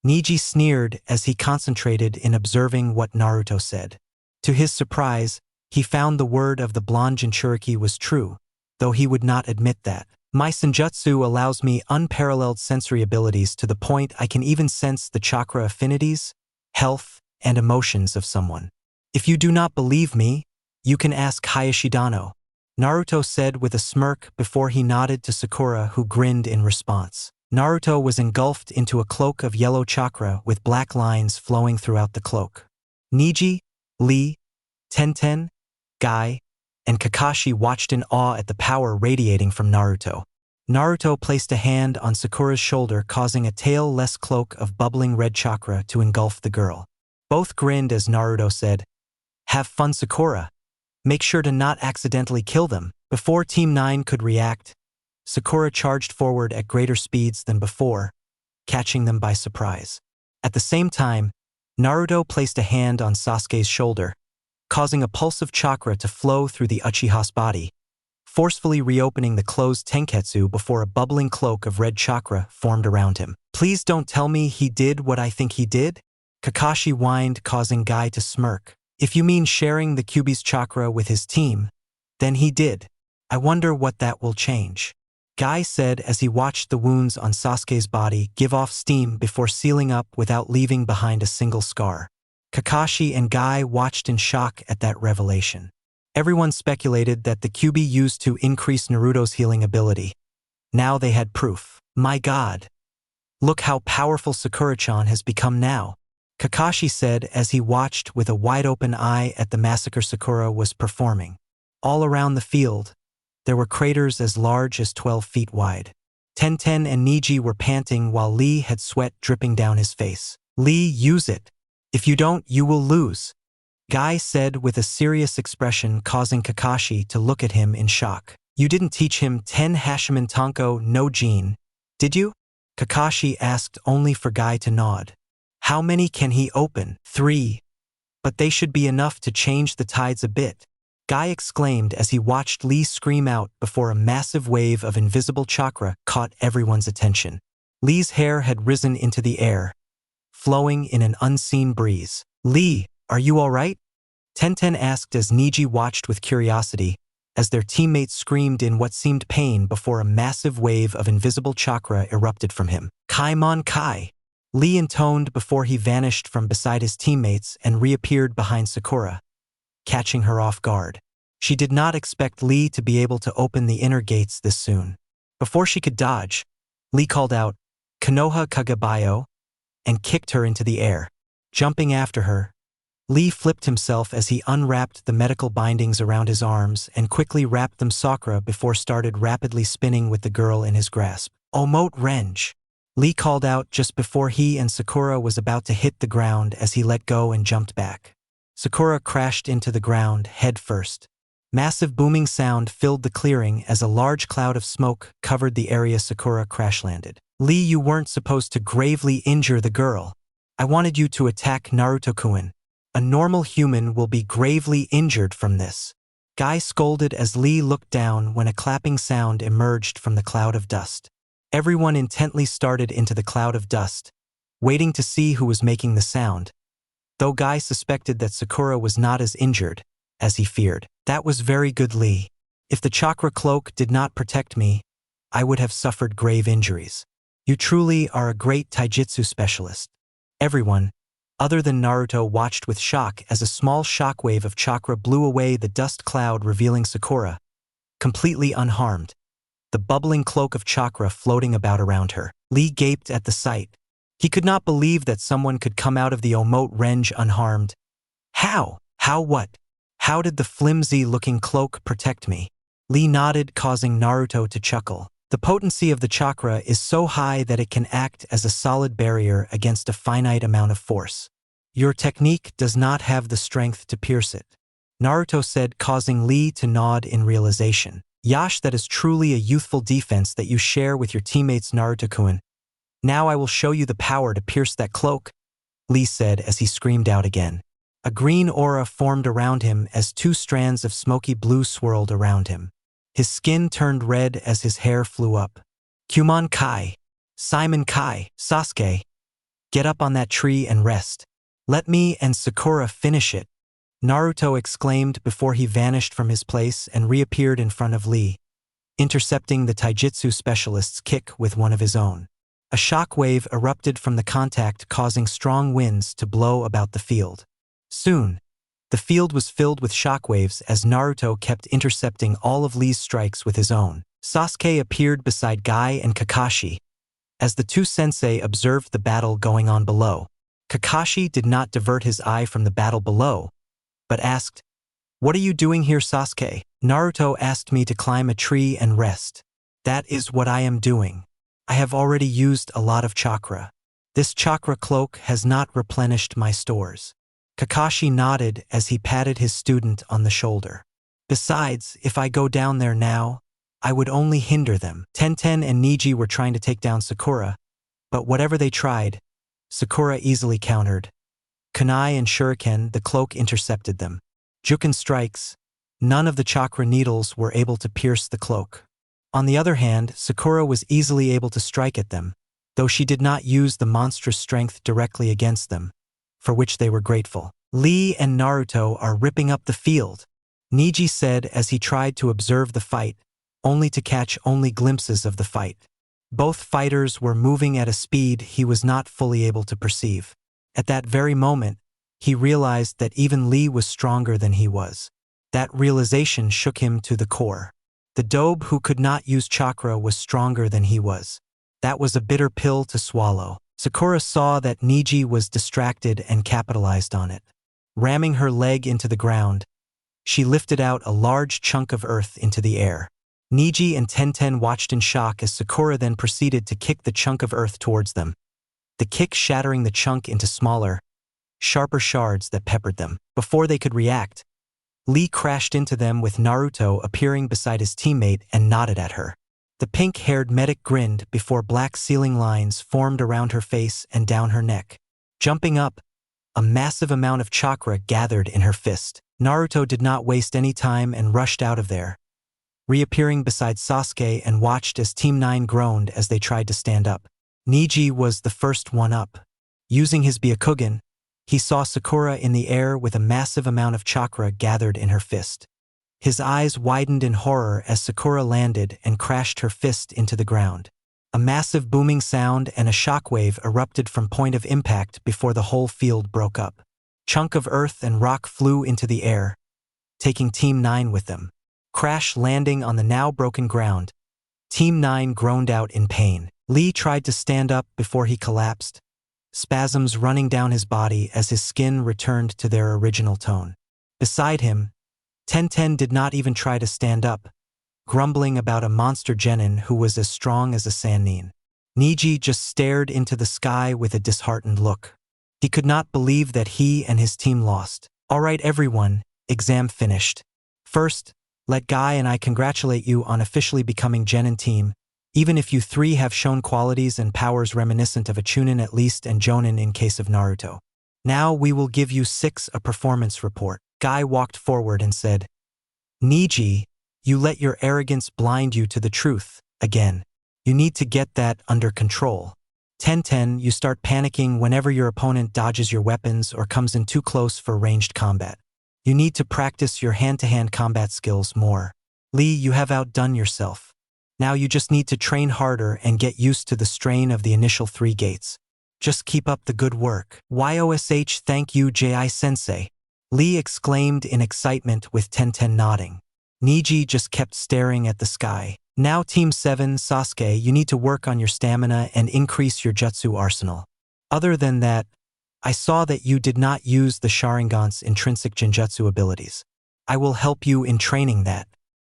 S2: Neji sneered as he concentrated in observing what Naruto said. To his surprise, he found the word of the blonde Jinchuriki was true, though he would not admit that. My Senjutsu allows me unparalleled sensory abilities to the point I can even sense the chakra affinities, health, and emotions of someone. If you do not believe me, you can ask Hayashidano, Naruto said with a smirk before he nodded to Sakura, who grinned in response. Naruto was engulfed into a cloak of yellow chakra with black lines flowing throughout the cloak. Neji, Lee, Tenten, Guy, and Kakashi watched in awe at the power radiating from Naruto. Naruto placed a hand on Sakura's shoulder, causing a tail-less cloak of bubbling red chakra to engulf the girl. Both grinned as Naruto said, "Have fun, Sakura. Make sure to not accidentally kill them." Before Team 9 could react, Sakura charged forward at greater speeds than before, catching them by surprise. At the same time, Naruto placed a hand on Sasuke's shoulder, causing a pulse of chakra to flow through the Uchiha's body, forcefully reopening the closed tenketsu before a bubbling cloak of red chakra formed around him. "Please don't tell me he did what I think he did?" Kakashi whined, causing Guy to smirk. "If you mean sharing the Kyuubi's chakra with his team, then he did. I wonder what that will change," Guy said as he watched the wounds on Sasuke's body give off steam before sealing up without leaving behind a single scar. Kakashi and Guy watched in shock at that revelation. Everyone speculated that the Kyuubi used to increase Naruto's healing ability. Now they had proof. "My god. Look how powerful Sakura-chan has become now," Kakashi said as he watched with a wide-open eye at the massacre Sakura was performing. All around the field, there were craters as large as 12 feet wide. Tenten and Neji were panting while Lee had sweat dripping down his face. "Lee, use it. If you don't, you will lose," Guy said with a serious expression, causing Kakashi to look at him in shock. "You didn't teach him 10 Hashiman Tanko no Jin, did you?" Kakashi asked, only for Guy to nod. "How many can he open?" 3. "But they should be enough to change the tides a bit," Guy exclaimed as he watched Lee scream out before a massive wave of invisible chakra caught everyone's attention. Lee's hair had risen into the air, flowing in an unseen breeze. "Lee, are you all right?" Tenten asked as Neji watched with curiosity as their teammates screamed in what seemed pain before a massive wave of invisible chakra erupted from him. "Kaimon Kai," Lee intoned before he vanished from beside his teammates and reappeared behind Sakura, catching her off guard. She did not expect Lee to be able to open the inner gates this soon. Before she could dodge, Lee called out, "Konoha Kagabayo," and kicked her into the air. Jumping after her, Lee flipped himself as he unwrapped the medical bindings around his arms and quickly wrapped them Sakura before started rapidly spinning with the girl in his grasp. "Omote Renge," Lee called out just before he and Sakura was about to hit the ground as he let go and jumped back. Sakura crashed into the ground head first. Massive booming sound filled the clearing as a large cloud of smoke covered the area Sakura crash-landed. "Lee, you weren't supposed to gravely injure the girl. I wanted you to attack Naruto-kun. A normal human will be gravely injured from this," Guy scolded as Lee looked down when a clapping sound emerged from the cloud of dust. Everyone intently started into the cloud of dust, waiting to see who was making the sound, though Guy suspected that Sakura was not as injured as he feared. "That was very good, Lee. If the chakra cloak did not protect me, I would have suffered grave injuries. You truly are a great taijutsu specialist." Everyone, other than Naruto, watched with shock as a small shockwave of chakra blew away the dust cloud, revealing Sakura, completely unharmed, the bubbling cloak of chakra floating about around her. Lee gaped at the sight. He could not believe that someone could come out of the Omote Renge unharmed. "How? How what? How did the flimsy-looking cloak protect me?" Lee nodded, causing Naruto to chuckle. The potency of the chakra is so high that it can act as a solid barrier against a finite amount of force. Your technique does not have the strength to pierce it, Naruto said, causing Lee to nod in realization. Yash, that is truly a youthful defense that you share with your teammates, Naruto-kun. Now I will show you the power to pierce that cloak, Lee said as he screamed out again. A green aura formed around him as two strands of smoky blue swirled around him. His skin turned red as his hair flew up. Kumon Kai, Simon Kai, Sasuke, get up on that tree and rest. Let me and Sakura finish it, Naruto exclaimed before he vanished from his place and reappeared in front of Lee, intercepting the taijutsu specialist's kick with one of his own. A shockwave erupted from the contact, causing strong winds to blow about the field. Soon, the field was filled with shockwaves as Naruto kept intercepting all of Lee's strikes with his own. Sasuke appeared beside Guy and Kakashi. As the two sensei observed the battle going on below, Kakashi did not divert his eye from the battle below, but asked, "What are you doing here, Sasuke?" Naruto asked me to climb a tree and rest. That is what I am doing. I have already used a lot of chakra. This chakra cloak has not replenished my stores. Kakashi nodded as he patted his student on the shoulder. Besides, if I go down there now, I would only hinder them. Tenten and Neji were trying to take down Sakura, but whatever they tried, Sakura easily countered. Kunai and shuriken, the cloak intercepted them. Juken strikes, none of the chakra needles were able to pierce the cloak. On the other hand, Sakura was easily able to strike at them, though she did not use the monstrous strength directly against them, for which they were grateful. Lee and Naruto are ripping up the field, Neji said as he tried to observe the fight, only to catch only glimpses of the fight. Both fighters were moving at a speed he was not fully able to perceive. At that very moment, he realized that even Lee was stronger than he was. That realization shook him to the core. The dobe who could not use chakra was stronger than he was. That was a bitter pill to swallow. Sakura saw that Neji was distracted and capitalized on it. Ramming her leg into the ground, she lifted out a large chunk of earth into the air. Neji and Tenten watched in shock as Sakura then proceeded to kick the chunk of earth towards them, the kick shattering the chunk into smaller, sharper shards that peppered them. Before they could react, Lee crashed into them with Naruto appearing beside his teammate and nodded at her. The pink-haired medic grinned before black sealing lines formed around her face and down her neck. Jumping up, a massive amount of chakra gathered in her fist. Naruto did not waste any time and rushed out of there, reappearing beside Sasuke and watched as Team 9 groaned as they tried to stand up. Neji was the first one up. Using his Byakugan, he saw Sakura in the air with a massive amount of chakra gathered in her fist. His eyes widened in horror as Sakura landed and crashed her fist into the ground. A massive booming sound and a shockwave erupted from point of impact before the whole field broke up. Chunk of earth and rock flew into the air, taking Team 9 with them. Crash landing on the now broken ground. Team 9 groaned out in pain. Lee tried to stand up before he collapsed, spasms running down his body as his skin returned to their original tone. Beside him, Tenten did not even try to stand up, grumbling about a monster genin who was as strong as a Sannin. Neji just stared into the sky with a disheartened look. He could not believe that he and his team lost. All right, everyone, exam finished. First, let Guy and I congratulate you on officially becoming genin team, even if you three have shown qualities and powers reminiscent of a Chunin at least and Jonin in case of Naruto. Now we will give you 6 a performance report. Guy walked forward and said, Neji, you let your arrogance blind you to the truth, again. You need to get that under control. Tenten, you start panicking whenever your opponent dodges your weapons or comes in too close for ranged combat. You need to practice your hand-to-hand combat skills more. Lee, you have outdone yourself. Now you just need to train harder and get used to the strain of the initial 3 gates. Just keep up the good work. YOSH, thank you, Ji-sensei. Lee exclaimed in excitement with Tenten nodding. Neji just kept staring at the sky. Now Team 7, Sasuke, you need to work on your stamina and increase your jutsu arsenal. Other than that, I saw that you did not use the Sharingan's intrinsic Genjutsu abilities. I will help you in training that.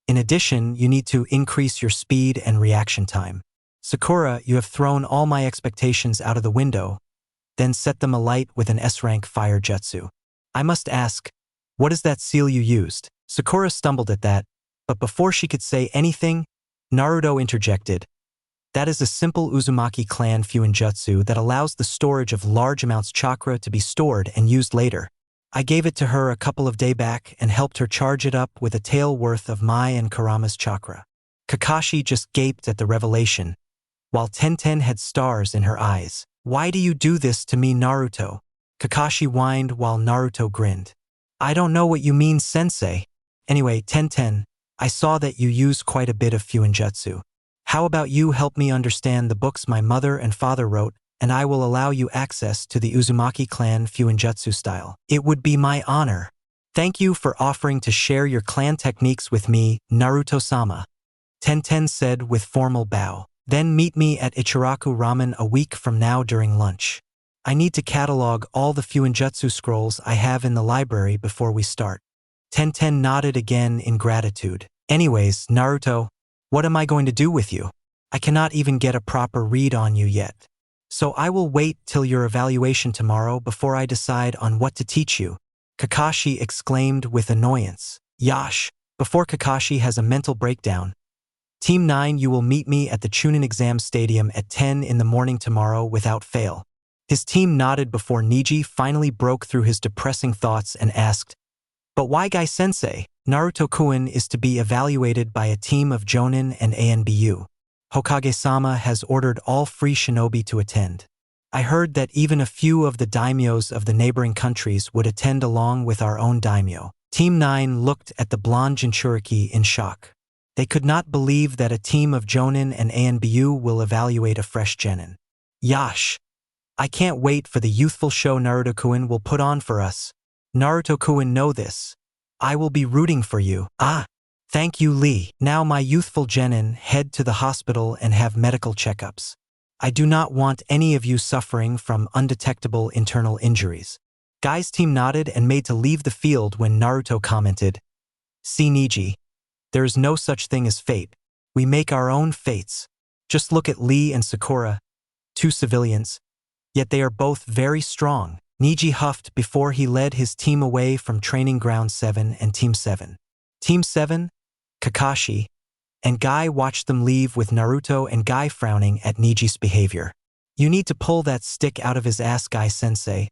S2: In addition, you need to increase your speed and reaction time. Sakura, you have thrown all my expectations out of the window, then set them alight with an S-rank fire jutsu. I must ask, what is that seal you used? Sakura stumbled at that, but before she could say anything, Naruto interjected. That is a simple Uzumaki clan Fuinjutsu that allows the storage of large amounts chakra to be stored and used later. I gave it to her a couple of days back and helped her charge it up with a tael worth of Mai and Kurama's chakra. Kakashi just gaped at the revelation, while Tenten had stars in her eyes. Why do you do this to me, Naruto? Kakashi whined while Naruto grinned. I don't know what you mean, sensei. Anyway, Tenten, I saw that you use quite a bit of Fuinjutsu. How about you help me understand the books my mother and father wrote, and I will allow you access to the Uzumaki clan Fuinjutsu style. It would be my honor. Thank you for offering to share your clan techniques with me, Naruto-sama. Tenten said with formal bow. Then meet me at Ichiraku Ramen a week from now during lunch. I need to catalog all the Fuinjutsu scrolls I have in the library before we start. Tenten nodded again in gratitude. Anyways, Naruto, what am I going to do with you? I cannot even get a proper read on you yet. So I will wait till your evaluation tomorrow before I decide on what to teach you. Kakashi exclaimed with annoyance. Yash, before Kakashi has a mental breakdown. Team 9, you will meet me at the Chunin exam stadium at 10 in the morning tomorrow without fail. His team nodded before Niji finally broke through his depressing thoughts and asked, but why Gai-sensei? Naruto-kun is to be evaluated by a team of Jonin and ANBU. Hokage-sama has ordered all free shinobi to attend. I heard that even a few of the daimyos of the neighboring countries would attend along with our own daimyo. Team 9 looked at the blonde Jinchuriki in shock. They could not believe that a team of Jonin and ANBU will evaluate a fresh genin. Yash! I can't wait for the youthful show Naruto-kun will put on for us. Naruto-kun know this. I will be rooting for you. Ah! Thank you, Lee. Now my youthful genin, head to the hospital and have medical checkups. I do not want any of you suffering from undetectable internal injuries. Guy's team nodded and made to leave the field when Naruto commented, see Niji. There is no such thing as fate. We make our own fates. Just look at Lee and Sakura, two civilians, yet they are both very strong. Niji huffed before he led his team away from Training Ground 7 and Team 7. Team 7, Kakashi, and Guy watched them leave with Naruto and Guy frowning at Niji's behavior. You need to pull that stick out of his ass, Guy-sensei,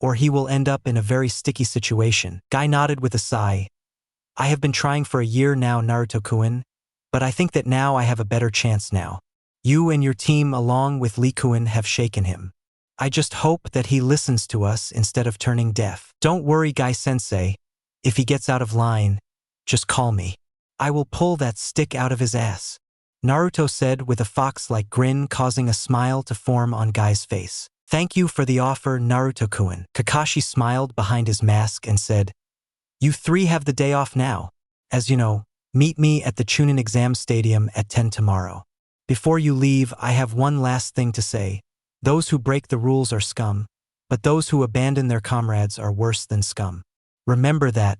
S2: or he will end up in a very sticky situation. Guy nodded with a sigh. I have been trying for a year now, Naruto-kun, but I think that now I have a better chance now. You and your team along with Lee-kun have shaken him. I just hope that he listens to us instead of turning deaf. Don't worry, Guy-sensei. If he gets out of line, just call me. I will pull that stick out of his ass. Naruto said with a fox-like grin, causing a smile to form on Guy's face. Thank you for the offer, Naruto-kun. Kakashi smiled behind his mask and said, you three have the day off now. As you know, meet me at the Chunin exam stadium at 10 tomorrow. Before you leave, I have one last thing to say. Those who break the rules are scum, but those who abandon their comrades are worse than scum. Remember that.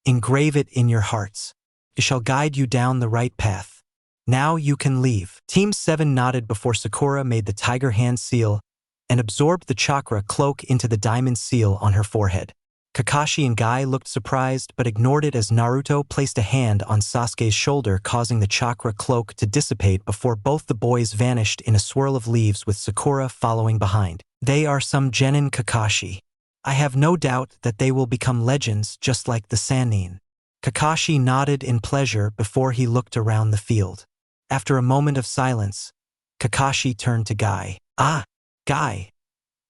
S2: Engrave it in your hearts. It shall guide you down the right path. Now you can leave. Team 7 nodded before Sakura made the tiger hand seal and absorbed the chakra cloak into the diamond seal on her forehead. Kakashi and Guy looked surprised but ignored it as Naruto placed a hand on Sasuke's shoulder, causing the chakra cloak to dissipate before both the boys vanished in a swirl of leaves with Sakura following behind. They are some genin, Kakashi. I have no doubt that they will become legends just like the Sannin. Kakashi nodded in pleasure before he looked around the field. After a moment of silence, Kakashi turned to Guy. Ah, Guy.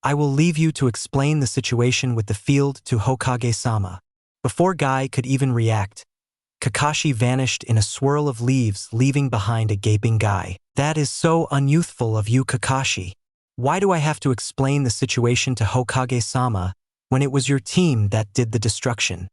S2: I will leave you to explain the situation with the field to Hokage-sama. Before Guy could even react, Kakashi vanished in a swirl of leaves, leaving behind a gaping Guy. That is so unyouthful of you, Kakashi. Why do I have to explain the situation to Hokage-sama when it was your team that did the destruction?